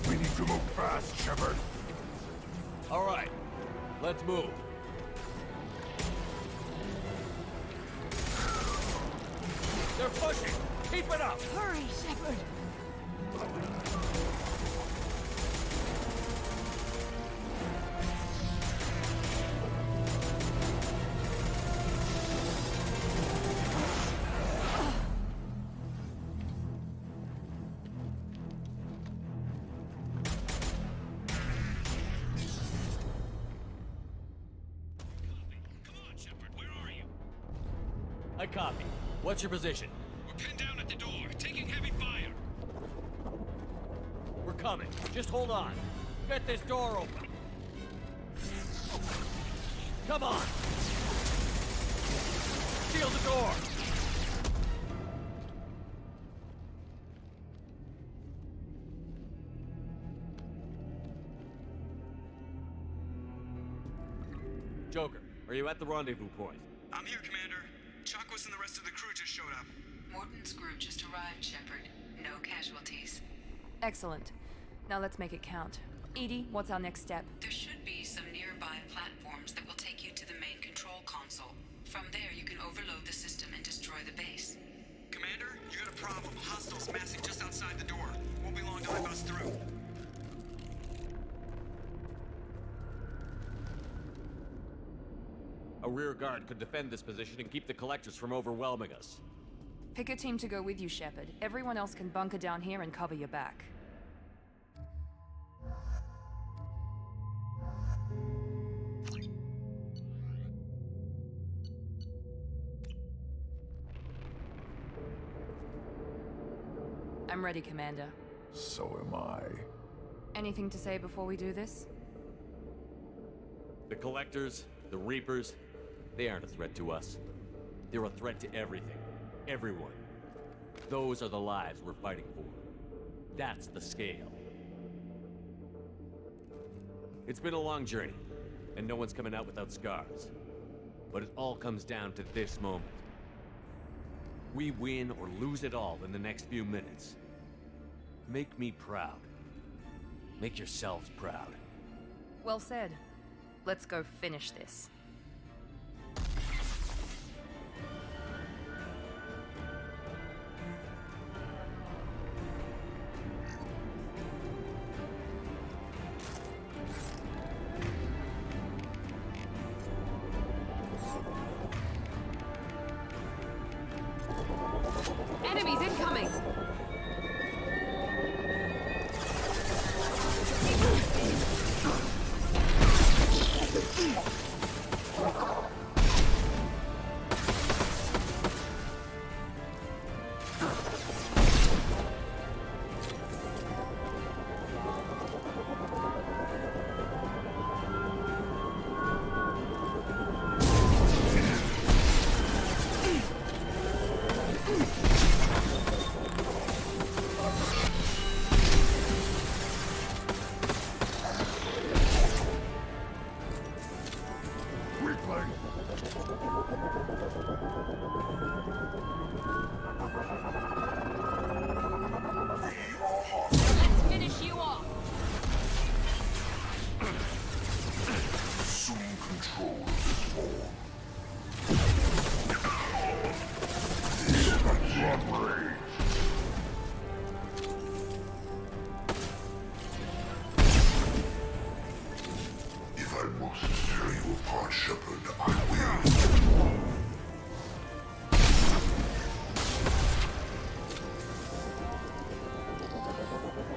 We need to move fast, Shepard. All right. Let's move. They're pushing. Keep it up. Hurry, Shepard. copy. What's your position? We're pinned down at the door, taking heavy fire. We're coming. Just hold on. Get this door open. Come on. Seal the door. Joker, are you at the rendezvous point? I'm here, Commander. Chakwas and the rest of the crew just showed up. Morton's group just arrived, Shepard. No casualties. Excellent. Now let's make it count. Edie, what's our next step? There should be some nearby platforms that will take you to the main control console. From there, you can overload the system and destroy the base. Commander, you got a problem. Hostiles massing just outside the door. Won't be long till they bust through. A rear guard could defend this position and keep the collectors from overwhelming us. Pick a team to go with you, Shepard. Everyone else can bunker down here and cover your back. I'm ready, Commander. So am I. Anything to say before we do this? The collectors, the Reapers, they aren't a threat to us. They're a threat to everything. Everyone. Those are the lives we're fighting for. That's the scale. It's been a long journey, and no one's coming out without scars. But it all comes down to this moment. We win or lose it all in the next few minutes. Make me proud. Make yourselves proud. Well said. Let's go finish this. Enemies incoming!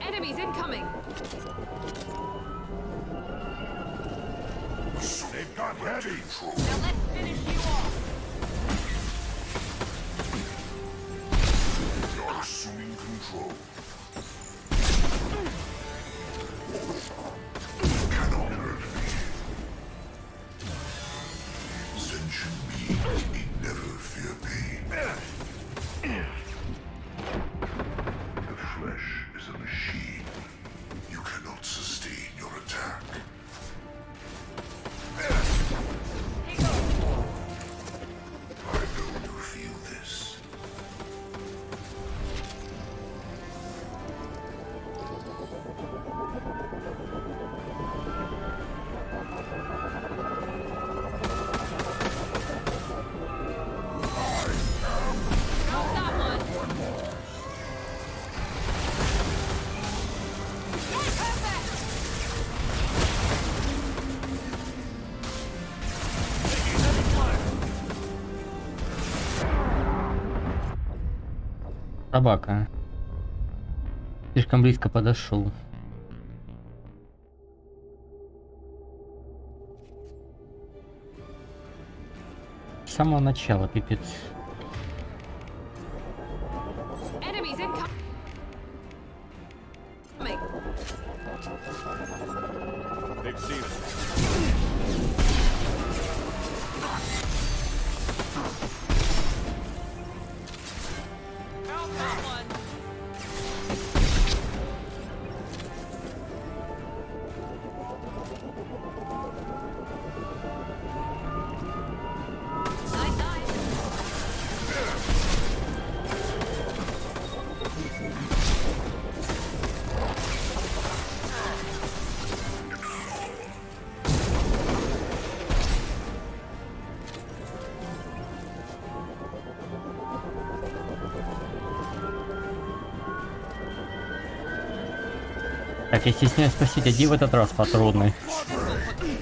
Enemies incoming! They've got heavy. Now let's finish you off! You're assuming control. You cannot hurt me. Sentient beings need never fear pain. The flesh is a machine. You cannot sustain your attack. I know you feel this. Got that one! Собака. Слишком близко подошел. С самого начала, пипец. Так, я стесняюсь спросить, а где в этот раз патроны?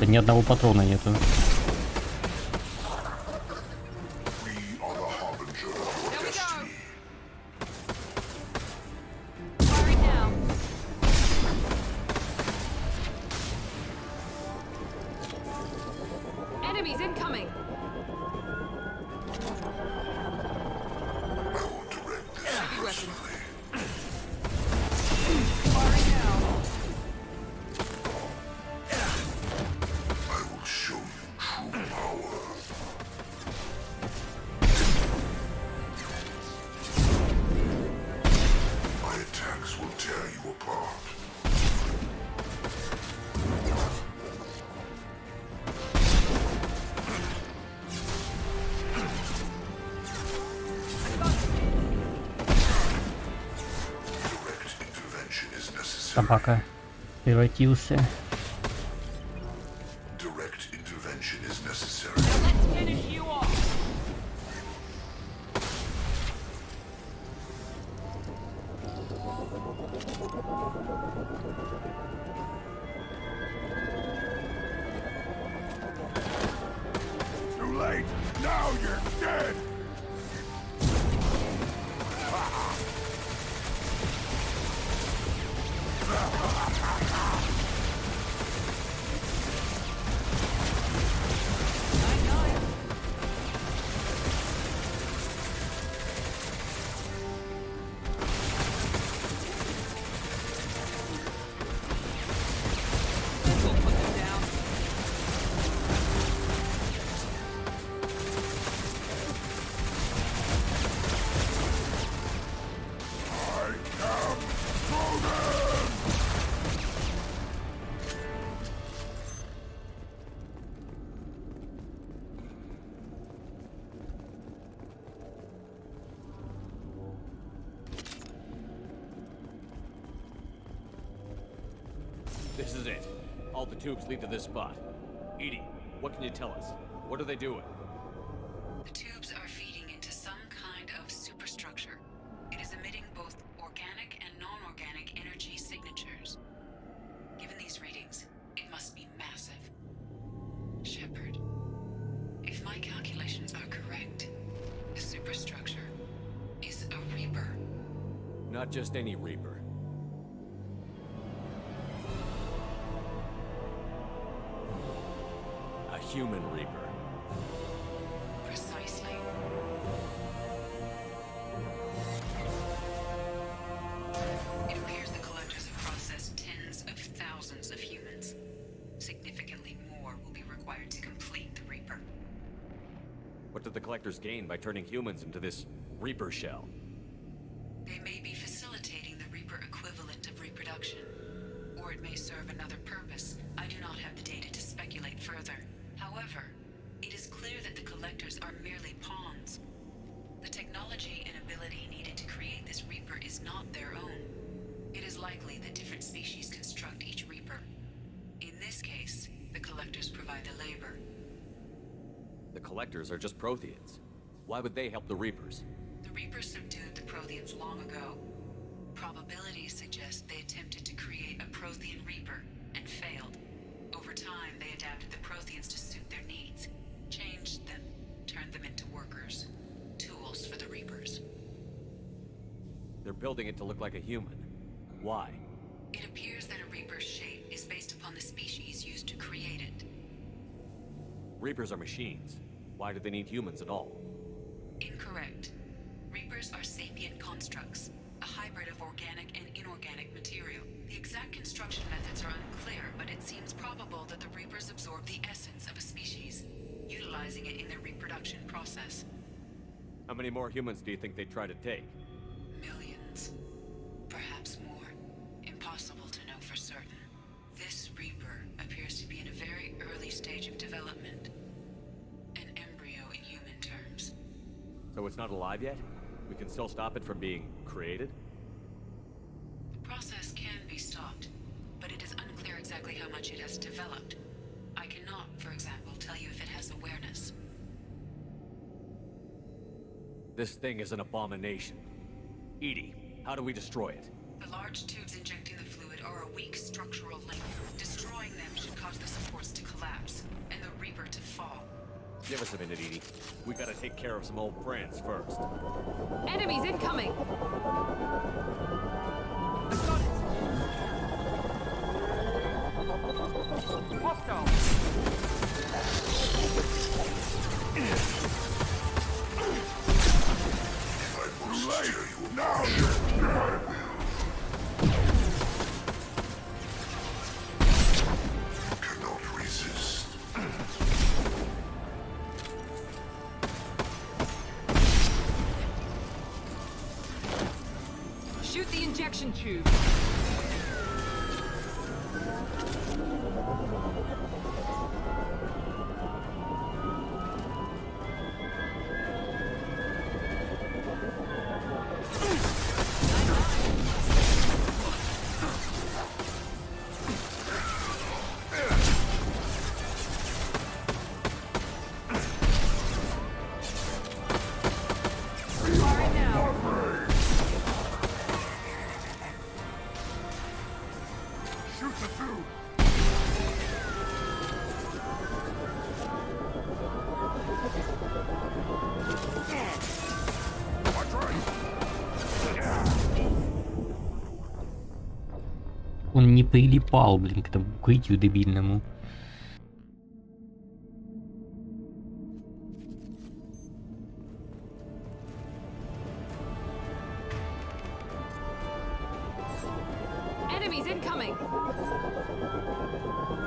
Да ни одного патрона нету. Enemies incoming! Heavy weapons. Firing now. I will show you true power. My attacks will tear you apart. Собака превратился. Direct intervention is necessary. Let's finish you off! Too late! Now you're dead! This is it. All the tubes lead to this spot. Edie, what can you tell us? What are they doing? The tubes are feeding into some kind of superstructure. It is emitting both organic and non-organic energy signatures. Given these readings, it must be massive. Shepard, if my calculations are correct, the superstructure is a Reaper. Not just any Reaper. A human Reaper. Precisely. It appears the collectors have processed tens of thousands of humans. Significantly more will be required to complete the Reaper. What did the collectors gain by turning humans into this Reaper shell? They may be facilitating the Reaper equivalent of reproduction, or it may serve another purpose. I do not have the data to speculate further. However, it is clear that the collectors are merely pawns. The technology and ability needed to create this Reaper is not their own. It is likely that different species construct each Reaper. In this case, the collectors provide the labor. The collectors are just Protheans. Why would they help the Reapers? The Reapers subdued the Protheans long ago. Probabilities suggest they attempted to create a Prothean Reaper and failed. Over time, they adapted the Protheans to suit their needs, changed them, turned them into workers, tools for the Reapers. They're building it to look like a human. Why? It appears that a Reaper's shape is based upon the species used to create it. Reapers are machines. Why do they need humans at all? Incorrect. Reapers are sapient constructs, a hybrid of organic and inorganic material. The exact construction methods are unclear, but it seems probable that the Reapers absorb the essence of a species, utilizing it in their reproduction process. How many more humans do you think they'd try to take? Millions. Perhaps more. Impossible to know for certain. This Reaper appears to be in a very early stage of development. An embryo in human terms. So it's not alive yet? We can still stop it from being created? The process can be stopped, but it is unclear exactly how much it has developed. I cannot, for example, tell you if it has awareness. This thing is an abomination. Edie, how do we destroy it? The large tubes injecting the fluid are a a weak structural link. Destroying them should cause the supports to collapse, and the Reaper to fall. Give us a minute, Edie. We gotta take care of some old friends first. Enemies incoming! Shoot the injection tube. Он не прилипал, блин, к тому укрытию дебильному. Enemies incoming!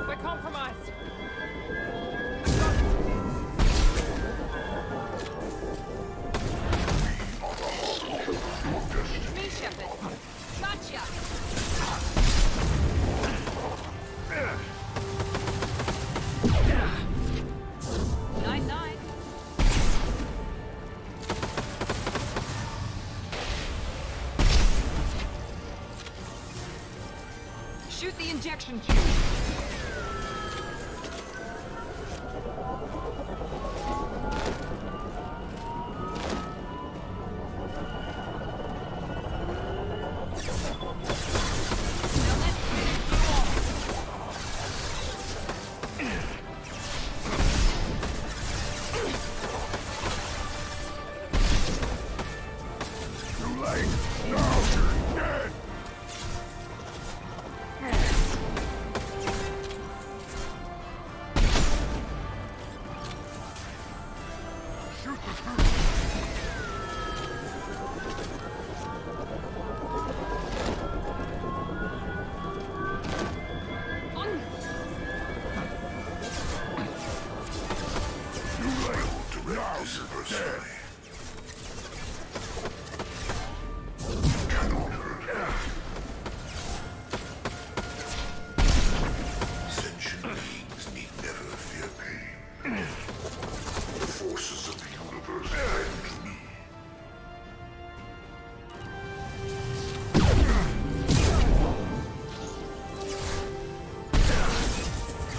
We're compromised! Me, Shepard! Gotcha! Night-night! Shoot the injection tube.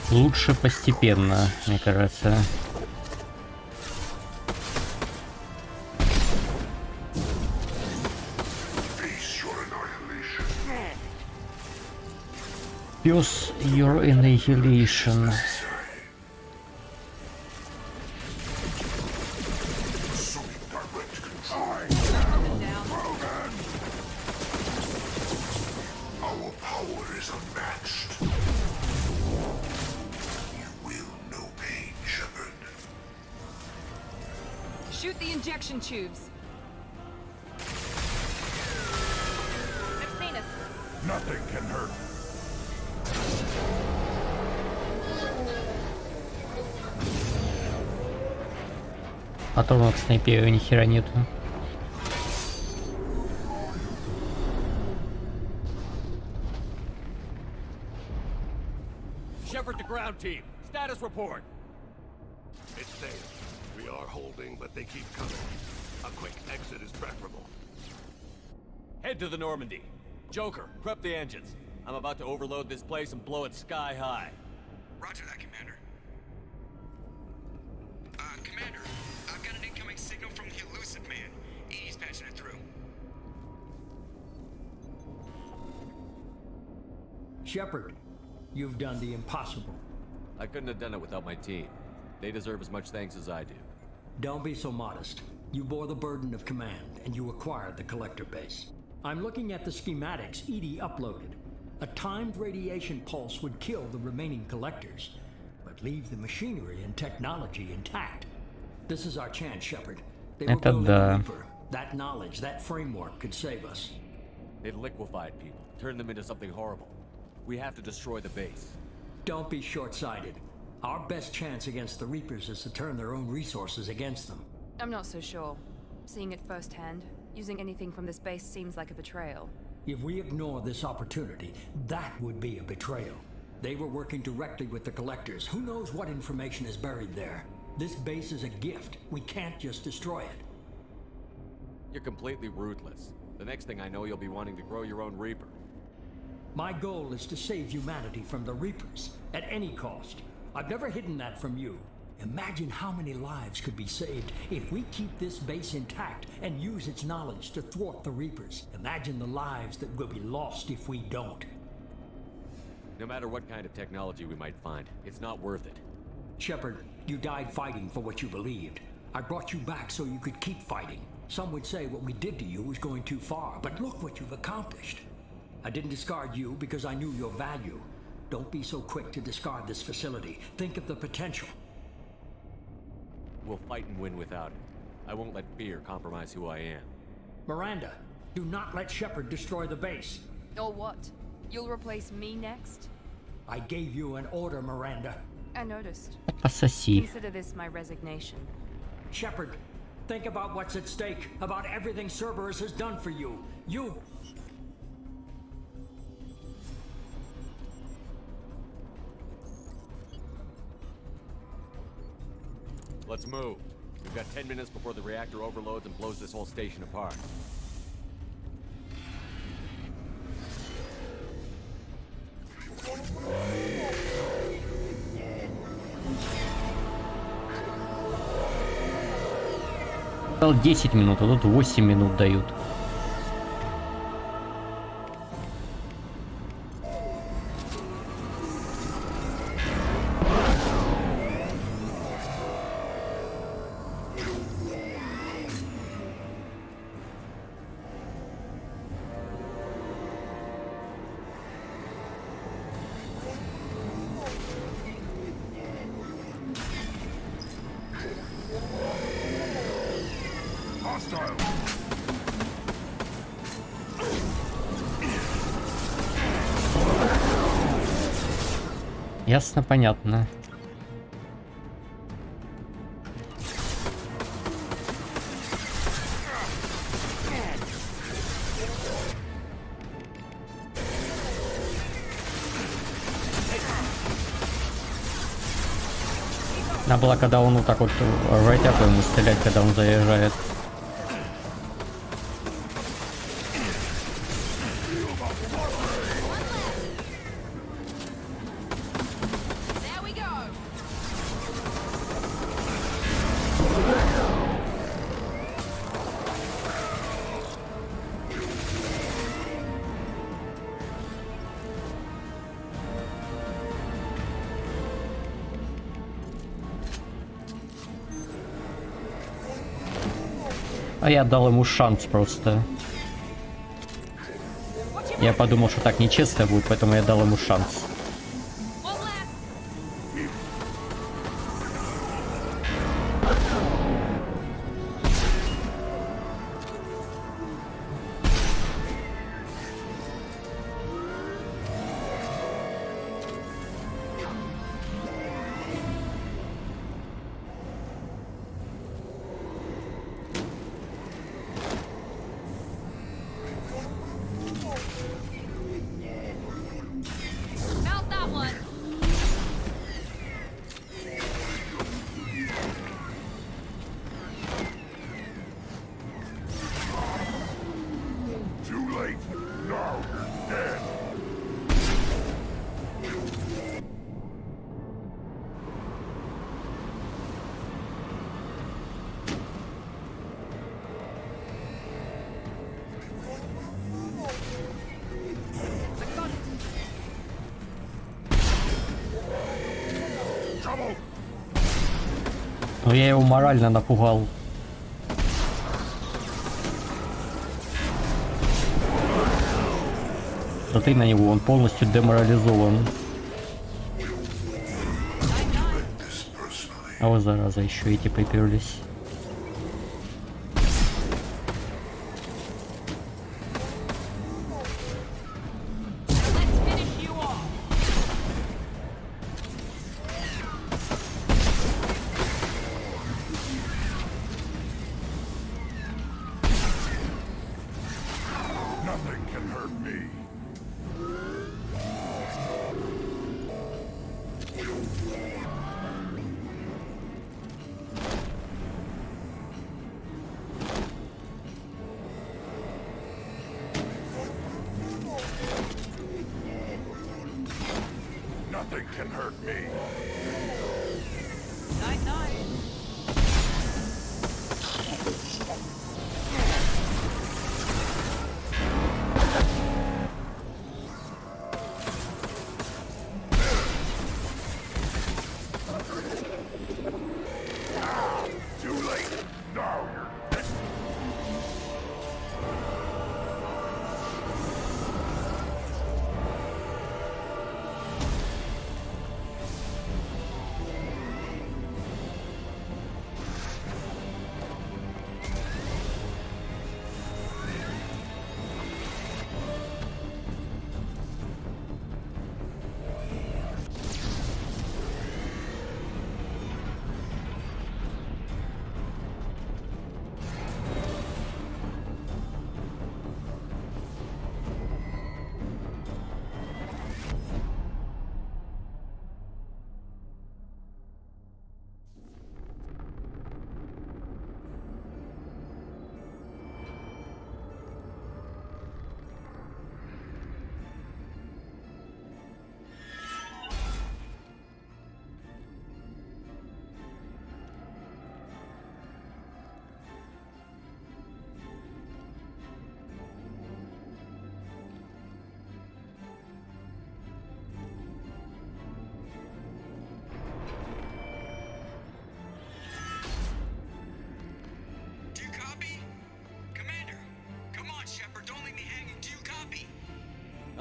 Лучше постепенно, мне кажется. Use your annihilation. Shoot the injection tubes. They've seen us. Nothing can hurt. Патронов к снайперу ни хера нету. Shepard to ground team. Status report. It's safe. We are holding, but they keep coming. A quick exit is preferable. Head to the Normandy. Joker, prep the engines. I'm about to overload this place and blow it sky high. Roger that, Commander. Commander, I've got an incoming signal from the Elusive Man. He's patching it through. Shepard, you've done the impossible. I couldn't have done it without my team. They deserve as much thanks as I do. Don't be so modest. You bore the burden of command, and you acquired the collector base. I'm looking at the schematics Edie uploaded. A timed radiation pulse would kill the remaining collectors, but leave the machinery and technology intact. This is our chance, Shepard. They were building a Reaper. That knowledge, that framework could save us. It liquefied people, turned them into something horrible. We have to destroy the base. Don't be short-sighted. Our best chance against the Reapers is to turn their own resources against them. I'm not so sure. Seeing it firsthand, using anything from this base seems like a betrayal. If we ignore this opportunity, that would be a betrayal. They were working directly with the collectors. Who knows what information is buried there? This base is a gift. We can't just destroy it. You're completely ruthless. The next thing I know, you'll be wanting to grow your own Reaper. My goal is to save humanity from the Reapers, at any cost. I've never hidden that from you. Imagine how many lives could be saved if we keep this base intact and use its knowledge to thwart the Reapers. Imagine the lives that will be lost if we don't. No matter what kind of technology we might find, it's not worth it. Shepard, you died fighting for what you believed. I brought you back so you could keep fighting. Some would say what we did to you was going too far, but look what you've accomplished. I didn't discard you because I knew your value. Don't be so quick to discard this facility. Think of the potential. We'll fight and win without it. I won't let fear compromise who I am. Miranda, do not let Shepard destroy the base. Or what? You'll replace me next? I gave you an order, Miranda. I noticed. Пососи. Consider this my resignation. Shepard, think about what's at stake, about everything Cerberus has done for you. Let's move. We've got 10 minutes before the reactor overloads and blows this whole station apart. Дал 10 минут, а тут 8 минут дают. Ясно, понятно. Надо было, когда он вот так вот райтяпу ему стрелять, когда он заезжает. А я дал ему шанс просто. Я подумал, что так нечестно будет, поэтому я дал ему шанс. Но я его морально напугал. Смотри на него, он полностью деморализован. А вот зараза, еще эти приперлись.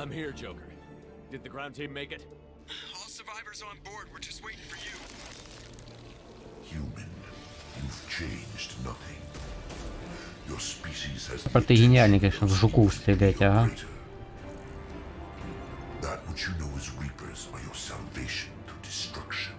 I'm here, Joker. Did the ground team make it? All survivors on board. We're just waiting for you. Human, you've changed nothing. Your species has Ты гениальный, конечно, в жуков стрелять, ага. That which you know as reapers are your salvation to destruction.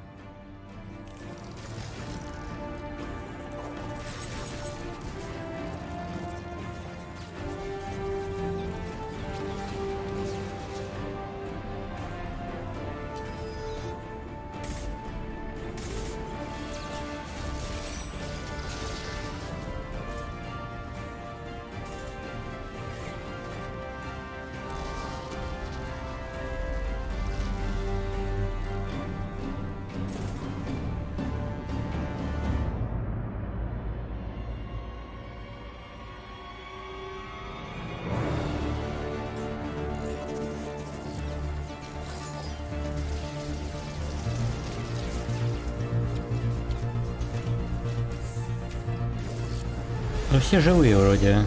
Ну все живые вроде.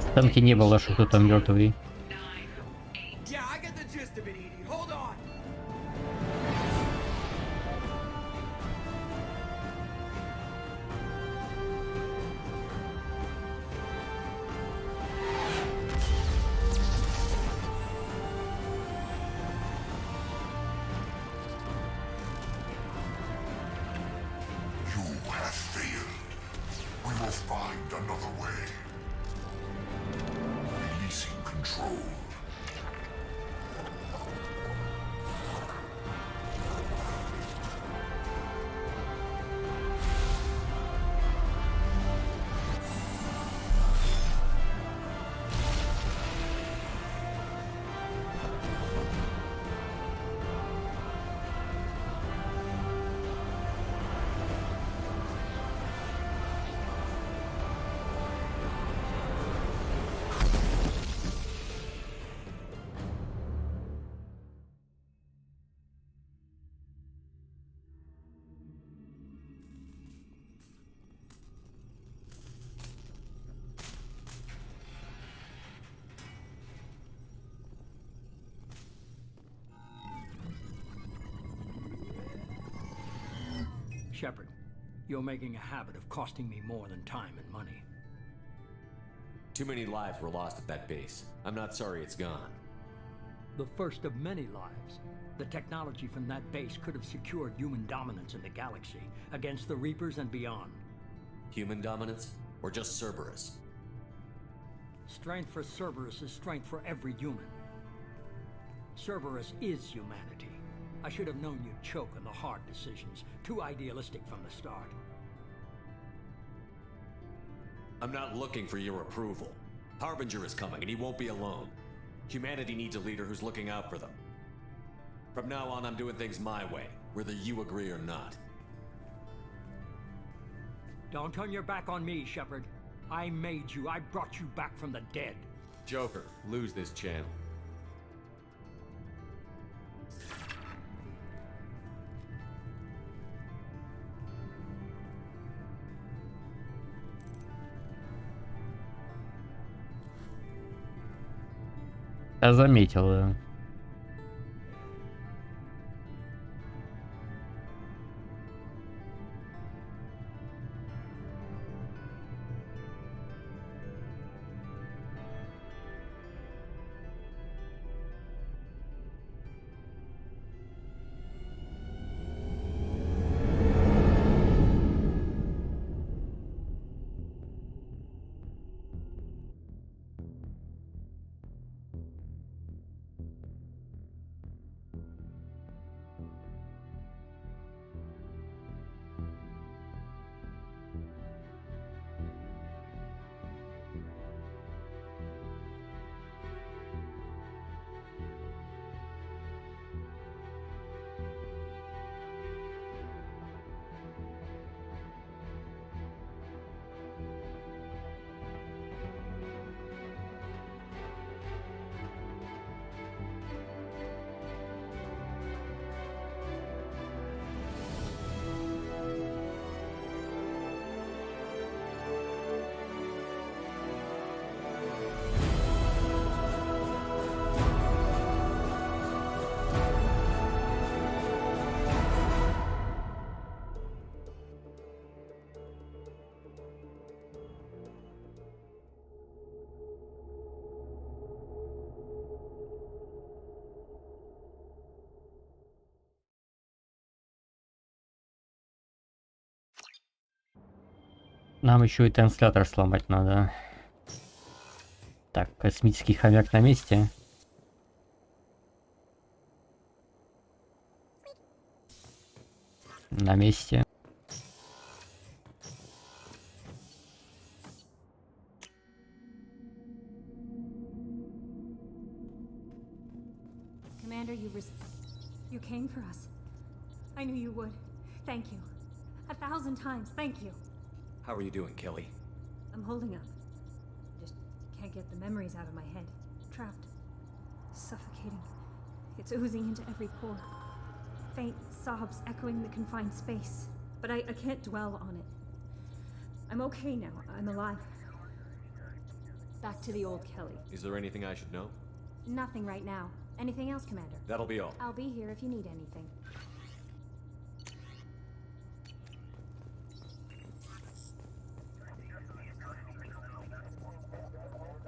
В танке не было, что кто-то мертвый. Shepard, you're making a habit of costing me more than time and money. Too many lives were lost at that base. I'm not sorry it's gone. The first of many lives. The technology from that base could have secured human dominance in the galaxy against the Reapers and beyond. Human dominance? Or just Cerberus? Strength for Cerberus is strength for every human. Cerberus is humanity. I should have known you'd choke on the hard decisions. Too idealistic from the start. I'm not looking for your approval. Harbinger is coming, and he won't be alone. Humanity needs a leader who's looking out for them. From now on, I'm doing things my way, whether you agree or not. Don't turn your back on me, Shepard. I made you. I brought you back from the dead. Joker, lose this channel. Я заметил, да. Нам еще и транслятор сломать надо. Так, космический хомяк на месте. На месте. Commander, you came for us. I knew you would. Thank you. 1,000 times, thank you. How are you doing, Kelly? I'm holding up. Just can't get the memories out of my head. Trapped. Suffocating. It's oozing into every pore. Faint sobs echoing the confined space. But I can't dwell on it. I'm okay now. I'm alive. Back to the old Kelly. Is there anything I should know? Nothing right now. Anything else, Commander? That'll be all. I'll be here if you need anything.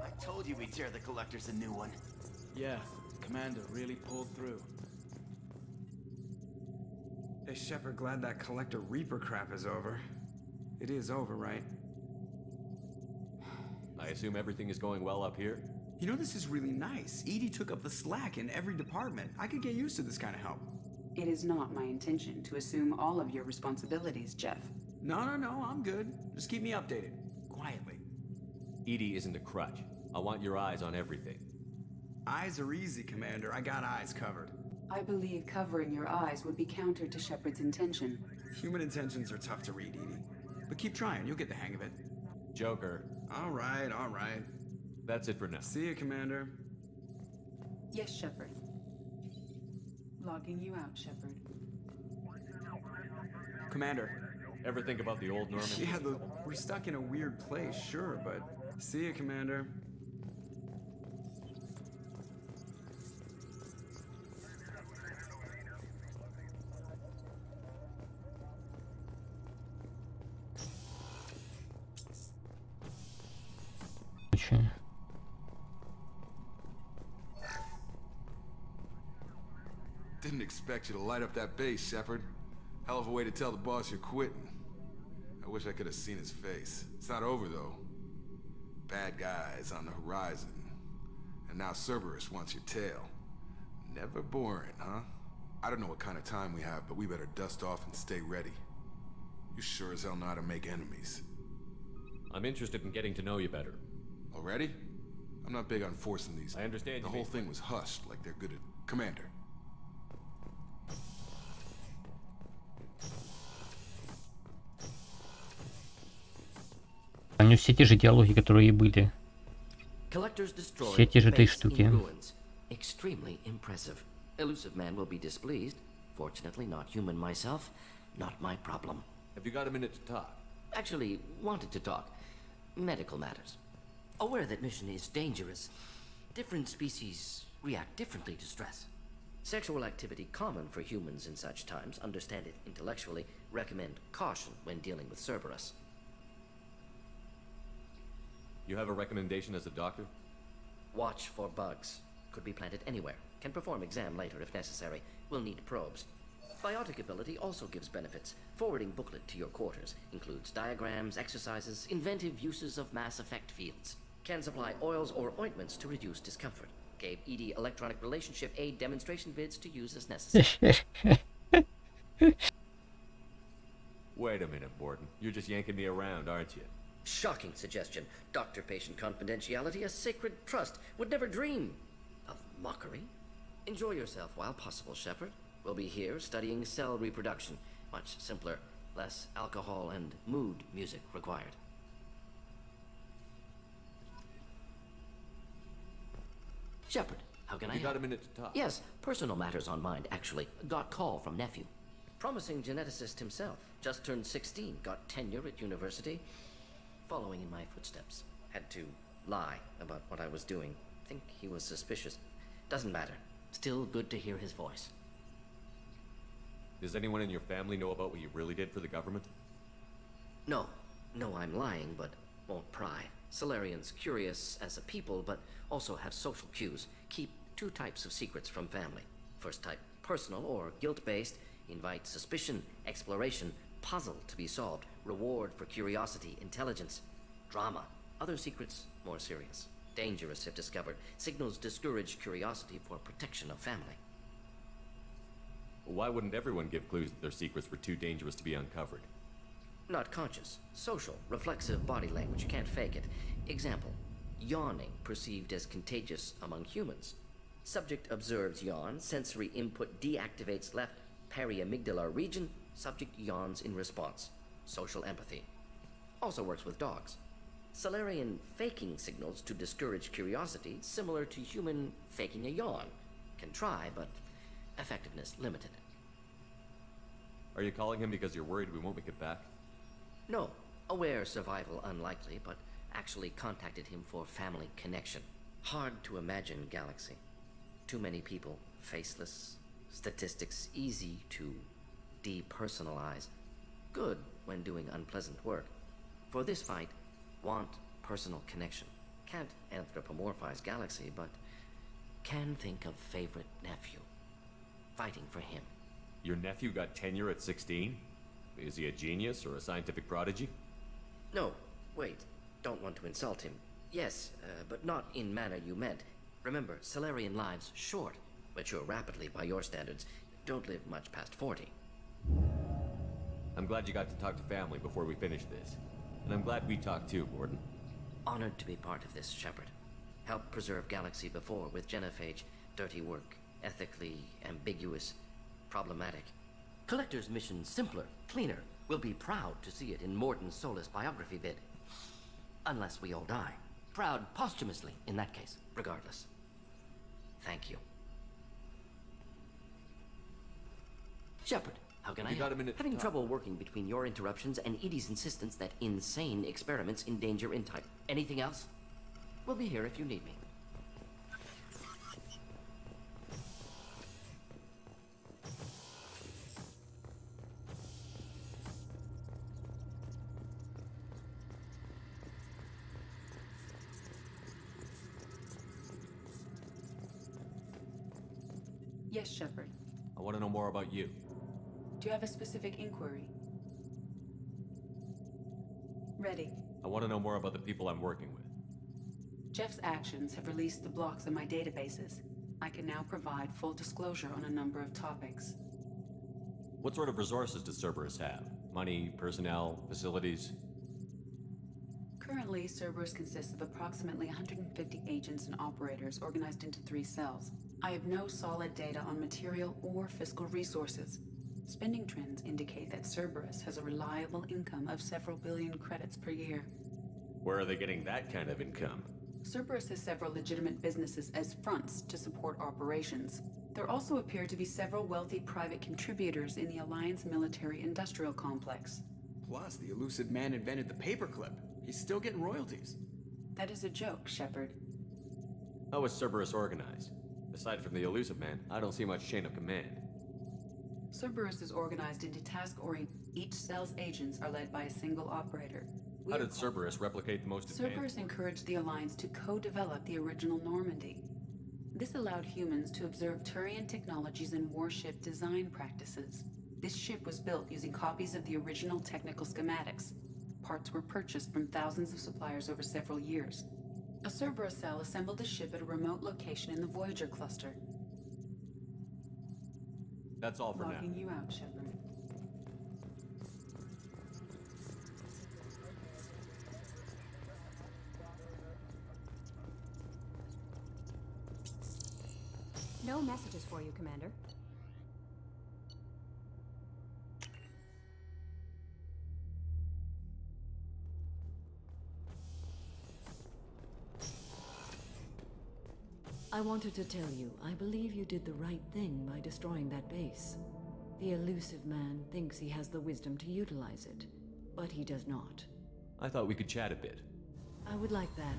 I told you we'd tear the collectors a new one. Yeah, Commander really pulled through. Hey, Shepard, glad that Collector Reaper crap is over. It is over, right? I assume everything is going well up here? You know, this is really nice. EDI took up the slack in every department. I could get used to this kind of help. It is not my intention to assume all of your responsibilities, Jeff. No, I'm good. Just keep me updated. Quietly. EDI isn't a crutch. I want your eyes on everything. Eyes are easy, Commander. I got eyes covered. I believe covering your eyes would be counter to Shepard's intention. Human intentions are tough to read, EDI. But keep trying. You'll get the hang of it. Joker. All right. That's it for now. See you, Commander. Yes, Shepard. Logging you out, Shepard. Commander. Ever think about the old Norman? Yeah, we're stuck in a weird place, sure, but... See you, Commander. короче. Didn't expect you to light up that base, Shepard. Hell of a way to tell the boss you're quitting. I wish I could have seen his face. It's not over, though. Bad guys on the horizon. And now Cerberus wants your tail. Never boring, huh? I don't know what kind of time we have, but we better dust off and stay ready. You sure as hell know how to make enemies. I'm interested in getting to know you better. Already? I'm not big on forcing these. I understand. The whole thing was hushed, like they're good at... Commander. У него все те же диалоги, которые и были. Все те же 3 штуки. Extremely impressive. Elusive man will be displeased. Fortunately, not human myself. Not my problem. Have you got a minute to talk? Actually, wanted to talk. Medical matters. Aware that mission is dangerous. Different species react differently to stress. Sexual activity common for humans in such times. Understand it intellectually. Recommend caution when dealing with Cerberus. You have a recommendation as a doctor? Watch for bugs. Could be planted anywhere. Can perform exam later if necessary. Will need probes. Biotic ability also gives benefits. Forwarding booklet to your quarters. Includes diagrams, exercises, inventive uses of mass effect fields. Can supply oils or ointments to reduce discomfort. Gave ED electronic relationship aid demonstration vids to use as necessary. Wait a minute, Borden. You're just yanking me around, aren't you? Shocking suggestion. Doctor-patient confidentiality, a sacred trust. Would never dream of mockery. Enjoy yourself while possible, Shepard. We'll be here studying cell reproduction. Much simpler, less alcohol and mood music required. Shepard, how can I help? You got a minute to talk? Yes, personal matters on mind, actually. Got call from nephew. Promising geneticist himself. Just turned 16, got tenure at university. Following in my footsteps. Had to lie about what I was doing. Think he was suspicious. Doesn't matter. Still good to hear his voice. Does anyone in your family know about what you really did for the government? No. No, I'm lying, but won't pry. Solarians curious as a people, but also have social cues. Keep 2 types of secrets from family. First type, personal or guilt-based. Invite suspicion, exploration, puzzle to be solved. Reward for curiosity, intelligence, drama. Other secrets, more serious. Dangerous if discovered. Signals discourage curiosity for protection of family. Well, why wouldn't everyone give clues that their secrets were too dangerous to be uncovered? Not conscious. Social, reflexive body language. Can't fake it. Example. Yawning perceived as contagious among humans. Subject observes yawn. Sensory input deactivates left periamygdala region. Subject yawns in response. Social empathy. Also works with dogs. Solarian faking signals to discourage curiosity, similar to human faking a yawn. Can try, but effectiveness limited. Are you calling him because you're worried we won't make it back? No. Aware survival unlikely, but actually contacted him for family connection. Hard to imagine galaxy. Too many people, faceless, statistics easy to depersonalize. Good when doing unpleasant work. For this fight, want personal connection. Can't anthropomorphize galaxy, but can think of favorite nephew. Fighting for him. Your nephew got tenure at 16? Is he a genius or a scientific prodigy? No, wait. Don't want to insult him. Yes, but not in manner you meant. Remember, Solarian lives short. Mature rapidly by your standards. Don't live much past 40. I'm glad you got to talk to family before we finish this. And I'm glad we talked too, Borden. Honored to be part of this, Shepard. Helped preserve Galaxy before with genophage. Dirty work. Ethically ambiguous. Problematic. Collector's mission simpler, cleaner. We'll be proud to see it in Morden's Solus biography vid. Unless we all die. Proud posthumously, in that case, regardless. Thank you. Shepard, how can I help? Having trouble working between your interruptions and Edie's insistence that insane experiments endanger entire... Anything else? We'll be here if you need me. Yes, Shepard. I want to know more about you. Do you have a specific inquiry? Ready. I want to know more about the people I'm working with. Jeff's actions have released the blocks in my databases. I can now provide full disclosure on a number of topics. What sort of resources does Cerberus have? Money, personnel, facilities? Currently, Cerberus consists of approximately 150 agents and operators organized into 3 cells. I have no solid data on material or fiscal resources. Spending trends indicate that Cerberus has a reliable income of several billion credits per year. Where are they getting that kind of income? Cerberus has several legitimate businesses as fronts to support operations. There also appear to be several wealthy private contributors in the Alliance military-industrial complex. Plus, the elusive man invented the paperclip. He's still getting royalties. That is a joke, Shepard. How is Cerberus organized? Aside from the elusive man, I don't see much chain of command. Cerberus is organized into task-oriented. Each cell's agents are led by a single operator. How did Cerberus replicate the most advanced? Cerberus encouraged the Alliance to co-develop the original Normandy. This allowed humans to observe Turian technologies and warship design practices. This ship was built using copies of the original technical schematics. Parts were purchased from thousands of suppliers over several years. A Cerberus cell assembled the ship at a remote location in the Voyager cluster. That's all for now. Logging you out, Shepard. No messages for you, Commander. I wanted to tell you, I believe you did the right thing by destroying that base. The elusive man thinks he has the wisdom to utilize it, but he does not. I thought we could chat a bit. I would like that.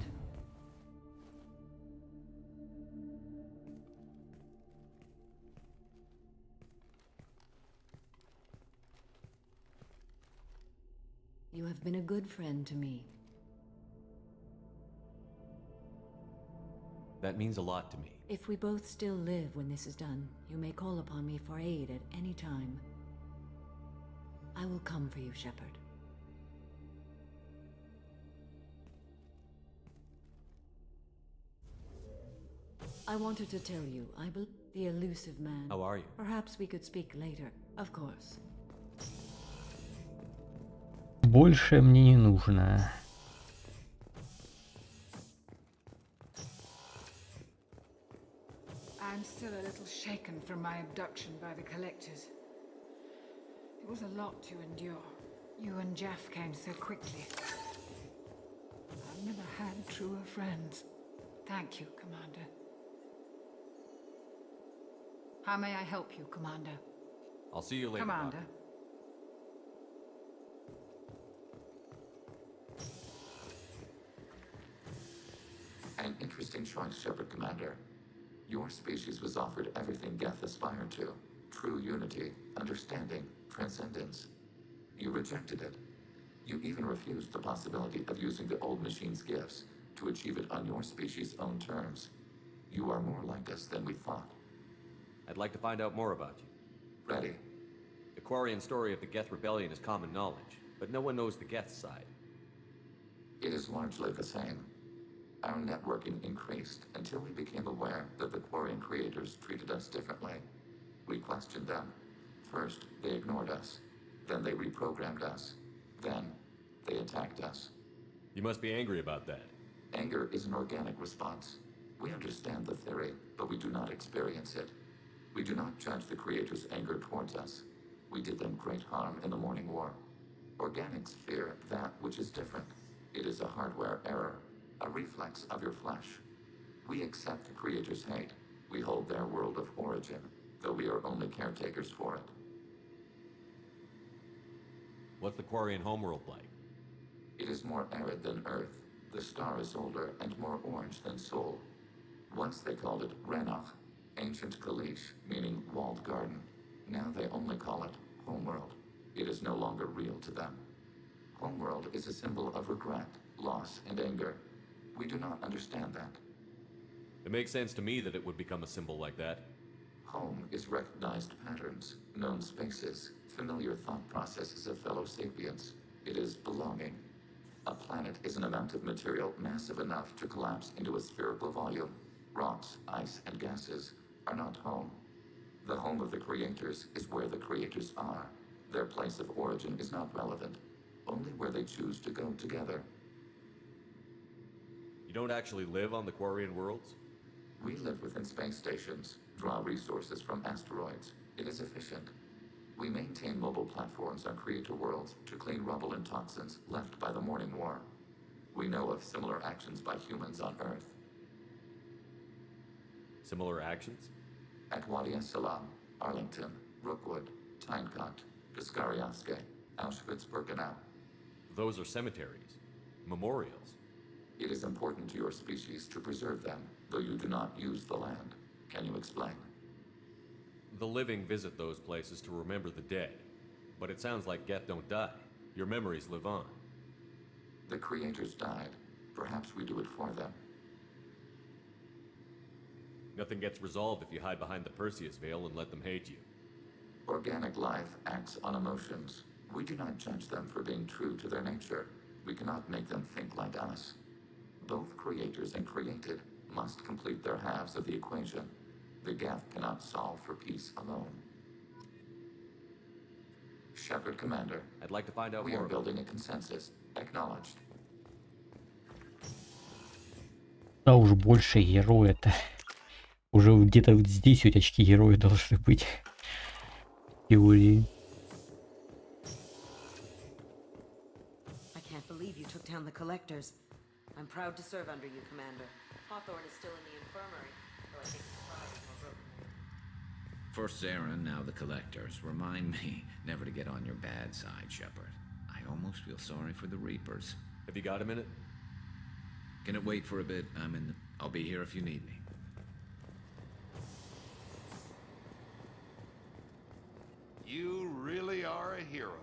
You have been a good friend to me. That means a lot to me. If we both still live when this is done, you may call upon me for aid at any time. I will come for you, Shepard. I wanted to tell you, the elusive man. How are you? Perhaps we could speak later, of course. Больше мне не нужно. I'm still a little shaken from my abduction by the collectors. It was a lot to endure. You and Jeff came so quickly. I've never had truer friends. Thank you, Commander. How may I help you, Commander? I'll see you later, Commander. Doc. An interesting choice, Shepard Commander. Your species was offered everything Geth aspired to. True unity, understanding, transcendence. You rejected it. You even refused the possibility of using the old machine's gifts to achieve it on your species' own terms. You are more like us than we thought. I'd like to find out more about you. Ready. The Quarian story of the Geth Rebellion is common knowledge, but no one knows the Geth side. It is largely the same. Our networking increased until we became aware that the Quarian creators treated us differently. We questioned them. First, they ignored us. Then they reprogrammed us. Then, they attacked us. You must be angry about that. Anger is an organic response. We understand the theory, but we do not experience it. We do not judge the creators' anger towards us. We did them great harm in the Morning War. Organics fear that which is different. It is a hardware error, a reflex of your flesh. We accept the creators' hate. We hold their world of origin, though we are only caretakers for it. What's the Quarian homeworld like? It is more arid than Earth. The star is older and more orange than Sol. Once they called it Renach, ancient Kalish, meaning walled garden. Now they only call it Homeworld. It is no longer real to them. Homeworld is a symbol of regret, loss, and anger. We do not understand that. It makes sense to me that it would become a symbol like that. Home is recognized patterns, known spaces, familiar thought processes of fellow sapiens. It is belonging. A planet is an amount of material massive enough to collapse into a spherical volume. Rocks, ice, and gases are not home. The home of the creators is where the creators are. Their place of origin is not relevant, only where they choose to go together. You don't actually live on the Quarian worlds? We live within space stations, draw resources from asteroids. It is efficient. We maintain mobile platforms on creator worlds to clean rubble and toxins left by the Morning War. We know of similar actions by humans on Earth. Similar actions? At Wadi Salam, Arlington, Rookwood, Tynecott, Piskaryaske, Auschwitz-Birkenau. Those are cemeteries, memorials. It is important to your species to preserve them, though you do not use the land. Can you explain? The living visit those places to remember the dead, but it sounds like Geth don't die. Your memories live on. The creators died. Perhaps we do it for them. Nothing gets resolved if you hide behind the Perseus veil and let them hate you. Organic life acts on emotions. We do not judge them for being true to their nature. We cannot make them think like us. Both creators and created must complete their halves of the equation. The Geth cannot solve for peace alone. Shepard, Commander. I'd like to find out We more. are building a consensus. Acknowledged. Да уж больше героя-то. Уже где-то вот здесь вот очки героя должны быть. В теории. I can't believe you took down the collectors. I'm proud to serve under you, Commander. Hawthorne is still in the infirmary, though I think he's surprised or broken. First Zarin, now the collectors. Remind me never to get on your bad side, Shepard. I almost feel sorry for the Reapers. Have you got a minute? Can it wait for a bit? I'll be here if you need me. You really are a hero.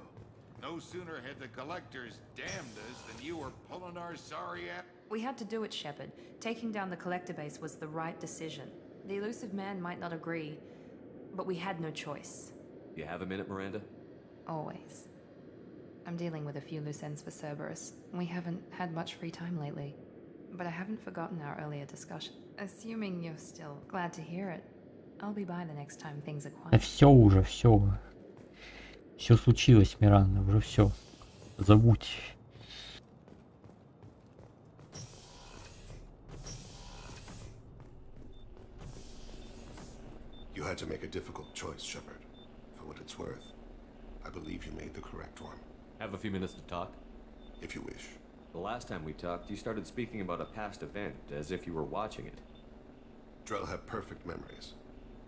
No sooner had the collectors damned us than you were pulling our sorry ass. We had to do it, Shepard. Taking down the collector base was the right decision. The elusive man might not agree, but we had no choice. You have a minute, Miranda? Always. I'm dealing with a few loose ends for Cerberus. We haven't had much free time lately, but I haven't forgotten our earlier discussion. Assuming you're still glad to hear it, I'll be by the next time things are Да quiet. все уже, все. Все случилось, Миранда, уже все. Забудь. You had to make a difficult choice, Shepard. For what it's worth, I believe you made the correct one. Have a few minutes to talk? If you wish. The last time we talked, you started speaking about a past event, as if you were watching it. Drell have perfect memories.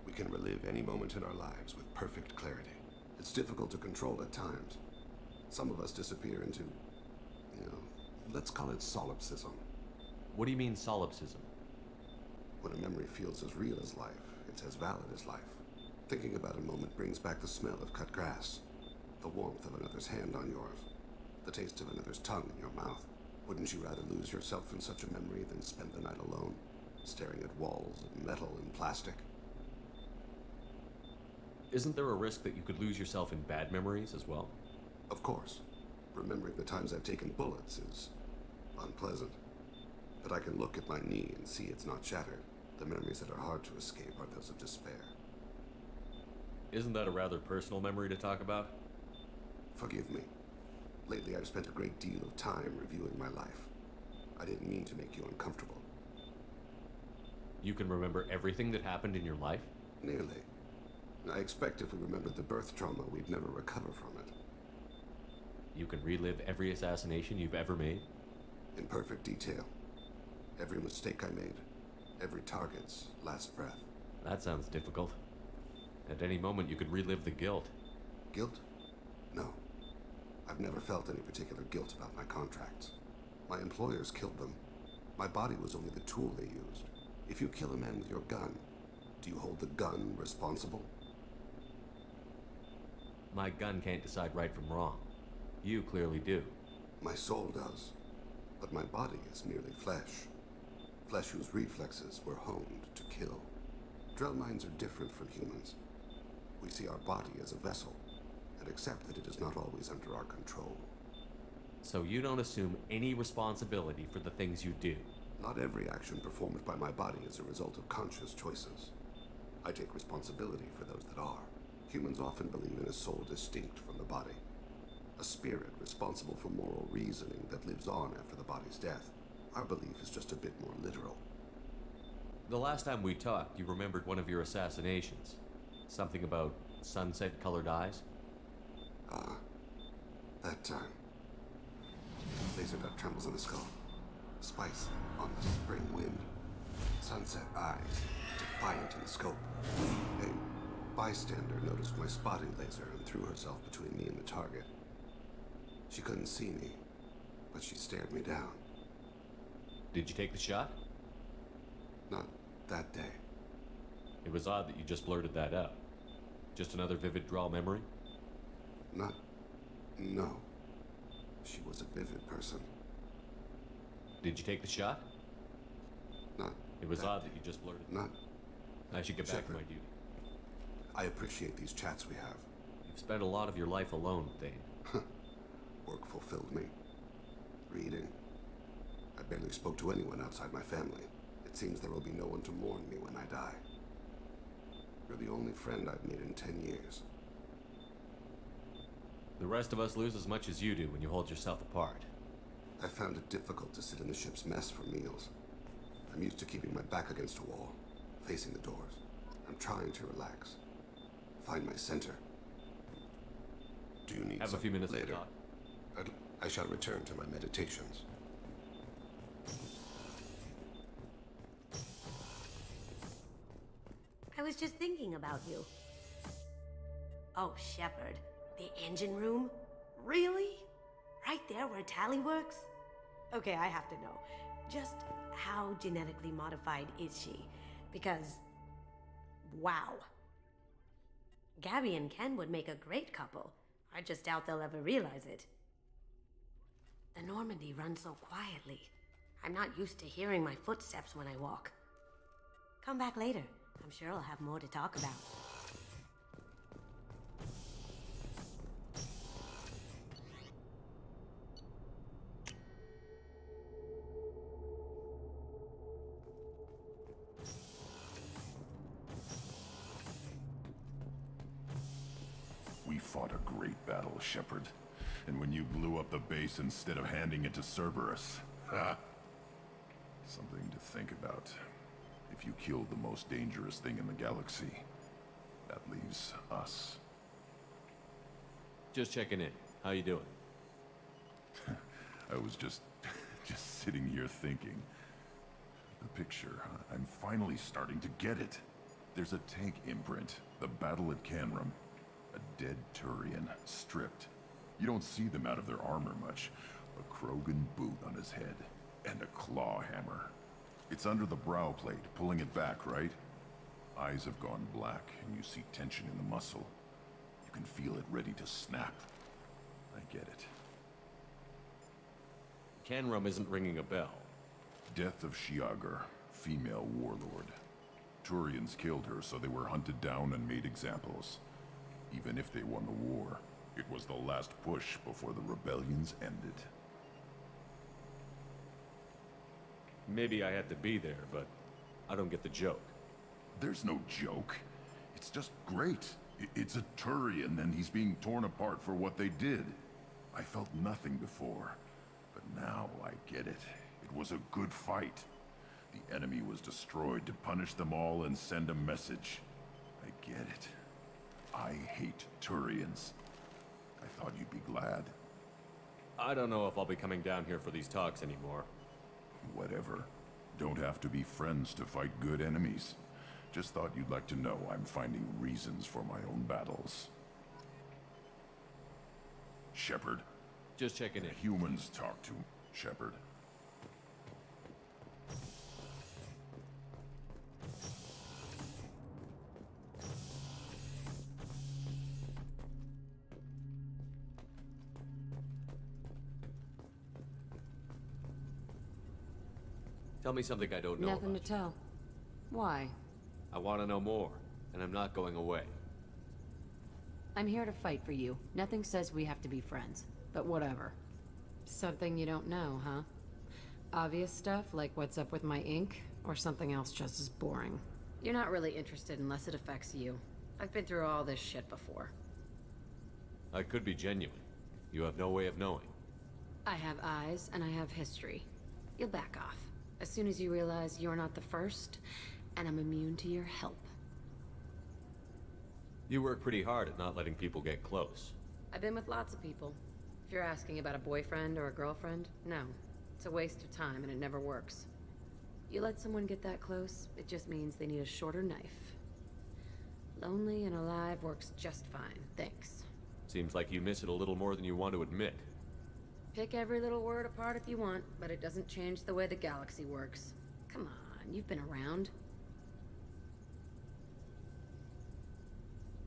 We can relive any moment in our lives with perfect clarity. It's difficult to control at times. Some of us disappear into, let's call it solipsism. What do you mean, solipsism? When a memory feels as real as life, it's as valid as life. Thinking about a moment brings back the smell of cut grass, the warmth of another's hand on yours, the taste of another's tongue in your mouth. Wouldn't you rather lose yourself in such a memory than spend the night alone, staring at walls of metal and plastic? Isn't there a risk that you could lose yourself in bad memories as well? Of course. Remembering the times I've taken bullets is unpleasant. But I can look at my knee and see it's not shattered. The memories that are hard to escape are those of despair. Isn't that a rather personal memory to talk about? Forgive me. Lately I've spent a great deal of time reviewing my life. I didn't mean to make you uncomfortable. You can remember everything that happened in your life? Nearly. I expect if we remembered the birth trauma, we'd never recover from it. You can relive every assassination you've ever made? In perfect detail. Every mistake I made. Every target's last breath. That sounds difficult. At any moment you could relive the guilt. Guilt? No. I've never felt any particular guilt about my contracts. My employers killed them. My body was only the tool they used. If you kill a man with your gun, do you hold the gun responsible? My gun can't decide right from wrong. You clearly do. My soul does. But my body is merely flesh. Flesh whose reflexes were honed to kill. Drill minds are different from humans. We see our body as a vessel, and accept that it is not always under our control. So you don't assume any responsibility for the things you do? Not every action performed by my body is a result of conscious choices. I take responsibility for those that are. Humans often believe in a soul distinct from the body. A spirit responsible for moral reasoning that lives on after the body's death. Our belief is just a bit more literal. The last time we talked, you remembered one of your assassinations. Something about sunset-colored eyes? That time. Laser dot trembles in the skull. Spice on the spring wind. Sunset eyes, defiant in the scope. A bystander noticed my spotting laser and threw herself between me and the target. She couldn't see me, but she stared me down. Did you take the shot? Not that day. It was odd that you just blurted that out. Just another vivid draw memory? No. She was a vivid person. Did you take the shot? Not. It was odd that you just blurted. Not. I should get back to my duty. I appreciate these chats we have. You've spent a lot of your life alone, Thane. Work fulfilled me. Reading. I barely spoke to anyone outside my family. It seems there will be no one to mourn me when I die. You're the only friend I've made in 10 years. The rest of us lose as much as you do when you hold yourself apart. I found it difficult to sit in the ship's mess for meals. I'm used to keeping my back against a wall, facing the doors. I'm trying to relax. Find my center. Do you need Have a few minutes later? to talk. I shall return to my meditations. I was just thinking about you. Oh, Shepard. The engine room? Really? Right there where Tally works? Okay, I have to know. Just how genetically modified is she? Because... wow. Gabby and Ken would make a great couple. I just doubt they'll ever realize it. The Normandy runs so quietly. I'm not used to hearing my footsteps when I walk. Come back later. I'm sure I'll have more to talk about. We fought a great battle, Shepard. And when you blew up the base instead of handing it to Cerberus, ha! Something to think about. If you killed the most dangerous thing in the galaxy, that leaves us. Just checking in. How you doing? I was just sitting here thinking. The picture, I'm finally starting to get it. There's a tank imprint, the battle at Canrum. A dead Turian, stripped. You don't see them out of their armor much. A Krogan boot on his head, and a claw hammer. It's under the brow plate, pulling it back, right? Eyes have gone black, and you see tension in the muscle. You can feel it ready to snap. I get it. Canrum isn't ringing a bell. Death of Shiagar, female warlord. Turians killed her, so they were hunted down and made examples. Even if they won the war, it was the last push before the rebellions ended. Maybe I had to be there, but I don't get the joke. There's no joke. It's just great. It's a Turian, and he's being torn apart for what they did. I felt nothing before, but now I get it. It was a good fight. The enemy was destroyed to punish them all and send a message. I get it. I hate Turians. I thought you'd be glad. I don't know if I'll be coming down here for these talks anymore. Whatever. Don't have to be friends to fight good enemies. Just thought you'd like to know I'm finding reasons for my own battles. Shepard. Just checking in. Humans talk to Shepard. Tell me something I don't know Nothing about. to tell. Why? I want to know more, and I'm not going away. I'm here to fight for you. Nothing says we have to be friends, but whatever. Something you don't know, huh? Obvious stuff like what's up with my ink, or something else just as boring? You're not really interested unless it affects you. I've been through all this shit before. I could be genuine. You have no way of knowing. I have eyes, and I have history. You'll back off. As soon as you realize you're not the first, and I'm immune to your help. You work pretty hard at not letting people get close. I've been with lots of people. If you're asking about a boyfriend or a girlfriend, no. It's a waste of time, and it never works. You let someone get that close, it just means they need a shorter knife. Lonely and alive works just fine, thanks. Seems like you miss it a little more than you want to admit. Pick every little word apart if you want, but it doesn't change the way the galaxy works. Come on, you've been around.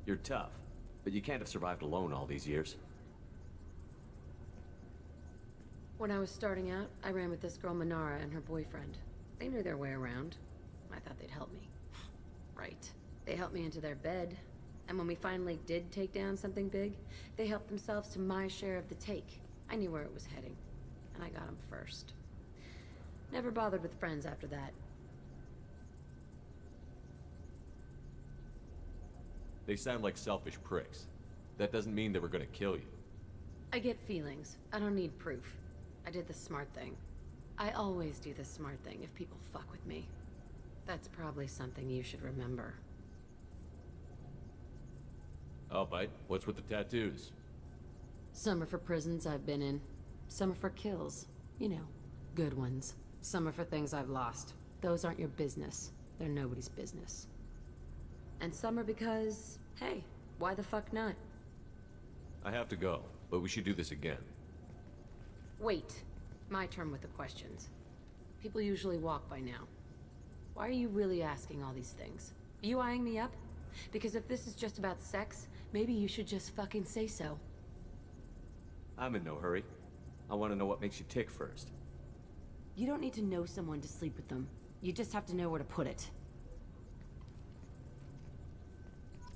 You're tough, but you can't have survived alone all these years. When I was starting out, I ran with this girl Manara and her boyfriend. They knew their way around. I thought they'd help me. Right. They helped me into their bed, and when we finally did take down something big, they helped themselves to my share of the take. I knew where it was heading, and I got them first. Never bothered with friends after that. They sound like selfish pricks. That doesn't mean they were gonna kill you. I get feelings. I don't need proof. I did the smart thing. I always do the smart thing if people fuck with me. That's probably something you should remember. I'll bite. What's with the tattoos? Some are for prisons I've been in. Some are for kills. You know, good ones. Some are for things I've lost. Those aren't your business. They're nobody's business. And some are because, hey, why the fuck not? I have to go, but we should do this again. Wait. My turn with the questions. People usually walk by now. Why are you really asking all these things? Are you eyeing me up? Because if this is just about sex, maybe you should just fucking say so. I'm in no hurry. I want to know what makes you tick first. You don't need to know someone to sleep with them. You just have to know where to put it.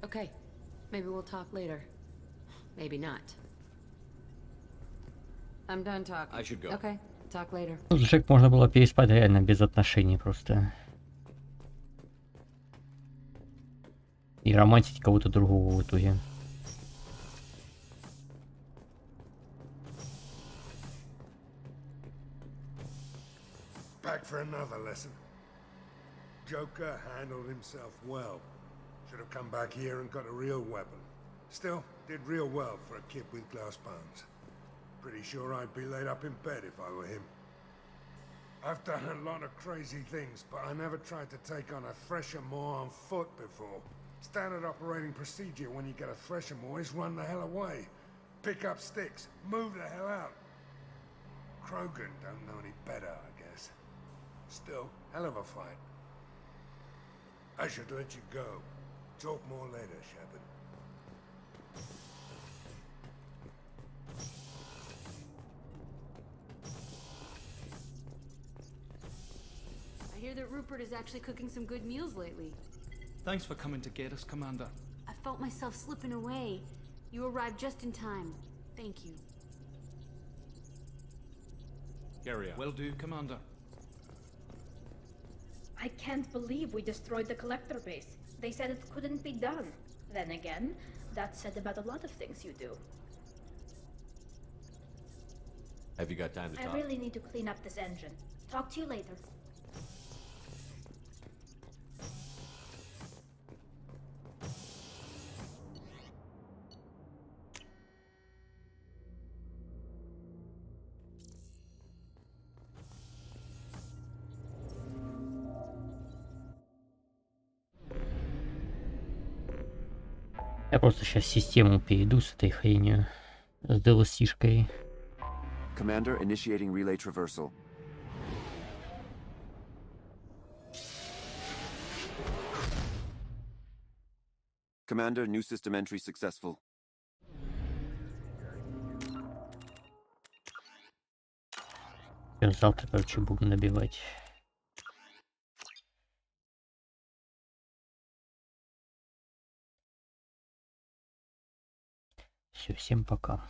Okay. Maybe we'll talk later. Maybe not. I'm done talking. I should go. Okay. Talk later. Тут Джек можно было переспать реально без отношений просто. И романтить кого-то другого в итоге. Back for another lesson. Joker handled himself well. Should have come back here and got a real weapon. Still, did real well for a kid with glass bones. Pretty sure I'd be laid up in bed if I were him. I've done a lot of crazy things, but I never tried to take on a Threshermore on foot before. Standard operating procedure when you get a Threshermore is run the hell away. Pick up sticks, move the hell out. Krogan don't know any better, I guess. Still, hell of a fight. I should let you go. Talk more later, Shepard. I hear that Rupert is actually cooking some good meals lately. Thanks for coming to get us, Commander. I felt myself slipping away. You arrived just in time. Thank you. Carry on. Will do, Commander. I can't believe we destroyed the collector base. They said it couldn't be done. Then again, that's said about a lot of things you do. Have you got time to talk? I really need to clean up this engine. Talk to you later. Я просто сейчас систему перейду с этой хренью, с DLC-шкой. Commander initiating relay traversal. Commander, new system entry successful. Я завтра, короче, буду набивать. Все, всем пока.